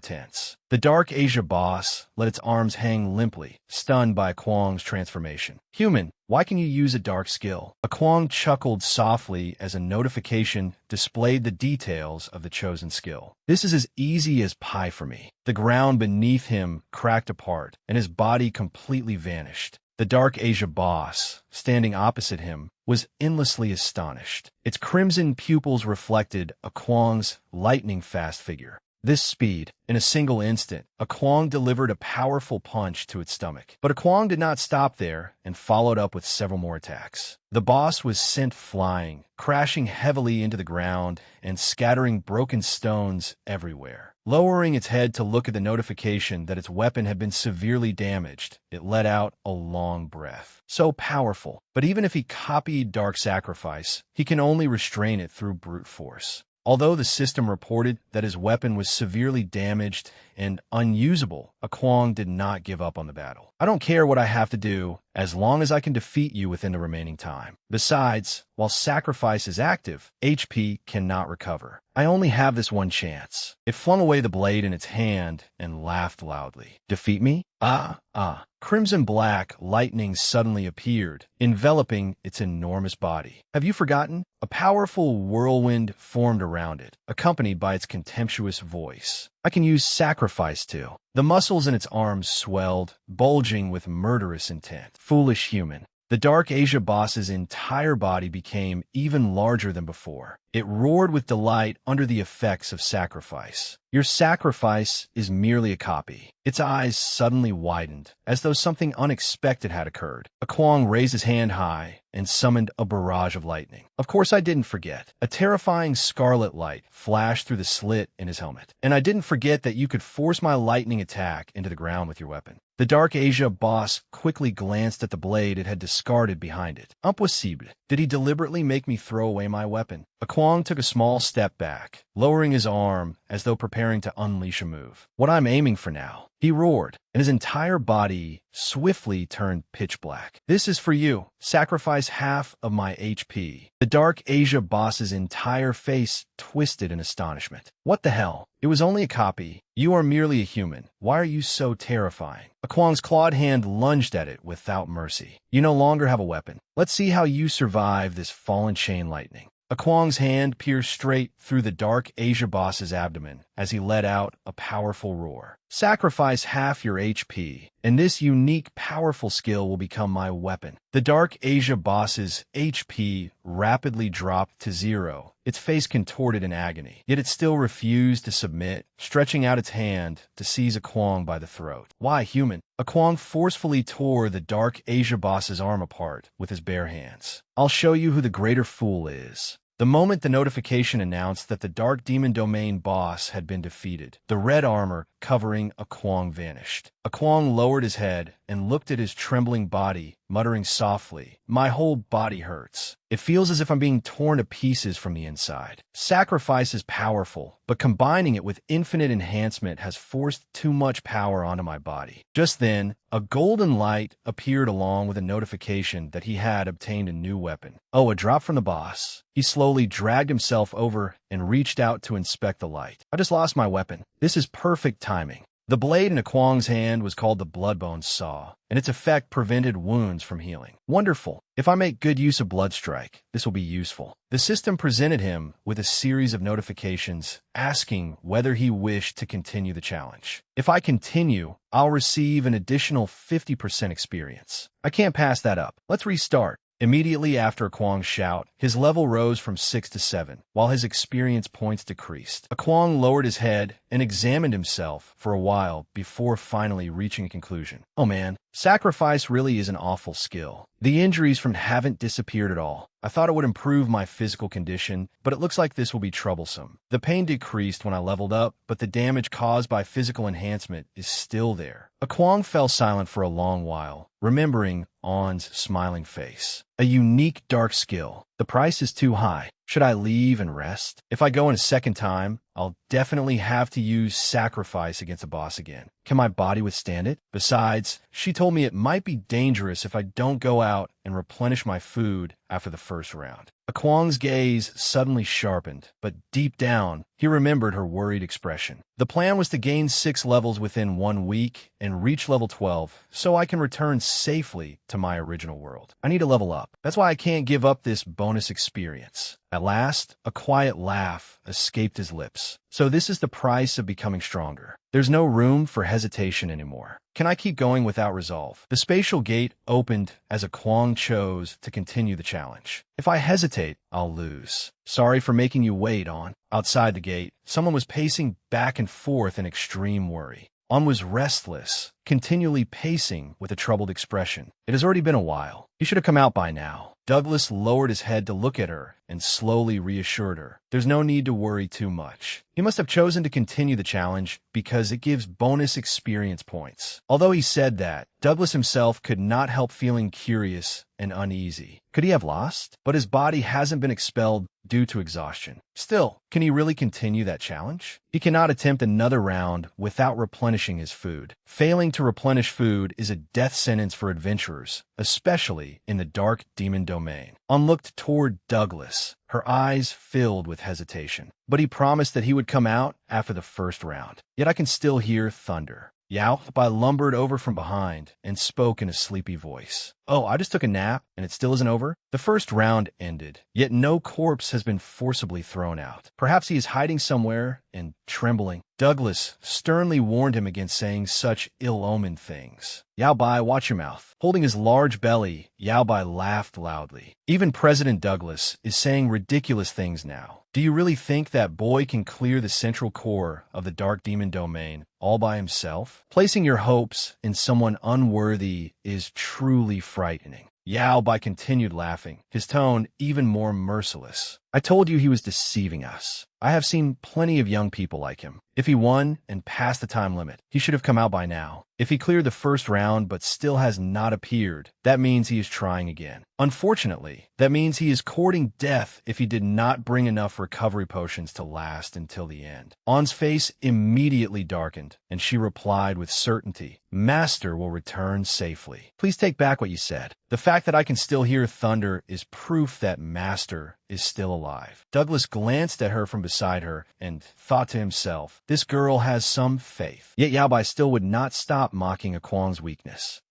tense. The Dark Asia boss let its arms hang limply, stunned by Kwang's transformation. "Human, why can you use a dark skill?" Kwang chuckled softly as a notification displayed the details of the chosen skill. "This is as easy as pie for me." The ground beneath him cracked apart, and his body completely vanished. The Dark Asia boss, standing opposite him, was endlessly astonished. Its crimson pupils reflected Kwang's lightning-fast figure. This speed, in a single instant, Kwang delivered a powerful punch to its stomach. But Kwang did not stop there and followed up with several more attacks. The boss was sent flying, crashing heavily into the ground and scattering broken stones everywhere. Lowering its head to look at the notification that its weapon had been severely damaged, it let out a long breath. So powerful. But even if he copied Dark Sacrifice, he can only restrain it through brute force. Although the system reported that his weapon was severely damaged and unusable, Kwang did not give up on the battle. "I don't care what I have to do, as long as I can defeat you within the remaining time. Besides, while sacrifice is active, HP cannot recover. I only have this one chance. It flung away the blade in its hand and laughed loudly. Defeat me? Ah. Crimson black lightning suddenly appeared, enveloping its enormous body. Have you forgotten? A powerful whirlwind formed around it, accompanied by its contemptuous voice. I can use sacrifice too. The muscles in its arms swelled, bulging with murderous intent. Foolish human. The Dark Asia boss's entire body became even larger than before. It roared with delight under the effects of sacrifice. Your sacrifice is merely a copy. Its eyes suddenly widened, as though something unexpected had occurred. A Kwong raised his hand high and summoned a barrage of lightning. Of course I didn't forget. A terrifying scarlet light flashed through the slit in his helmet. And I didn't forget that you could force my lightning attack into the ground with your weapon. The Dark Asia boss quickly glanced at the blade it had discarded behind it. Impossible. Did he deliberately make me throw away my weapon? A Kwong took a small step back, lowering his arm as though preparing to unleash a move. What I'm aiming for now, he roared, and his entire body swiftly turned pitch black. This is for you. Sacrifice half of my HP. The Dark Asia boss's entire face twisted in astonishment. What the hell? It was only a copy. You are merely a human. Why are you so terrifying? A Kwong's clawed hand lunged at it without mercy. You no longer have a weapon. Let's see how you survive this fallen chain lightning. A Kwong's hand pierced straight through the Dark Asia boss's abdomen as he let out a powerful roar. Sacrifice half your HP, and this unique, powerful skill will become my weapon. The Dark Asia boss's HP rapidly dropped to 0, its face contorted in agony. Yet it still refused to submit, stretching out its hand to seize a Kwong by the throat. Why, human? A Kwong forcefully tore the Dark Asia boss's arm apart with his bare hands. I'll show you who the greater fool is. The moment the notification announced that the Dark Demon Domain boss had been defeated, the red armor covering a Kwong vanished. A Kwong lowered his head and looked at his trembling body, muttering softly, "My whole body hurts. It feels as if I'm being torn to pieces from the inside." Sacrifice is powerful, but combining it with infinite enhancement has forced too much power onto my body. Just then, a golden light appeared along with a notification that he had obtained a new weapon. Oh, a drop from the boss. He slowly dragged himself over and reached out to inspect the light. I just lost my weapon. This is perfect timing. The blade in a Kwong's hand was called the Bloodbone Saw, and its effect prevented wounds from healing. Wonderful. If I make good use of Bloodstrike, this will be useful. The system presented him with a series of notifications asking whether he wished to continue the challenge. If I continue, I'll receive an additional 50% experience. I can't pass that up. Let's restart. Immediately after a Kwong's shout, his level rose from 6 to 7, while his experience points decreased. A Kwong lowered his head and examined himself for a while before finally reaching a conclusion. Oh man, sacrifice really is an awful skill. The injuries from haven't disappeared at all. I thought it would improve my physical condition, but it looks like this will be troublesome. The pain decreased when I leveled up, but the damage caused by physical enhancement is still there. A Kwong fell silent for a long while, remembering On's smiling face. A unique dark skill. The price is too high. Should I leave and rest? If I go in a second time, I'll definitely have to use sacrifice against a boss again. Can my body withstand it? Besides, she told me it might be dangerous if I don't go out and replenish my food after the first round. A Kwong's gaze suddenly sharpened, but deep down, he remembered her worried expression. The plan was to gain 6 levels within 1 week and reach level 12, so I can return safely to my original world. I need to level up. That's why I can't give up this bonus experience. At last, a quiet laugh escaped his lips. So this is the price of becoming stronger. There's no room for hesitation anymore. Can I keep going without resolve? The spatial gate opened as a Kwong chose to continue the challenge. If I hesitate, I'll lose. Sorry for making you wait, On. Outside the gate, someone was pacing back and forth in extreme worry. On was restless, continually pacing with a troubled expression. It has already been a while. You should have come out by now. Douglas lowered his head to look at her and slowly reassured her. There's no need to worry too much. He must have chosen to continue the challenge because it gives bonus experience points. Although he said that, Douglas himself could not help feeling curious and uneasy. Could he have lost? But his body hasn't been expelled due to exhaustion. Still, can he really continue that challenge? He cannot attempt another round without replenishing his food. Failing to replenish food is a death sentence for adventurers, especially in the Dark Demon Domain. On looked toward Douglas, her eyes filled with hesitation. But he promised that he would come out after the first round. Yet I can still hear thunder. Yao Bai lumbered over from behind and spoke in a sleepy voice. Oh, I just took a nap, and it still isn't over? The first round ended, yet no corpse has been forcibly thrown out. Perhaps he is hiding somewhere and trembling. Douglas sternly warned him against saying such ill-omened things. Yao Bai, watch your mouth. Holding his large belly, Yao Bai laughed loudly. Even President Douglas is saying ridiculous things now. Do you really think that boy can clear the central core of the Dark Demon domain all by himself? Placing your hopes in someone unworthy is truly frightening. Yao Bai continued laughing, his tone even more merciless. I told you he was deceiving us. I have seen plenty of young people like him. If he won and passed the time limit, he should have come out by now. If he cleared the first round but still has not appeared, that means he is trying again. Unfortunately, that means he is courting death if he did not bring enough recovery potions to last until the end. An's face immediately darkened, and she replied with certainty, Master will return safely. Please take back what you said. The fact that I can still hear thunder is proof that Master is still alive. Douglas glanced at her from beside her and thought to himself, this girl has some faith. Yet Yao Bai still would not stop mocking Kwang's weakness.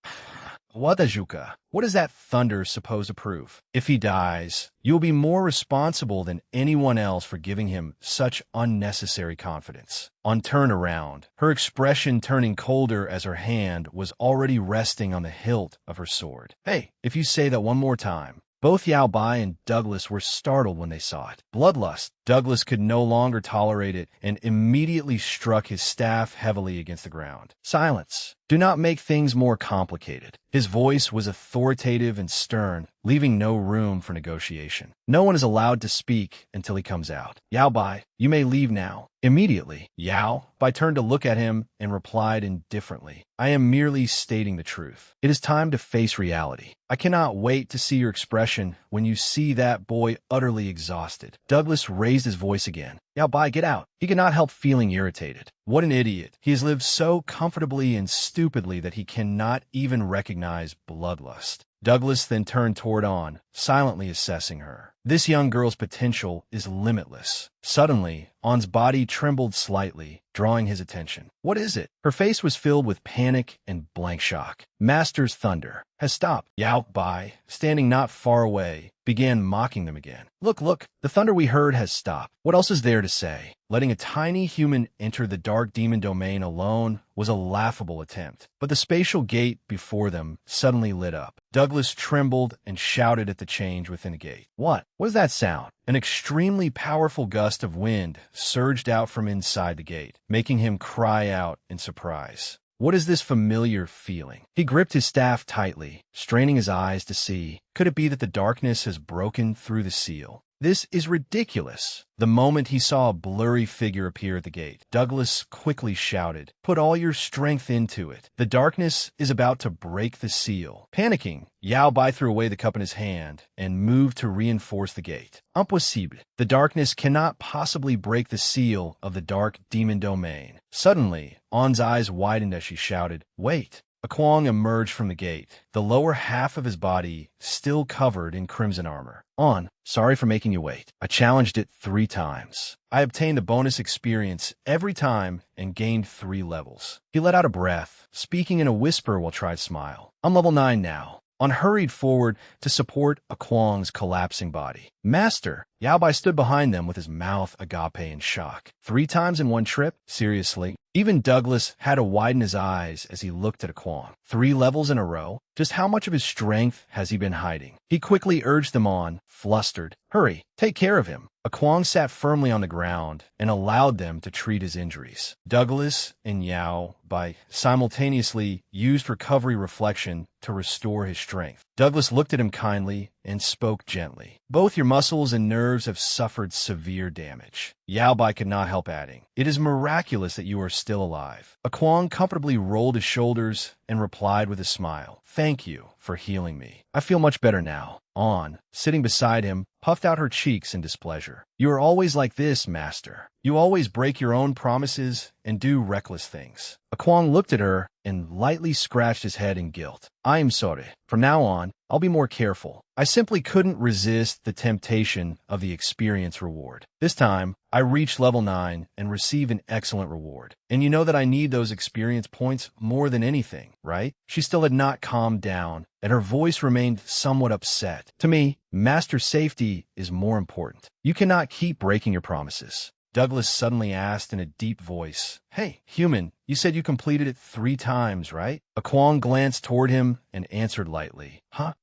Wadajuka, what is that thunder supposed to prove? If he dies, you will be more responsible than anyone else for giving him such unnecessary confidence. On turn around, her expression turning colder as her hand was already resting on the hilt of her sword. Hey, if you say that one more time. Both Yao Bai and Douglas were startled when they saw it. Bloodlust. Douglas could no longer tolerate it and immediately struck his staff heavily against the ground. Silence. Do not make things more complicated. His voice was authoritative and stern, leaving no room for negotiation. No one is allowed to speak until he comes out. Yao Bai, you may leave now. Immediately, Yao Bai turned to look at him and replied indifferently, I am merely stating the truth. It is time to face reality. I cannot wait to see your expression when you see that boy utterly exhausted. Douglas raised his voice again. Yao Bai, get out. He could not help feeling irritated. What an idiot. He has lived so comfortably and stupidly that he cannot even recognize bloodlust. Douglas then turned toward An, silently assessing her. This young girl's potential is limitless. Suddenly, An's body trembled slightly, drawing his attention. What is it? Her face was filled with panic and blank shock. Master's thunder has stopped. Yao Bai, standing not far away, began mocking them again. Look, look, the thunder we heard has stopped. What else is there to say? Letting a tiny human enter the Dark Demon domain alone was a laughable attempt, but the spatial gate before them suddenly lit up. Douglas trembled and shouted at the change within the gate. What? What is that sound? An extremely powerful gust of wind surged out from inside the gate, making him cry out in surprise. What is this familiar feeling? He gripped his staff tightly, straining his eyes to see. Could it be that the darkness has broken through the seal? This is ridiculous. The moment he saw a blurry figure appear at the gate, Douglas quickly shouted, Put all your strength into it. The darkness is about to break the seal. Panicking, Yao Bai threw away the cup in his hand and moved to reinforce the gate. Impossible. The darkness cannot possibly break the seal of the Dark Demon domain. Suddenly, An's eyes widened as she shouted, Wait. Kwang emerged from the gate, the lower half of his body still covered in crimson armor. An, sorry for making you wait. I challenged it 3 times. I obtained the bonus experience every time and gained 3 levels. He let out a breath, speaking in a whisper while tried to smile. I'm level 9 now. An hurried forward to support Kwang's collapsing body. Master! Yao Bai stood behind them with his mouth agape in shock. 3 times in one trip? Seriously? Even Douglas had to widen his eyes as he looked at Kwang. 3 levels in a row? Just how much of his strength has he been hiding? He quickly urged them on, flustered. Hurry, take care of him. Kwang sat firmly on the ground and allowed them to treat his injuries. Douglas and Yao Bai simultaneously used recovery reflection to restore his strength. Douglas looked at him kindly and spoke gently. Both your muscles and nerves have suffered severe damage. Yao Bai could not help adding, It is miraculous that you are still alive. Kwang comfortably rolled his shoulders and replied with a smile, Thank you for healing me. I feel much better now. An, sitting beside him, puffed out her cheeks in displeasure. You are always like this, master. You always break your own promises and do reckless things. Kwang looked at her and lightly scratched his head in guilt. I am sorry. From now on, I'll be more careful. I simply couldn't resist the temptation of the experience reward. This time, I reached level 9 and received an excellent reward. And you know that I need those experience points more than anything, right? She still had not calmed down, and her voice remained somewhat upset. To me, master safety is more important. You cannot keep breaking your promises. Douglas suddenly asked in a deep voice, Hey, human, you said you completed it 3 times, right? Kwang glanced toward him and answered lightly, Huh?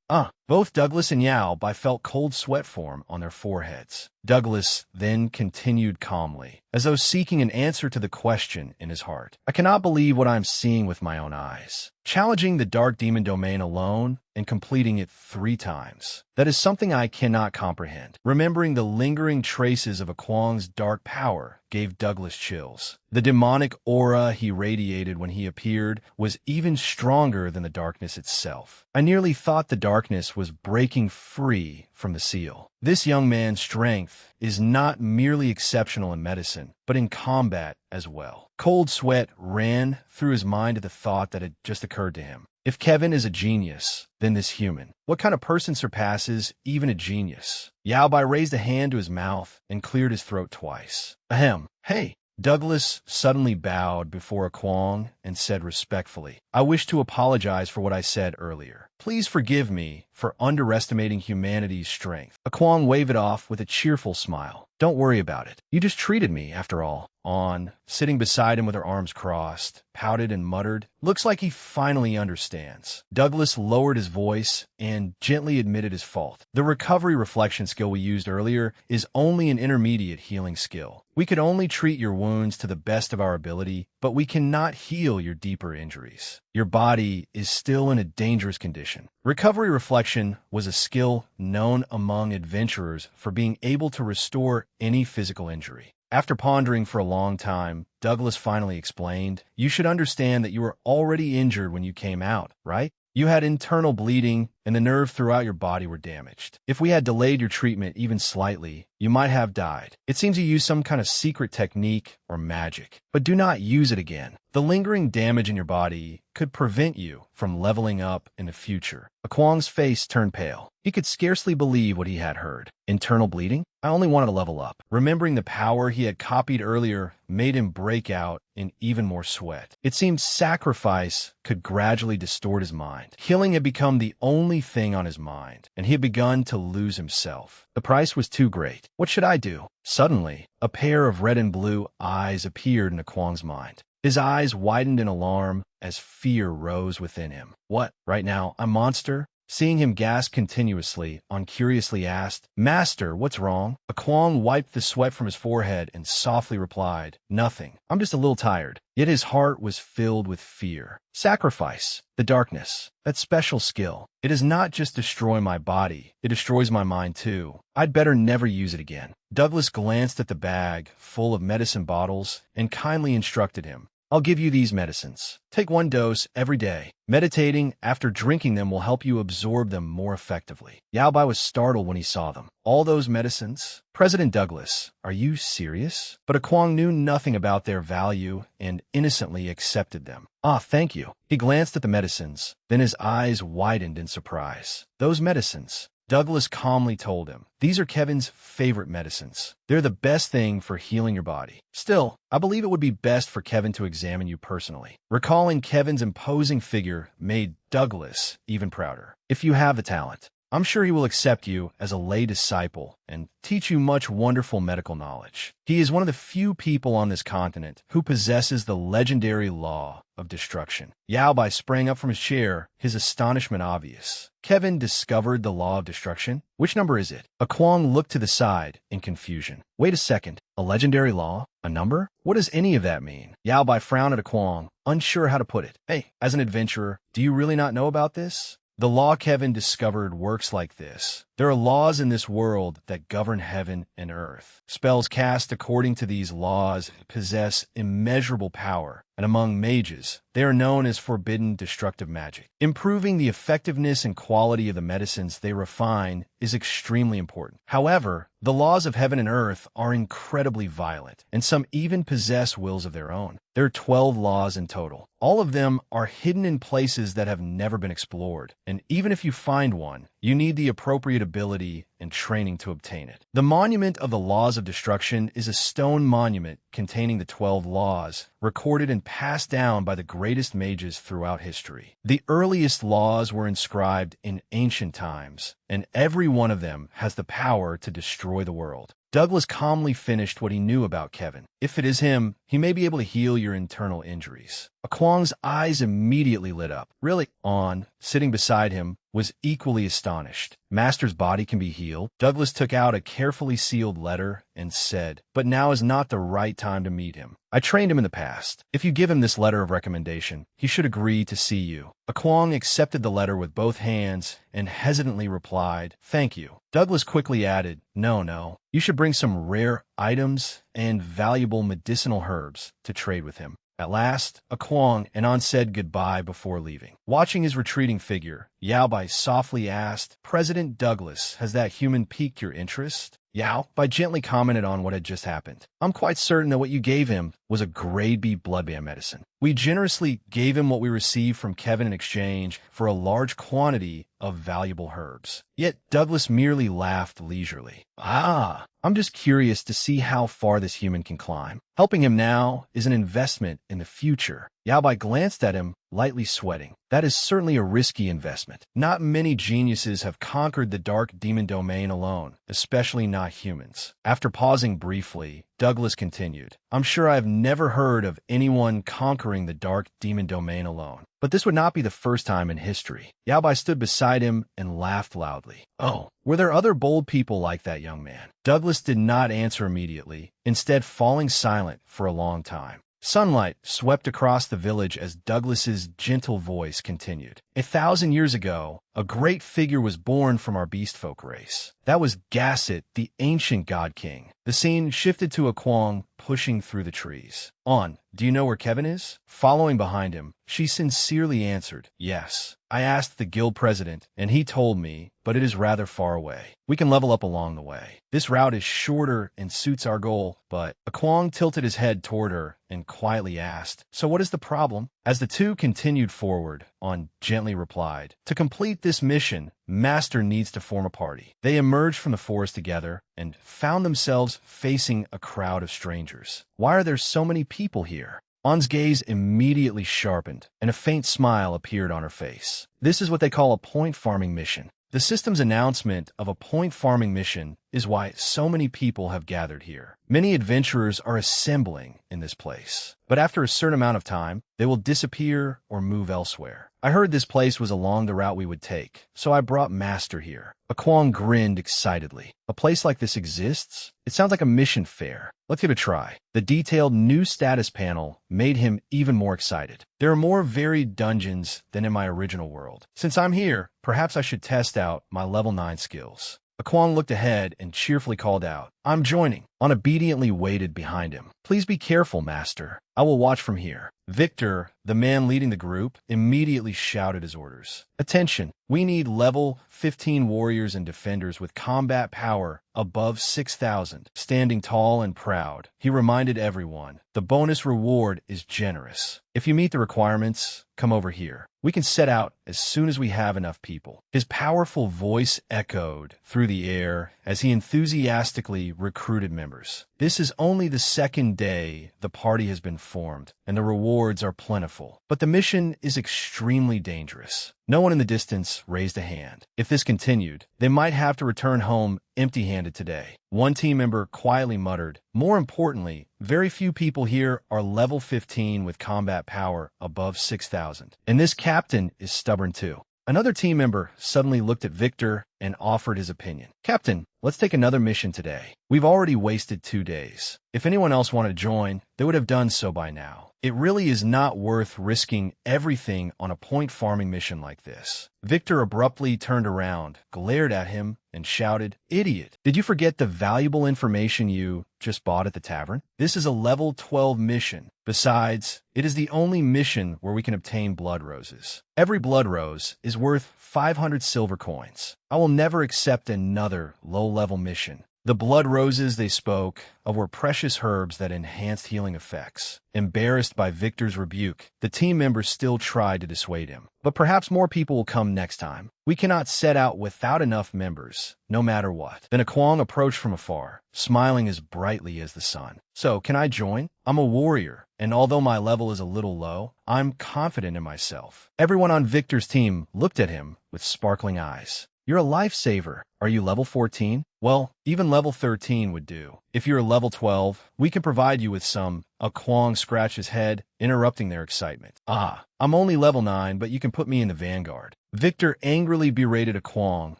Both Douglas and Yao Bai felt cold sweat form on their foreheads. Douglas then continued calmly, as though seeking an answer to the question in his heart. I cannot believe what I am seeing with my own eyes. Challenging the Dark Demon domain alone and completing it 3 times. That is something I cannot comprehend. Remembering the lingering traces of Kwang's dark power gave Douglas chills. The demonic aura he radiated when he appeared was even stronger than the darkness itself. I nearly thought the darkness was breaking free from the seal. This young man's strength is not merely exceptional in medicine, but in combat as well. Cold sweat ran through his mind at the thought that had just occurred to him. If Kevin is a genius, then this human. What kind of person surpasses even a genius? Yao Bai raised a hand to his mouth and cleared his throat twice. Ahem. Hey. Douglas suddenly bowed before Kwang and said respectfully, I wish to apologize for what I said earlier. Please forgive me for underestimating humanity's strength. Kwang waved it off with a cheerful smile. Don't worry about it. You just treated me, after all. On, sitting beside him with her arms crossed, pouted and muttered, Looks like he finally understands. Douglas lowered his voice and gently admitted his fault. The recovery reflection skill we used earlier is only an intermediate healing skill. We could only treat your wounds to the best of our ability, but we cannot heal your deeper injuries. Your body is still in a dangerous condition. Recovery reflection was a skill known among adventurers for being able to restore any physical injury. After pondering for a long time, Douglas finally explained, You should understand that you were already injured when you came out, right? You had internal bleeding, and the nerves throughout your body were damaged. If we had delayed your treatment even slightly, you might have died. It seems you used some kind of secret technique or magic, but do not use it again. The lingering damage in your body could prevent you from leveling up in the future. Kwang's face turned pale. He could scarcely believe what he had heard. Internal bleeding? I only wanted to level up. Remembering the power he had copied earlier made him break out in even more sweat. It seemed sacrifice could gradually distort his mind. Healing had become the only thing on his mind, and he had begun to lose himself. The price was too great. What should I do? Suddenly, a pair of red and blue eyes appeared in Kwang's mind. His eyes widened in alarm as fear rose within him. What? Right now, a monster? Seeing him gasp continuously, On curiously asked, Master, what's wrong? Kwang wiped the sweat from his forehead and softly replied, Nothing. I'm just a little tired. Yet his heart was filled with fear. Sacrifice. The darkness. That special skill. It does not just destroy my body, it destroys my mind too. I'd better never use it again. Douglas glanced at the bag full of medicine bottles and kindly instructed him. I'll give you these medicines. Take 1 dose every day. Meditating after drinking them will help you absorb them more effectively. Yao Bai was startled when he saw them. All those medicines? President Douglas, are you serious? But Kwang knew nothing about their value and innocently accepted them. Thank you. He glanced at the medicines. Then his eyes widened in surprise. Those medicines. Douglas calmly told him, These are Kevin's favorite medicines. They're the best thing for healing your body. Still, I believe it would be best for Kevin to examine you personally. Recalling Kevin's imposing figure made Douglas even prouder. If you have the talent, I'm sure he will accept you as a lay disciple and teach you much wonderful medical knowledge. He is one of the few people on this continent who possesses the legendary law of destruction. Yao Bai sprang up from his chair, his astonishment obvious. Kevin discovered the law of destruction? Which number is it? Kwang looked to the side in confusion. Wait a second. A legendary law? A number? What does any of that mean? Yao Bai frowned at Kwang, unsure how to put it. Hey, as an adventurer, do you really not know about this? The law Kevin discovered works like this. There are laws in this world that govern heaven and earth. Spells cast according to these laws possess immeasurable power and among mages, they are known as forbidden destructive magic. Improving the effectiveness and quality of the medicines they refine is extremely important. However, the laws of heaven and earth are incredibly violent, and some even possess wills of their own. There are 12 laws in total. All of them are hidden in places that have never been explored, and even if you find one, you need the appropriate ability and training to obtain it. The Monument of the Laws of Destruction is a stone monument containing the 12 laws, recorded and passed down by the greatest mages throughout history. The earliest laws were inscribed in ancient times, and every one of them has the power to destroy the world. Douglas calmly finished what he knew about Kevin. If it is him, he may be able to heal your internal injuries. Kwong's eyes immediately lit up. Really? On, sitting beside him, was equally astonished. Master's body can be healed. Douglas took out a carefully sealed letter and said, but now is not the right time to meet him. I trained him in the past. If you give him this letter of recommendation, he should agree to see you. Kwong accepted the letter with both hands and hesitantly replied, thank you. Douglas quickly added, no. You should bring some rare items and valuable medicinal herbs to trade with him. At last, Kwong and An said goodbye before leaving. Watching his retreating figure, Yao Bai softly asked, President Douglas, has that human piqued your interest? Yao Bai gently commented on what had just happened. I'm quite certain that what you gave him was a grade B bloodbath medicine. We generously gave him what we received from Kevin in exchange for a large quantity of valuable herbs. Yet Douglas merely laughed leisurely. I'm just curious to see how far this human can climb. Helping him now is an investment in the future. Yao Bai glanced at him, lightly sweating. That is certainly a risky investment. Not many geniuses have conquered the dark demon domain alone, especially not humans. After pausing briefly, Douglas continued, I'm sure I've never heard of anyone conquering the dark demon domain alone. But this would not be the first time in history. Yao Bai stood beside him and laughed loudly. Oh, were there other bold people like that young man? Douglas did not answer immediately, instead falling silent for a long time. Sunlight swept across the village as Douglas's gentle voice continued. 1,000 years ago, a great figure was born from our beast folk race. That was Gasset, the ancient god king. The scene shifted to Kwong pushing through the trees. On, do you know where Kevin is? Following behind him, she sincerely answered, yes. I asked the guild president, and he told me, but it is rather far away. We can level up along the way. This route is shorter and suits our goal, but Kwong tilted his head toward her and quietly asked, so what is the problem? As the two continued forward, On gently replied, to complete this mission, Master needs to form a party. They emerged from the forest together and found themselves facing a crowd of strangers. Why are there so many people here? An's gaze immediately sharpened, and a faint smile appeared on her face. This is what they call a point farming mission. The system's announcement of a point farming mission is why so many people have gathered here. Many adventurers are assembling in this place, but after a certain amount of time, they will disappear or move elsewhere. I heard this place was along the route we would take, so I brought Master here. Kwong grinned excitedly. A place like this exists? It sounds like a mission fair. Let's give it a try. The detailed new status panel made him even more excited. There are more varied dungeons than in my original world. Since I'm here, perhaps I should test out my level 9 skills. Kwong looked ahead and cheerfully called out, I'm joining. An obediently waited behind him. Please be careful, Master. I will watch from here. Victor, the man leading the group, immediately shouted his orders. Attention, we need level 15 warriors and defenders with combat power above 6,000, standing tall and proud. He reminded everyone, the bonus reward is generous. If you meet the requirements, come over here. We can set out as soon as we have enough people. His powerful voice echoed through the air as he enthusiastically recruited members. This is only the second day the party has been formed, and the rewards are plentiful. But the mission is extremely dangerous. No one in the distance raised a hand. If this continued, they might have to return home empty-handed today. One team member quietly muttered, more importantly, very few people here are level 15 with combat power above 6,000. And this captain is stubborn too. Another team member suddenly looked at Victor and offered his opinion. Captain, let's take another mission today. We've already wasted 2 days. If anyone else wanted to join, they would have done so by now. It really is not worth risking everything on a point farming mission like this. Victor abruptly turned around, glared at him, and shouted, "Idiot! Did you forget the valuable information you just bought at the tavern? This is a level 12 mission. Besides, it is the only mission where we can obtain blood roses. Every blood rose is worth 500 silver coins. I will never accept another low-level mission." The blood roses they spoke of were precious herbs that enhanced healing effects. Embarrassed by Victor's rebuke, the team members still tried to dissuade him. But perhaps more people will come next time. We cannot set out without enough members, no matter what. Then a Kwong approached from afar, smiling as brightly as the sun. "So, can I join? I'm a warrior, and although my level is a little low, I'm confident in myself." Everyone on Victor's team looked at him with sparkling eyes. "You're a lifesaver. Are you level 14? Well, even level 13 would do. If you're level 12, we can provide you with some." A Kwong scratched his head, interrupting their excitement. "Ah, I'm only level 9, but you can put me in the vanguard." Victor angrily berated a Kwong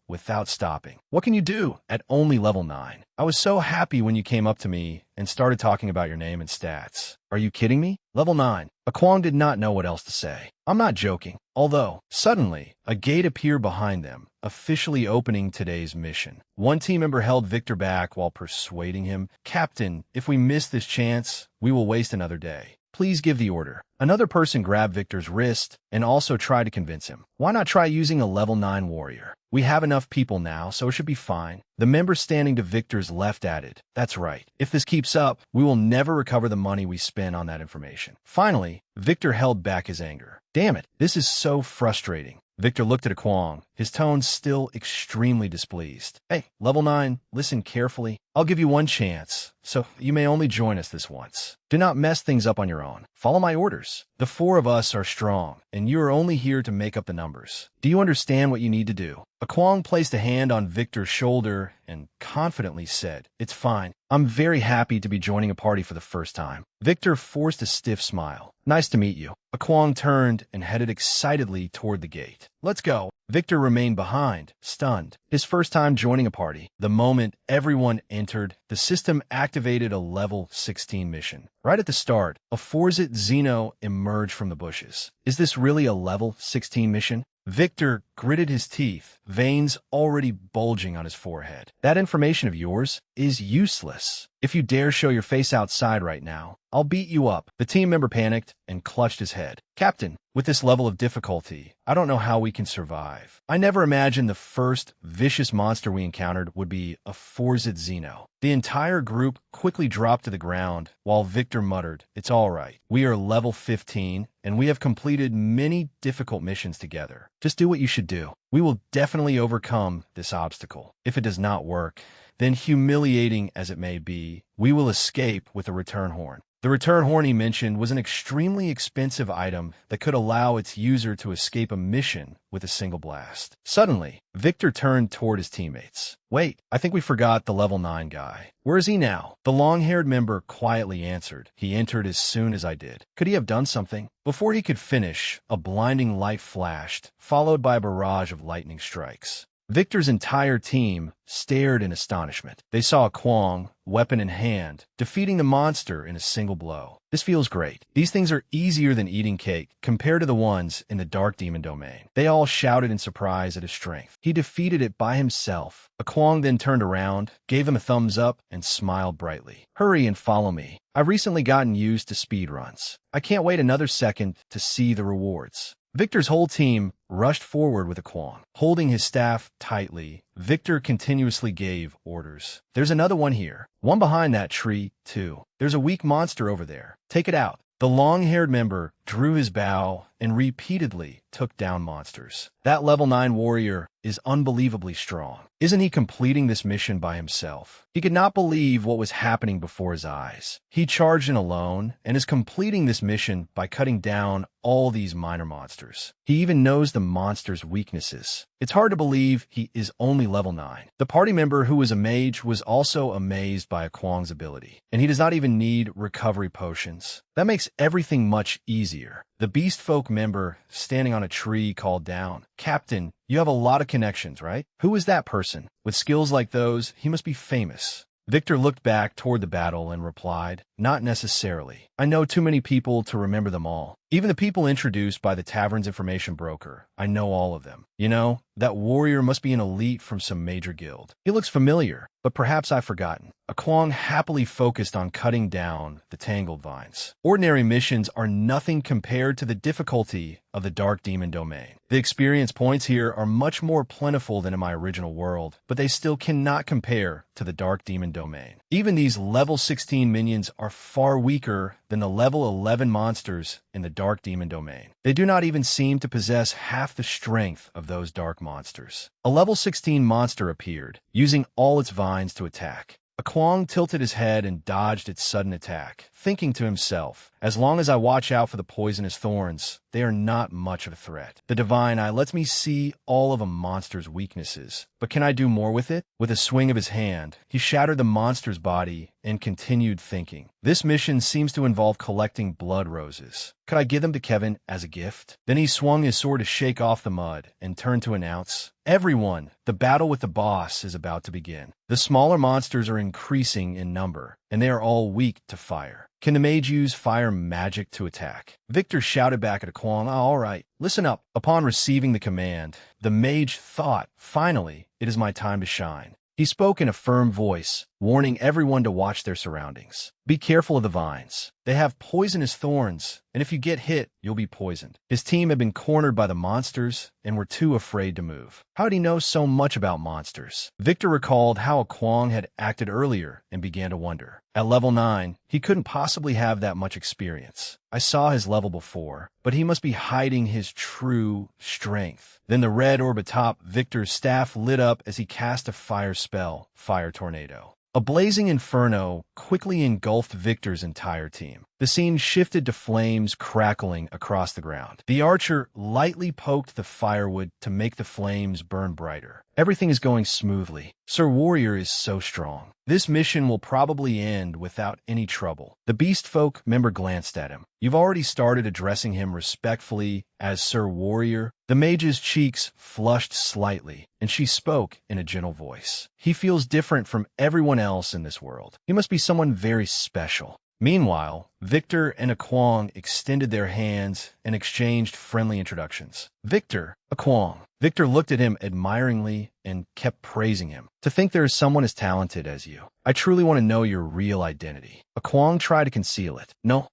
without stopping. "What can you do at only level 9? I was so happy when you came up to me and started talking about your name and stats. Are you kidding me? Level 9. A Kwong did not know what else to say. "I'm not joking." Although, suddenly, a gate appeared behind them, officially opening today's mission. One team member held Victor back while persuading him, "Captain, if we miss this chance, we will waste another day. Please give the order." Another person grabbed Victor's wrist and also tried to convince him. "Why not try using a level 9 warrior? We have enough people now, so it should be fine." The member standing to Victor's left added, "That's right. If this keeps up, we will never recover the money we spent on that information." Finally, Victor held back his anger. "Damn it, this is so frustrating." Victor looked at a Kwong, his tone still extremely displeased. "Hey, level 9, listen carefully. I'll give you one chance, so you may only join us this once. Do not mess things up on your own. Follow my orders. The 4 of us are strong, and you are only here to make up the numbers. Do you understand what you need to do?" A Kwong placed a hand on Victor's shoulder and confidently said, "It's fine. I'm very happy to be joining a party for the first time." Victor forced a stiff smile. "Nice to meet you." A Kwong turned and headed excitedly toward the gate. "Let's go." Victor remained behind, stunned. His first time joining a party. The moment everyone entered, the system activated a level 16 mission. Right at the start, a Forzit Xeno emerged from the bushes. "Is this really a level 16 mission?" Victor gritted his teeth, veins already bulging on his forehead. "That information of yours is useless. If you dare show your face outside right now, I'll beat you up." The team member panicked and clutched his head. "Captain, with this level of difficulty, I don't know how we can survive. I never imagined the first vicious monster we encountered would be a Forzit Xeno." The entire group quickly dropped to the ground while Victor muttered, "It's all right. We are level 15, and we have completed many difficult missions together. Just do what you should do. We will definitely overcome this obstacle. If it does not work, then humiliating as it may be, we will escape with a return horn." The return horn he mentioned was an extremely expensive item that could allow its user to escape a mission with a single blast. Suddenly, Victor turned toward his teammates. "Wait, I think we forgot the level 9 guy. Where is he now?" The long-haired member quietly answered, "He entered as soon as I did." Could he have done something? Before he could finish, a blinding light flashed, followed by a barrage of lightning strikes. Victor's entire team stared in astonishment. They saw a Kwong, weapon in hand, defeating the monster in a single blow. "This feels great. These things are easier than eating cake compared to the ones in the Dark Demon domain." They all shouted in surprise at his strength. He defeated it by himself. A Kwong then turned around, gave him a thumbs up, and smiled brightly. "Hurry and follow me. I've recently gotten used to speed runs. I can't wait another second to see the rewards." Victor's whole team rushed forward with a Kwong. Holding his staff tightly, Victor continuously gave orders. "There's another one here. One behind that tree, too. There's a weak monster over there. Take it out." The long-haired member drew his bow and repeatedly took down monsters. That level 9 warrior is unbelievably strong. Isn't he completing this mission by himself? He could not believe what was happening before his eyes. He charged in alone and is completing this mission by cutting down all these minor monsters. He even knows the monster's weaknesses. It's hard to believe he is only level 9. The party member who was a mage was also amazed by a Kwong's ability, and he does not even need recovery potions. That makes everything much easier. The beast folk member standing on a tree called down, "Captain, you have a lot of connections, right? Who is that person? With skills like those, he must be famous." Victor looked back toward the battle and replied, "Not necessarily. I know too many people to remember them all. Even the people introduced by the tavern's information broker, I know all of them. You know, that warrior must be an elite from some major guild. He looks familiar, but perhaps I've forgotten." Kwang happily focused on cutting down the tangled vines. Ordinary missions are nothing compared to the difficulty of the Dark Demon domain. The experience points here are much more plentiful than in my original world, but they still cannot compare to the Dark Demon domain. Even these level 16 minions are far weaker than the level 11 monsters in the Dark Demon domain. They do not even seem to possess half the strength of those dark monsters. A level 16 monster appeared, using all its vines to attack. Kwang tilted his head and dodged its sudden attack, thinking to himself, as long as I watch out for the poisonous thorns, they are not much of a threat. The divine eye lets me see all of a monster's weaknesses, but can I do more with it? With a swing of his hand, he shattered the monster's body and continued thinking. This mission seems to involve collecting blood roses. Could I give them to Kevin as a gift? Then he swung his sword to shake off the mud and turned to announce, "Everyone, the battle with the boss is about to begin. The smaller monsters are increasing in number, and they are all weak to fire. Can the mage use fire magic to attack?" Victor shouted back at Kwang, "All right, listen up." Upon receiving the command, the mage thought, "Finally, it is my time to shine." He spoke in a firm voice, warning everyone to watch their surroundings. "Be careful of the vines. They have poisonous thorns, and if you get hit, you'll be poisoned." His team had been cornered by the monsters and were too afraid to move. How did he know so much about monsters? Victor recalled how Kwang had acted earlier and began to wonder. At level 9, he couldn't possibly have that much experience. I saw his level before, but he must be hiding his true strength. Then the red orb atop Victor's staff lit up as he cast a fire spell, Fire Tornado. A blazing inferno quickly engulfed Victor's entire team. The scene shifted to flames crackling across the ground. The archer lightly poked the firewood to make the flames burn brighter. Everything is going smoothly. Sir Warrior is so strong. This mission will probably end without any trouble. The beast folk member glanced at him. "You've already started addressing him respectfully as Sir Warrior." The mage's cheeks flushed slightly, and she spoke in a gentle voice. "He feels different from everyone else in this world. He must be someone very special." Meanwhile, Victor and Kwang extended their hands and exchanged friendly introductions. "Victor, Kwang." Victor looked at him admiringly and kept praising him. "To think there is someone as talented as you. I truly want to know your real identity." Kwang tried to conceal it. No,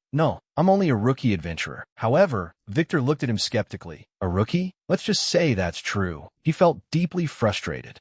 I'm only a rookie adventurer." However, Victor looked at him skeptically. "A rookie? Let's just say that's true." He felt deeply frustrated.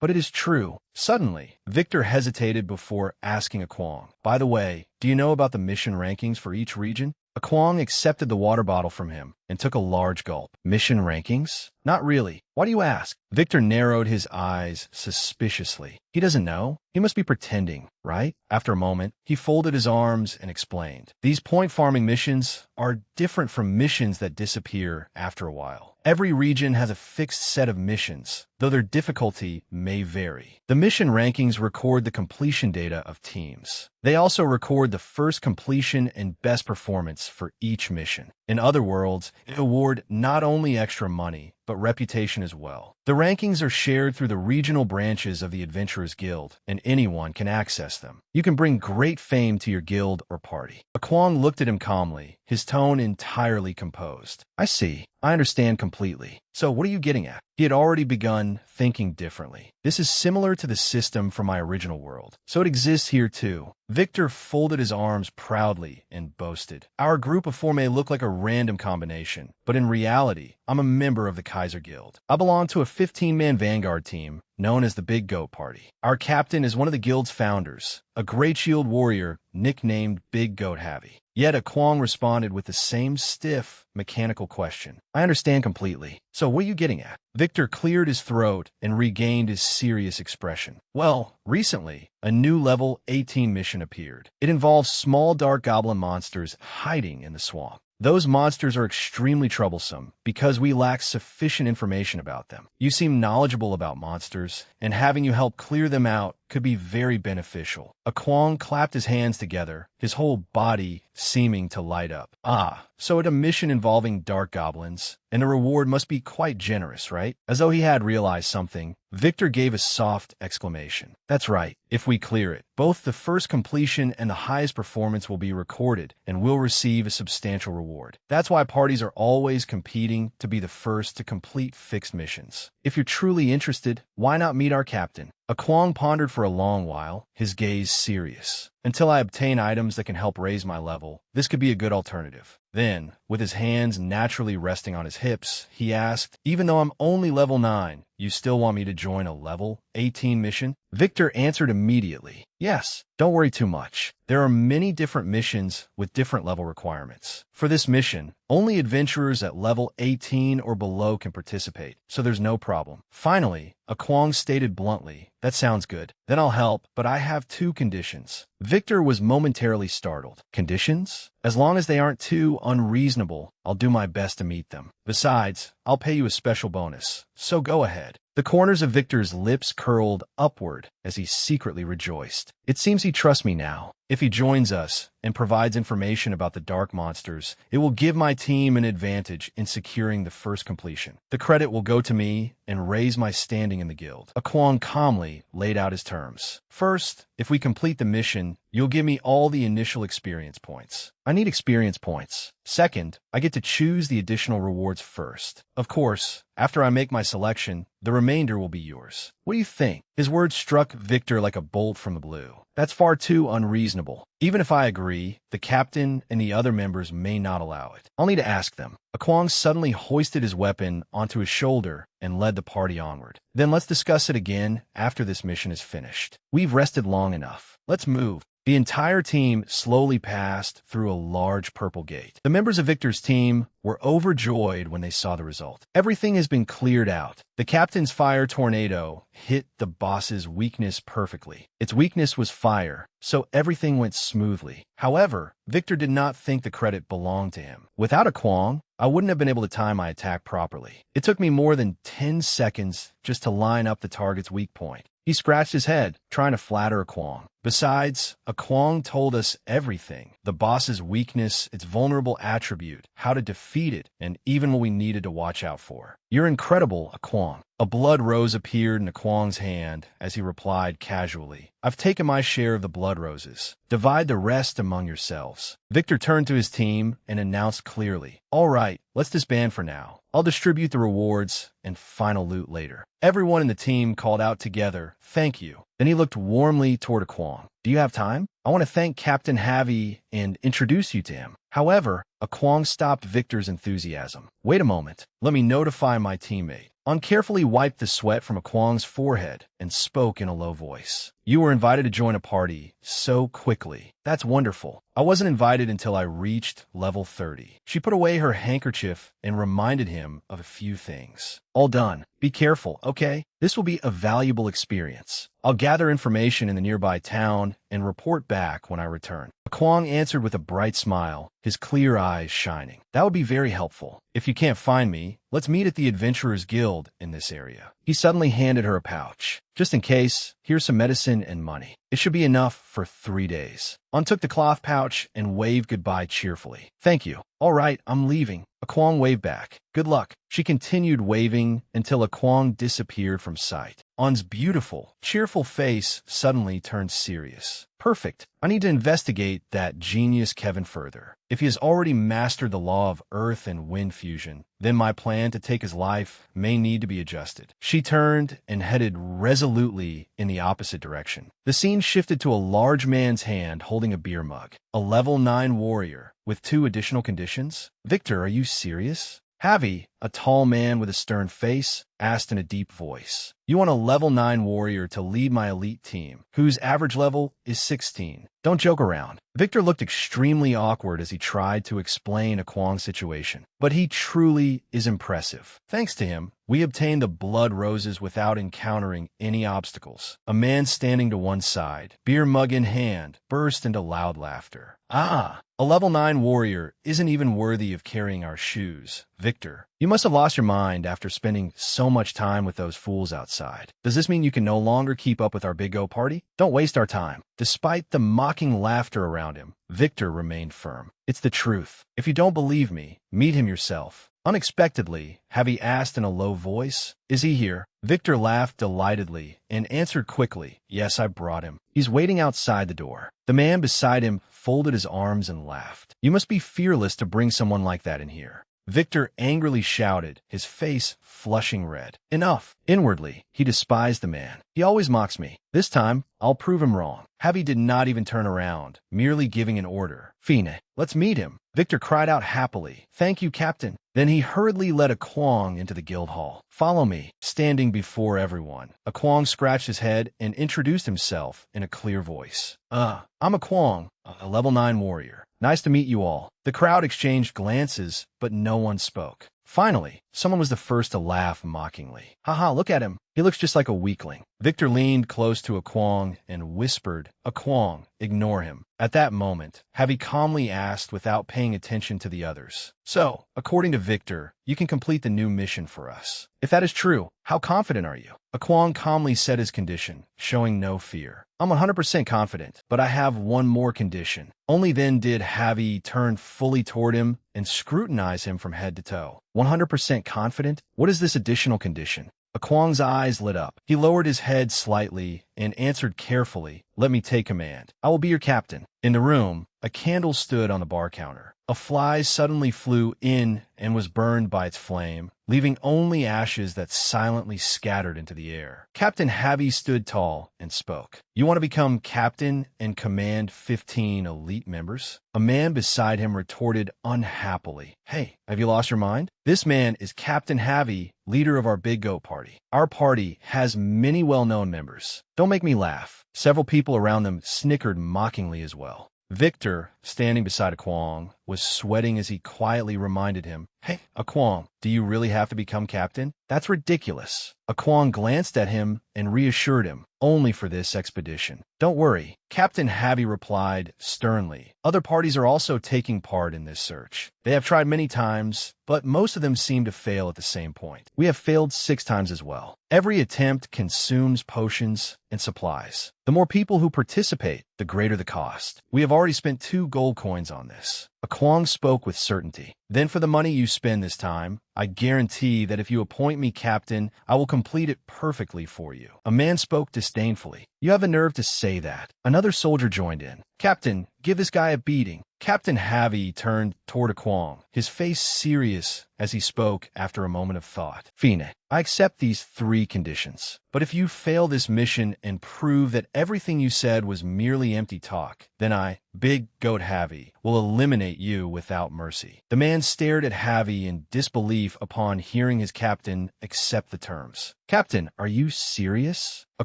But it is true." Suddenly, Victor hesitated before asking Kwang, "By the way, do you know about the mission rankings for each region?" Kwang accepted the water bottle from him and took a large gulp. "Mission rankings? Not really. Why do you ask?" Victor narrowed his eyes suspiciously. He doesn't know. He must be pretending, right? After a moment, he folded his arms and explained. "These point farming missions are different from missions that disappear after a while. Every region has a fixed set of missions, though their difficulty may vary. The mission rankings record the completion data of teams. They also record the first completion and best performance for each mission. In other words, they award not only extra money, but reputation as well. The rankings are shared through the regional branches of the Adventurers Guild, and anyone can access them. You can bring great fame to your guild or party." Kwang looked at him calmly, his tone entirely composed. "I see. I understand completely. So what are you getting at?" He had already begun thinking differently. "This is similar to the system from my original world, so it exists here too." Victor folded his arms proudly and boasted. "Our group of four may look like a random combination, but in reality, I'm a member of the Kaiser Guild. I belong to a 15-man vanguard team known as the Big Goat Party. Our captain is one of the guild's founders, a Great Shield warrior nicknamed Big Goat Heavy." Yet Kwang responded with the same stiff, mechanical question. "I understand completely. So what are you getting at?" Victor cleared his throat and regained his serious expression. "Well, recently, a new level 18 mission appeared. It involves small dark goblin monsters hiding in the swamp. Those monsters are extremely troublesome because we lack sufficient information about them. You seem knowledgeable about monsters, and having you help clear them out could be very beneficial. Kwong clapped his hands together, his whole body seeming to light up. Ah, so at a mission involving dark goblins, and the reward must be quite generous, right? As though he had realized something, Victor gave a soft exclamation. That's right. If we clear it, both the first completion and the highest performance will be recorded and will receive a substantial reward. That's why parties are always competing to be the first to complete fixed missions. If you're truly interested, why not meet our captain? Kwong pondered for a long while, his gaze serious. Until I obtain items that can help raise my level, this could be a good alternative. Then, with his hands naturally resting on his hips, he asked, even though I'm only level 9, you still want me to join a level 18 mission? Victor answered immediately, yes, don't worry too much. There are many different missions with different level requirements. For this mission, only adventurers at level 18 or below can participate, so there's no problem. Finally, Kwong stated bluntly, that sounds good. Then I'll help, but I have 2 conditions. Victor was momentarily startled. Conditions? As long as they aren't too unreasonable, I'll do my best to meet them. Besides, I'll pay you a special bonus, so go ahead. The corners of Victor's lips curled upward as he secretly rejoiced. It seems he trusts me now. If he joins us and provides information about the dark monsters, it will give my team an advantage in securing the first completion. The credit will go to me and raise my standing in the guild. Kwong calmly laid out his terms. First, if we complete the mission, you'll give me all the initial experience points. I need experience points. Second, I get to choose the additional rewards first. Of course, after I make my selection, the remainder will be yours. What do you think? His words struck Victor like a bolt from the blue. That's far too unreasonable. Even if I agree, the captain and the other members may not allow it. I'll need to ask them. Kwong suddenly hoisted his weapon onto his shoulder and led the party onward. Then let's discuss it again after this mission is finished. We've rested long enough. Let's move. The entire team slowly passed through a large purple gate. The members of Victor's team were overjoyed when they saw the result. Everything has been cleared out. The captain's fire tornado hit the boss's weakness perfectly. Its weakness was fire, so everything went smoothly. However, Victor did not think the credit belonged to him. Without a Kwong, I wouldn't have been able to time my attack properly. It took me more than 10 seconds just to line up the target's weak point. He scratched his head, trying to flatter Kwong. Besides, Kwong told us everything. The boss's weakness, its vulnerable attribute, how to defeat it, and even what we needed to watch out for. You're incredible, Kwong. A blood rose appeared in Kwong's hand as he replied casually. I've taken my share of the blood roses. Divide the rest among yourselves. Victor turned to his team and announced clearly, all right, let's disband for now. I'll distribute the rewards and final loot later. Everyone in the team called out together, thank you. Then he looked warmly toward Kwong. Do you have time? I want to thank Captain Javi and introduce you to him. However, Kwong stopped Victor's enthusiasm. Wait a moment. Let me notify my teammate. On carefully wiped the sweat from Kwong's forehead and spoke in a low voice. You were invited to join a party so quickly. That's wonderful. I wasn't invited until I reached level 30. She put away her handkerchief and reminded him of a few things. All done. Be careful, okay? This will be a valuable experience. I'll gather information in the nearby town and report back when I return. Kwong answered with a bright smile, his clear eyes shining. That would be very helpful. If you can't find me, let's meet at the Adventurers Guild in this area. He suddenly handed her a pouch. Just in case, here's some medicine and money. It should be enough for 3 days. On took the cloth pouch and waved goodbye cheerfully. Thank you. All right, I'm leaving. Kwong waved back. Good luck. She continued waving until Kwong disappeared from sight. On's beautiful, cheerful face suddenly turned serious. Perfect. I need to investigate that genius Kevin further. If he has already mastered the law of earth and wind fusion, then my plan to take his life may need to be adjusted. She turned and headed resolutely in the opposite direction. The scene shifted to a large man's hand holding a beer mug. A level 9 warrior with 2 additional conditions? Victor, are you serious? Javi, a tall man with a stern face, asked in a deep voice. You want a level 9 warrior to lead my elite team, whose average level is 16. Don't joke around. Victor looked extremely awkward as he tried to explain Kwong's situation, but he truly is impressive. Thanks to him, we obtained the blood roses without encountering any obstacles. A man standing to one side, beer mug in hand, burst into loud laughter. Ah, a level 9 warrior isn't even worthy of carrying our shoes. Victor, You must have lost your mind after spending so much time with those fools outside. Does this mean you can no longer keep up with our big go party? Don't waste our time. Despite the mocking laughter around him, Victor remained firm. It's the truth. If you don't believe me, meet him yourself. Unexpectedly, Javi asked in a low voice, "Is he here?" Victor laughed delightedly and answered quickly, "Yes, I brought him. He's waiting outside the door." The man beside him folded his arms and laughed. "You must be fearless to bring someone like that in here." Victor angrily shouted, his face flushing red. Enough! Inwardly, he despised the man. He always mocks me. This time, I'll prove him wrong. Javi did not even turn around, merely giving an order. "Fine, let's meet him." Victor cried out happily, "Thank you, Captain." Then he hurriedly led a Kwong into the guild hall. "Follow me." Standing before everyone, a Kwong scratched his head and introduced himself in a clear voice. I'm a Kwong, a level 9 warrior. Nice to meet you all." The crowd exchanged glances, but no one spoke. Finally, someone was the first to laugh mockingly. "Haha, look at him. He looks just like a weakling." Victor leaned close to a Kwong and whispered, "A Kwong, ignore him." At that moment, Javi calmly asked without paying attention to the others, "So, according to Victor, you can complete the new mission for us. If that is true, how confident are you?" A Kwong calmly said his condition, showing no fear. "I'm 100% confident, but I have one more condition." Only then did Javi turn fully toward him and scrutinize him from head to toe. 100% confident? What is this additional condition? A Kwong's eyes lit up. He lowered his head slightly and answered carefully, "Let me take command. I will be your captain." In the room, a candle stood on the bar counter. A fly suddenly flew in and was burned by its flame, leaving only ashes that silently scattered into the air. Captain Javi stood tall and spoke. "You want to become captain and command 15 elite members?" A man beside him retorted unhappily, "Hey, have you lost your mind? This man is Captain Javi, leader of our Big Goat Party. Our party has many well-known members." "Don't make me laugh." Several people around them snickered mockingly as well. Victor, standing beside a Kwong, was sweating as he quietly reminded him, "Hey, a Kwong, do you really have to become captain? That's ridiculous." A Kwong glanced at him and reassured him, "Only for this expedition." "Don't worry," Captain Javi replied sternly. "Other parties are also taking part in this search. They have tried many times, but most of them seem to fail at the same point. We have failed 6 times as well. Every attempt consumes potions and supplies. The more people who participate, the greater the cost. We have already spent 2 gold coins on this." A Kwong spoke with certainty. "Then for the money you spend this time, I guarantee that if you appoint me captain, I will complete it perfectly for you." A man spoke disdainfully. "You have a nerve to say that." Another soldier joined in. "Captain, give this guy a beating." Captain Javi turned toward a Kwong, his face serious as he spoke after a moment of thought. "Fine, I accept these 3 conditions. But if you fail this mission and prove that everything you said was merely empty talk, then I, Big Goat Javi, will eliminate you without mercy." The man stared at Javi in disbelief upon hearing his captain accept the terms. "Captain, are you serious?" A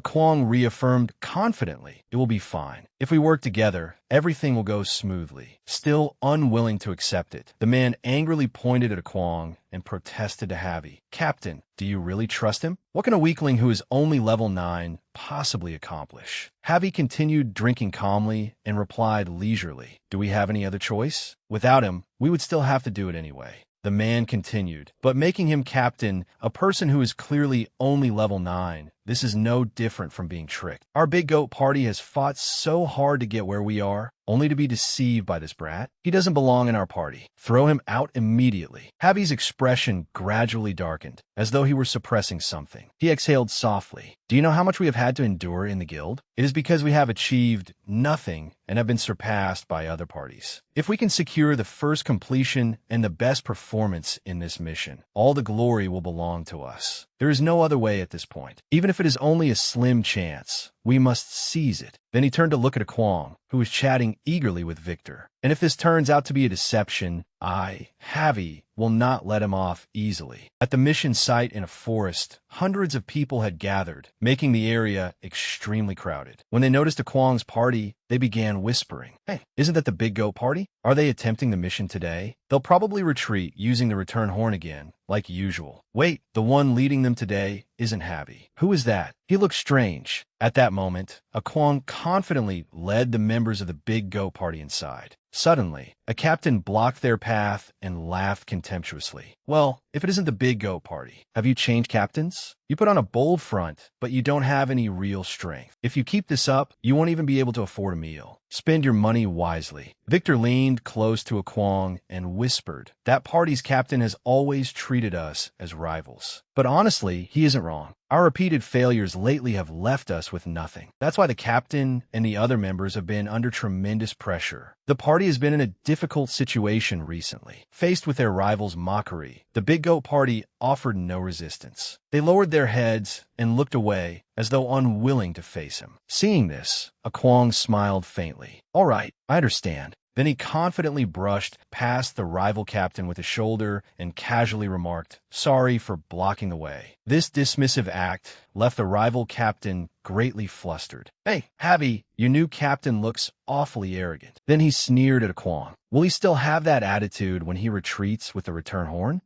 Kwong reaffirmed confidently, "It will be fine. If we work together, everything will go smoothly." Still unwilling to accept it, the man angrily pointed at a Kwong and protested to Javi, "Captain, do you really trust him? What can a weakling who is only level 9 possibly accomplish?" Javi continued drinking calmly and replied leisurely, "Do we have any other choice? Without him, we would still have to do it anyway." The man continued, "But making him captain, a person who is clearly only level 9, this is no different from being tricked. Our Big Goat Party has fought so hard to get where we are, only to be deceived by this brat. He doesn't belong in our party. Throw him out immediately." Javi's expression gradually darkened, as though he were suppressing something. He exhaled softly. "Do you know how much we have had to endure in the guild? It is because we have achieved nothing and have been surpassed by other parties. If we can secure the first completion and the best performance in this mission, all the glory will belong to us. There is no other way at this point. Even if it is only a slim chance, we must seize it." Then he turned to look at a Kwong, who was chatting eagerly with Victor. "And if this turns out to be a deception, I, Javi, will not let him off easily." At the mission site in a forest, hundreds of people had gathered, making the area extremely crowded. When they noticed a Kwong's party, they began whispering, "Hey, isn't that the Big Goat Party? Are they attempting the mission today? They'll probably retreat using the return horn again, like usual. Wait, the one leading them today isn't Javi. Who is that? He looks strange." At that moment, a Kwong confidently led the members of the Big Goat Party inside. Suddenly, a captain blocked their path and laughed contemptuously. Well, if it isn't the big goat party, have you changed captains? You put on a bold front, but you don't have any real strength. If you keep this up, you won't even be able to afford a meal. Spend your money wisely. Victor leaned close to Kwong and whispered, that party's captain has always treated us as rivals. But honestly, he isn't wrong. Our repeated failures lately have left us with nothing. That's why the captain and the other members have been under tremendous pressure. The party has been in a difficult situation recently. Faced with their rivals' mockery, the Big Goat Party offered no resistance. They lowered their heads and looked away as though unwilling to face him. Seeing this, Kwong smiled faintly. All right, I understand. Then he confidently brushed past the rival captain with his shoulder and casually remarked, sorry for blocking the way. This dismissive act left the rival captain greatly flustered. Hey, Javi, your new captain looks awfully arrogant. Then he sneered at Kwong. Will he still have that attitude when he retreats with the return horn?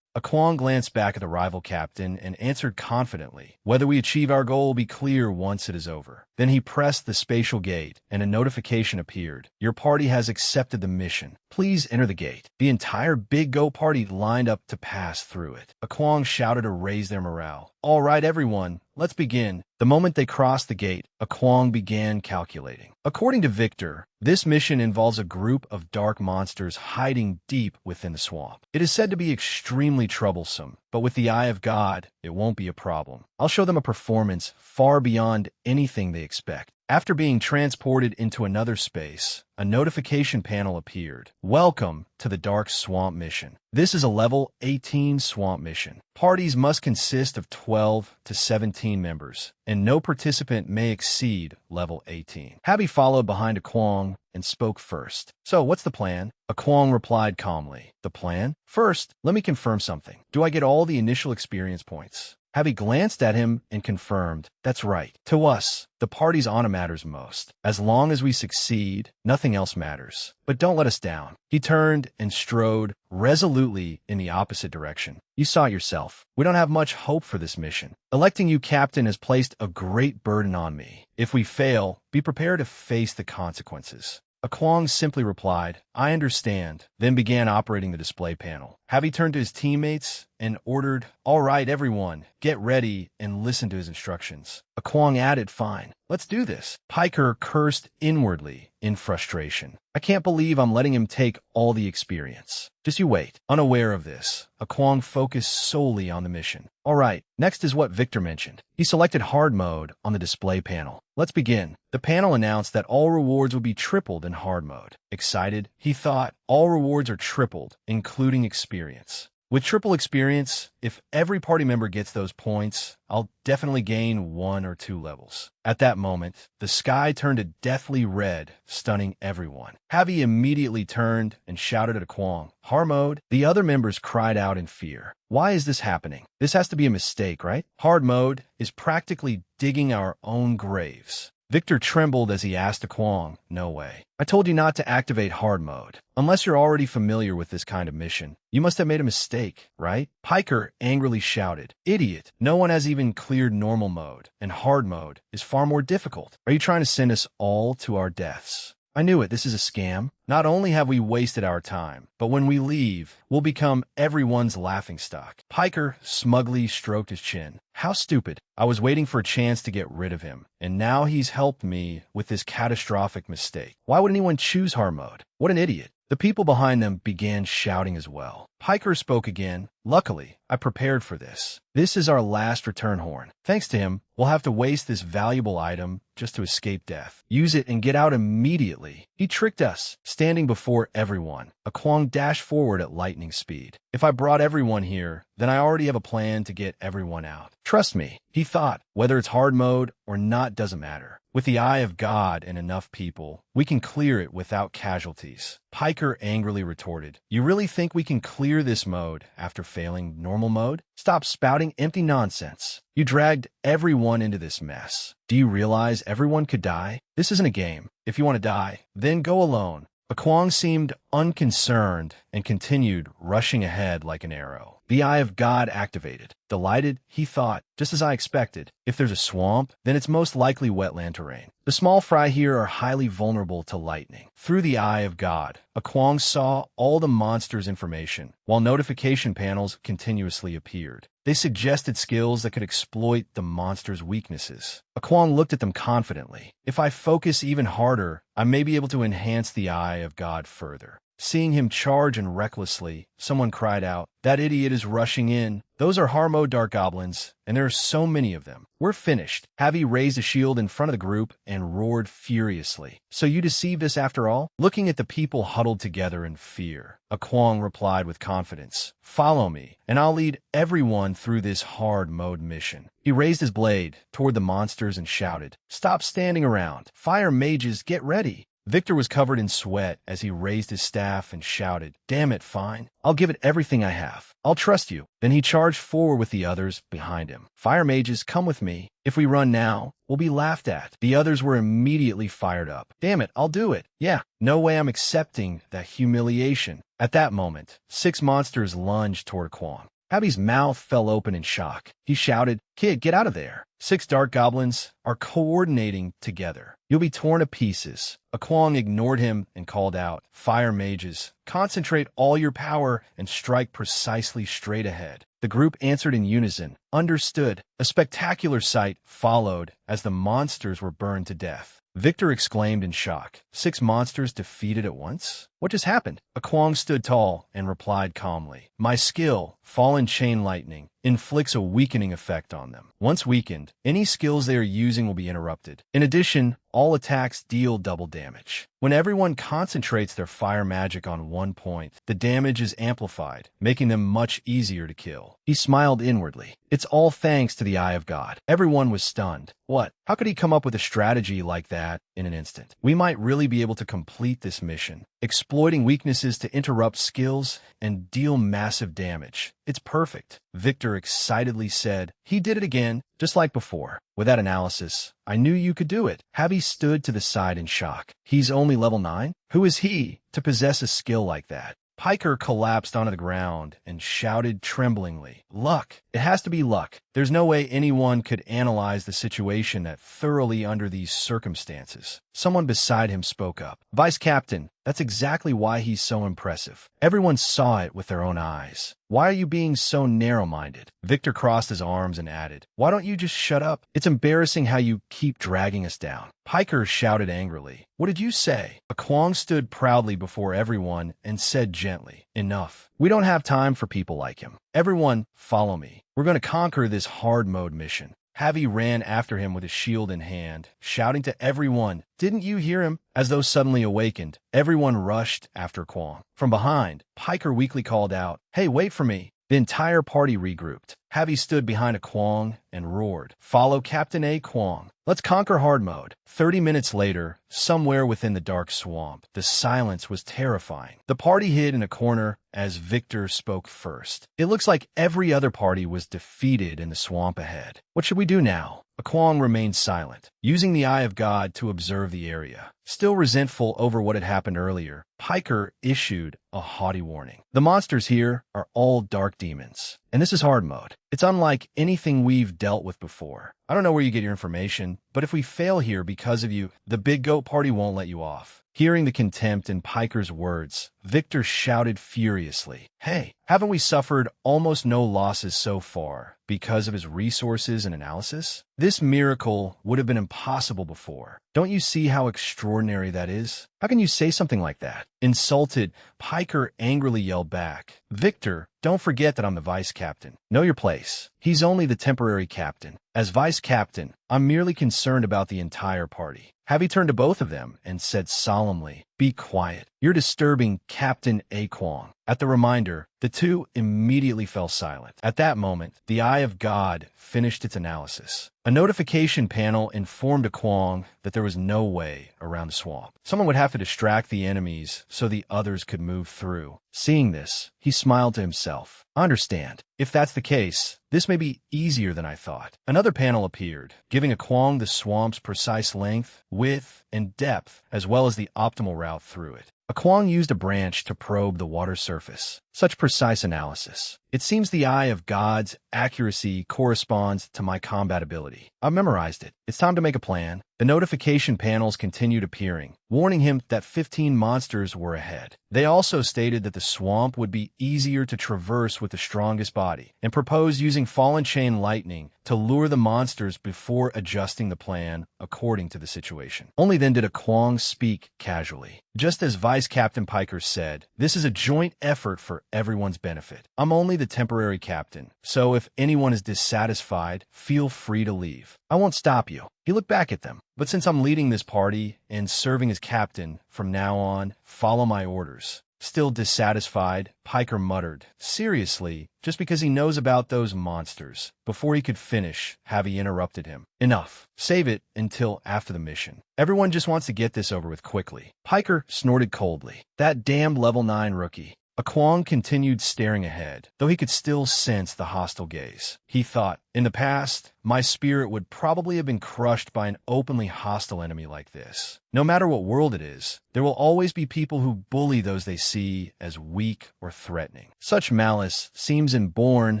Kwong glanced back at the rival captain and answered confidently, whether we achieve our goal will be clear once it is over. Then he pressed the spatial gate, and a notification appeared. Your party has accepted the mission. Please enter the gate. The entire Big Goat Party lined up to pass through it. Kwong shouted to raise their morale. All right, everyone, let's begin. The moment they crossed the gate, Kwong began calculating. According to Victor, this mission involves a group of dark monsters hiding deep within the swamp. It is said to be extremely troublesome, but with the eye of God, it won't be a problem. I'll show them a performance far beyond anything they expect. After being transported into another space, a notification panel appeared. Welcome to the Dark Swamp Mission. This is a level 18 swamp mission. Parties must consist of 12 to 17 members, and no participant may exceed level 18. Habi followed behind Kwong and spoke first. So, what's the plan? Kwong replied calmly. The plan? First, let me confirm something. Do I get all the initial experience points? Habi glanced at him and confirmed, that's right. To us, the party's honor matters most. As long as we succeed, nothing else matters. But don't let us down. He turned and strode resolutely in the opposite direction. You saw it yourself. We don't have much hope for this mission. Electing you captain has placed a great burden on me. If we fail, be prepared to face the consequences. Kwong simply replied, I understand, then began operating the display panel. Havi turned to his teammates and ordered, all right, everyone, get ready and listen to his instructions. Kwong added, fine, let's do this. Piker cursed inwardly in frustration. I can't believe I'm letting him take all the experience. Just you wait. Unaware of this, Kwong focused solely on the mission. All right, next is what Victor mentioned. He selected hard mode on the display panel. Let's begin. The panel announced that all rewards would be tripled in hard mode. Excited, he thought, all rewards are tripled, including experience. With triple experience, if every party member gets those points, I'll definitely gain 1 or 2 levels. At that moment, the sky turned a deathly red, stunning everyone. Javi immediately turned and shouted at Kwong, hard mode. The other members cried out in fear. Why is this happening? This has to be a mistake, right? Hard mode is practically digging our own graves. Victor trembled as he asked Kwong, no way. I told you not to activate hard mode. Unless you're already familiar with this kind of mission, you must have made a mistake, right? Piker angrily shouted, idiot, no one has even cleared normal mode, and hard mode is far more difficult. Are you trying to send us all to our deaths? I knew it, this is a scam. Not only have we wasted our time, but when we leave, we'll become everyone's laughingstock. Piker smugly stroked his chin. How stupid. I was waiting for a chance to get rid of him, and now he's helped me with this catastrophic mistake. Why would anyone choose hard mode? What an idiot. The people behind them began shouting as well. Piker spoke again. Luckily, I prepared for this. This is our last return horn. Thanks to him, we'll have to waste this valuable item just to escape death. Use it and get out immediately. He tricked us. Standing before everyone, Kwong dashed forward at lightning speed. If I brought everyone here, then I already have a plan to get everyone out. Trust me, he thought, whether it's hard mode or not doesn't matter. With the eye of God and enough people, we can clear it without casualties. Piker angrily retorted, you really think we can clear this mode after failing normal mode? Stop spouting empty nonsense. You dragged everyone into this mess. Do you realize everyone could die? This isn't a game. If you want to die, then go alone. Kwong seemed unconcerned and continued rushing ahead like an arrow. The Eye of God activated. Delighted, he thought, just as I expected, if there's a swamp, then it's most likely wetland terrain. The small fry here are highly vulnerable to lightning. Through the Eye of God, Kwong saw all the monsters' information, while notification panels continuously appeared. They suggested skills that could exploit the monster's weaknesses. Kwong looked at them confidently. If I focus even harder, I may be able to enhance the Eye of God further. Seeing him charge and recklessly, someone cried out, "That idiot is rushing in. Those are Harmo Dark Goblins, and there are so many of them. We're finished." Javi raised a shield in front of the group and roared furiously. "So you deceived us after all?" Looking at the people huddled together in fear, Kwong replied with confidence, "Follow me, and I'll lead everyone through this hard mode mission." He raised his blade toward the monsters and shouted, "Stop standing around. Fire mages, get ready." Victor was covered in sweat as he raised his staff and shouted, "Damn it, fine. I'll give it everything I have. I'll trust you." Then he charged forward with the others behind him. "Fire mages, come with me. If we run now, we'll be laughed at." The others were immediately fired up. "Damn it, I'll do it. Yeah, no way I'm accepting that humiliation." At that moment, 6 monsters lunged toward Kwong. Abby's mouth fell open in shock. He shouted, "Kid, get out of there." 6 dark goblins are coordinating together. "You'll be torn to pieces." Kwong ignored him and called out, "Fire mages, concentrate all your power and strike precisely straight ahead." The group answered in unison, "Understood." A spectacular sight followed as the monsters were burned to death. Victor exclaimed in shock, 6 monsters defeated at once? What just happened? Kwong stood tall and replied calmly, "My skill, Fallen Chain Lightning, inflicts a weakening effect on them. Once weakened, any skills they are using will be interrupted. In addition, all attacks deal double damage. When everyone concentrates their fire magic on one point, the damage is amplified, making them much easier to kill." He smiled inwardly. It's all thanks to the Eye of God. Everyone was stunned. What? How could he come up with a strategy like that in an instant? We might really be able to complete this mission, exploiting weaknesses to interrupt skills and deal massive damage. It's perfect, Victor excitedly said. He did it again, just like before. With that analysis, I knew you could do it. Javi stood to the side in shock. He's only level 9? Who is he to possess a skill like that? Piker collapsed onto the ground and shouted tremblingly, "Luck! It has to be luck. There's no way anyone could analyze the situation that thoroughly under these circumstances." Someone beside him spoke up. "Vice Captain, that's exactly why he's so impressive. Everyone saw it with their own eyes. Why are you being so narrow-minded?" Victor crossed his arms and added, "Why don't you just shut up? It's embarrassing how you keep dragging us down." Piker shouted angrily, "What did you say?" Kwong stood proudly before everyone and said gently, "Enough. We don't have time for people like him. Everyone, follow me. We're going to conquer this hard mode mission." Javi ran after him with his shield in hand, shouting to everyone, "Didn't you hear him?" As though suddenly awakened, everyone rushed after Kwong. From behind, Piker weakly called out, "Hey, wait for me." The entire party regrouped. Javi stood behind a Kwong and roared, "Follow Captain A. Kwong. Let's conquer hard mode." 30 minutes later, somewhere within the dark swamp, the silence was terrifying. The party hid in a corner as Victor spoke first. "It looks like every other party was defeated in the swamp ahead. What should we do now?" Kwong remained silent, using the Eye of God to observe the area. Still resentful over what had happened earlier, Piker issued a haughty warning. "The monsters here are all dark demons, and this is hard mode. It's unlike anything we've dealt with before. I don't know where you get your information, but if we fail here because of you, the Big Goat Party won't let you off." Hearing the contempt in Piker's words, Victor shouted furiously, "Hey, haven't we suffered almost no losses so far because of his resources and analysis? This miracle would have been impossible before. Don't you see how extraordinary that is? How can you say something like that?" Insulted, Piker angrily yelled back, "Victor, don't forget that I'm the vice captain. Know your place." He's only the temporary captain. As vice captain, I'm merely concerned about the entire party. Javi turned to both of them and said solemnly, "Be quiet. You're disturbing Captain A. Kwong." At the reminder, the two immediately fell silent. At that moment, the Eye of God finished its analysis. A notification panel informed Kwong that there was no way around the swamp. Someone would have to distract the enemies so the others could move through. Seeing this, he smiled to himself. "I understand. If that's the case, this may be easier than I thought." Another panel appeared, giving Kwong the swamp's precise length, width, and depth, as well as the optimal route through it. A Kwang used a branch to probe the water's surface. Such precise analysis. It seems the eye of God's accuracy corresponds to my combat ability. I've memorized it. It's time to make a plan. The notification panels continued appearing, warning him that 15 monsters were ahead. They also stated that the swamp would be easier to traverse with the strongest body, and proposed using fallen chain lightning to lure the monsters before adjusting the plan according to the situation. Only then did a Kwang speak casually. Just as Vice Captain Piker said, this is a joint effort for everyone's benefit. I'm only the temporary captain, so if anyone is dissatisfied, feel free to leave. I won't stop you. He looked back at them. But since I'm leading this party and serving as captain, from now on, follow my orders. Still dissatisfied, Piker muttered, seriously, just because he knows about those monsters. Before he could finish, Javi interrupted him. Enough. Save it until after the mission. Everyone just wants to get this over with quickly. Piker snorted coldly. That damned level 9 rookie. A Kwang continued staring ahead, though he could still sense the hostile gaze. He thought, in the past, my spirit would probably have been crushed by an openly hostile enemy like this. No matter what world it is, there will always be people who bully those they see as weak or threatening. Such malice seems inborn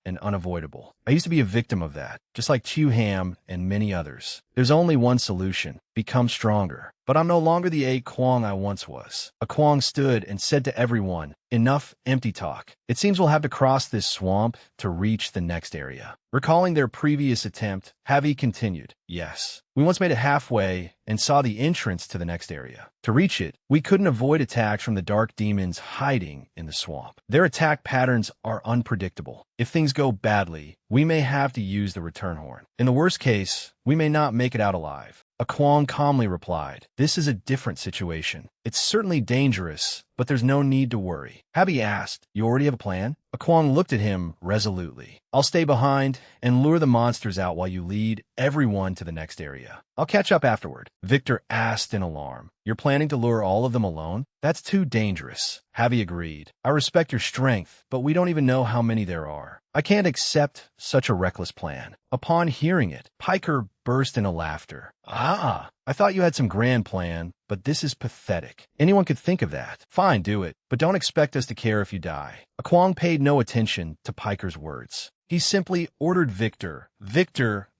and unavoidable. I used to be a victim of that, just like Chu Ham and many others. There's only one solution: become stronger. But I'm no longer the A Kwang I once was. A Kwang stood and said to everyone, enough empty talk. It seems we'll have to cross this swamp to reach the next area. Recalling their previous attempt, Javi continued, yes, we once made it halfway and saw the entrance to the next area. To reach it, we couldn't avoid attacks from the dark demons hiding in the swamp. Their attack patterns are unpredictable. If things go badly, we may have to use the return horn. In the worst case, we may not make it out alive. A Kwang calmly replied, this is a different situation. It's certainly dangerous, but there's no need to worry. Javi asked, you already have a plan? A Kwang looked at him resolutely. I'll stay behind and lure the monsters out while you lead everyone to the next area. I'll catch up afterward. Victor asked in alarm. You're planning to lure all of them alone? That's too dangerous. Javi agreed. I respect your strength, but we don't even know how many there are. I can't accept such a reckless plan. Upon hearing it, Piker burst into laughter. I thought you had some grand plan, but this is pathetic. Anyone could think of that. Fine, do it, but don't expect us to care if you die. A Kwang paid no attention to Piker's words. He simply ordered Victor,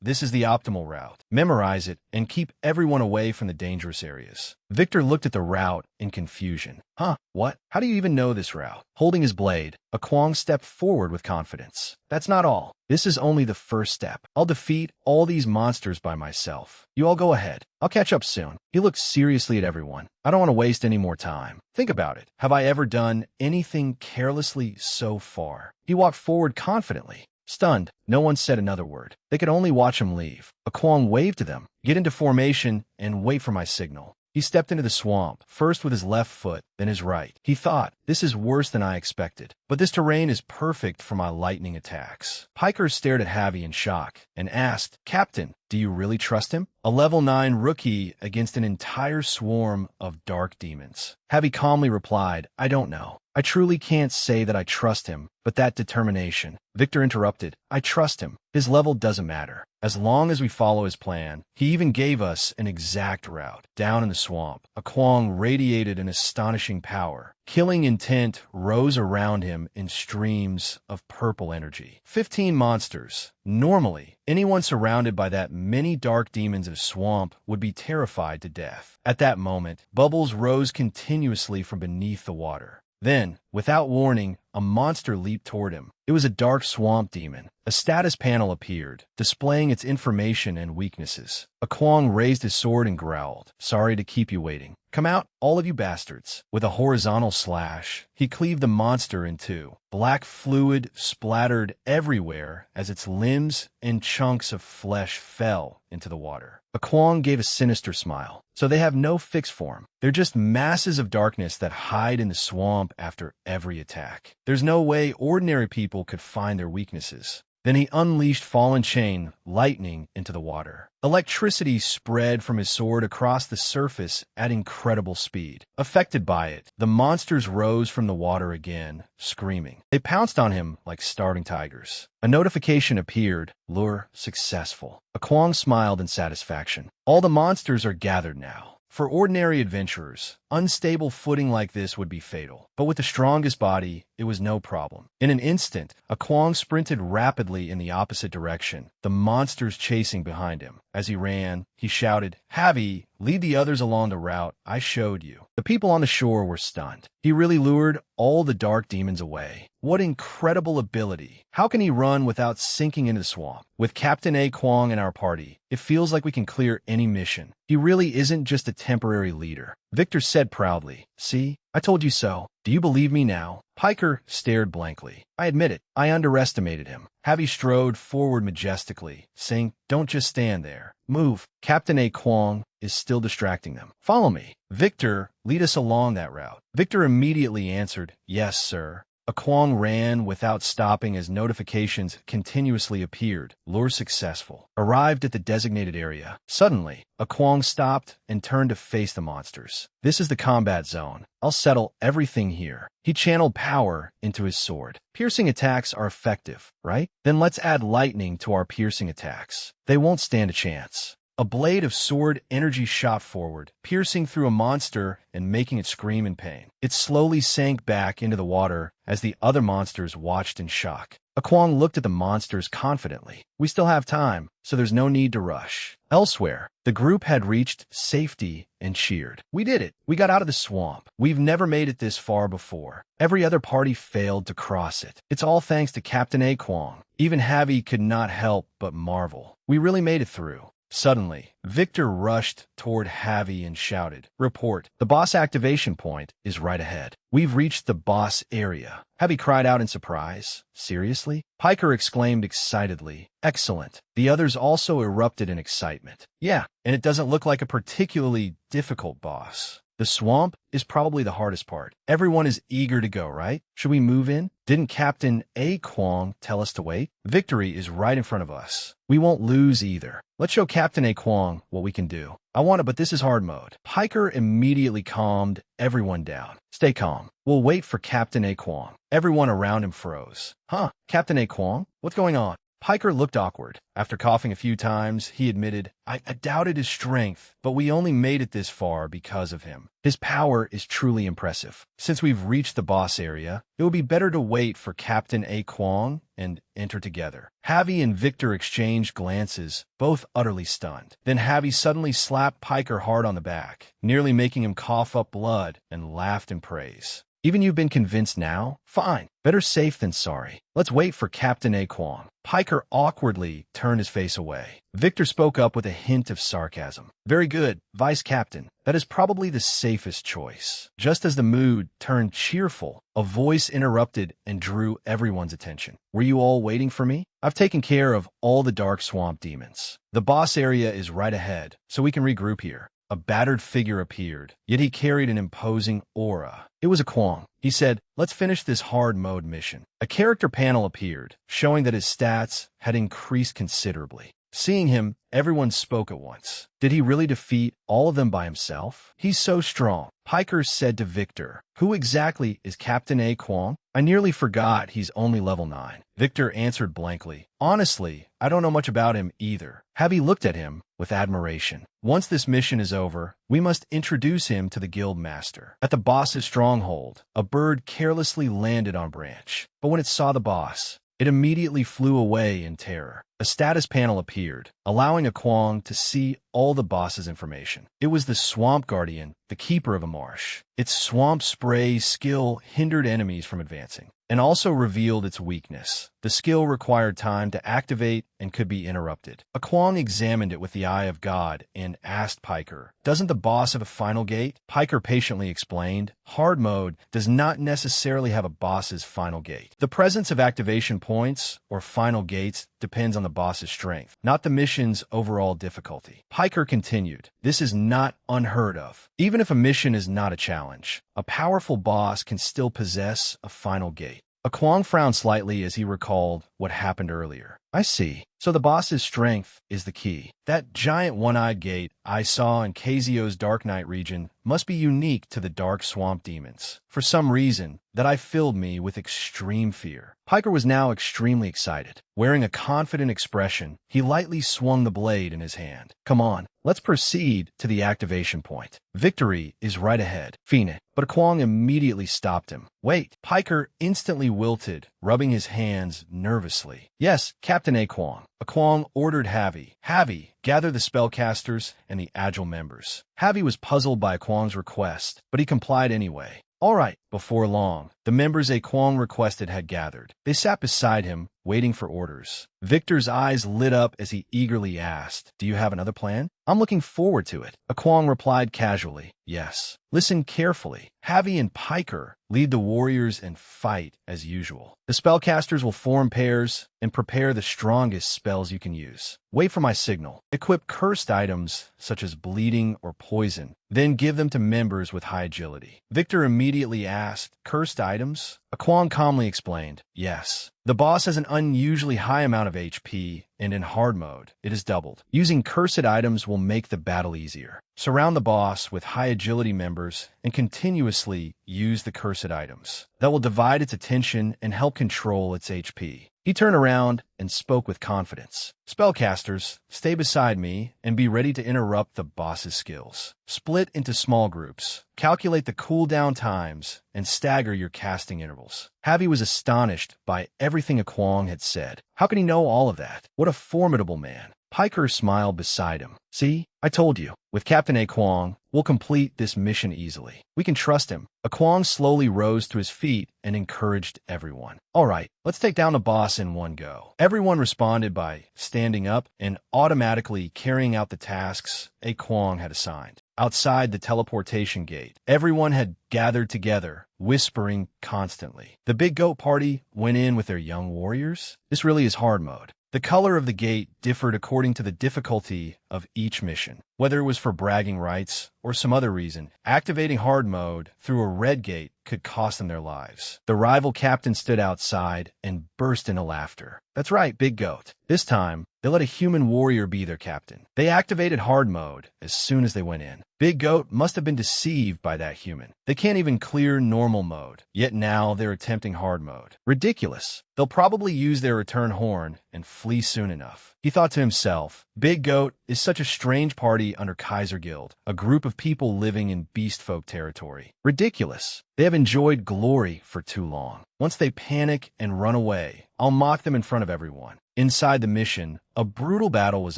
this is the optimal route. Memorize it and keep everyone away from the dangerous areas. Victor looked at the route in confusion. Huh, what? How do you even know this route? Holding his blade, a Kwang stepped forward with confidence. That's not all. This is only the first step. I'll defeat all these monsters by myself. You all go ahead. I'll catch up soon. He looked seriously at everyone. I don't want to waste any more time. Think about it. Have I ever done anything carelessly so far? He walked forward confidently. Stunned, no one said another word. They could only watch him leave. A Kwang waved to them. Get into formation and wait for my signal. He stepped into the swamp, first with his left foot, then his right. He thought, this is worse than I expected, but this terrain is perfect for my lightning attacks. Piker stared at Javi in shock and asked, Captain, do you really trust him? A level 9 rookie against an entire swarm of dark demons. Javi calmly replied, I don't know. I truly can't say that I trust him, but that determination. Victor interrupted, I trust him. His level doesn't matter. As long as we follow his plan. He even gave us an exact route. Down in the swamp, a Kwang radiated an astonishing power. Killing intent rose around him in streams of purple energy. 15 monsters. Normally, anyone surrounded by that many dark demons of a swamp would be terrified to death. At that moment, bubbles rose continuously from beneath the water. Then, without warning, a monster leaped toward him. It was a dark swamp demon. A status panel appeared, displaying its information and weaknesses. A Kwang raised his sword and growled, sorry to keep you waiting. Come out, all of you bastards. With a horizontal slash, he cleaved the monster in two. Black fluid splattered everywhere as its limbs and chunks of flesh fell into the water. A Kwang gave a sinister smile. So they have no fixed form. They're just masses of darkness that hide in the swamp after every attack. There's no way ordinary people could find their weaknesses. Then he unleashed fallen chain, lightning into the water. Electricity spread from his sword across the surface at incredible speed. Affected by it, the monsters rose from the water again, screaming. They pounced on him like starving tigers. A notification appeared, lure successful. A Kwang smiled in satisfaction. All the monsters are gathered now. For ordinary adventurers, Unstable footing like this would be fatal. But with the strongest body, it was no problem. In an instant, a Kwong sprinted rapidly in the opposite direction, the monsters chasing behind him. As he ran, he shouted, "Havi, lead the others along the route I showed you." The people on the shore were stunned. He really lured all the dark demons away. What incredible ability. How can he run without sinking into the swamp? With Captain A. Kwong in our party, it feels like we can clear any mission. He really isn't just a temporary leader. Victor said proudly, "See, I told you so. Do you believe me now?" Piker stared blankly. "I admit it, I underestimated him." Havi strode forward majestically, saying, "Don't just stand there. Move." Captain A. Kwong is still distracting them. "Follow me. Victor, lead us along that route." Victor immediately answered, "Yes, sir." A Kwong ran without stopping as notifications continuously appeared. Lure successful. Arrived at the designated area. Suddenly, a Kwong stopped and turned to face the monsters. "This is the combat zone. I'll settle everything here." He channeled power into his sword. Piercing attacks are effective, right? Then let's add lightning to our piercing attacks. They won't stand a chance. A blade of sword energy shot forward, piercing through a monster and making it scream in pain. It slowly sank back into the water as the other monsters watched in shock. A Kwong looked at the monsters confidently. "We still have time, so there's no need to rush." Elsewhere, the group had reached safety and cheered. "We did it! We got out of the swamp. We've never made it this far before. Every other party failed to cross it. It's all thanks to Captain A. Kwong." Even Havi could not help but marvel. "We really made it through." Suddenly, Victor rushed toward Havi and shouted, "Report, the boss activation point is right ahead. We've reached the boss area." Havi cried out in surprise. "Seriously?" Piker exclaimed excitedly. "Excellent." The others also erupted in excitement. "Yeah, and it doesn't look like a particularly difficult boss. The swamp is probably the hardest part. Everyone is eager to go, right? Should we move in? Didn't Captain A. Kwong tell us to wait? Victory is right in front of us. We won't lose either. Let's show Captain A. Kwong what we can do. I want it, but this is hard mode." Piker immediately calmed everyone down. "Stay calm. We'll wait for Captain A. Kwong." Everyone around him froze. "Huh? Captain A. Kwong? What's going on?" Piker looked awkward. After coughing a few times, he admitted, I doubted his strength, but we only made it this far because of him. His power is truly impressive. Since we've reached the boss area, it would be better to wait for Captain A. Kwong and enter together." Havi and Victor exchanged glances, both utterly stunned. Then Havi suddenly slapped Piker hard on the back, nearly making him cough up blood, and laughed in praise. "Even you've been convinced now? Fine. Better safe than sorry. Let's wait for Captain A. Kwong." Piker awkwardly turned his face away. Victor spoke up with a hint of sarcasm. "Very good, Vice Captain. That is probably the safest choice." Just as the mood turned cheerful, a voice interrupted and drew everyone's attention. "Were you all waiting for me? I've taken care of all the dark swamp demons. The boss area is right ahead, so we can regroup here." A battered figure appeared, yet he carried an imposing aura. It was a Kwong. He said, "Let's finish this hard mode mission." A character panel appeared, showing that his stats had increased considerably. Seeing him, everyone spoke at once. Did he really defeat all of them by himself? He's so strong. Piker said to Victor, "Who exactly is Captain A. Kwong? I nearly forgot he's only level 9. Victor answered blankly, "Honestly, I don't know much about him either." Havi looked at him with admiration. "Once this mission is over, we must introduce him to the guild master." At the boss's stronghold, a bird carelessly landed on a branch. But when it saw the boss, it immediately flew away in terror. A status panel appeared, allowing a Kwong to see all the boss's information. It was the Swamp Guardian, the keeper of a marsh. Its swamp spray skill hindered enemies from advancing, and also revealed its weakness. The skill required time to activate and could be interrupted. A Kwong examined it with the eye of God and asked Piker, "Doesn't the boss have a final gate?" Piker patiently explained, "Hard mode does not necessarily have a boss's final gate. The presence of activation points or final gates depends on the boss's strength, not the mission's overall difficulty." Piker continued, "This is not unheard of. Even if a mission is not a challenge, a powerful boss can still possess a final gate." A Kwong frowned slightly as he recalled what happened earlier. I see. So the boss's strength is the key. That giant one-eyed gate I saw in Kazio's Dark Night region must be unique to the dark swamp demons. For some reason, that filled me with extreme fear. Piker was now extremely excited. Wearing a confident expression, he lightly swung the blade in his hand. Come on, let's proceed to the activation point. Victory is right ahead, Phoenix. But Kwong immediately stopped him. Wait, Piker instantly wilted, rubbing his hands nervously. Yes, Captain A. Kwong. Kwong ordered Havi. Havi, gather the spellcasters and the agile members. Havi was puzzled by Kwong's request, but he complied anyway. All right. Before long, the members Kwong requested had gathered. They sat beside him, waiting for orders. Victor's eyes lit up as he eagerly asked, "Do you have another plan?" "I'm looking forward to it," Kwong replied casually. "Yes. Listen carefully. Havi and Piker lead the warriors and fight as usual. The spellcasters will form pairs and prepare the strongest spells you can use. Wait for my signal. Equip cursed items such as bleeding or poison, then give them to members with high agility." Victor immediately asked, "Cursed items?" Kwong calmly explained, "Yes. The boss has an unusually high amount of HP, and in hard mode, it is doubled. Using cursed items will make the battle easier. Surround the boss with high agility members and continuously use the cursed items. That will divide its attention and help control its HP." He turned around and spoke with confidence. "Spellcasters, stay beside me and be ready to interrupt the boss's skills. Split into small groups. Calculate the cooldown times and stagger your casting intervals." Havi was astonished by everything Kwong had said. How could he know all of that? What a formidable man. Piker smiled beside him. "See, I told you. With Captain Kwong, we'll complete this mission easily. We can trust him." Kwong slowly rose to his feet and encouraged everyone. "All right, let's take down the boss in one go." Everyone responded by standing up and automatically carrying out the tasks Kwong had assigned. Outside the teleportation gate, everyone had gathered together, whispering constantly. The Big Goat Party went in with their young warriors. This really is hard mode. The color of the gate differed according to the difficulty of each mission. Whether it was for bragging rights or some other reason, activating hard mode through a red gate could cost them their lives. The rival captain stood outside and burst into laughter. "That's right, Big Goat. This time, they let a human warrior be their captain. They activated hard mode as soon as they went in. Big Goat must have been deceived by that human. They can't even clear normal mode, yet now they're attempting hard mode. Ridiculous. They'll probably use their return horn and flee soon enough." He thought to himself, Big Goat is such a strange party under Kaiser Guild, a group of people living in beast folk territory. Ridiculous. They have enjoyed glory for too long. Once they panic and run away, I'll mock them in front of everyone. Inside the mission, a brutal battle was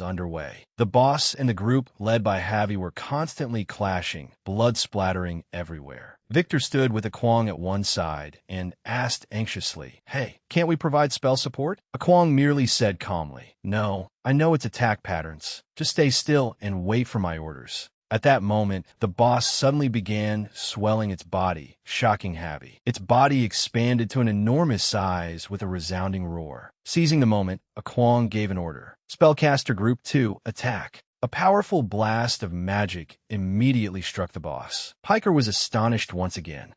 underway. The boss and the group led by Havi were constantly clashing, blood splattering everywhere. Victor stood with Kwong at one side and asked anxiously, "Hey, can't we provide spell support?" Kwong merely said calmly, "No, I know its attack patterns. Just stay still and wait for my orders." At that moment, the boss suddenly began swelling its body, shocking Havi. Its body expanded to an enormous size with a resounding roar. Seizing the moment, Kwong gave an order. "Spellcaster Group 2, attack." A powerful blast of magic immediately struck the boss. Piker was astonished once again.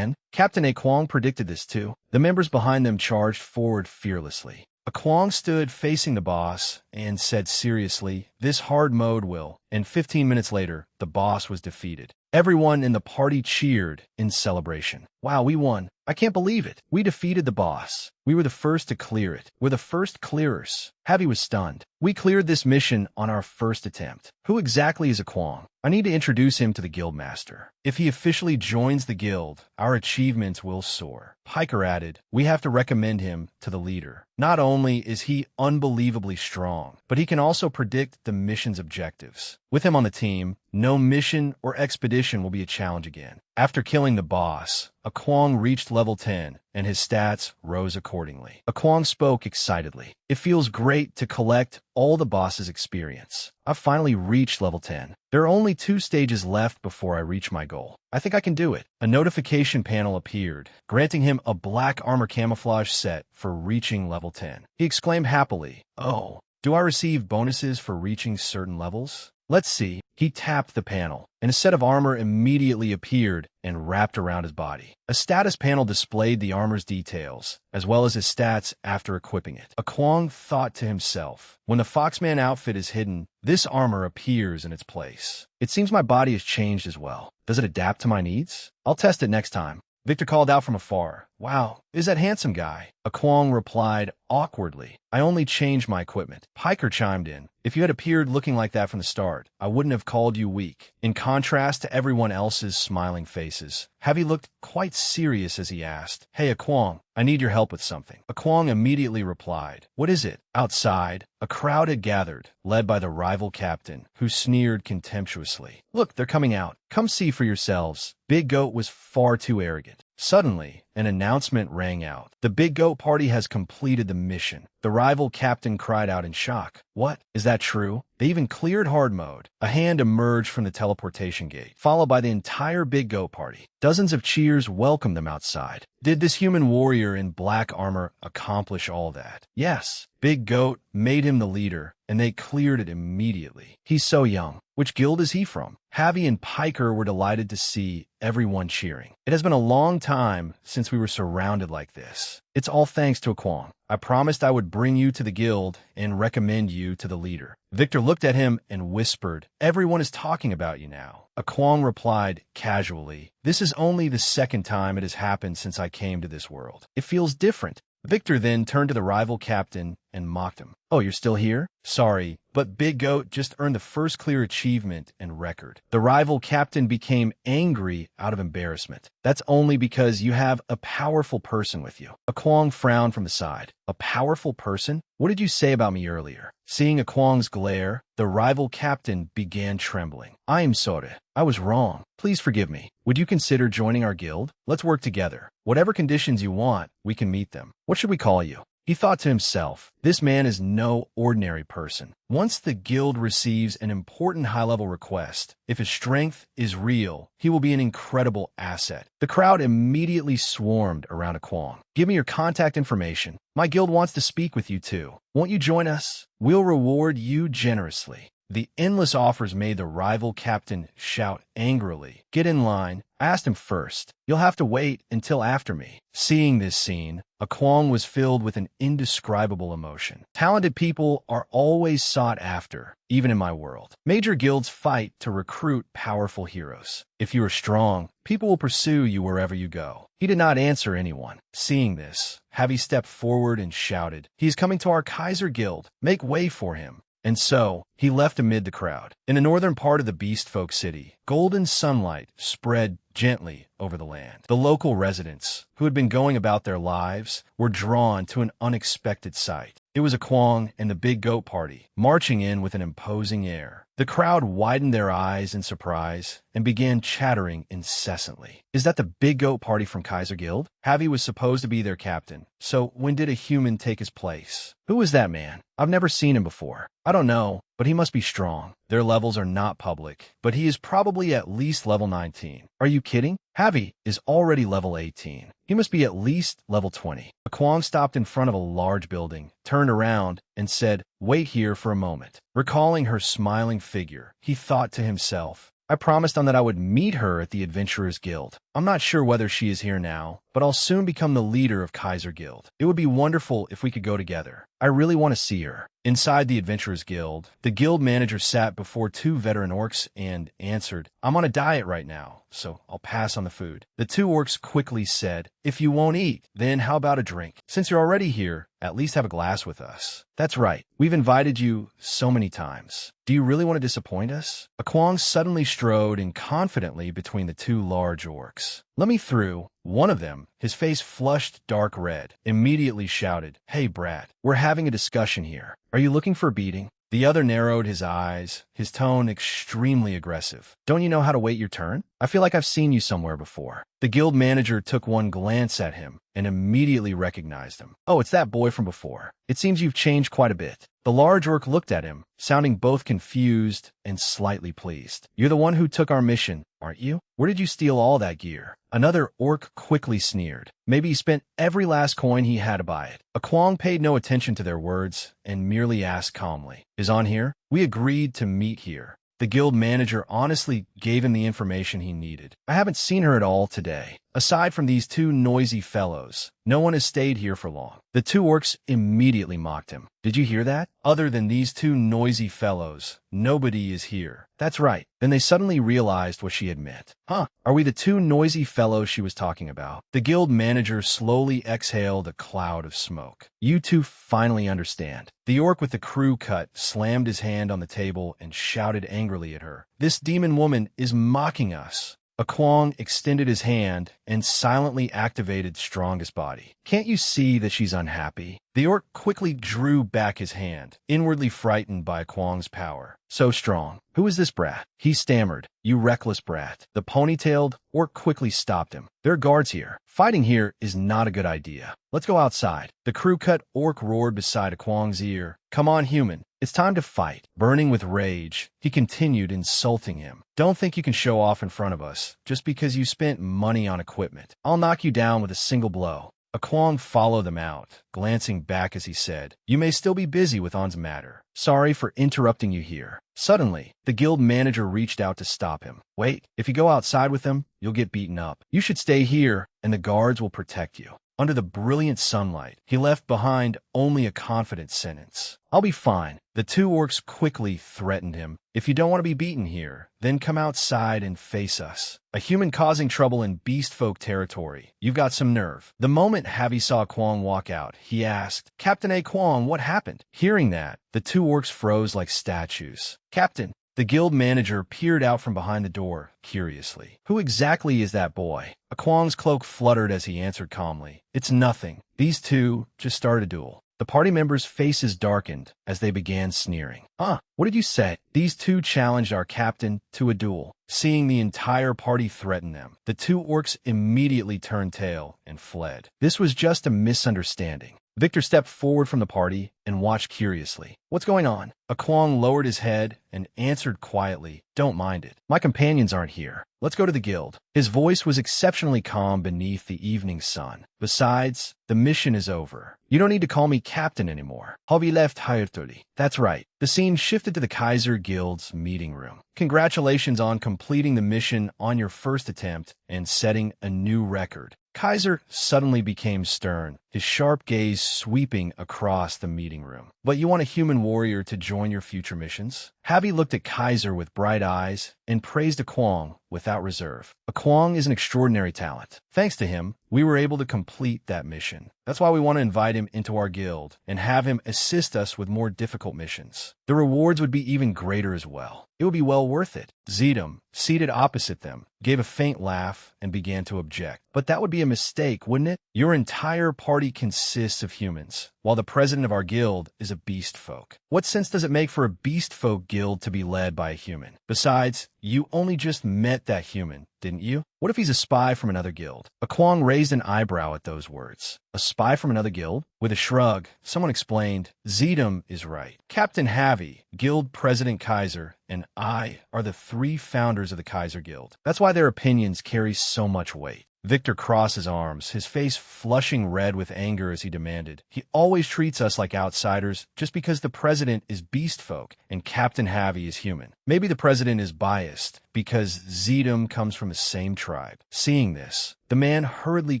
Captain Kwong predicted this too. The members behind them charged forward fearlessly. Kwong stood facing the boss and said seriously, "This hard mode will," and 15 minutes later, the boss was defeated. Everyone in the party cheered in celebration. "Wow, we won. I can't believe it. We defeated the boss. We were the first to clear it. We're the first clearers." Havi was stunned. "We cleared this mission on our first attempt. Who exactly is Kwong? I need to introduce him to the guildmaster. If he officially joins the guild, our achievements will soar." Piker added, "We have to recommend him to the leader. Not only is he unbelievably strong, but he can also predict the mission's objectives. With him on the team, no mission or expedition will be a challenge again." After killing the boss, Kwong reached level 10, and his stats rose accordingly. Kwong spoke excitedly. "It feels great to collect all the boss's experience. I've finally reached level 10. There are only 2 stages left before I reach my goal. I think I can do it." A notification panel appeared, granting him a black armor camouflage set for reaching level 10. He exclaimed happily, "Oh, do I receive bonuses for reaching certain levels?" Let's see. He tapped the panel, and a set of armor immediately appeared and wrapped around his body. A status panel displayed the armor's details, as well as his stats after equipping it. Kwong thought to himself, when the Foxman outfit is hidden, this armor appears in its place. It seems my body has changed as well. Does it adapt to my needs? I'll test it next time. Victor called out from afar. Wow, is that handsome guy? Kwong replied awkwardly. I only changed my equipment. Piker chimed in. If you had appeared looking like that from the start, I wouldn't have called you weak. In contrast to everyone else's smiling faces, Heavy looked quite serious as he asked, Hey, Kwong, I need your help with something. Kwong immediately replied, What is it? Outside, a crowd had gathered, led by the rival captain, who sneered contemptuously. Look, they're coming out. Come see for yourselves. Big Goat was far too arrogant. Suddenly, an announcement rang out. The Big Goat Party has completed the mission. The rival captain cried out in shock. What? Is that true? They even cleared hard mode. A hand emerged from the teleportation gate, followed by the entire Big Goat Party. Dozens of cheers welcomed them outside. Did this human warrior in black armor accomplish all that? Yes. Big Goat made him the leader, and they cleared it immediately. He's so young. Which guild is he from? Javi and Piker were delighted to see everyone cheering. It has been a long time since we were surrounded like this. It's all thanks to Kwong. I promised I would bring you to the guild and recommend you to the leader. Victor looked at him and whispered, Everyone is talking about you now. Kwong replied casually, This is only the second time it has happened since I came to this world. It feels different. Victor then turned to the rival captain and mocked him. Oh, you're still here? Sorry, but Big Goat just earned the first clear achievement and record. The rival captain became angry out of embarrassment. That's only because you have a powerful person with you. Kwong frowned from the side. A powerful person? What did you say about me earlier? Seeing Kwong's glare, the rival captain began trembling. I am sorry. I was wrong. Please forgive me. Would you consider joining our guild? Let's work together. Whatever conditions you want, we can meet them. What should we call you? He thought to himself, this man is no ordinary person. Once the guild receives an important high-level request, if his strength is real, he will be an incredible asset. The crowd immediately swarmed around Kwong. Give me your contact information. My guild wants to speak with you too. Won't you join us? We'll reward you generously. The endless offers made the rival captain shout angrily. Get in line. I asked him first. You'll have to wait until after me. Seeing this scene, Kwong was filled with an indescribable emotion. Talented people are always sought after, even in my world. Major guilds fight to recruit powerful heroes. If you are strong, people will pursue you wherever you go. He did not answer anyone. Seeing this, Javi stepped forward and shouted, He is coming to our Kaiser Guild. Make way for him. And so, he left amid the crowd. In the northern part of the Beast Folk city, golden sunlight spread gently over the land. The local residents, who had been going about their lives, were drawn to an unexpected sight. It was Kwong and the Big Goat Party, marching in with an imposing air. The crowd widened their eyes in surprise and began chattering incessantly. Is that the Big Goat Party from Kaiser Guild? Javi was supposed to be their captain, so when did a human take his place? Who is that man? I've never seen him before. I don't know, but he must be strong. Their levels are not public, but he is probably at least level 19. Are you kidding? Javi is already level 18. He must be at least level 20. Kwong stopped in front of a large building, turned around, and said, Wait here for a moment. Recalling her smiling figure, he thought to himself, I promised on that I would meet her at the Adventurers Guild. I'm not sure whether she is here now, but I'll soon become the leader of Kaiser Guild. It would be wonderful if we could go together. I really want to see her. Inside the Adventurers Guild, the guild manager sat before two veteran orcs and answered, I'm on a diet right now, so I'll pass on the food. The two orcs quickly said, If you won't eat, then how about a drink? Since you're already here, at least have a glass with us. That's right. We've invited you so many times. Do you really want to disappoint us? Kwong suddenly strode in confidently between the two large orcs. Let me through. One of them, his face flushed dark red, immediately shouted, Hey, brat, we're having a discussion here. Are you looking for a beating? The other narrowed his eyes, his tone extremely aggressive. Don't you know how to wait your turn? I feel like I've seen you somewhere before. The guild manager took one glance at him and immediately recognized him. Oh, it's that boy from before. It seems you've changed quite a bit. The large orc looked at him, sounding both confused and slightly pleased. You're the one who took our mission, aren't you? Where did you steal all that gear? Another orc quickly sneered. Maybe he spent every last coin he had to buy it. Kwong paid no attention to their words and merely asked calmly, Is on here? We agreed to meet here. The The guild manager honestly gave him the information he needed. I haven't seen her at all today. Aside from these two noisy fellows, no one has stayed here for long. The two orcs immediately mocked him. Did you hear that? Other than these two noisy fellows, nobody is here. That's right. Then they suddenly realized what she had meant. Huh, are we the two noisy fellows she was talking about? The guild manager slowly exhaled a cloud of smoke. You two finally understand. The orc with the crew cut slammed his hand on the table and shouted angrily at her. This demon woman is mocking us. A Kwong extended his hand and silently activated Strongest Body. Can't you see that she's unhappy? The orc quickly drew back his hand, inwardly frightened by Kwong's power. So strong. Who is this brat? He stammered. You reckless brat. The ponytailed orc quickly stopped him. There are guards here. Fighting here is not a good idea. Let's go outside. The crew-cut orc roared beside a Kwong's ear. Come on, human. It's time to fight. Burning with rage, he continued insulting him. Don't think you can show off in front of us just because you spent money on equipment. I'll knock you down with a single blow. A Kwong followed them out, glancing back as he said, You may still be busy with On's matter. Sorry for interrupting you here. Suddenly, the guild manager reached out to stop him. Wait, if you go outside with them, you'll get beaten up. You should stay here, and the guards will protect you. Under the brilliant sunlight, he left behind only a confident sentence. I'll be fine. The two orcs quickly threatened him. If you don't want to be beaten here, then come outside and face us. A human causing trouble in beast folk territory. You've got some nerve. The moment Javi saw Kwong walk out, he asked, Captain A. Kwong, what happened? Hearing that, the two orcs froze like statues. Captain, the guild manager peered out from behind the door, curiously. Who exactly is that boy? A Kwong's cloak fluttered as he answered calmly. It's nothing. These two just started a duel. The party members' faces darkened as they began sneering. Huh, what did you say? These two challenged our captain to a duel. Seeing the entire party threaten them, the two orcs immediately turned tail and fled. This was just a misunderstanding. Victor stepped forward from the party and watched curiously. What's going on? A Kwong lowered his head and answered quietly, Don't mind it. My companions aren't here. Let's go to the guild. His voice was exceptionally calm beneath the evening sun. Besides, the mission is over. You don't need to call me captain anymore. Harvey left Hirtuli. That's right. The scene shifted to the Kaiser Guild's meeting room. Congratulations on completing the mission on your first attempt and setting a new record. Kaiser suddenly became stern, his sharp gaze sweeping across the meeting room. But you want a human warrior to join your future missions? Javi looked at Kaiser with bright eyes and praised a Kwong without reserve. A Kwong is an extraordinary talent. Thanks to him, we were able to complete that mission. That's why we want to invite him into our guild and have him assist us with more difficult missions. The rewards would be even greater as well. It would be well worth it. Zedum, seated opposite them, gave a faint laugh and began to object. But that would be a mistake, wouldn't it? Your entire party consists of humans, while the president of our guild is a beast folk. What sense does it make for a beast folk guild to be led by a human? Besides, you only just met that human, didn't you? What if he's a spy from another guild? A Kwong raised an eyebrow at those words. A spy from another guild? With a shrug, someone explained, Zedum is right. Captain Javi, Guild President Kaiser, and I are the three founders of the Kaiser Guild. That's why their opinions carry so much weight. Victor crossed his arms, his face flushing red with anger as he demanded, He always treats us like outsiders just because the president is beast folk and Captain Javi is human. Maybe the president is biased because Zedum comes from the same tribe. Seeing this, the man hurriedly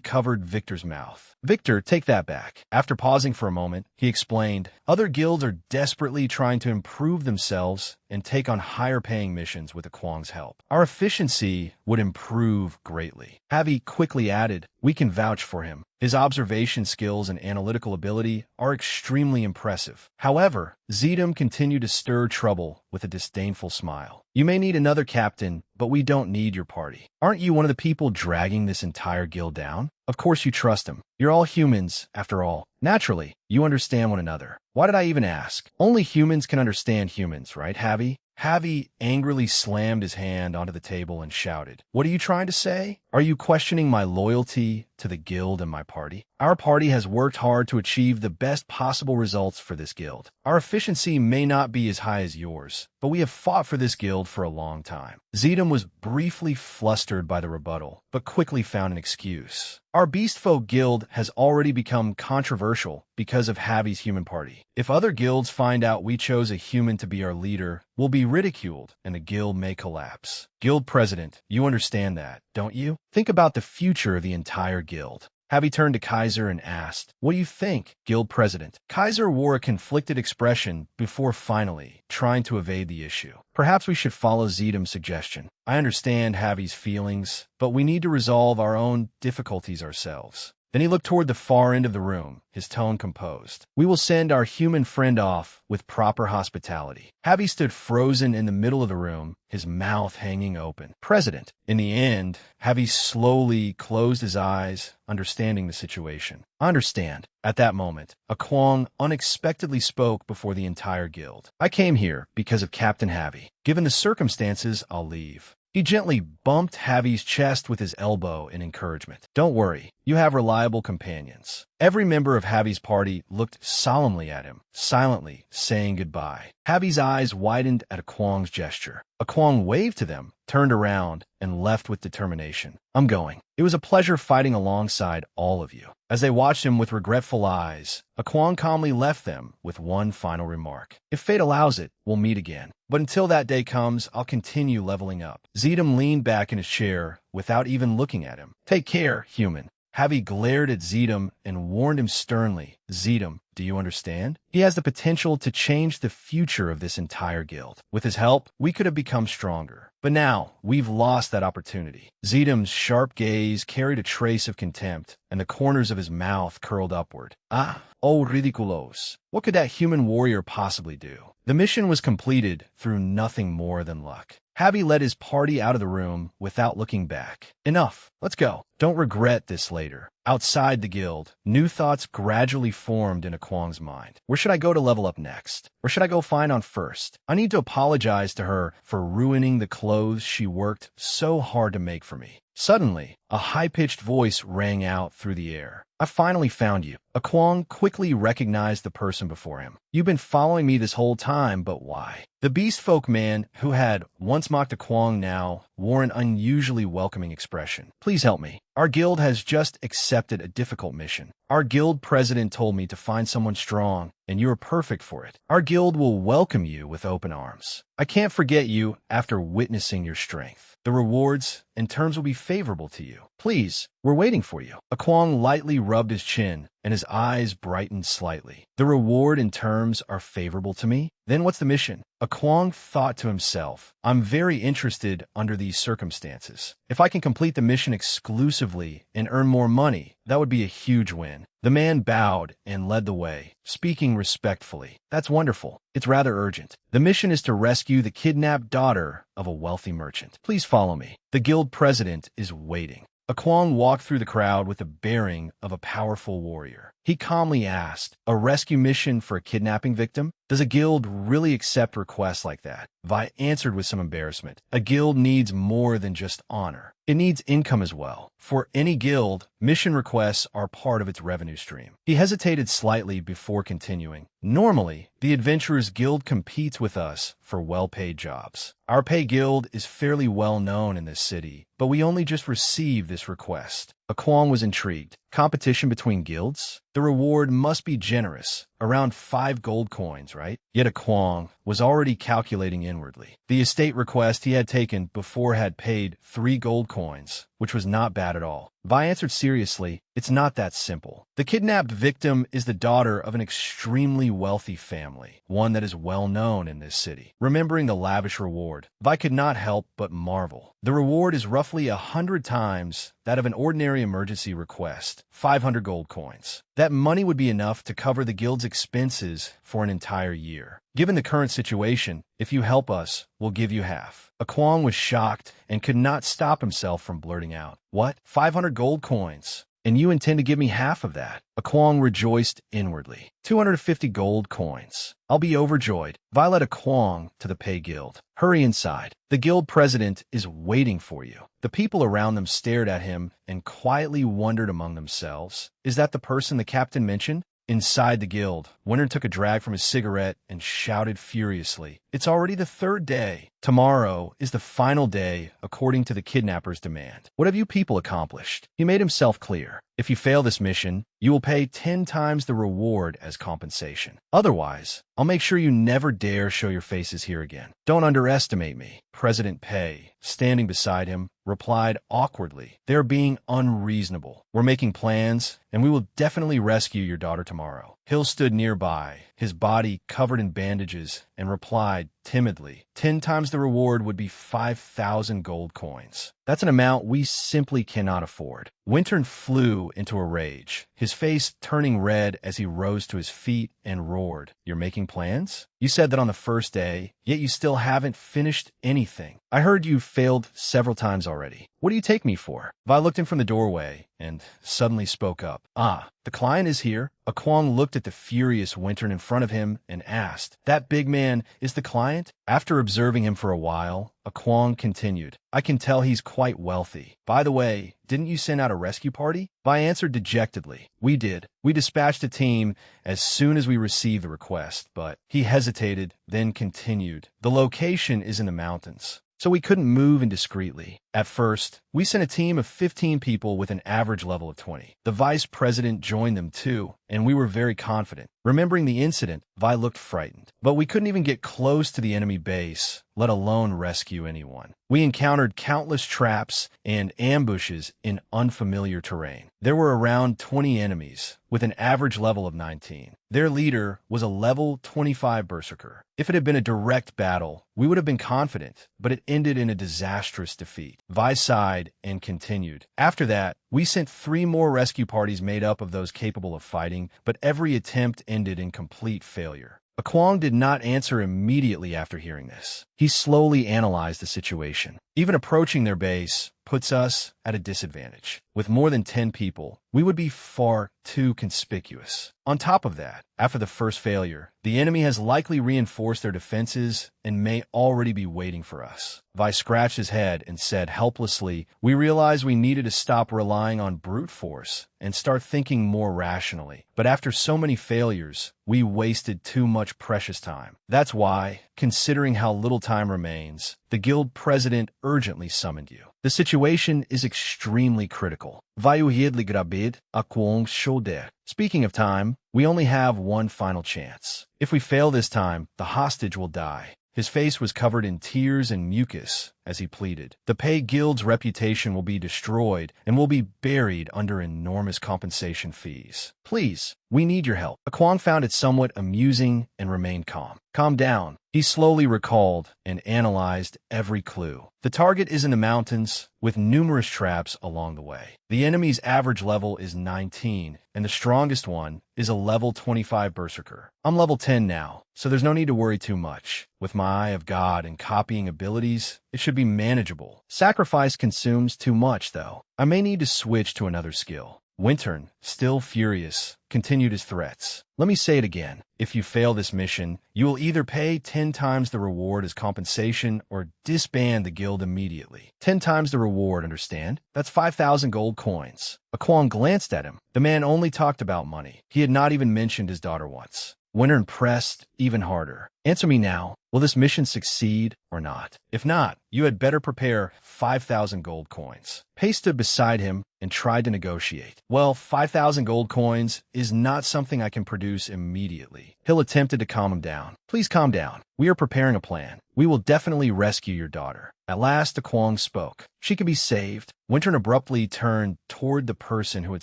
covered Victor's mouth. Victor, take that back. After pausing for a moment, he explained, Other guilds are desperately trying to improve themselves and take on higher-paying missions with the Kwong's help. Our efficiency would improve greatly. Javi quickly added, We can vouch for him. His observation skills and analytical ability are extremely impressive. However, Zedum continued to stir trouble with a disdainful smile. You may need another captain, but we don't need your party. Aren't you one of the people dragging this entire guild down? Of course you trust him. You're all humans, after all. Naturally, you understand one another. Why did I even ask? Only humans can understand humans, right, Javi? Javi angrily slammed his hand onto the table and shouted, What are you trying to say? Are you questioning my loyalty to the guild and my party? Our party has worked hard to achieve the best possible results for this guild. Our efficiency may not be as high as yours, but we have fought for this guild for a long time. Zedam was briefly flustered by the rebuttal, but quickly found an excuse. Our Beastfolk guild has already become controversial because of Javi's human party. If other guilds find out we chose a human to be our leader, we'll be ridiculed and the guild may collapse. Guild president, you understand that, don't you? Think about the future of the entire guild. Javi turned to Kaiser and asked, "What do you think, guild president?" Kaiser wore a conflicted expression before finally trying to evade the issue. "Perhaps we should follow Zedam's suggestion. I understand Javi's feelings, but we need to resolve our own difficulties ourselves." Then he looked toward the far end of the room, his tone composed. "We will send our human friend off with proper hospitality." Javi stood frozen in the middle of the room, his mouth hanging open. "President." In the end, Javi slowly closed his eyes, understanding the situation. "I understand." At that moment, a Kwong unexpectedly spoke before the entire guild. "I came here because of Captain Javi. Given the circumstances, I'll leave." He gently bumped Javi's chest with his elbow in encouragement. "Don't worry, you have reliable companions." Every member of Javi's party looked solemnly at him, silently saying goodbye. Javi's eyes widened at a Kwong's gesture. A Kwong waved to them, turned around, and left with determination. "I'm going. It was a pleasure fighting alongside all of you." As they watched him with regretful eyes, a Kwong calmly left them with one final remark. "If fate allows it, we'll meet again. But until that day comes, I'll continue leveling up." Zedam leaned back in his chair without even looking at him. "Take care, human." Javi glared at Zedam and warned him sternly, "Zedam, do you understand? He has the potential to change the future of this entire guild. With his help, we could have become stronger. But now, we've lost that opportunity." Zedam's sharp gaze carried a trace of contempt, and the corners of his mouth curled upward. "Ah, oh ridiculos. What could that human warrior possibly do?" The mission was completed through nothing more than luck. Javi led his party out of the room without looking back. "Enough. Let's go. Don't regret this later." Outside the guild, new thoughts gradually formed in a Kwong's mind. Where should I go to level up next? Where should I go find on first? I need to apologize to her for ruining the clothes she worked so hard to make for me. Suddenly, a high-pitched voice rang out through the air. "I finally found you." A Kwong quickly recognized the person before him. "You've been following me this whole time, but why?" The Beastfolk man, who had once mocked a Kwong now, wore an unusually welcoming expression. "Please help me. Our guild has just accepted a difficult mission. Our guild president told me to find someone strong, and you are perfect for it. Our guild will welcome you with open arms. I can't forget you after witnessing your strength. The rewards and terms will be favorable to you. Please, we're waiting for you." A Kwong lightly rubbed his chin, and his eyes brightened slightly. "The reward and terms are favorable to me? Then what's the mission?" A Kwong thought to himself, "I'm very interested under these circumstances. If I can complete the mission exclusively and earn more money, that would be a huge win." The man bowed and led the way, speaking respectfully. "That's wonderful. It's rather urgent. The mission is to rescue the kidnapped daughter of a wealthy merchant. Please follow me. The guild president is waiting." A Kwong walked through the crowd with the bearing of a powerful warrior. He calmly asked, "A rescue mission for a kidnapping victim? Does a guild really accept requests like that?" Vi answered with some embarrassment. "A guild needs more than just honor. It needs income as well. For any guild, mission requests are part of its revenue stream." He hesitated slightly before continuing. "Normally, the Adventurers Guild competes with us for well-paid jobs. Our pay guild is fairly well known in this city, but we only just received this request." A Kwong was intrigued. "Competition between guilds? The reward must be generous, around 5 gold coins, right?" Yet a Kwong was already calculating inwardly. The estate request he had taken before had paid 3 gold coins, which was not bad at all. Vi answered seriously, "It's not that simple. The kidnapped victim is the daughter of an extremely wealthy family, one that is well known in this city." Remembering the lavish reward, Vi could not help but marvel. The reward is roughly 100 times that of an ordinary emergency request, 500 gold coins. That money would be enough to cover the guild's expenses for an entire year. Given the current situation, if you help us, we'll give you half. A Kwong was shocked and could not stop himself from blurting out, "What? 500 gold coins? and you intend to give me half of that. Akwang rejoiced inwardly. 250 gold coins. I'll be overjoyed. Vi led Akwang to the Pay Guild. Hurry inside. The guild president is waiting for you. The people around them stared at him and quietly wondered among themselves, is that the person the captain mentioned? Inside the guild, Winter took a drag from his cigarette and shouted furiously, "It's already the third day. Tomorrow is the final day according to the kidnapper's demand. What have you people accomplished?" He made himself clear. If you fail this mission, you will pay 10 times the reward as compensation. Otherwise, I'll make sure you never dare show your faces here again. Don't underestimate me. President Pei, standing beside him, replied awkwardly, "They're being unreasonable. We're making plans, and we will definitely rescue your daughter tomorrow." Hill stood nearby, his body covered in bandages, and replied timidly, 10 times the reward would be 5,000 gold coins. That's an amount we simply cannot afford. Wintern flew into a rage, his face turning red as he rose to his feet and roared, "You're making plans? You said that on the first day, yet you still haven't finished anything. I heard you failed several times already. What do you take me for?" Vi looked in from the doorway and suddenly spoke up. "Ah, the client is here." Akwang looked at the furious Wintern in front of him and asked, "That big man is the client?" After observing him for a while, Akwang continued, "I can tell he's quite wealthy. By the way, didn't you send out a rescue party?" Vi answered dejectedly, "We did. We dispatched a team as soon as we received the request," but he hesitated, then continued, "The location is in the mountains, so we couldn't move indiscreetly. At first, we sent a team of 15 people with an average level of 20. The vice president joined them too, and we were very confident. Remembering the incident, Vi looked frightened. But we couldn't even get close to the enemy base, let alone rescue anyone. We encountered countless traps and ambushes in unfamiliar terrain. There were around 20 enemies, with an average level of 19. Their leader was a level 25 berserker. If it had been a direct battle, we would have been confident, but it ended in a disastrous defeat. Vi sighed and continued. After that, we sent 3 more rescue parties made up of those capable of fighting, but every attempt ended in complete failure. Akwang did not answer immediately after hearing this. He slowly analyzed the situation. Even approaching their base puts us at a disadvantage. With more than 10 people, we would be far too conspicuous. On top of that, after the first failure, the enemy has likely reinforced their defenses and may already be waiting for us. Vi scratched his head and said helplessly, "We realized we needed to stop relying on brute force and start thinking more rationally. But after so many failures, we wasted too much precious time. That's why, considering how little time remains, the guild president urgently summoned you. The situation is extremely critical." Vayuhidli grabid Akwang shoder. Speaking of time, we only have one final chance. If we fail this time, the hostage will die. His face was covered in tears and mucus as he pleaded. The Pay Guild's reputation will be destroyed and will be buried under enormous compensation fees. Please, we need your help. Akwang found it somewhat amusing and remained calm. "Calm down." He slowly recalled and analyzed every clue. The target is in the mountains, with numerous traps along the way. The enemy's average level is 19, and the strongest one is a level 25 berserker. I'm level 10 now, so there's no need to worry too much. With my Eye of God and copying abilities, it should be manageable. Sacrifice consumes too much, though. I may need to switch to another skill. Wintern, still furious, continued his threats. "Let me say it again. If you fail this mission, you will either pay 10 times the reward as compensation or disband the guild immediately. 10 times the reward, understand? That's 5,000 gold coins." Akwang glanced at him. The man only talked about money. He had not even mentioned his daughter once. Wintern pressed even harder. "Answer me now. Will this mission succeed or not? If not, you had better prepare 5,000 gold coins." Pei stood beside him and tried to negotiate. "Well, 5,000 gold coins is not something I can produce immediately." Hill attempted to calm him down. "Please calm down. We are preparing a plan. We will definitely rescue your daughter." At last, Akwang spoke. "She can be saved." Wintern abruptly turned toward the person who had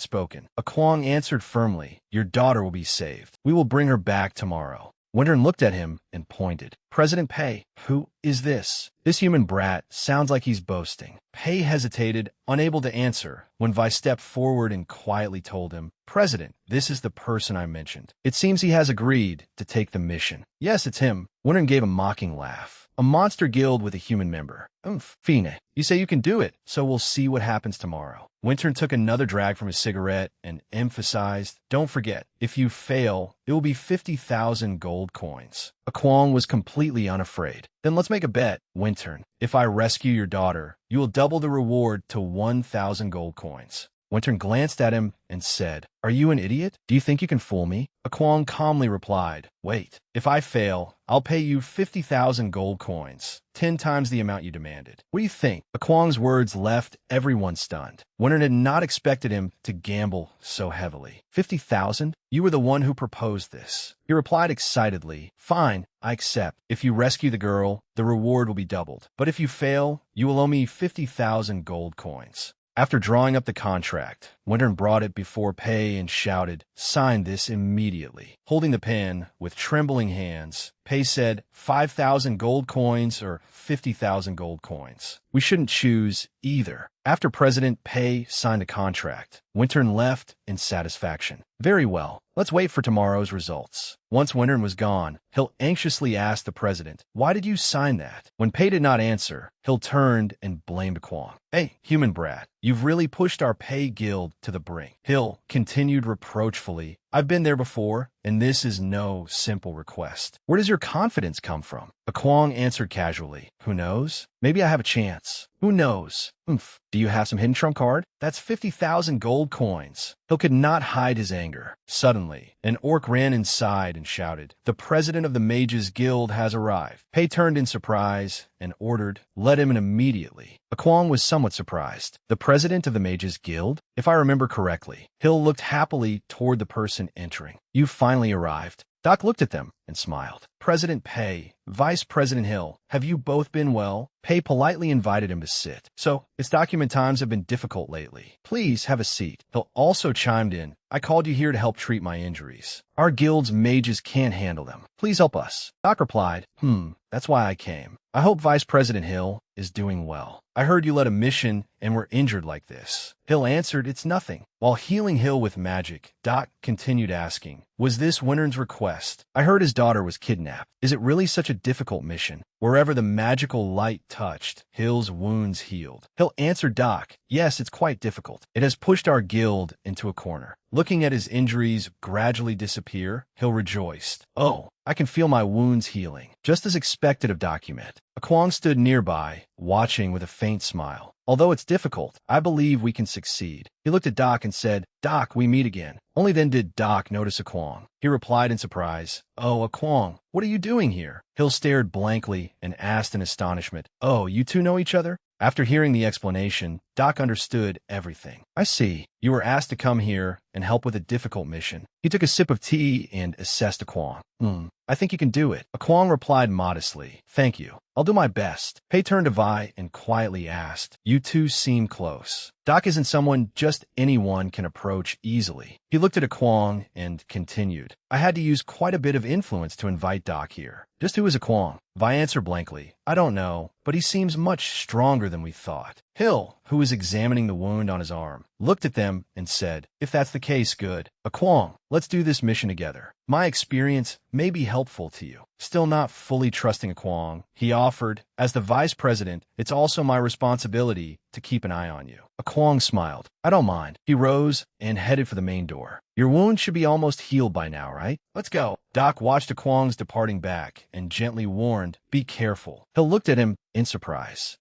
spoken. Akwang answered firmly, "Your daughter will be saved. We will bring her back tomorrow." Wintern looked at him and pointed. "President Pei, who is this?" This human brat sounds like he's boasting. Pei hesitated, unable to answer, when Vi stepped forward and quietly told him, "President, this is the person I mentioned. It seems he has agreed to take the mission." "Yes, it's him." Wintern gave a mocking laugh. "A monster guild with a human member. Fine. You say you can do it, so we'll see what happens tomorrow." Wintern took another drag from his cigarette and emphasized, "Don't forget, if you fail, it will be 50,000 gold coins." Kwong was completely unafraid. "Then let's make a bet, Wintern. If I rescue your daughter, you will double the reward to 1,000 gold coins." Wintern glanced at him and said, "Are you an idiot? Do you think you can fool me?" Kwong calmly replied, "Wait, if I fail, I'll pay you 50,000 gold coins, 10 times the amount you demanded." "What do you think?" Kwong's words left everyone stunned. Wintern had not expected him to gamble so heavily. 50,000? You were the one who proposed this. He replied excitedly, "Fine, I accept. If you rescue the girl, the reward will be doubled. But if you fail, you will owe me 50,000 gold coins." After drawing up the contract, Wintern brought it before Pei and shouted, "Sign this immediately." Holding the pen with trembling hands, Pei said, 5,000 gold coins or 50,000 gold coins. "We shouldn't choose either." After President Pei signed the contract, Wintern left in satisfaction. "Very well. Let's wait for tomorrow's results." Once Wintern was gone, Hill anxiously asked the president, "Why did you sign that?" When Pei did not answer, Hill turned and blamed Kwong. "Hey, human brat, you've really pushed our Pei guild to the brink." Hill continued reproachfully, "I've been there before, and this is no simple request. Where does your confidence come from?" Kwong answered casually, "Who knows? Maybe I have a chance. Who knows? Oomph. Do you have some hidden trump card? That's 50,000 gold coins." Hill could not hide his anger. Suddenly, an orc ran inside and shouted, "The president of the Mages Guild has arrived." Pei turned in surprise and ordered, "Let him in immediately." Kwong was somewhat surprised. "The president of the Mages Guild? If I remember correctly." Hill looked happily toward the person entering. "You've finally arrived." Doc looked at them and smiled. "President Pei, Vice President Hill, have you both been well?" Pei politely invited him to sit. "So, its document times have been difficult lately. Please have a seat." Hill also chimed in, "I called you here to help treat my injuries. Our guild's mages can't handle them. Please help us." Doc replied, "That's why I came. I hope Vice President Hill is doing well. I heard you led a mission and were injured like this." Hill answered, "It's nothing." While healing Hill with magic, Doc continued asking, "Was this Wintern's request? I heard his daughter was kidnapped. Is it really such a difficult mission?" Wherever the magical light touched, Hill's wounds healed. Hill answered Doc, "Yes, it's quite difficult. It has pushed our guild into a corner." Looking at his injuries gradually disappear, Hill rejoiced. "Oh, I can feel my wounds healing, just as expected of Document." Kwong stood nearby, watching with a faint smile. "Although it's difficult, I believe we can succeed." He looked at Doc and said, "Doc, we meet again." Only then did Doc notice Kwong. He replied in surprise, "Oh, Kwong, what are you doing here?" Hill stared blankly and asked in astonishment, "Oh, you two know each other?" After hearing the explanation, Doc understood everything. "I see. You were asked to come here and help with a difficult mission." He took a sip of tea and assessed Kwong. I think you can do it." Kwong replied modestly, "Thank you. I'll do my best." Pei turned to Vi and quietly asked, "You two seem close." Doc isn't someone just anyone can approach easily. He looked at Kwong and continued, "I had to use quite a bit of influence to invite Doc here." "Just who is Kwong?" Vi answered blankly, "I don't know, but he seems much stronger than we thought." Hill, who was examining the wound on his arm, looked at them and said, "If that's the case, good. Kwong, let's do this mission together. My experience may be helpful to you." Still not fully trusting Kwong, he offered, "As the vice president, it's also my responsibility to keep an eye on you." Kwong smiled. "I don't mind." He rose and headed for the main door. "Your wound should be almost healed by now, right? Let's go." Doc watched Kwong's departing back and gently warned, "Be careful." Hill looked at him in surprise.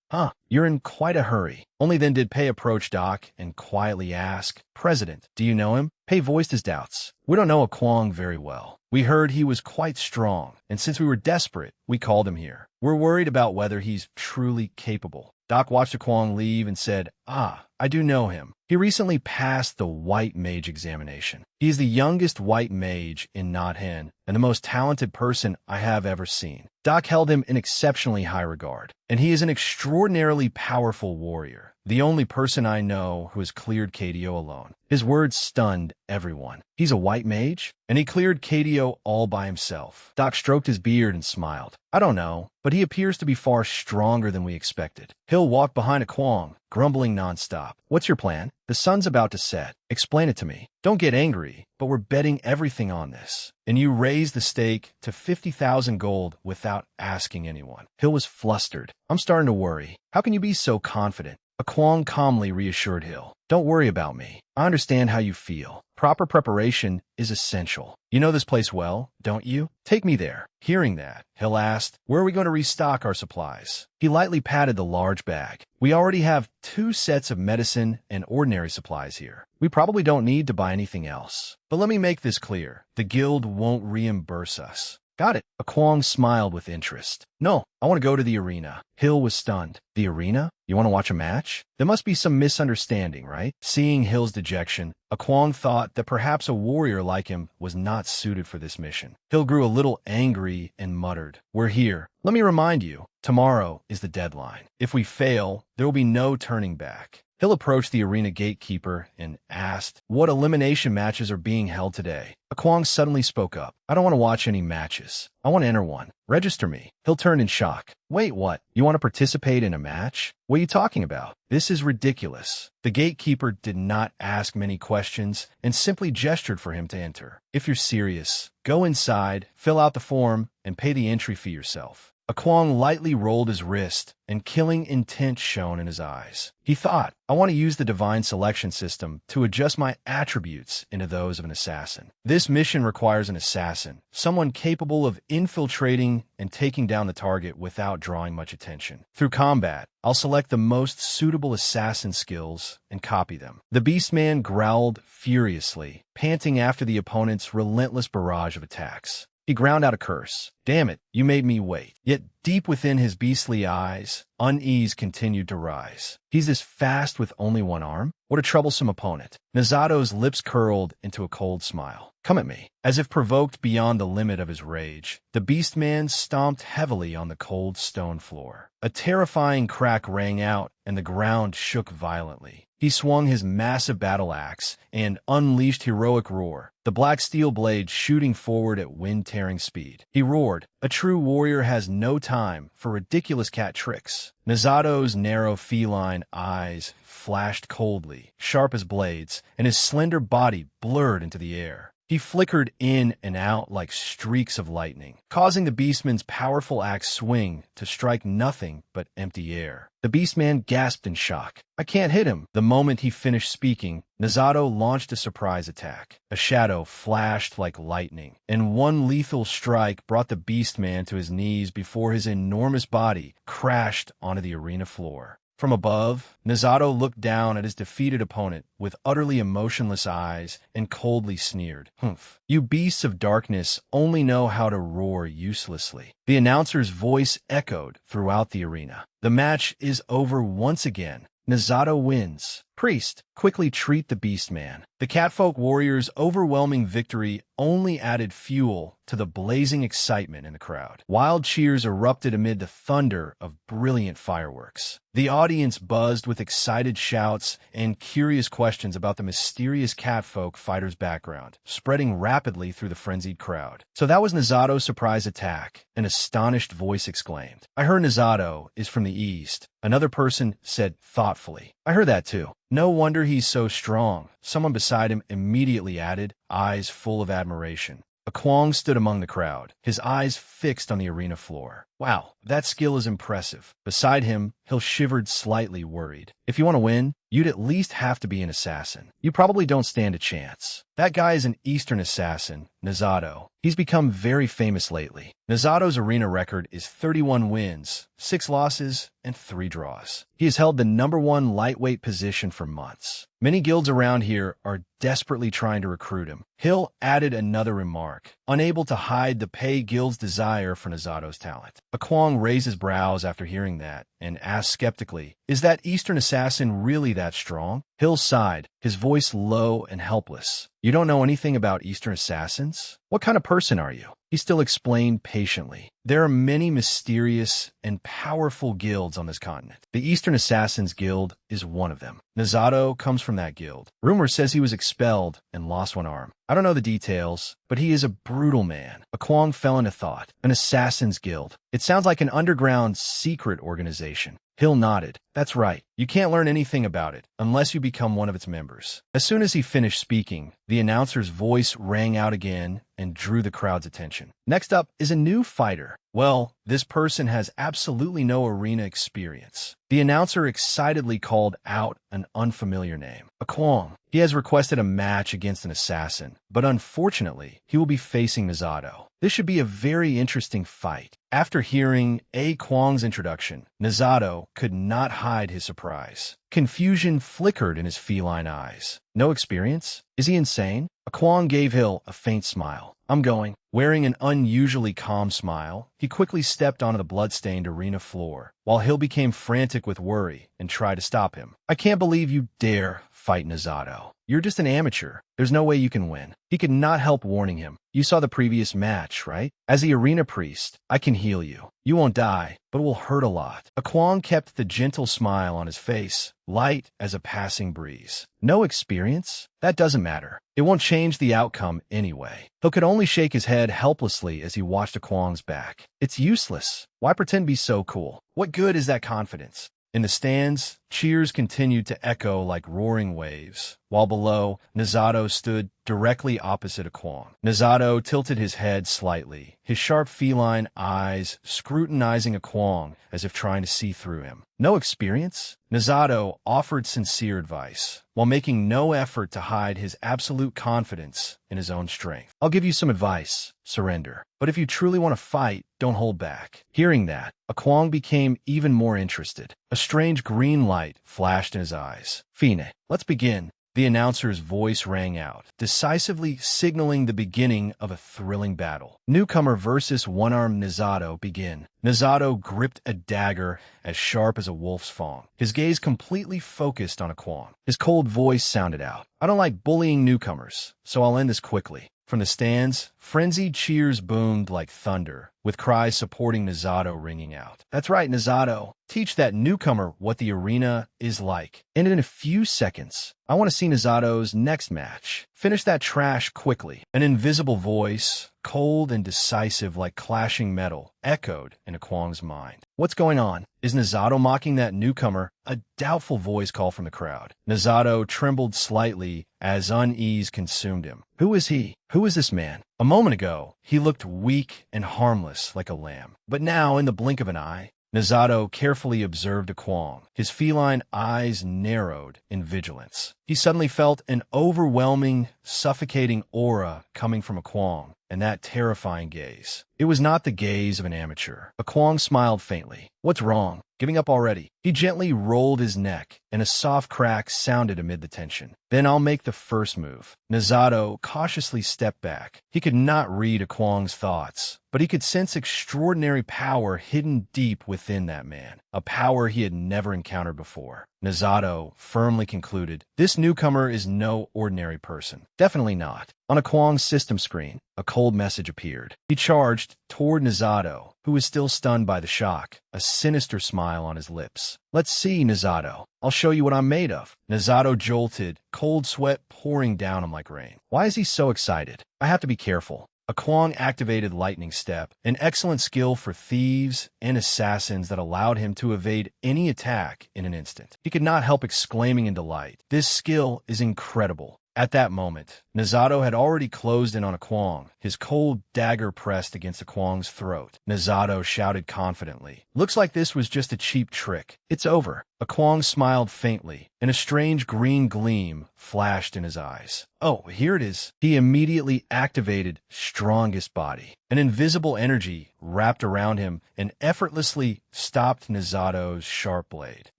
You're in quite a hurry." Only then did Pei approach Doc and quietly ask, "President, do you know him?" Pei voiced his doubts. "We don't know Kwong very well. We heard he was quite strong, and since we were desperate, we called him here. We're worried about whether he's truly capable." Doc watched Kwong leave and said, I do know him. He recently passed the White Mage examination. He is the youngest White Mage in Nothen and the most talented person I have ever seen." Doc held him in exceptionally high regard, and he is an extraordinarily powerful warrior, the only person I know who has cleared KDO alone. His words stunned everyone. "He's a White Mage? And he cleared KDO all by himself." Doc stroked his beard and smiled. "I don't know, but he appears to be far stronger than we expected." Hill walked behind Kwong, grumbling nonstop. "What's your plan?" "The sun's about to set. Explain it to me." "Don't get angry, but we're betting everything on this." "And you raised the stake to 50,000 gold without asking anyone." Hill was flustered. "I'm starting to worry. How can you be so confident?" Kwang calmly reassured Hill. Don't worry about me. I understand how you feel. Proper preparation is essential. You know this place well, don't you? Take me there. Hearing that, Hill asked, where are we going to restock our supplies? He lightly patted the large bag. We already have 2 sets of medicine and ordinary supplies here. We probably don't need to buy anything else. But let me make this clear. The guild won't reimburse us. Got it. Kwang smiled with interest. No, I want to go to the arena. Hill was stunned. The arena? You want to watch a match? There must be some misunderstanding, right? Seeing Hill's dejection, Kwang thought that perhaps a warrior like him was not suited for this mission. Hill grew a little angry and muttered, we're here. Let me remind you, tomorrow is the deadline. If we fail, there will be no turning back. Hill approached the arena gatekeeper and asked, what elimination matches are being held today? Kwang suddenly spoke up. I don't want to watch any matches. I want to enter one. Register me. Hill turned in shock. Wait, what? You want to participate in a match? What are you talking about? This is ridiculous. The gatekeeper did not ask many questions and simply gestured for him to enter. If you're serious, go inside, fill out the form, and pay the entry fee yourself. Kwang lightly rolled his wrist, and killing intent shone in his eyes. He thought, I want to use the divine selection system to adjust my attributes into those of an assassin. This mission requires an assassin, someone capable of infiltrating and taking down the target without drawing much attention. Through combat, I'll select the most suitable assassin skills and copy them. The Beastman growled furiously, panting after the opponent's relentless barrage of attacks. He ground out a curse. Damn it, you made me wait. Yet deep within his beastly eyes, unease continued to rise. He's this fast with only one arm? What a troublesome opponent. Nazato's lips curled into a cold smile. Come at me. As if provoked beyond the limit of his rage, the Beastman stomped heavily on the cold stone floor. A terrifying crack rang out, and the ground shook violently. He swung his massive battle axe and unleashed heroic roar, the black steel blade shooting forward at wind-tearing speed. He roared, a true warrior has no time for ridiculous cat tricks. Nazato's narrow feline eyes flashed coldly, sharp as blades, and his slender body blurred into the air. He flickered in and out like streaks of lightning, causing the Beastman's powerful axe swing to strike nothing but empty air. The Beastman gasped in shock. I can't hit him. The moment he finished speaking, Nazato launched a surprise attack. A shadow flashed like lightning, and one lethal strike brought the Beastman to his knees before his enormous body crashed onto the arena floor. From above, Nazato looked down at his defeated opponent with utterly emotionless eyes and coldly sneered. Humph. You beasts of darkness only know how to roar uselessly. The announcer's voice echoed throughout the arena. The match is over once again. Nazato wins. Priest, quickly treat the Beastman. The Catfolk warrior's overwhelming victory only added fuel to the blazing excitement in the crowd. Wild cheers erupted amid the thunder of brilliant fireworks. The audience buzzed with excited shouts and curious questions about the mysterious Catfolk fighter's background, spreading rapidly through the frenzied crowd. So that was Nazato's surprise attack, an astonished voice exclaimed. I heard Nazato is from the east. Another person said thoughtfully. I heard that too. No wonder he's so strong. Someone beside him immediately added, eyes full of admiration. Kwang stood among the crowd, his eyes fixed on the arena floor. Wow, that skill is impressive. Beside him, Hill shivered slightly worried. If you want to win, you'd at least have to be an assassin. You probably don't stand a chance. That guy is an Eastern assassin, Nazato. He's become very famous lately. Nazato's arena record is 31 wins, 6 losses, and 3 draws. He has held the #1 lightweight position for months. Many guilds around here are desperately trying to recruit him. Hill added another remark, unable to hide the Pei Guild's desire for Nazato's talent. Kwang raised his brows after hearing that and asked skeptically, is that Eastern assassin really that strong? Hill sighed, his voice low and helpless. You don't know anything about Eastern assassins? What kind of person are you? He still explained patiently. There are many mysterious and powerful guilds on this continent. The Eastern Assassins Guild is one of them. Nazato comes from that guild. Rumor says he was expelled and lost one arm. I don't know the details, but he is a brutal man. Kwang fell into thought. An Assassin's Guild. It sounds like an underground secret organization. Hill nodded. That's right. You can't learn anything about it unless you become one of its members. As soon as he finished speaking, the announcer's voice rang out again, and drew the crowd's attention. Next up is a new fighter. Well, this person has absolutely no arena experience. The announcer excitedly called out an unfamiliar name. A Kwong. He has requested a match against an assassin, but unfortunately, he will be facing Nizato. This should be a very interesting fight. After hearing A. Kwong's introduction, Nizato could not hide his surprise. Confusion flickered in his feline eyes. No experience? Is he insane? A Kwong gave Hill a faint smile. I'm going. Wearing an unusually calm smile, he quickly stepped onto the blood-stained arena floor, while Hill became frantic with worry and tried to stop him. I can't believe you dare fight Nizato. You're just an amateur. There's no way you can win. He could not help warning him. You saw the previous match, right? As the arena priest, I can heal you. You won't die, but it will hurt a lot. A Kwong kept the gentle smile on his face, light as a passing breeze. No experience? That doesn't matter. It won't change the outcome anyway. Hill could only shake his head helplessly as he watched a Kwong's back. It's useless. Why pretend to be so cool? What good is that confidence? In the stands, cheers continued to echo like roaring waves, while below, Nizato stood directly opposite a Kwong. Nizato tilted his head slightly, his sharp feline eyes scrutinizing a Kwong as if trying to see through him. No experience? Nizato offered sincere advice, while making no effort to hide his absolute confidence in his own strength. I'll give you some advice. Surrender. But if you truly want to fight, don't hold back. Hearing that, a Kwong became even more interested. A strange green light flashed in his eyes. Fine, let's begin. The announcer's voice rang out, decisively signaling the beginning of a thrilling battle. Newcomer versus one-armed Nizato begin. Nizato gripped a dagger as sharp as a wolf's fang, his gaze completely focused on a Kwong. His cold voice sounded out. I don't like bullying newcomers, so I'll end this quickly. From the stands, frenzied cheers boomed like thunder, with cries supporting Nizato ringing out. That's right, Nizato. Teach that newcomer what the arena is like. And in a few seconds, I want to see Nizato's next match. Finish that trash quickly. An invisible voice, cold and decisive like clashing metal, echoed in a Kwong's mind. What's going on? Is Nizato mocking that newcomer? A doubtful voice called from the crowd. Nizato trembled slightly as unease consumed him. Who is he? Who is this man? A moment ago, he looked weak and harmless like a lamb. But now, in the blink of an eye, Nizato carefully observed a Kwong. His feline eyes narrowed in vigilance. He suddenly felt an overwhelming, suffocating aura coming from a Kwong, and that terrifying gaze. It was not the gaze of an amateur. A Kwong smiled faintly. What's wrong? Giving up already? He gently rolled his neck, and a soft crack sounded amid the tension. Then I'll make the first move. Nizato cautiously stepped back. He could not read a Kwong's thoughts, but he could sense extraordinary power hidden deep within that man, a power he had never encountered before. Nizato firmly concluded, this newcomer is no ordinary person. Definitely not. On a Kwong's system screen, a cold message appeared. He charged toward Nizato, who was still stunned by the shock, a sinister smile on his lips. Let's see, Nizato. I'll show you what I'm made of. Nizato jolted, cold sweat pouring down him like rain. Why is he so excited? I have to be careful. A Kwong activated Lightning Step, an excellent skill for thieves and assassins that allowed him to evade any attack in an instant. He could not help exclaiming in delight. This skill is incredible. At that moment, Nizato had already closed in on a Kwong, his cold dagger pressed against a Kwong's throat. Nizato shouted confidently, looks like this was just a cheap trick. It's over. A Kwong smiled faintly, and a strange green gleam flashed in his eyes. Oh, here it is. He immediately activated Strongest Body. An invisible energy wrapped around him and effortlessly stopped Nizato's sharp blade.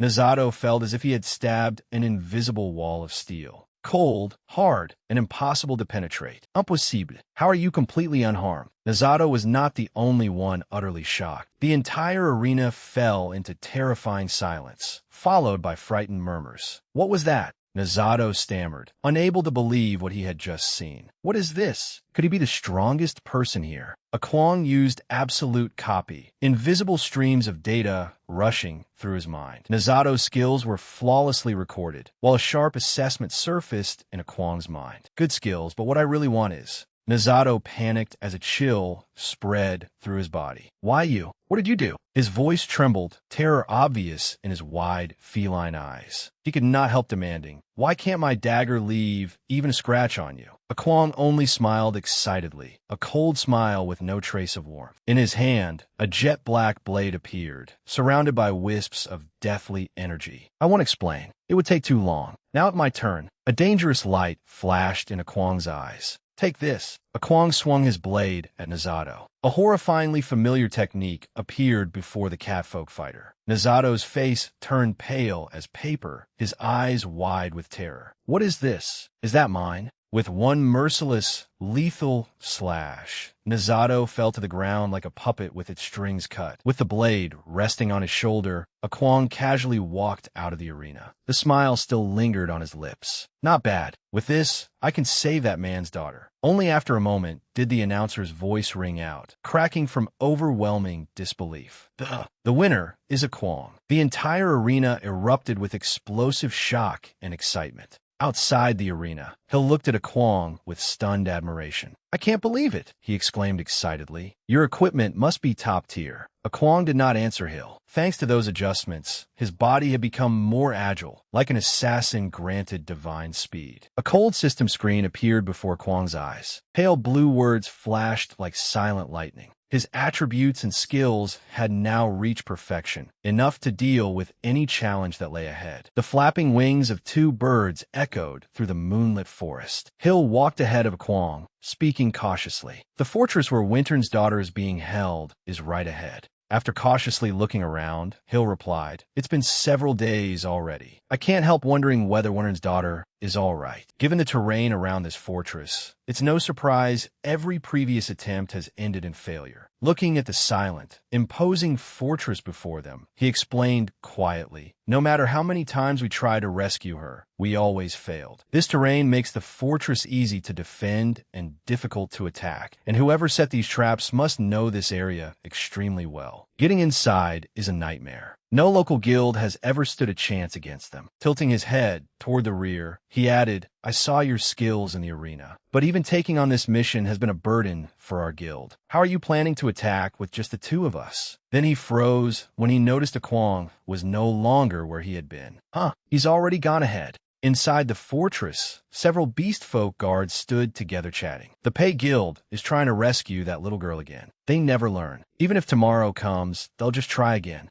Nizato felt as if he had stabbed an invisible wall of steel. Cold, hard, and impossible to penetrate. Impossible. How are you completely unharmed? Nizato was not the only one utterly shocked. The entire arena fell into terrifying silence, followed by frightened murmurs. What was that? Nizato stammered, unable to believe what he had just seen. What is this? Could he be the strongest person here? A Kwong used absolute copy, invisible streams of data rushing through his mind. Nizato's skills were flawlessly recorded, while a sharp assessment surfaced in a Kwong's mind. Good skills, but what I really want is... Nizato panicked as a chill spread through his body. Why you? What did you do? His voice trembled, terror obvious in his wide, feline eyes. He could not help demanding, "Why can't my dagger leave even a scratch on you?" Akwang only smiled excitedly, a cold smile with no trace of warmth. In his hand, a jet-black blade appeared, surrounded by wisps of deathly energy. "I won't explain. It would take too long. Now it's my turn." A dangerous light flashed in Akwang's eyes. "Take this." Akwang swung his blade at Nizato. A horrifyingly familiar technique appeared before the catfolk fighter. Nizato's face turned pale as paper, his eyes wide with terror. "What is this? Is that mine?" With one merciless, lethal slash, Nizato fell to the ground like a puppet with its strings cut. With the blade resting on his shoulder, Akwang casually walked out of the arena. The smile still lingered on his lips. "Not bad. With this, I can save that man's daughter." Only after a moment did the announcer's voice ring out, cracking from overwhelming disbelief. The winner is Akwang. The entire arena erupted with explosive shock and excitement. Outside the arena, Hill looked at Akwang with stunned admiration. "I can't believe it," he exclaimed excitedly. "Your equipment must be top tier." Akwang did not answer Hill. Thanks to those adjustments, his body had become more agile, like an assassin granted divine speed. A cold system screen appeared before Kwang's eyes. Pale blue words flashed like silent lightning. His attributes and skills had now reached perfection, enough to deal with any challenge that lay ahead. The flapping wings of two birds echoed through the moonlit forest. Hill walked ahead of Kwang, speaking cautiously. "The fortress where Wintern's daughter is being held is right ahead." After cautiously looking around, Hill replied, "It's been several days already. I can't help wondering whether Wintern's daughter is all right. Given the terrain around this fortress, it's no surprise every previous attempt has ended in failure." Looking at the silent, imposing fortress before them, he explained quietly, "No matter how many times we try to rescue her, we always failed. This terrain makes the fortress easy to defend and difficult to attack, and whoever set these traps must know this area extremely well. Getting inside is a nightmare. No local guild has ever stood a chance against them." Tilting his head toward the rear, he added, "I saw your skills in the arena, but even taking on this mission has been a burden for our guild. How are you planning to attack with just the two of us?" Then he froze when he noticed Akwang was no longer where he had been. He's already gone ahead. Inside the fortress, several beast folk guards stood together chatting. "The Pei Guild is trying to rescue that little girl again. They never learn. Even if tomorrow comes, they'll just try again.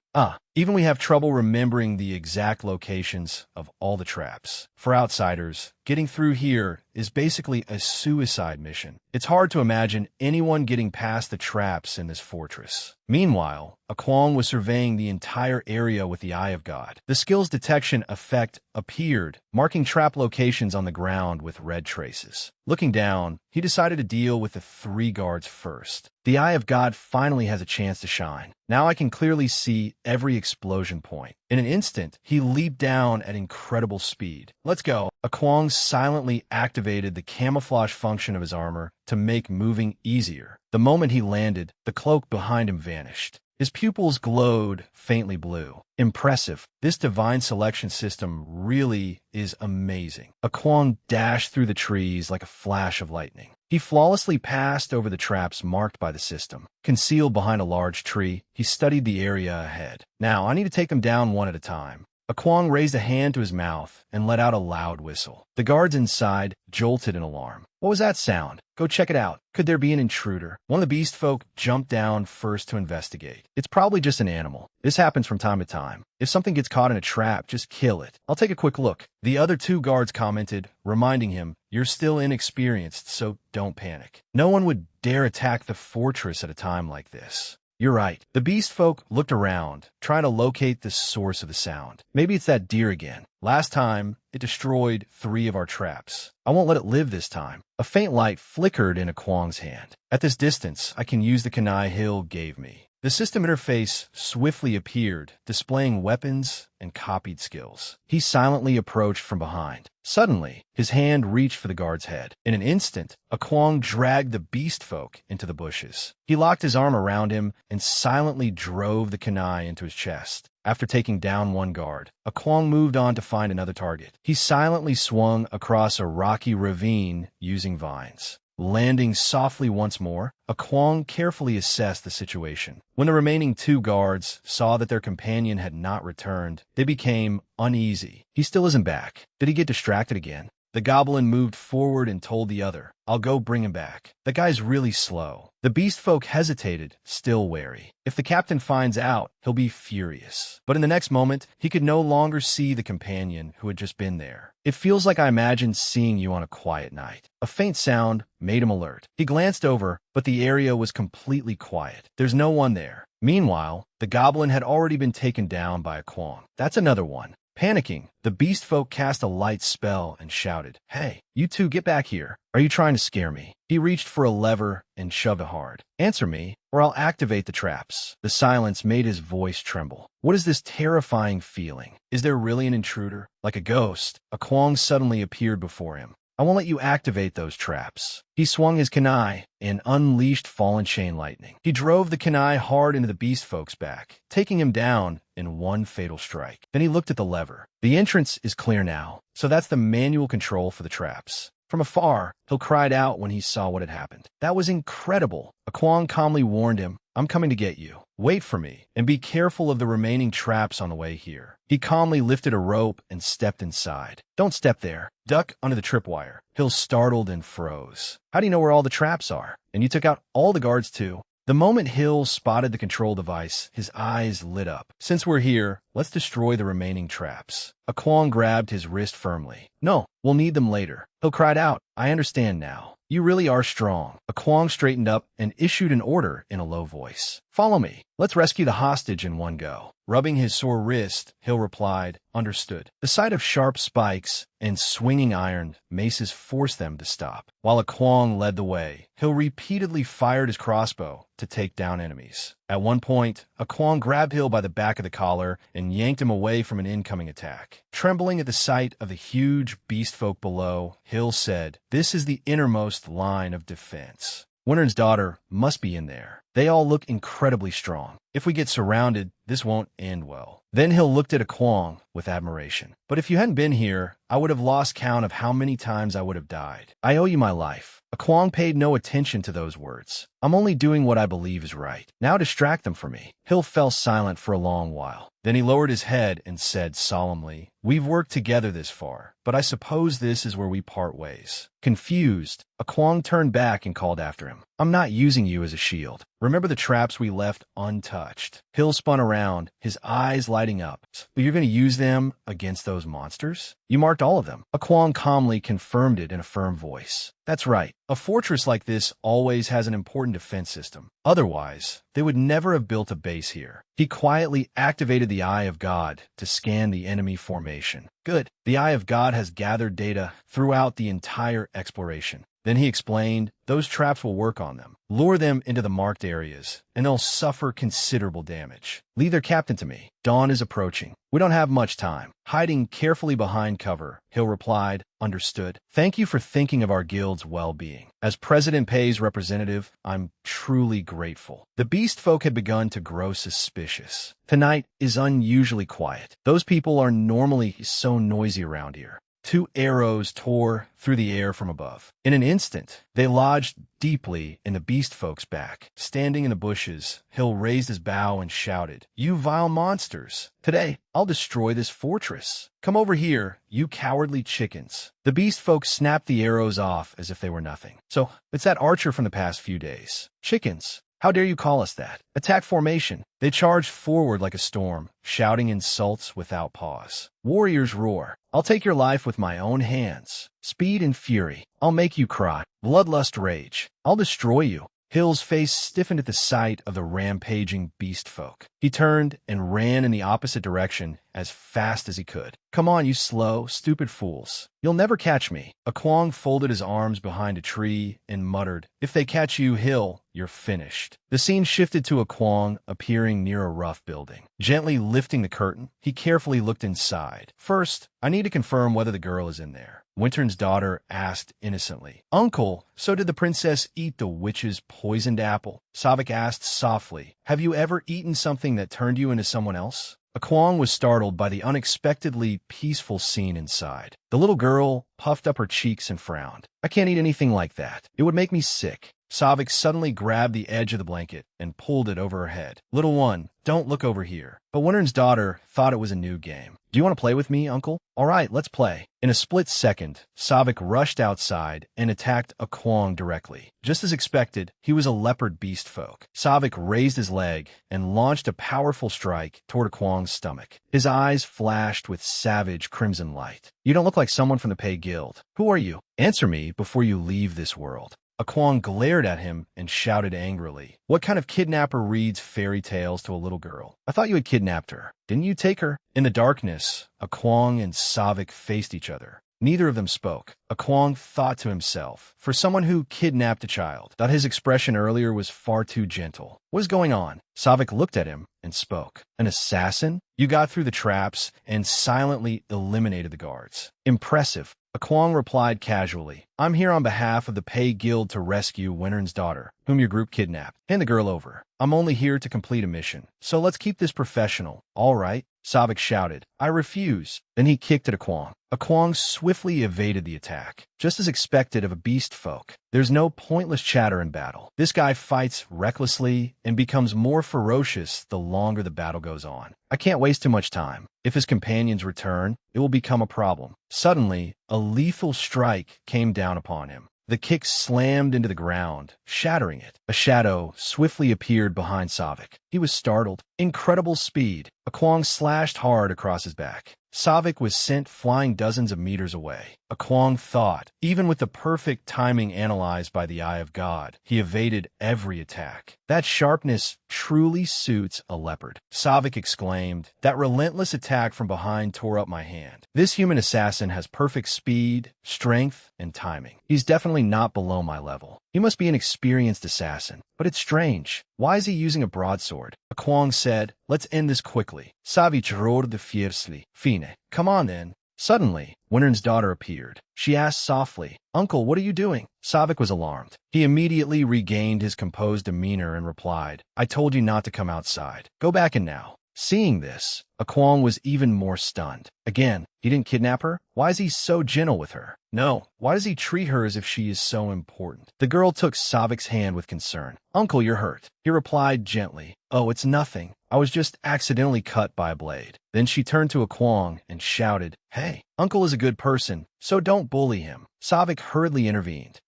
Even we have trouble remembering the exact locations of all the traps. For outsiders, getting through here is basically a suicide mission. It's hard to imagine anyone getting past the traps in this fortress." Meanwhile, Akwang was surveying the entire area with the Eye of God. The skills detection effect appeared, marking trap locations on the ground with red traces. Looking down, he decided to deal with the three guards first. The Eye of God finally has a chance to shine. Now I can clearly see every explosion point. In an instant, he leaped down at incredible speed. "Let's go." Akwang silently activated the camouflage function of his armor to make moving easier. The moment he landed, the cloak behind him vanished. His pupils glowed faintly blue. Impressive. This divine selection system really is amazing. Akwang dashed through the trees like a flash of lightning. He flawlessly passed over the traps marked by the system. Concealed behind a large tree, he studied the area ahead. "Now, I need to take them down one at a time." Akwang raised a hand to his mouth and let out a loud whistle. The guards inside jolted in alarm. "What was that sound? Go check it out. Could there be an intruder?" One of the beast folk jumped down first to investigate. "It's probably just an animal. This happens from time to time. If something gets caught in a trap, just kill it. I'll take a quick look." The other two guards commented, reminding him, "You're still inexperienced, so don't panic. No one would dare attack the fortress at a time like this." "You're right." The beast folk looked around, trying to locate the source of the sound. "Maybe it's that deer again. Last time, it destroyed 3 of our traps. I won't let it live this time." A faint light flickered in Akwang's hand. "At this distance, I can use the kunai Hill gave me." The system interface swiftly appeared, displaying weapons and copied skills. He silently approached from behind. Suddenly, his hand reached for the guard's head. In an instant, Akwang dragged the beast folk into the bushes. He locked his arm around him and silently drove the kunai into his chest. After taking down one guard, Akwang moved on to find another target. He silently swung across a rocky ravine using vines. landing softly once more. Kwang carefully assessed the situation. When the remaining two guards saw that their companion had not returned, they became uneasy. He still isn't back. Did he get distracted again? The goblin moved forward and told the other, I'll go bring him back. That guy's really slow. The beast folk hesitated, still wary. If the captain finds out, he'll be furious. But in the next moment, he could no longer see the companion who had just been there. It feels like I imagined seeing you on a quiet night. A faint sound made him alert. He glanced over, but the area was completely quiet. There's no one there. Meanwhile, the goblin had already been taken down by a Kwang. That's another one. Panicking, the beast folk cast a light spell and shouted, Hey, you two get back here. Are you trying to scare me? He reached for a lever and shoved it hard. Answer me, or I'll activate the traps. The silence made his voice tremble. What is this terrifying feeling? Is there really an intruder? Like a ghost, a Kwang suddenly appeared before him. I won't let you activate those traps. He swung his kunai and unleashed fallen chain lightning. He drove the kunai hard into the beast folk's back, taking him down in one fatal strike. Then he looked at the lever. The entrance is clear now, so that's the manual control for the traps. From afar, Hill cried out when he saw what had happened. That was incredible. A Kwang calmly warned him, I'm coming to get you. Wait for me, and be careful of the remaining traps on the way here. He calmly lifted a rope and stepped inside. Don't step there. Duck under the tripwire. Hill startled and froze. How do you know where all the traps are? And you took out all the guards too? The moment Hill spotted the control device, his eyes lit up. Since we're here, let's destroy the remaining traps. A Kwang grabbed his wrist firmly. No, we'll need them later. Hill cried out, I understand now. You really are strong. A Kwang straightened up and issued an order in a low voice. Follow me. Let's rescue the hostage in one go. Rubbing his sore wrist, Hill replied, Understood. The sight of sharp spikes and swinging iron maces forced them to stop. While a Kwang led the way, Hill repeatedly fired his crossbow to take down enemies. At one point, a Kwang grabbed Hill by the back of the collar and yanked him away from an incoming attack. Trembling at the sight of the huge beast folk below, Hill said, This is the innermost line of defense. Wintern's daughter must be in there. They all look incredibly strong. If we get surrounded, this won't end well. Then Hill looked at a Kwang with admiration. But if you hadn't been here, I would have lost count of how many times I would have died. I owe you my life. A Kwang paid no attention to those words. I'm only doing what I believe is right. Now distract them for me. Hill fell silent for a long while. Then he lowered his head and said solemnly, We've worked together this far, but I suppose this is where we part ways. Confused, a Kwang turned back and called after him. I'm not using you as a shield. Remember the traps we left untouched. Hill spun around, his eyes lighting up. But you're going to use them against those monsters? You marked all of them. A Kwang calmly confirmed it in a firm voice. That's right. A fortress like this always has an important defense system. Otherwise, they would never have built a base here. He quietly activated the Eye of God to scan the enemy formation. Good. The Eye of God has gathered data throughout the entire exploration. Then he explained, those traps will work on them. Lure them into the marked areas, and they'll suffer considerable damage. Leave their captain to me. Dawn is approaching. We don't have much time. Hiding carefully behind cover, Hill replied, Understood. Thank you for thinking of our guild's well-being. As President Pei's representative, I'm truly grateful. The beast folk had begun to grow suspicious. Tonight is unusually quiet. Those people are normally so noisy around here. 2 arrows tore through the air from above. In an instant, they lodged deeply in the beast folk's back. Standing in the bushes, Hill raised his bow and shouted, You vile monsters! Today, I'll destroy this fortress. Come over here, you cowardly chickens. The beast folk snapped the arrows off as if they were nothing. So, it's that archer from the past few days. Chickens. How dare you call us that? Attack formation. They charged forward like a storm, shouting insults without pause. Warriors roar. I'll take your life with my own hands. Speed and fury. I'll make you cry. Bloodlust rage. I'll destroy you. Hill's face stiffened at the sight of the rampaging beast folk. He turned and ran in the opposite direction as fast as he could. Come on, you slow, stupid fools. You'll never catch me. A Kwang folded his arms behind a tree and muttered, If they catch you, Hill, you're finished. The scene shifted to a Kwang appearing near a rough building. Gently lifting the curtain, he carefully looked inside. First, I need to confirm whether the girl is in there. Wintern's daughter asked innocently. Uncle, so did the princess eat the witch's poisoned apple? Savik asked softly. Have you ever eaten something that turned you into someone else? Kwang was startled by the unexpectedly peaceful scene inside. The little girl puffed up her cheeks and frowned. I can't eat anything like that. It would make me sick. Savik suddenly grabbed the edge of the blanket and pulled it over her head. Little one, don't look over here. But Wintern's daughter thought it was a new game. Do you want to play with me, uncle? All right, let's play. In a split second, Savik rushed outside and attacked Kwang directly. Just as expected, he was a leopard beast folk. Savik raised his leg and launched a powerful strike toward Kwang's stomach. His eyes flashed with savage crimson light. You don't look like someone from the Pei Guild. Who are you? Answer me before you leave this world. Kwang glared at him and shouted angrily. What kind of kidnapper reads fairy tales to a little girl? I thought you had kidnapped her. Didn't you take her? In the darkness, Kwang and Savik faced each other. Neither of them spoke. Kwang thought to himself, for someone who kidnapped a child, thought his expression earlier was far too gentle. What is going on? Savik looked at him and spoke. An assassin? You got through the traps and silently eliminated the guards. Impressive. Kwang replied casually, I'm here on behalf of the Pei Guild to rescue Wintern's daughter, whom your group kidnapped. Hand the girl over. I'm only here to complete a mission, so let's keep this professional. All right, Savik shouted. I refuse. Then he kicked at Kwang. Kwang swiftly evaded the attack, just as expected of a beast folk. There's no pointless chatter in battle. This guy fights recklessly and becomes more ferocious the longer the battle goes on. I can't waste too much time. If his companions return, it will become a problem. Suddenly, a lethal strike came down upon him. The kick slammed into the ground, shattering it. A shadow swiftly appeared behind Savik. He was startled. Incredible speed. Kwang slashed hard across his back. Savik was sent flying dozens of meters away. Kwang thought, even with the perfect timing analyzed by the eye of God, he evaded every attack. That sharpness truly suits a leopard. Savik exclaimed, that relentless attack from behind tore up my hand. This human assassin has perfect speed, strength, and timing. He's definitely not below my level. He must be an experienced assassin. But it's strange. Why is he using a broadsword? Kwang said, let's end this quickly. Savich roared fiercely. Fine. Come on then. Suddenly, Wintern's daughter appeared. She asked softly, Uncle, what are you doing? Savik was alarmed. He immediately regained his composed demeanor and replied, I told you not to come outside. Go back in now. Seeing this, Kwang was even more stunned. Again, he didn't kidnap her? Why is he so gentle with her? No, why does he treat her as if she is so important? The girl took Savik's hand with concern. Uncle, you're hurt. He replied gently, Oh, it's nothing. I was just accidentally cut by a blade. Then she turned to Kwang and shouted, Hey, Uncle is a good person, so don't bully him. Savik hurriedly intervened.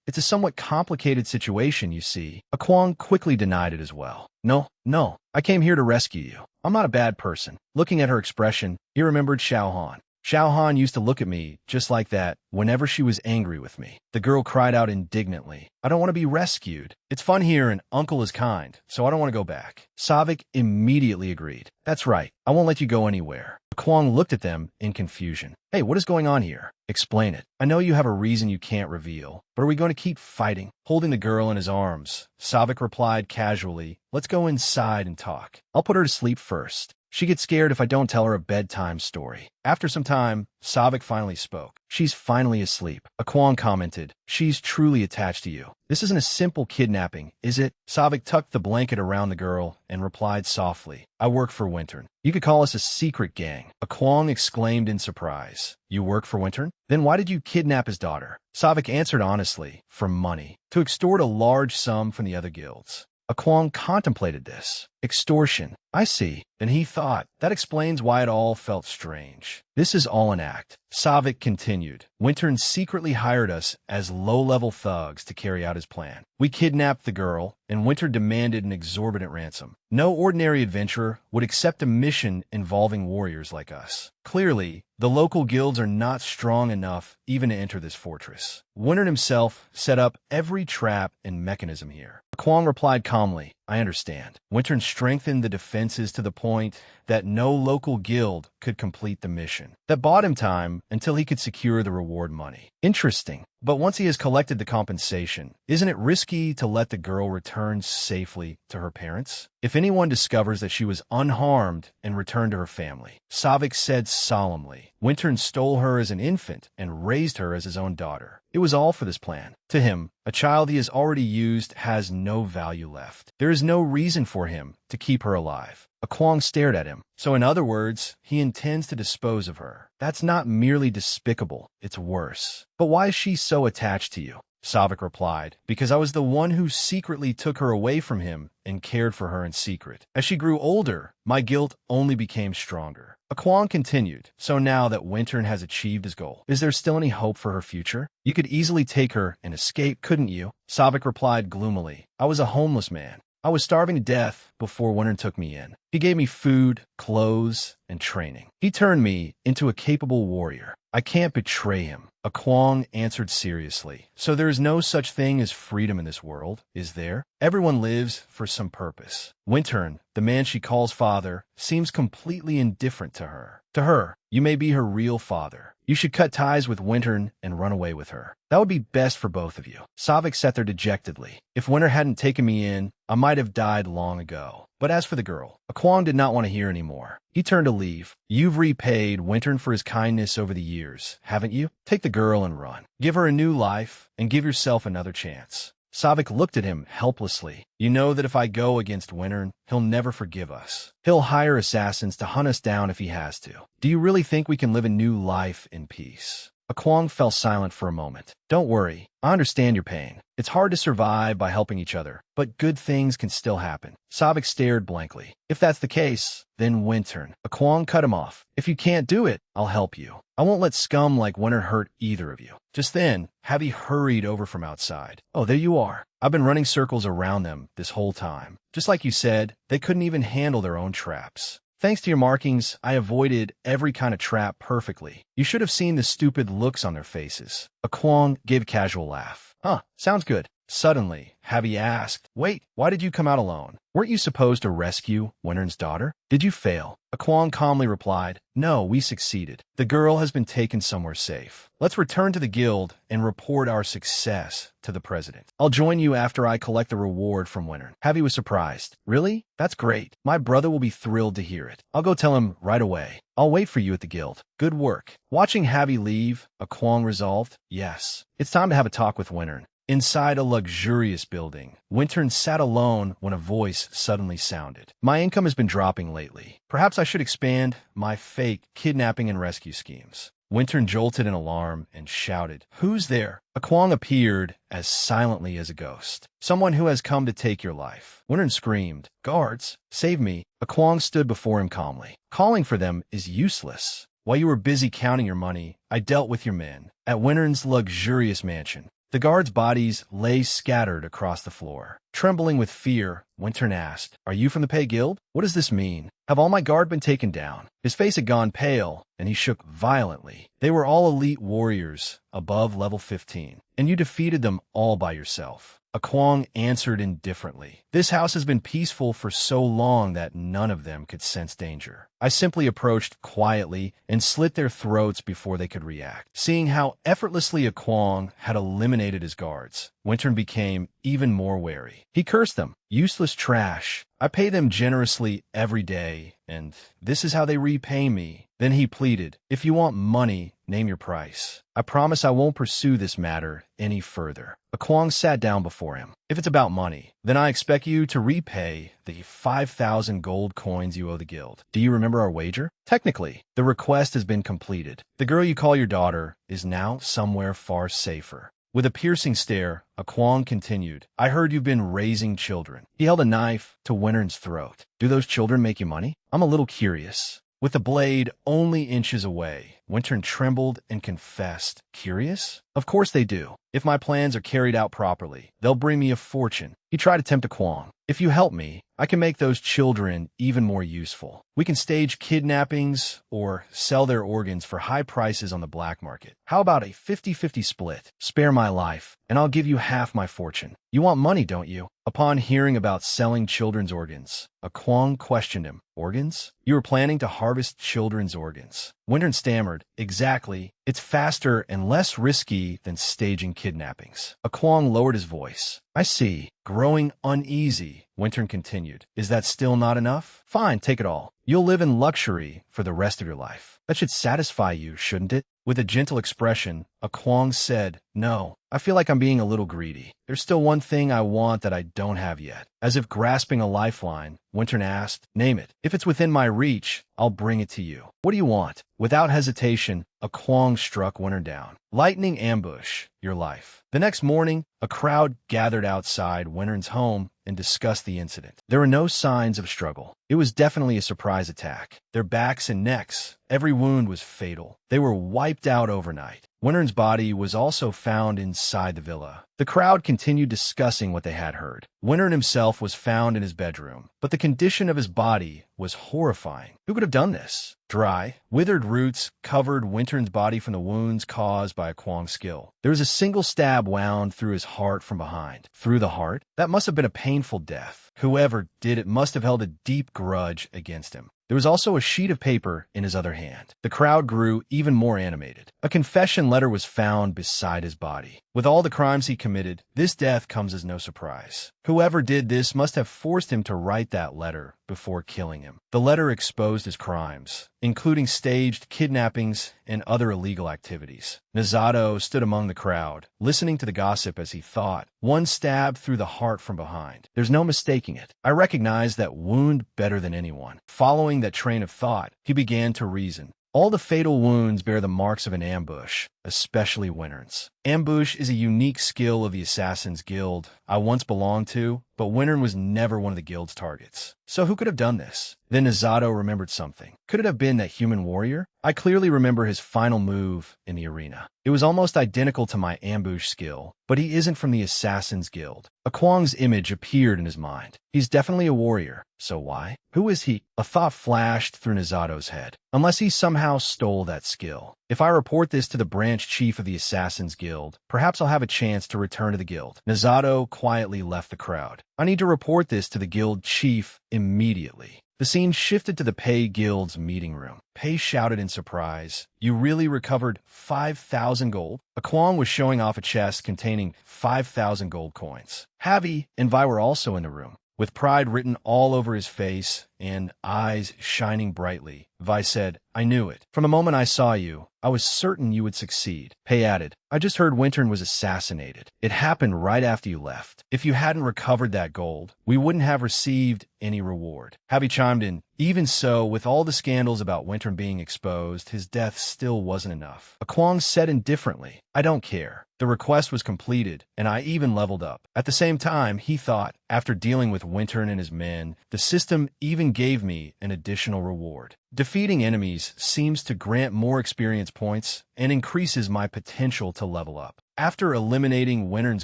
It's a somewhat complicated situation, you see. Kwang quickly denied it as well. No, I came here to rescue you. I'm not a bad person. Looking at her expression, he remembered Xiaohan. Xiaohan used to look at me just like that whenever she was angry with me. The girl cried out indignantly, I don't want to be rescued. It's fun here and Uncle is kind, so I don't want to go back. Savik immediately agreed. That's right. I won't let you go anywhere. Kwang looked at them in confusion. Hey, what is going on here? Explain it. I know you have a reason you can't reveal, but are we going to keep fighting? Holding the girl in his arms, Savik replied casually, Let's go inside and talk. I'll put her to sleep first. She gets scared if I don't tell her a bedtime story. After some time, Savik finally spoke. She's finally asleep. Kwang commented, She's truly attached to you. This isn't a simple kidnapping, is it? Savik tucked the blanket around the girl and replied softly, I work for Wintern. You could call us a secret gang. Kwang exclaimed in surprise. You work for Wintern? Then why did you kidnap his daughter? Savik answered honestly, for money. To extort a large sum from the other guilds. Kwang contemplated this. Extortion. I see. Then he thought, that explains why it all felt strange. This is all an act. Savik continued. Wintern secretly hired us as low-level thugs to carry out his plan. We kidnapped the girl, and Winter demanded an exorbitant ransom. No ordinary adventurer would accept a mission involving warriors like us. Clearly, the local guilds are not strong enough even to enter this fortress. Winter himself set up every trap and mechanism here. Kwang replied calmly, I understand. Wintern strengthened the defenses to the point that no local guild could complete the mission. That bought him time until he could secure the reward money. Interesting. But once he has collected the compensation, isn't it risky to let the girl return safely to her parents? If anyone discovers that she was unharmed and returned to her family, Savik said solemnly, Wintern stole her as an infant and raised her as his own daughter. It was all for this plan. To him, a child he has already used has no value left. There is no reason for him to keep her alive. Kwong stared at him. So in other words, he intends to dispose of her. That's not merely despicable, it's worse. But why is she so attached to you? Savik replied, because I was the one who secretly took her away from him and cared for her in secret. As she grew older, my guilt only became stronger. Kwong continued, so now that Wintern has achieved his goal, is there still any hope for her future? You could easily take her and escape, couldn't you? Savik replied gloomily, I was a homeless man. I was starving to death before Wintern took me in. He gave me food, clothes, and training. He turned me into a capable warrior. I can't betray him. Kwong answered seriously. So there is no such thing as freedom in this world, is there? Everyone lives for some purpose. Wintern, the man she calls father, seems completely indifferent to her. To her, you may be her real father. You should cut ties with Wintern and run away with her. That would be best for both of you. Savik sat there dejectedly. If Wintern hadn't taken me in, I might have died long ago. But as for the girl, Kwong did not want to hear anymore. He turned to leave. You've repaid Wintern for his kindness over the years, haven't you? Take the girl and run. Give her a new life, and give yourself another chance. Savik looked at him helplessly. You know that if I go against Wintern, he'll never forgive us. He'll hire assassins to hunt us down if he has to. Do you really think we can live a new life in peace? Kwong fell silent for a moment. Don't worry. I understand your pain. It's hard to survive by helping each other, but good things can still happen. Savik stared blankly. If that's the case, then Wintern. Kwong cut him off. If you can't do it, I'll help you. I won't let scum like Wintern hurt either of you. Just then, Javi hurried over from outside. Oh, there you are. I've been running circles around them this whole time. Just like you said, they couldn't even handle their own traps. Thanks to your markings, I avoided every kind of trap perfectly. You should have seen the stupid looks on their faces. Kwong gave a casual laugh. Huh, sounds good. Suddenly, Javi asked, Wait, why did you come out alone? Weren't you supposed to rescue Wintern's daughter? Did you fail? Kwong calmly replied, No, we succeeded. The girl has been taken somewhere safe. Let's return to the guild and report our success to the president. I'll join you after I collect the reward from Wintern. Javi was surprised. Really? That's great. My brother will be thrilled to hear it. I'll go tell him right away. I'll wait for you at the guild. Good work. Watching Javi leave, Kwong resolved, Yes, it's time to have a talk with Wintern. Inside a luxurious building, Wintern sat alone when a voice suddenly sounded. My income has been dropping lately. Perhaps I should expand my fake kidnapping and rescue schemes. Wintern jolted in alarm and shouted, Who's there? Kwong appeared as silently as a ghost. Someone who has come to take your life. Wintern screamed, Guards, save me. Kwong stood before him calmly. Calling for them is useless. While you were busy counting your money, I dealt with your men at Wintern's luxurious mansion. The guards' bodies lay scattered across the floor. Trembling with fear, Wintern asked, Are you from the Pay Guild? What does this mean? Have all my guard been taken down? His face had gone pale, and he shook violently. They were all elite warriors, above level 15, and you defeated them all by yourself. Kwong answered indifferently. This house has been peaceful for so long that none of them could sense danger. I simply approached quietly and slit their throats before they could react. Seeing how effortlessly Kwong had eliminated his guards, Wintern became even more wary. He cursed them. Useless trash. I pay them generously every day, and this is how they repay me. Then he pleaded, If you want money, name your price. I promise I won't pursue this matter any further. Kwong sat down before him. If it's about money, then I expect you to repay the 5,000 gold coins you owe the guild. Do you remember our wager? Technically, the request has been completed. The girl you call your daughter is now somewhere far safer. With a piercing stare, Kwong continued, I heard you've been raising children. He held a knife to Wintern's throat. Do those children make you money? I'm a little curious. With the blade only inches away, Wintern trembled and confessed, Curious? Of course they do. If my plans are carried out properly, they'll bring me a fortune. He tried to tempt Kwong. If you help me, I can make those children even more useful. We can stage kidnappings or sell their organs for high prices on the black market. How about a 50-50 split? Spare my life, and I'll give you half my fortune. You want money, don't you? Upon hearing about selling children's organs, Kwong questioned him. Organs? You were planning to harvest children's organs. Wintern stammered. stammered, "Exactly. It's faster and less risky than staging kidnappings." A Kwong lowered his voice. "I see." Growing uneasy, Wintern continued, "Is that still not enough? Fine, take it all. You'll live in luxury for the rest of your life. That should satisfy you, shouldn't it?" With a gentle expression, a Kwong said, "No, I feel like I'm being a little greedy. There's still one thing I want that I don't have yet." As if grasping a lifeline, Wintern asked, "Name it. If it's within my reach, I'll bring it to you. What do you want?" Without hesitation, a Kwong struck Wintern down. "Lightning ambush, your life." The next morning, a crowd gathered outside Wintern's home and discussed the incident. There were no signs of struggle. It was definitely a surprise attack. Their backs and necks, every wound was fatal. They were wiped out overnight. Wintern's body was also found inside the villa. The crowd continued discussing what they had heard. Wintern himself was found in his bedroom, but the condition of his body was horrifying. Who could have done this? Dry, withered roots covered Wintern's body from the wounds caused by a Kwong skill. There was a single stab wound through his heart from behind. Through the heart? That must have been a painful death. Whoever did it must have held a deep grudge against him. There was also a sheet of paper in his other hand. The crowd grew even more animated. A confession letter was found beside his body. With all the crimes he committed, this death comes as no surprise. Whoever did this must have forced him to write that letter before killing him. The letter exposed his crimes, including staged kidnappings and other illegal activities. Nizato stood among the crowd, listening to the gossip as he thought, "One stab through the heart from behind. There's no mistaking it. I recognize that wound better than anyone." Following that train of thought, he began to reason. All the fatal wounds bear the marks of an ambush, especially Wintern's. Ambush is a unique skill of the Assassin's Guild I once belonged to, but Wintern was never one of the guild's targets. So who could have done this? Then Nizato remembered something. Could it have been that human warrior? I clearly remember his final move in the arena. It was almost identical to my ambush skill, but he isn't from the Assassin's Guild. A Kwong's image appeared in his mind. He's definitely a warrior. So why? Who is he? A thought flashed through Nizato's head. Unless he somehow stole that skill. If I report this to the branch chief of the Assassin's Guild, perhaps I'll have a chance to return to the guild. Nizato quietly left the crowd. I need to report this to the guild chief immediately. The scene shifted to the Pei Guild's meeting room. Pei shouted in surprise, "You really recovered 5,000 gold?" A Kwong was showing off a chest containing 5,000 gold coins. Javi and Vi were also in the room. With pride written all over his face and eyes shining brightly, Vi said, "I knew it. From the moment I saw you, I was certain you would succeed." Pei added, "I just heard Wintern was assassinated. It happened right after you left. If you hadn't recovered that gold, we wouldn't have received any reward." Javi chimed in, "Even so, with all the scandals about Wintern being exposed, his death still wasn't enough." A Kwong said indifferently, "I don't care. The request was completed, and I even leveled up." At the same time, he thought, after dealing with Wintern and his men, the system even gave me an additional reward. Defeating enemies seems to grant more experience points and increases my potential to level up. After eliminating Wintern's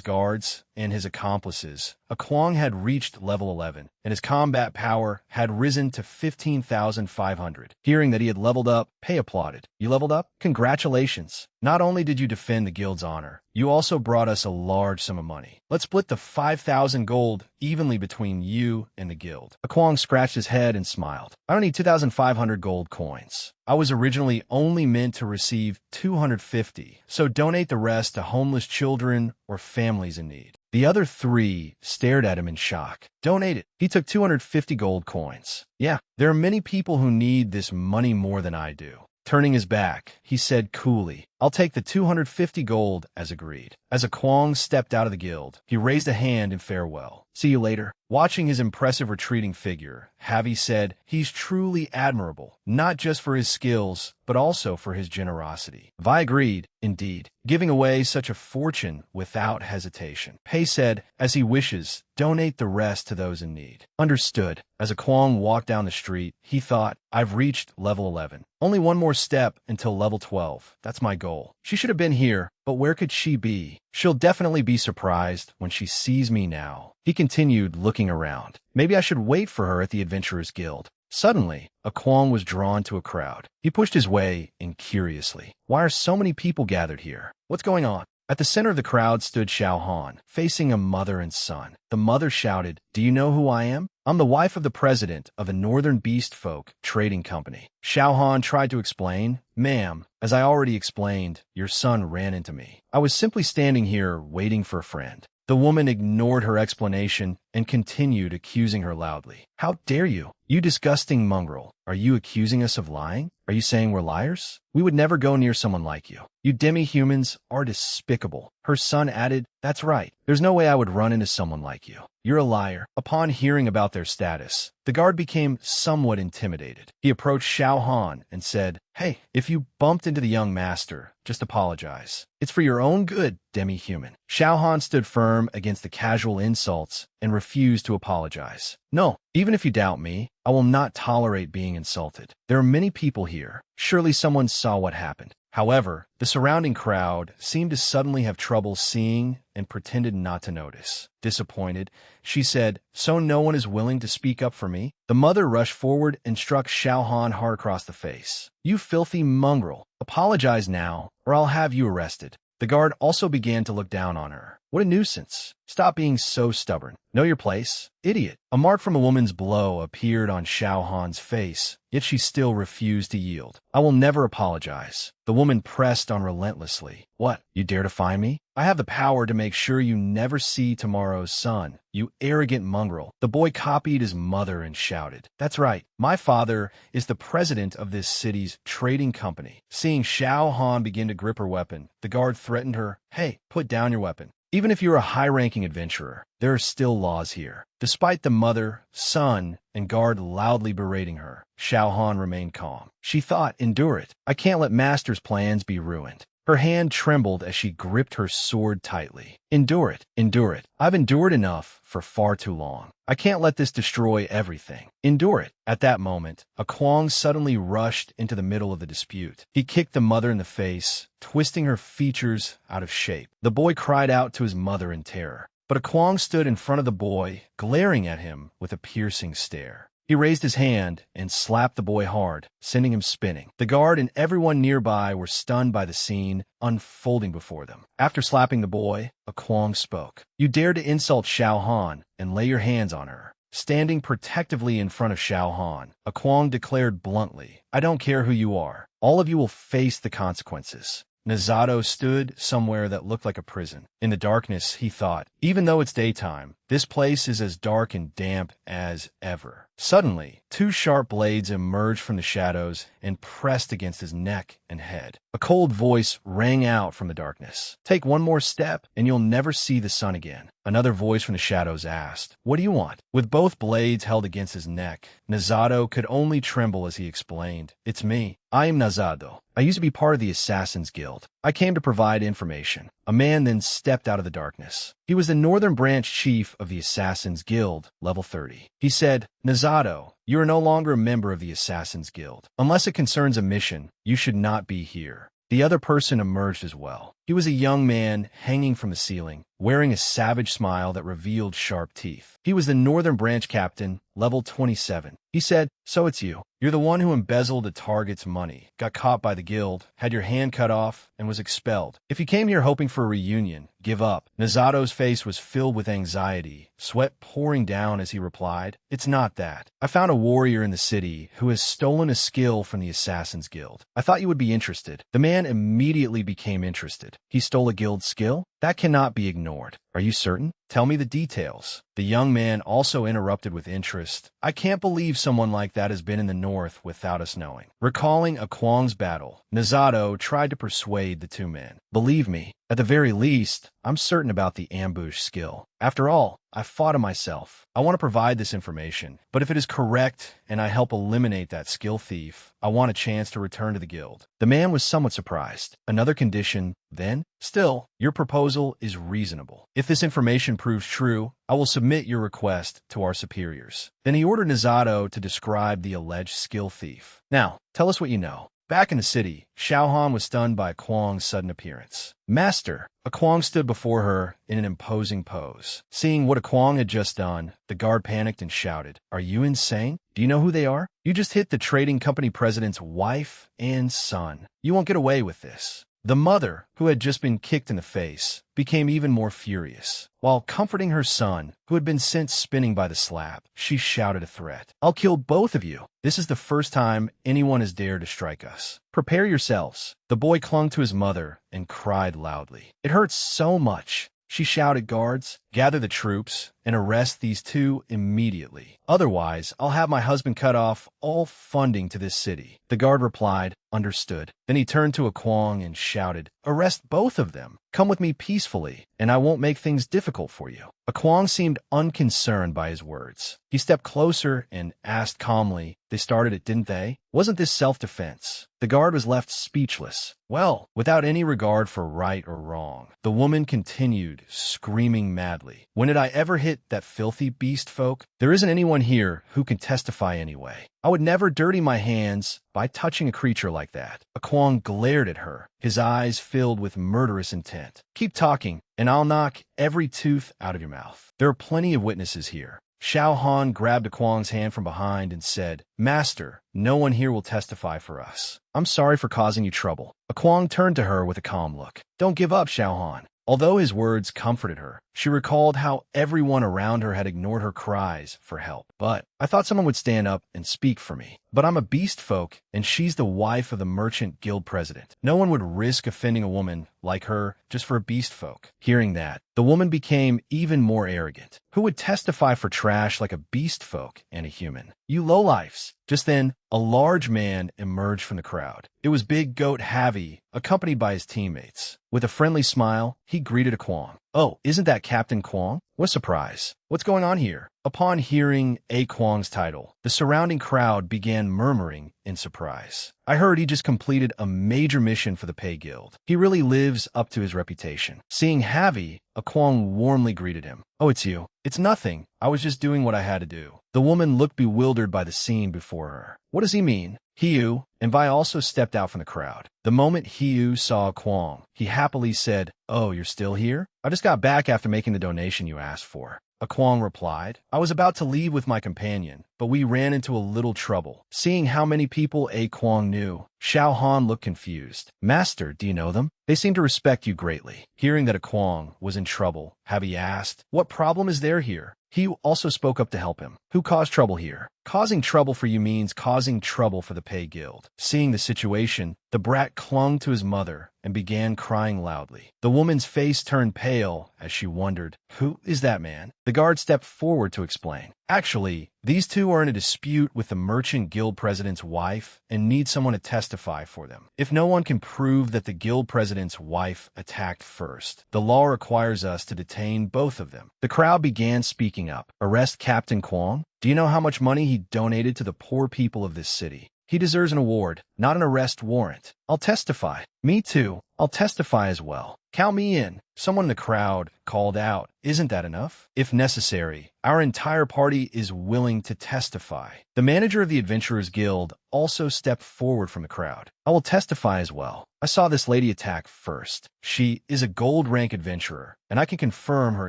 guards and his accomplices, a Kwong had reached level 11, and his combat power had risen to 15,500. Hearing that he had leveled up, Pei applauded. "You leveled up? Congratulations. Not only did you defend the guild's honor, you also brought us a large sum of money. Let's split the 5,000 gold evenly between you and the guild." A Kwong scratched his head and smiled. "I don't need 2,500 gold coins. I was originally only meant to receive 250, so donate the rest to homeless children or families in need." The other three stared at him in shock. "Donate it." He took 250 gold coins. "Yeah, there are many people who need this money more than I do." Turning his back, he said coolly, "I'll take the 250 gold as agreed." As a Kwong stepped out of the guild, he raised a hand in farewell. "See you later." Watching his impressive retreating figure, Javi said, "He's truly admirable, not just for his skills, but also for his generosity." Vi agreed, "Indeed, giving away such a fortune without hesitation." Pei said, "As he wishes, donate the rest to those in need." Understood. As a Kwong walked down the street, he thought, "I've reached level 11. Only one more step until level 12. That's my goal. She should have been here, but where could she be? She'll definitely be surprised when she sees me now." He continued, looking around. Maybe I should wait for her at the Adventurers Guild. Suddenly, a Kwong was drawn to a crowd. He pushed his way in curiously. "Why are so many people gathered here? What's going on?" At the center of the crowd stood Xiao Han, facing a mother and son. The mother shouted, "Do you know who I am? I'm the wife of the president of a Northern Beast Folk trading company." Xiao Han tried to explain, "Ma'am, as I already explained, your son ran into me. I was simply standing here waiting for a friend." The woman ignored her explanation and continued accusing her loudly. "How dare you? You disgusting mongrel. Are you accusing us of lying? Are you saying we're liars? We would never go near someone like you. You demi-humans are despicable." Her son added, "That's right. There's no way I would run into someone like you. You're a liar." Upon hearing about their status, the guard became somewhat intimidated. He approached Xiao Han and said, "Hey, if you bumped into the young master, just apologize. It's for your own good, demi-human." Xiao Han stood firm against the casual insults and refused to apologize. "No, even if you doubt me, I will not tolerate being insulted. There are many people here. Surely someone saw what happened." However, the surrounding crowd seemed to suddenly have trouble seeing and pretended not to notice. Disappointed, she said, "So no one is willing to speak up for me?" The mother rushed forward and struck Xiao Han hard across the face. "You filthy mongrel! Apologize now, or I'll have you arrested." The guard also began to look down on her. "What a nuisance. Stop being so stubborn. Know your place, idiot." A mark from a woman's blow appeared on Xiao Han's face, yet she still refused to yield. "I will never apologize." The woman pressed on relentlessly. "What, you dare defy me? I have the power to make sure you never see tomorrow's sun, you arrogant mongrel." The boy copied his mother and shouted, "That's right. My father is the president of this city's trading company." Seeing Xiao Han begin to grip her weapon, the guard threatened her, "Hey, put down your weapon. Even if you're a high-ranking adventurer, there are still laws here." Despite the mother, son, and guard loudly berating her, Xiao Han remained calm. She thought, "Endure it. I can't let Master's plans be ruined." Her hand trembled as she gripped her sword tightly. "Endure it. Endure it. I've endured enough for far too long. I can't let this destroy everything. Endure it." At that moment, a Kwong suddenly rushed into the middle of the dispute. He kicked the mother in the face, twisting her features out of shape. The boy cried out to his mother in terror, but a Kwong stood in front of the boy, glaring at him with a piercing stare. He raised his hand and slapped the boy hard, sending him spinning. The guard and everyone nearby were stunned by the scene unfolding before them. After slapping the boy, a Kwong spoke. "You dare to insult Xiao Han and lay your hands on her." Standing protectively in front of Xiao Han, a Kwong declared bluntly, "I don't care who you are. All of you will face the consequences." Nazato stood somewhere that looked like a prison. In the darkness, he thought, even though it's daytime, this place is as dark and damp as ever. Suddenly, two sharp blades emerged from the shadows and pressed against his neck and head. A cold voice rang out from the darkness. "Take one more step, and you'll never see the sun again." Another voice from the shadows asked, "What do you want?" With both blades held against his neck, Nazato could only tremble as he explained, "It's me. I am Nazato. I used to be part of the Assassin's Guild. I came to provide information." A man then stepped out of the darkness. He was the Northern Branch Chief of the Assassin's Guild, level 30. He said, "Nazato, you are no longer a member of the Assassin's Guild. Unless it concerns a mission, you should not be here." The other person emerged as well. He was a young man hanging from the ceiling, wearing a savage smile that revealed sharp teeth. He was the Northern Branch Captain, level 27. He said, "So it's you. You're the one who embezzled the target's money, got caught by the guild, had your hand cut off, and was expelled. If you came here hoping for a reunion, give up." Nazato's face was filled with anxiety, sweat pouring down as he replied, "It's not that. I found a warrior in the city who has stolen a skill from the Assassin's Guild. I thought you would be interested." The man immediately became interested. "He stole a guild skill? That cannot be ignored. Are you certain? Tell me the details." The young man also interrupted with interest. "I can't believe someone like that has been in the north without us knowing." Recalling a Kwong's battle, Nazato tried to persuade the two men. "Believe me, at the very least, I'm certain about the ambush skill. After all, I fought him myself. I want to provide this information, but if it is correct and I help eliminate that skill thief, I want a chance to return to the guild." The man was somewhat surprised. "Another condition, then? Still, your proposal is reasonable. If this information proves true, I will submit your request to our superiors." Then he ordered Nazato to describe the alleged skill thief. "Now, tell us what you know." Back in the city, Xiao Han was stunned by a Kwong's sudden appearance. "Master!" A Kwong stood before her in an imposing pose. Seeing what a Kwong had just done, the guard panicked and shouted, "Are you insane? Do you know who they are? You just hit the trading company president's wife and son. You won't get away with this." The mother, who had just been kicked in the face, became even more furious. While comforting her son, who had been sent spinning by the slap, she shouted a threat. "I'll kill both of you. This is the first time anyone has dared to strike us. Prepare yourselves." The boy clung to his mother and cried loudly. "It hurts so much." She shouted, "Guards, gather the troops and arrest these two immediately. Otherwise, I'll have my husband cut off all funding to this city." The guard replied, "Understood." Then he turned to a Kwong and shouted, "Arrest both of them. Come with me peacefully, and I won't make things difficult for you." A Kwong seemed unconcerned by his words. He stepped closer and asked calmly, "They started it, didn't they? Wasn't this self-defense?" The guard was left speechless. Well, without any regard for right or wrong, the woman continued, screaming madly. "When did I ever hit that filthy beast folk? There isn't anyone here who can testify anyway. I would never dirty my hands by touching a creature like that." A Kwong glared at her, his eyes filled with murderous intent. "Keep talking, and I'll knock every tooth out of your mouth. There are plenty of witnesses here." Xiao Han grabbed a Kwong's hand from behind and said, "Master, no one here will testify for us. I'm sorry for causing you trouble." A Kwong turned to her with a calm look. "Don't give up, Xiao Han." Although his words comforted her, she recalled how everyone around her had ignored her cries for help. "But I thought someone would stand up and speak for me. But I'm a beast folk, and she's the wife of the merchant guild president. No one would risk offending a woman like her just for a beast folk." Hearing that, the woman became even more arrogant. "Who would testify for trash like a beast folk and a human? You lowlifes." Just then, a large man emerged from the crowd. It was Big Goat Havi, accompanied by his teammates. With a friendly smile, he greeted a Kwong. "Oh, isn't that Captain Kwong? What a surprise. What's going on here?" Upon hearing A. Kwong's title, the surrounding crowd began murmuring in surprise. "I heard he just completed a major mission for the Pay Guild. He really lives up to his reputation." Seeing Havi, a Kwong warmly greeted him. "Oh, it's you." "It's nothing. I was just doing what I had to do." The woman looked bewildered by the scene before her. "What does he mean?" Hiyu and Vi also stepped out from the crowd. The moment Hiyu saw a Kwong, he happily said, "Oh, you're still here? I just got back after making the donation you asked for." A Kwong replied, "I was about to leave with my companion, but we ran into a little trouble." Seeing how many people A. Kwong knew, Xiao Han looked confused. "Master, do you know them? They seem to respect you greatly." Hearing that a Kwong was in trouble, Havi asked, "What problem is there here?" He also spoke up to help him. "Who caused trouble here?" "Causing trouble for you means causing trouble for the Pay Guild." Seeing the situation, the brat clung to his mother and began crying loudly. The woman's face turned pale as she wondered, "Who is that man?" The guard stepped forward to explain. "Actually, these two are in a dispute with the merchant guild president's wife and need someone to testify for them. If no one can prove that the guild president's wife attacked first, the law requires us to detain both of them." The crowd began speaking up. "Arrest Captain Kwong? Do you know how much money he donated to the poor people of this city? He deserves an award, not an arrest warrant." "I'll testify." "Me too. I'll testify as well." "Count me in." Someone in the crowd called out, "Isn't that enough? If necessary, our entire party is willing to testify." The manager of the Adventurers Guild also stepped forward from the crowd. "I will testify as well. I saw this lady attack first. She is a gold rank adventurer, and I can confirm her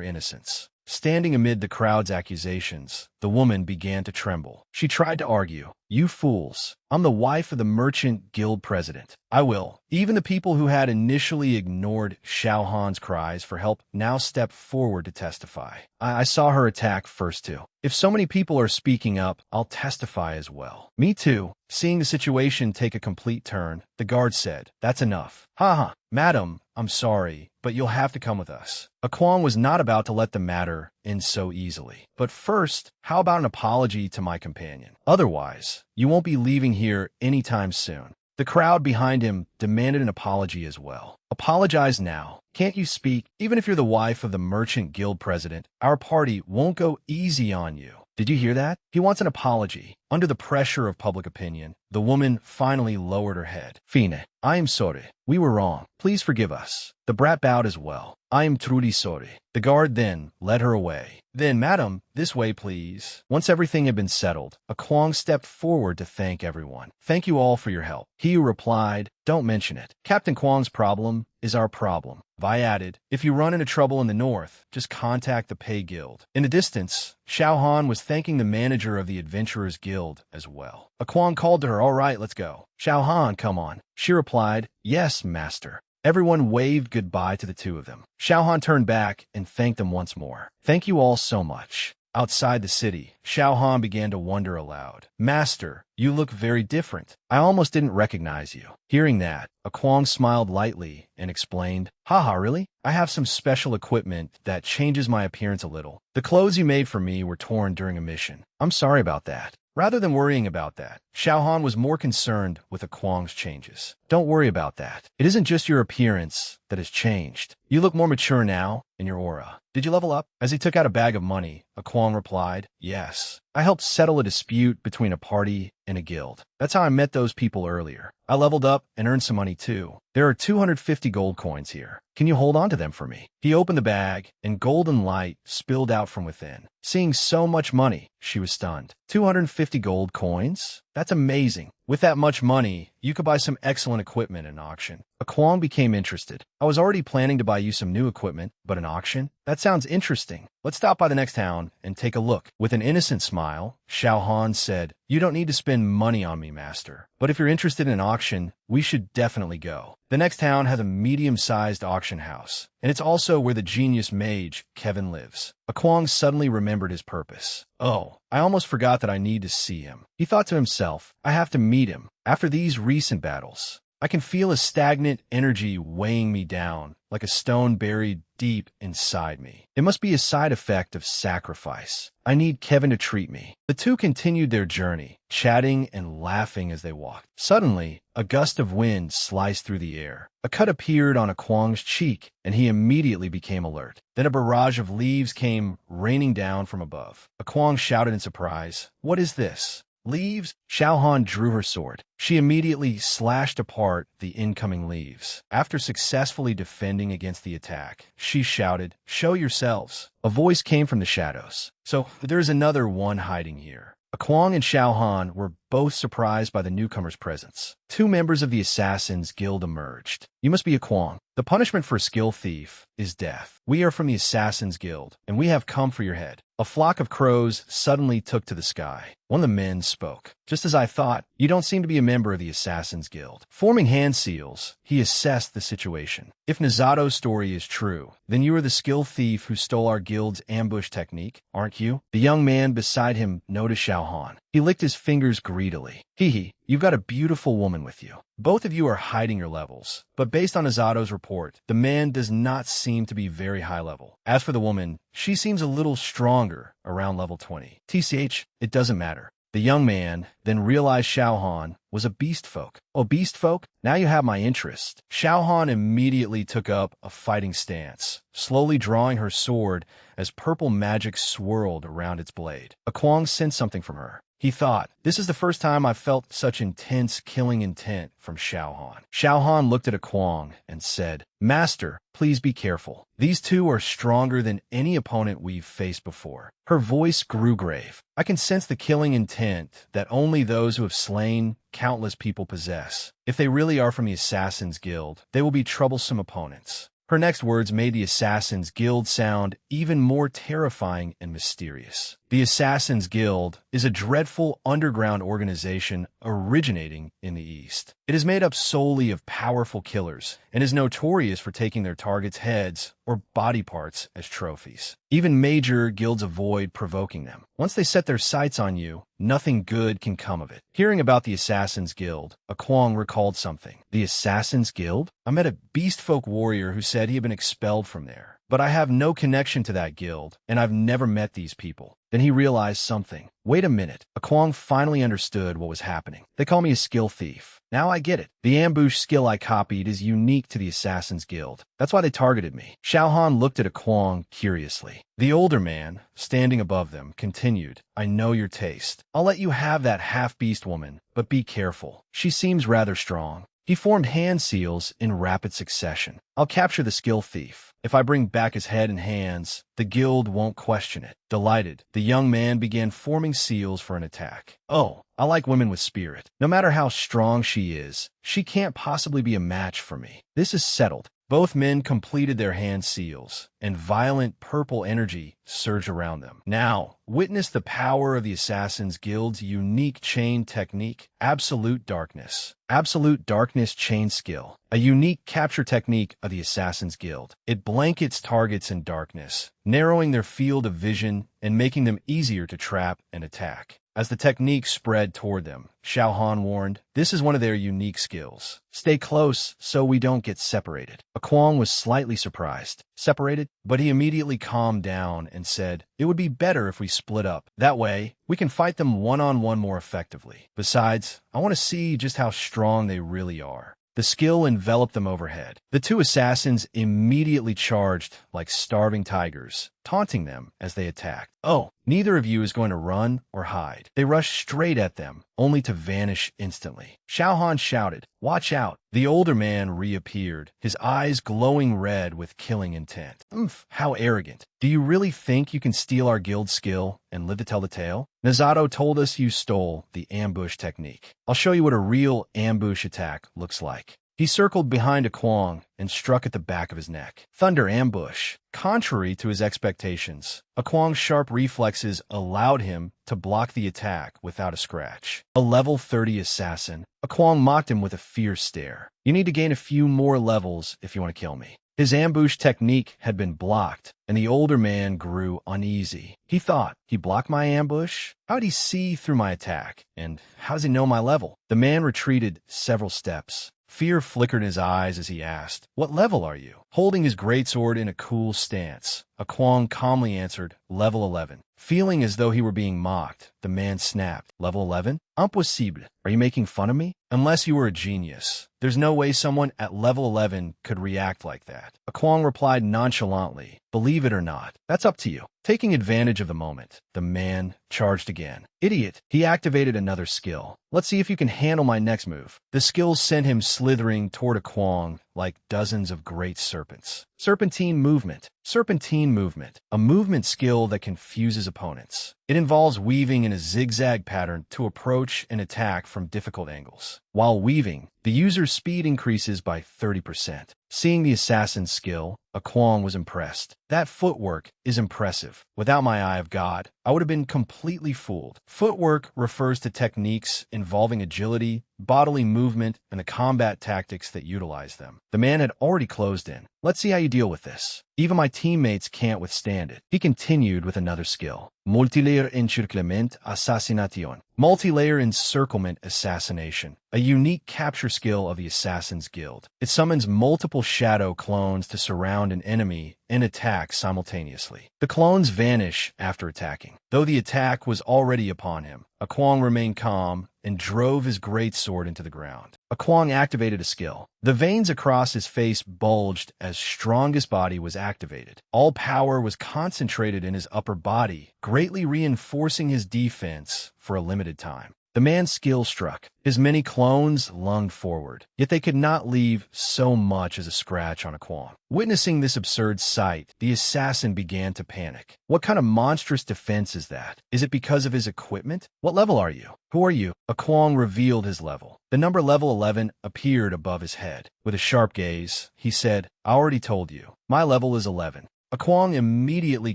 innocence." Standing amid the crowd's accusations, the woman began to tremble. She tried to argue, "You fools. I'm the wife of the merchant guild president. I will." Even the people who had initially ignored Xiao Han's cries for help now stepped forward to testify. I saw her attack first too. If so many people are speaking up, I'll testify as well." "Me too." Seeing the situation take a complete turn, the guard said, "That's enough." "Haha, madam, I'm sorry, but you'll have to come with us." A Kwong was not about to let the matter end so easily. "But first, how about an apology to my companion? Otherwise, you won't be leaving here anytime soon." The crowd behind him demanded an apology as well. "Apologize now. Can't you speak? Even if you're the wife of the merchant guild president, our party won't go easy on you." Did you hear that? He wants an apology. Under the pressure of public opinion, the woman finally lowered her head. "Fine, I am sorry. We were wrong. Please forgive us." The brat bowed as well. "I am truly sorry." The guard then led her away. "Then, madam, this way, please." Once everything had been settled, a Kwong stepped forward to thank everyone. "Thank you all for your help." He replied, "Don't mention it. Captain Kwong's problem is our problem." Vi added, "If you run into trouble in the north, just contact the Pay Guild." In the distance, Xiao Han was thanking the manager of the Adventurers Guild as well. A Kwong called to her, "All right, let's go." "Xiao Han, come on." She replied, "Yes, master." Everyone waved goodbye to the two of them. Xiaohan turned back and thanked them once more. Thank you all so much. Outside the city, Xiaohan began to wonder aloud. Master, you look very different. I almost didn't recognize you. Hearing that, Kwang smiled lightly and explained, Haha, really? I have some special equipment that changes my appearance a little. The clothes you made for me were torn during a mission. I'm sorry about that. Rather than worrying about that, Xiaohan was more concerned with Kwang's changes. Don't worry about that. It isn't just your appearance that has changed. You look more mature now in your aura. Did you level up? As he took out a bag of money, Kwang replied, Yes. I helped settle a dispute between a party and a guild. That's how I met those people earlier. I leveled up and earned some money too. There are 250 gold coins here. Can you hold on to them for me? He opened the bag, and golden light spilled out from within. Seeing so much money, she was stunned. 250 gold coins? That's amazing. With that much money, you could buy some excellent equipment in auction. Kwang became interested. I was already planning to buy you some new equipment, but an auction? That sounds interesting. Let's stop by the next town and take a look. With an innocent smile, Xiaohan said, You don't need to spend money on me, master. But if you're interested in an auction, we should definitely go. The next town has a medium-sized auction house, and it's also where the genius mage, Kevin, lives. Kwang suddenly remembered his purpose. Oh, I almost forgot that I need to see him. He thought to himself, I have to meet him. After these recent battles, I can feel a stagnant energy weighing me down, like a stone buried deep inside me. It must be a side effect of sacrifice. I need Kevin to treat me. The two continued their journey, chatting and laughing as they walked. Suddenly, a gust of wind sliced through the air. A cut appeared on Kwang's cheek, and he immediately became alert. Then a barrage of leaves came raining down from above. Kwang shouted in surprise, What is this? Leaves? Xiaohan drew her sword. She immediately slashed apart the incoming leaves. After successfully defending against the attack, she shouted, Show yourselves. A voice came from the shadows. So there's another one hiding here. Kwang and Xiaohan were both surprised by the newcomer's presence. Two members of the Assassin's Guild emerged. You must be Kwang. The punishment for a skill thief is death. We are from the Assassin's Guild, and we have come for your head. A flock of crows suddenly took to the sky. One of the men spoke. Just as I thought, you don't seem to be a member of the Assassin's Guild. Forming hand seals, he assessed the situation. If Nazato's story is true, then you are the skill thief who stole our guild's ambush technique, aren't you? The young man beside him noticed Xiaohan. He licked his fingers greedily. Hee, you've got a beautiful woman with you. Both of you are hiding your levels, but based on Nazato's report, the man does not seem to be very high level. As for the woman, she seems a little stronger, around level 20. TCH, it doesn't matter. The young man then realized Xiaohan was a beast folk. Oh, beast folk? Now you have my interest. Xiaohan immediately took up a fighting stance, slowly drawing her sword as purple magic swirled around its blade. Kwang sensed something from her. He thought, this is the first time I've felt such intense killing intent from Xiaohan. Xiaohan looked at Kwang and said, Master, please be careful. These two are stronger than any opponent we've faced before. Her voice grew grave. I can sense the killing intent that only those who have slain countless people possess. If they really are from the Assassin's Guild, they will be troublesome opponents. Her next words made the Assassin's Guild sound even more terrifying and mysterious. The Assassin's Guild is a dreadful underground organization originating in the East. It is made up solely of powerful killers and is notorious for taking their targets' heads or body parts as trophies. Even major guilds avoid provoking them. Once they set their sights on you, nothing good can come of it. Hearing about the Assassin's Guild, Kwang recalled something. The Assassin's Guild? I met a beastfolk warrior who said he had been expelled from there. But I have no connection to that guild, and I've never met these people. Then he realized something. Wait a minute. Kwang finally understood what was happening. They call me a skill thief. Now I get it. The ambush skill I copied is unique to the Assassin's Guild. That's why they targeted me. Xiaohan looked at Kwang curiously. The older man, standing above them, continued, I know your taste. I'll let you have that half-beast woman, but be careful. She seems rather strong. He formed hand seals in rapid succession. I'll capture the skill thief. If I bring back his head and hands, the guild won't question it. Delighted, the young man began forming seals for an attack. Oh, I like women with spirit. No matter how strong she is, she can't possibly be a match for me. This is settled. Both men completed their hand seals, and violent purple energy surged around them. Now, witness the power of the Assassin's Guild's unique chain technique, Absolute Darkness. Absolute Darkness Chain Skill, a unique capture technique of the Assassin's Guild. It blankets targets in darkness, narrowing their field of vision and making them easier to trap and attack. As the technique spread toward them, Xiao Han warned, "This is one of their unique skills. Stay close so we don't get separated." Kwang was slightly surprised. Separated? But he immediately calmed down and said, "It would be better if we split up. That way, we can fight them one-on-one more effectively. Besides, I want to see just how strong they really are." The skill enveloped them overhead. The two assassins immediately charged like starving tigers, taunting them as they attacked. "Oh, neither of you is going to run or hide." They rushed straight at them, only to vanish instantly. Xiao Han shouted, "Watch out!" The older man reappeared, his eyes glowing red with killing intent. "Oomph, how arrogant. Do you really think you can steal our guild skill and live to tell the tale? Nazato told us you stole the ambush technique. I'll show you what a real ambush attack looks like." He circled behind Kwang and struck at the back of his neck. Thunder ambush. Contrary to his expectations, Kwang's sharp reflexes allowed him to block the attack without a scratch. A level 30 assassin, Kwang mocked him with a fierce stare. "You need to gain a few more levels if you want to kill me." His ambush technique had been blocked, and the older man grew uneasy. He thought, "He blocked my ambush? How did he see through my attack? And how does he know my level?" The man retreated several steps. Fear flickered in his eyes as he asked, "What level are you?" Holding his greatsword in a cool stance, Kwang calmly answered, "Level 11. Feeling as though he were being mocked, the man snapped, "Level 11? Impossible. Are you making fun of me? Unless you were a genius. There's no way someone at level 11 could react like that." Kwang replied nonchalantly, "Believe it or not, that's up to you." Taking advantage of the moment, the man charged again. "Idiot." He activated another skill. "Let's see if you can handle my next move." The skill sent him slithering toward Kwang like dozens of great serpents. Serpentine movement. Serpentine movement, a movement skill that confuses opponents. It involves weaving in a zigzag pattern to approach and attack from difficult angles. While weaving, the user's speed increases by 30%. Seeing the assassin's skill, Kwang was impressed. "That footwork is impressive. Without my eye of God, I would have been completely fooled." Footwork refers to techniques involving agility, bodily movement, and the combat tactics that utilize them. The man had already closed in. "Let's see how you deal with this. Even my teammates can't withstand it." He continued with another skill. Multilayer encirclement assassination. Multi-layer encirclement assassination, a unique capture skill of the Assassin's Guild. It summons multiple shadow clones to surround an enemy and attack simultaneously. The clones vanish after attacking. Though the attack was already upon him, Kwang remained calm and drove his greatsword into the ground. Kwang activated a skill. The veins across his face bulged as strongest body was activated. All power was concentrated in his upper body, greatly reinforcing his defense for a limited time. The man's skill struck. His many clones lunged forward, yet they could not leave so much as a scratch on Kwang. Witnessing this absurd sight, the assassin began to panic. What kind of monstrous defense is that? Is it because of his equipment? What level are you? Who are you? Kwang revealed his level. The number level 11 appeared above his head. With a sharp gaze, he said, "I already told you. My level is 11. Kwang immediately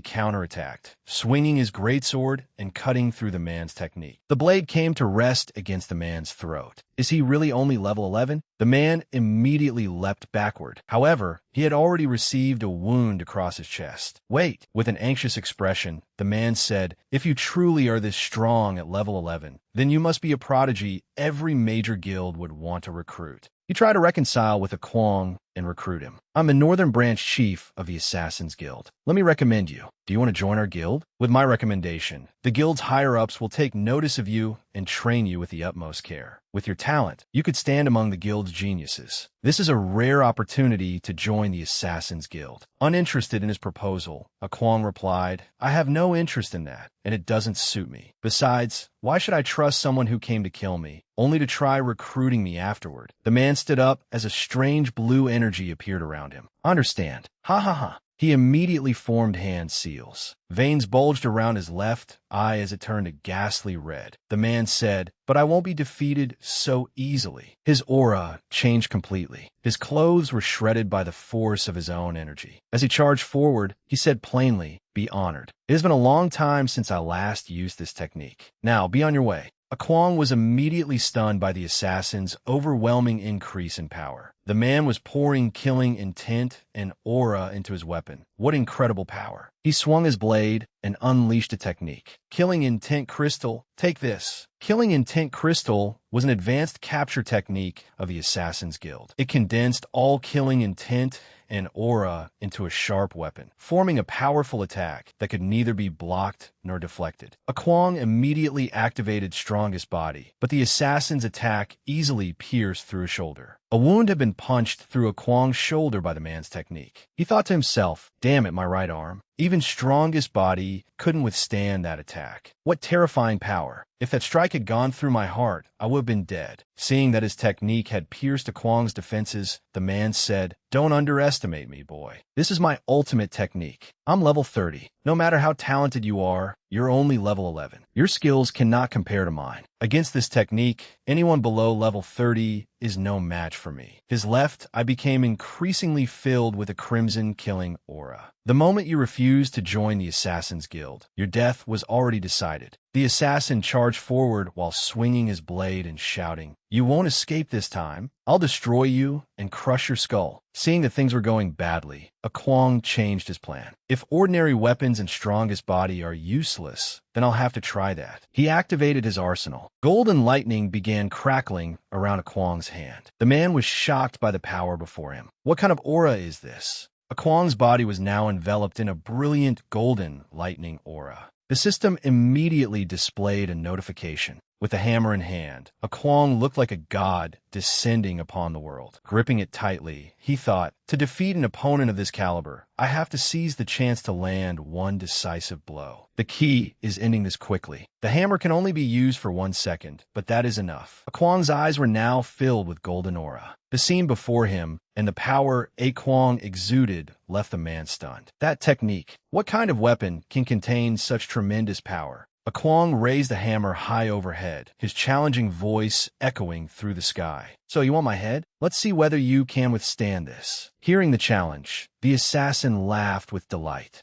counterattacked, swinging his greatsword and cutting through the man's technique. The blade came to rest against the man's throat. Is he really only level 11? The man immediately leapt backward. However, he had already received a wound across his chest. "Wait." With an anxious expression, the man said, "If you truly are this strong at level 11, then you must be a prodigy every major guild would want to recruit." He tried to reconcile with Kwang and recruit him. "I'm the Northern Branch Chief of the Assassin's Guild. Let me recommend you. Do you want to join our guild? With my recommendation, the guild's higher-ups will take notice of you and train you with the utmost care. With your talent, you could stand among the guild's geniuses. This is a rare opportunity to join the Assassin's Guild." Uninterested in his proposal, Kwang replied, "I have no interest in that, and it doesn't suit me. Besides, why should I trust someone who came to kill me, only to try recruiting me afterward?" The man stood up as a strange blue energy appeared around him. "Understand. Ha ha ha. He immediately formed hand seals. Veins bulged around his left eye as it turned a ghastly red. The man said, "But I won't be defeated so easily." His aura changed completely. His clothes were shredded by the force of his own energy. As he charged forward, he said plainly, "Be honored. It has been a long time since I last used this technique. Now, be on your way." Kwang was immediately stunned by the assassin's overwhelming increase in power. The man was pouring killing intent and aura into his weapon. What incredible power. He swung his blade and unleashed a technique. Killing Intent Crystal. Take this. Killing Intent Crystal was an advanced capture technique of the Assassin's Guild. It condensed all killing intent and aura into a sharp weapon, forming a powerful attack that could neither be blocked nor deflected. Kwang immediately activated Strongest Body, but the assassin's attack easily pierced through his shoulder. A wound had been punched through Kwang's shoulder by the man's technique. He thought to himself, "Damn it, my right arm." Even Strongest Body couldn't withstand that attack. What terrifying power. If that strike had gone through my heart, I would have been dead. Seeing that his technique had pierced Kwang's defenses, the man said, "Don't underestimate me, boy. This is my ultimate technique. I'm level 30. No matter how talented you are, you're only level 11. Your skills cannot compare to mine. Against this technique, anyone below level 30 is no match for me." His left eye became increasingly filled with a crimson killing aura. The moment you refused to join the Assassin's Guild, your death was already decided. The assassin charged forward while swinging his blade and shouting, "You won't escape this time. I'll destroy you and crush your skull." Seeing that things were going badly, Kwang changed his plan. If ordinary weapons and Strongest Body are useless, then I'll have to try that. He activated his arsenal. Golden lightning began crackling around Kwang's hand. The man was shocked by the power before him. What kind of aura is this? Kwang's body was now enveloped in a brilliant golden lightning aura. The system immediately displayed a notification. With a hammer in hand, Kwang looked like a god descending upon the world. Gripping it tightly, he thought, "To defeat an opponent of this caliber, I have to seize the chance to land one decisive blow. The key is ending this quickly. The hammer can only be used for 1 second, but that is enough." Kwang's eyes were now filled with golden aura. The scene before him and the power Kwang exuded left the man stunned. That technique, what kind of weapon can contain such tremendous power? Kwang raised the hammer high overhead, his challenging voice echoing through the sky. "So you want my head? Let's see whether you can withstand this." Hearing the challenge, the assassin laughed with delight.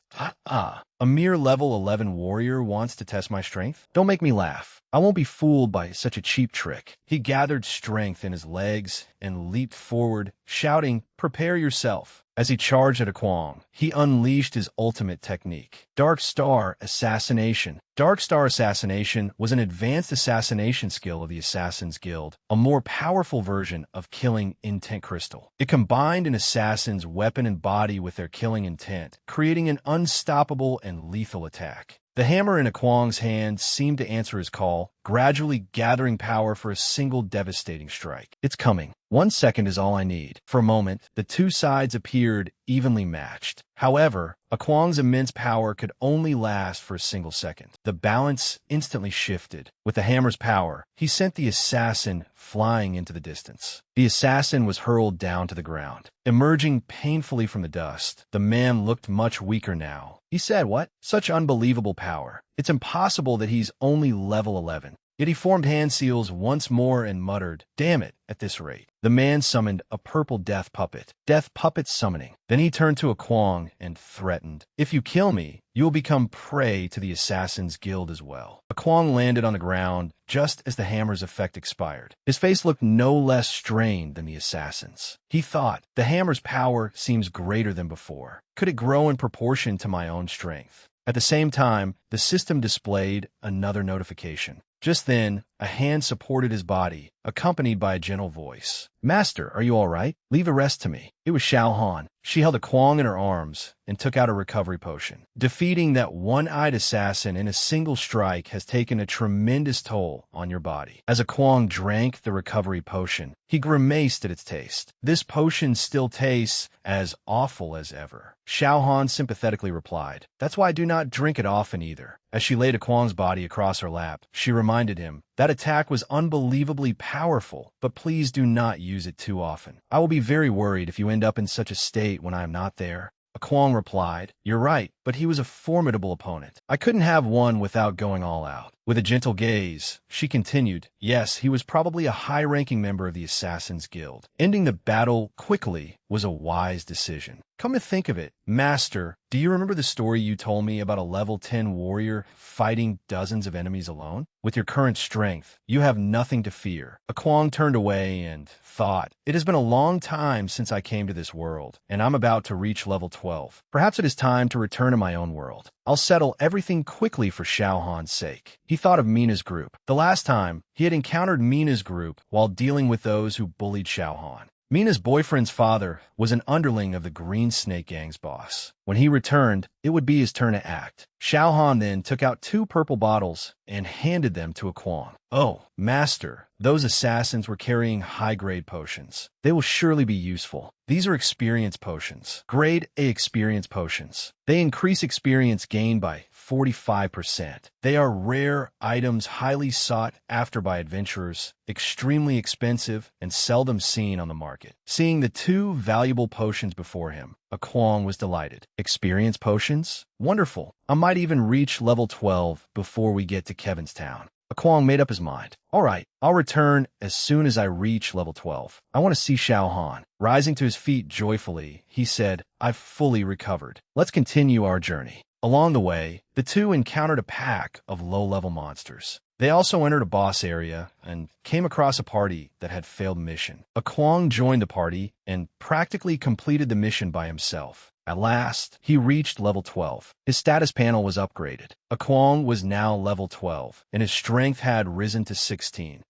A mere level 11 warrior wants to test my strength? Don't make me laugh. I won't be fooled by such a cheap trick." He gathered strength in his legs and leaped forward, shouting, "Prepare yourself." As he charged at Kwang, he unleashed his ultimate technique, Dark Star Assassination. Dark Star Assassination was an advanced assassination skill of the Assassin's Guild, a more powerful version of Killing Intent Crystal. It combined an assassin's weapon and body with their killing intent, creating an unstoppable and lethal attack. The hammer in Kwang's hand seemed to answer his call, gradually gathering power for a single devastating strike. "It's coming. 1 second is all I need." For a moment, the two sides appeared evenly matched. However, Kwang's immense power could only last for a single second. The balance instantly shifted. With the hammer's power, he sent the assassin flying into the distance. The assassin was hurled down to the ground. Emerging painfully from the dust, the man looked much weaker now. He said, "What? Such unbelievable power. It's impossible that he's only level 11. Yet he formed hand seals once more and muttered, "Damn it, at this rate." The man summoned a purple death puppet. Death puppet summoning. Then he turned to Kwang and threatened, "If you kill me, you will become prey to the Assassin's Guild as well." Kwang landed on the ground just as the hammer's effect expired. His face looked no less strained than the assassin's. He thought, "The hammer's power seems greater than before. Could it grow in proportion to my own strength?" At the same time, the system displayed another notification. Just then, a hand supported his body, accompanied by a gentle voice. "Master, are you all right? Leave the rest to me." It was Xiao Han. She held a Kwang in her arms and took out a recovery potion. Defeating that one-eyed assassin in a single strike has taken a tremendous toll on your body. As a Kwang drank the recovery potion, he grimaced at its taste. "This potion still tastes as awful as ever." Xiao Han sympathetically replied, "That's why I do not drink it often either." As she laid Kwang's body across her lap, she reminded him, "That attack was unbelievably powerful, but please do not use it too often. I will be very worried if you end up in such a state when I am not there." Kwong replied, "You're right, but he was a formidable opponent. I couldn't have won without going all out." With a gentle gaze, she continued, "Yes, he was probably a high-ranking member of the Assassin's Guild. Ending the battle quickly was a wise decision. Come to think of it, Master, do you remember the story you told me about a level 10 warrior fighting dozens of enemies alone? With your current strength, you have nothing to fear." Kwong turned away and thought, "It has been a long time since I came to this world, and I'm about to reach level 12. Perhaps it is time to return to my own world. I'll settle everything quickly for Xiao Han's sake." He thought of Mina's group. The last time, he had encountered Mina's group while dealing with those who bullied Xiao Han. Mina's boyfriend's father was an underling of the Green Snake Gang's boss. When he returned, it would be his turn to act. Xiao Han then took out 2 purple bottles and handed them to Kwong. "Oh, Master, those assassins were carrying high-grade potions. They will surely be useful. These are experience potions. Grade A experience potions. They increase experience gained by 45%. They are rare items highly sought after by adventurers, extremely expensive, and seldom seen on the market." Seeing the 2 valuable potions before him, Kwong was delighted. "Experience potions? Wonderful. I might even reach level 12 before we get to Kevin's town." Kwong made up his mind. "All right, I'll return as soon as I reach level 12. I want to see Xiao Han." Rising to his feet joyfully, he said, "I've fully recovered. Let's continue our journey." Along the way, the 2 encountered a pack of low-level monsters. They also entered a boss area and came across a party that had failed mission. Kwong joined the party and practically completed the mission by himself. At last, he reached level 12. His status panel was upgraded. Kwong was now level 12, and his strength had risen to 16,000.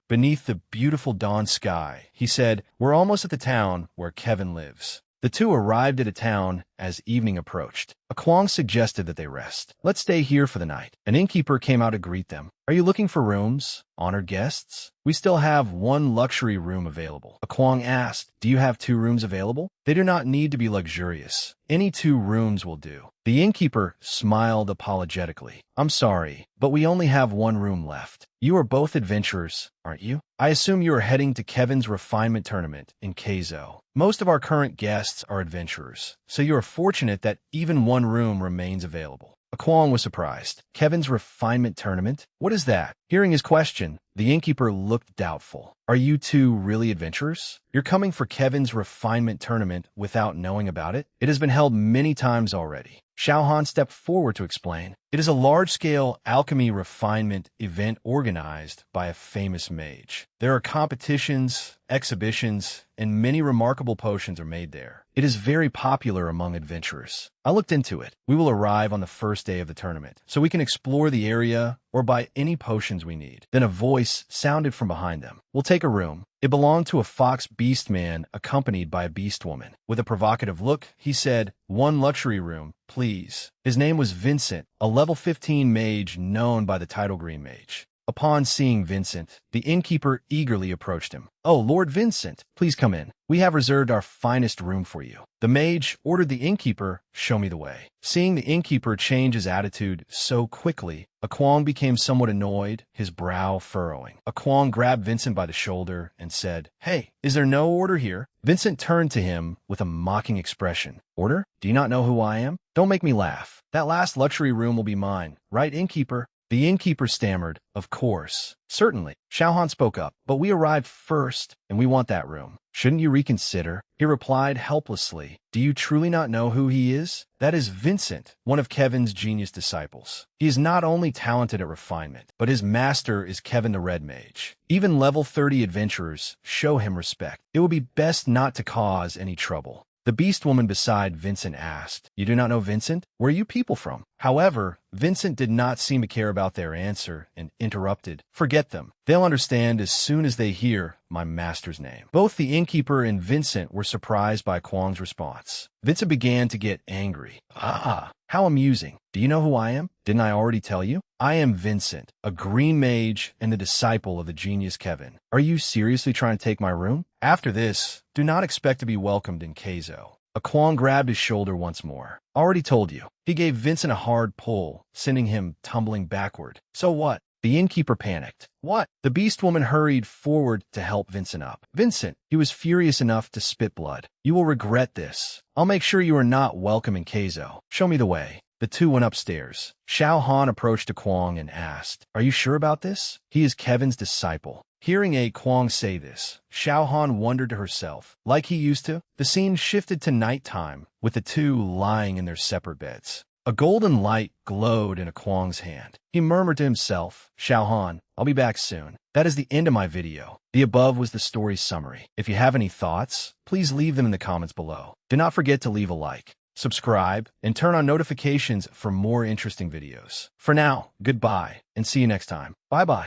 Beneath the beautiful dawn sky, he said, "We're almost at the town where Kevin lives." The 2 arrived at a town as evening approached. Kwong suggested that they rest. "Let's stay here for the night." An innkeeper came out to greet them. "Are you looking for rooms, honored guests? We still have 1 luxury room available." Kwong asked, "Do you have 2 rooms available?" "They do not need to be luxurious. Any 2 rooms will do." The innkeeper smiled apologetically. "I'm sorry, but we only have 1 room left. You are both adventurers, aren't you? I assume you are heading to Kevin's refinement tournament in Keizo. Most of our current guests are adventurers, so you are fortunate that even 1 room remains available." Kwong was surprised. "Kevin's refinement tournament? What is that?" Hearing his question, the innkeeper looked doubtful. "Are you 2 really adventurers? You're coming for Kevin's refinement tournament without knowing about it? It has been held many times already." Xiao Han stepped forward to explain. "It is a large-scale alchemy refinement event organized by a famous mage. There are competitions, exhibitions, and many remarkable potions are made there. It is very popular among adventurers. I looked into it. We will arrive on the first day of the tournament, so we can explore the area or buy any potions we need." Then a voice sounded from behind them. "We'll take a room." It belonged to a fox beast man accompanied by a beast woman. With a provocative look, he said, "1 luxury room, please." His name was Vincent, a level 15 mage known by the title Green Mage. Upon seeing Vincent, the innkeeper eagerly approached him. "Oh, Lord Vincent, please come in. We have reserved our finest room for you." The mage ordered the innkeeper, "Show me the way." Seeing the innkeeper change his attitude so quickly, Kwong became somewhat annoyed, his brow furrowing. Kwong grabbed Vincent by the shoulder and said, "Hey, is there no order here?" Vincent turned to him with a mocking expression. "Order? Do you not know who I am? Don't make me laugh. That last luxury room will be mine, right, innkeeper?" The innkeeper stammered, "Of course. Certainly." Xiao Han spoke up, "But we arrived first, and we want that room. Shouldn't you reconsider?" He replied helplessly, "Do you truly not know who he is? That is Vincent, one of Kevin's genius disciples. He is not only talented at refinement, but his master is Kevin the Red Mage. Even level 30 adventurers show him respect. It would be best not to cause any trouble." The beast woman beside Vincent asked, "You do not know Vincent? Where are you people from?" However, Vincent did not seem to care about their answer and interrupted, "Forget them. They'll understand as soon as they hear my master's name." Both the innkeeper and Vincent were surprised by Kwong's response. Vincent began to get angry. "Ah, how amusing. Do you know who I am? Didn't I already tell you? I am Vincent, a green mage and the disciple of the genius Kevin. Are you seriously trying to take my room? After this, do not expect to be welcomed in Keizo." Kwong grabbed his shoulder once more. "Already told you." He gave Vincent a hard pull, sending him tumbling backward. "So what? The innkeeper panicked. What? The beast woman hurried forward to help Vincent up. Vincent, he was furious enough to spit blood. You will regret this. I'll make sure you are not welcome in Keizo. Show me the way. The two went upstairs. Xiao Han approached Kwang and asked, Are you sure about this? He is Kevin's disciple. Hearing Kwang say this, Xiao Han wondered to herself. Like he used to, the scene shifted to nighttime, with the two lying in their separate beds. A golden light glowed in Kwang's hand. He murmured to himself, Xiao Han, I'll be back soon. That is the end of my video. The above was the story's summary. If you have any thoughts, please leave them in the comments below. Do not forget to leave a like, subscribe, and turn on notifications for more interesting videos. For now, goodbye, and see you next time. Bye-bye.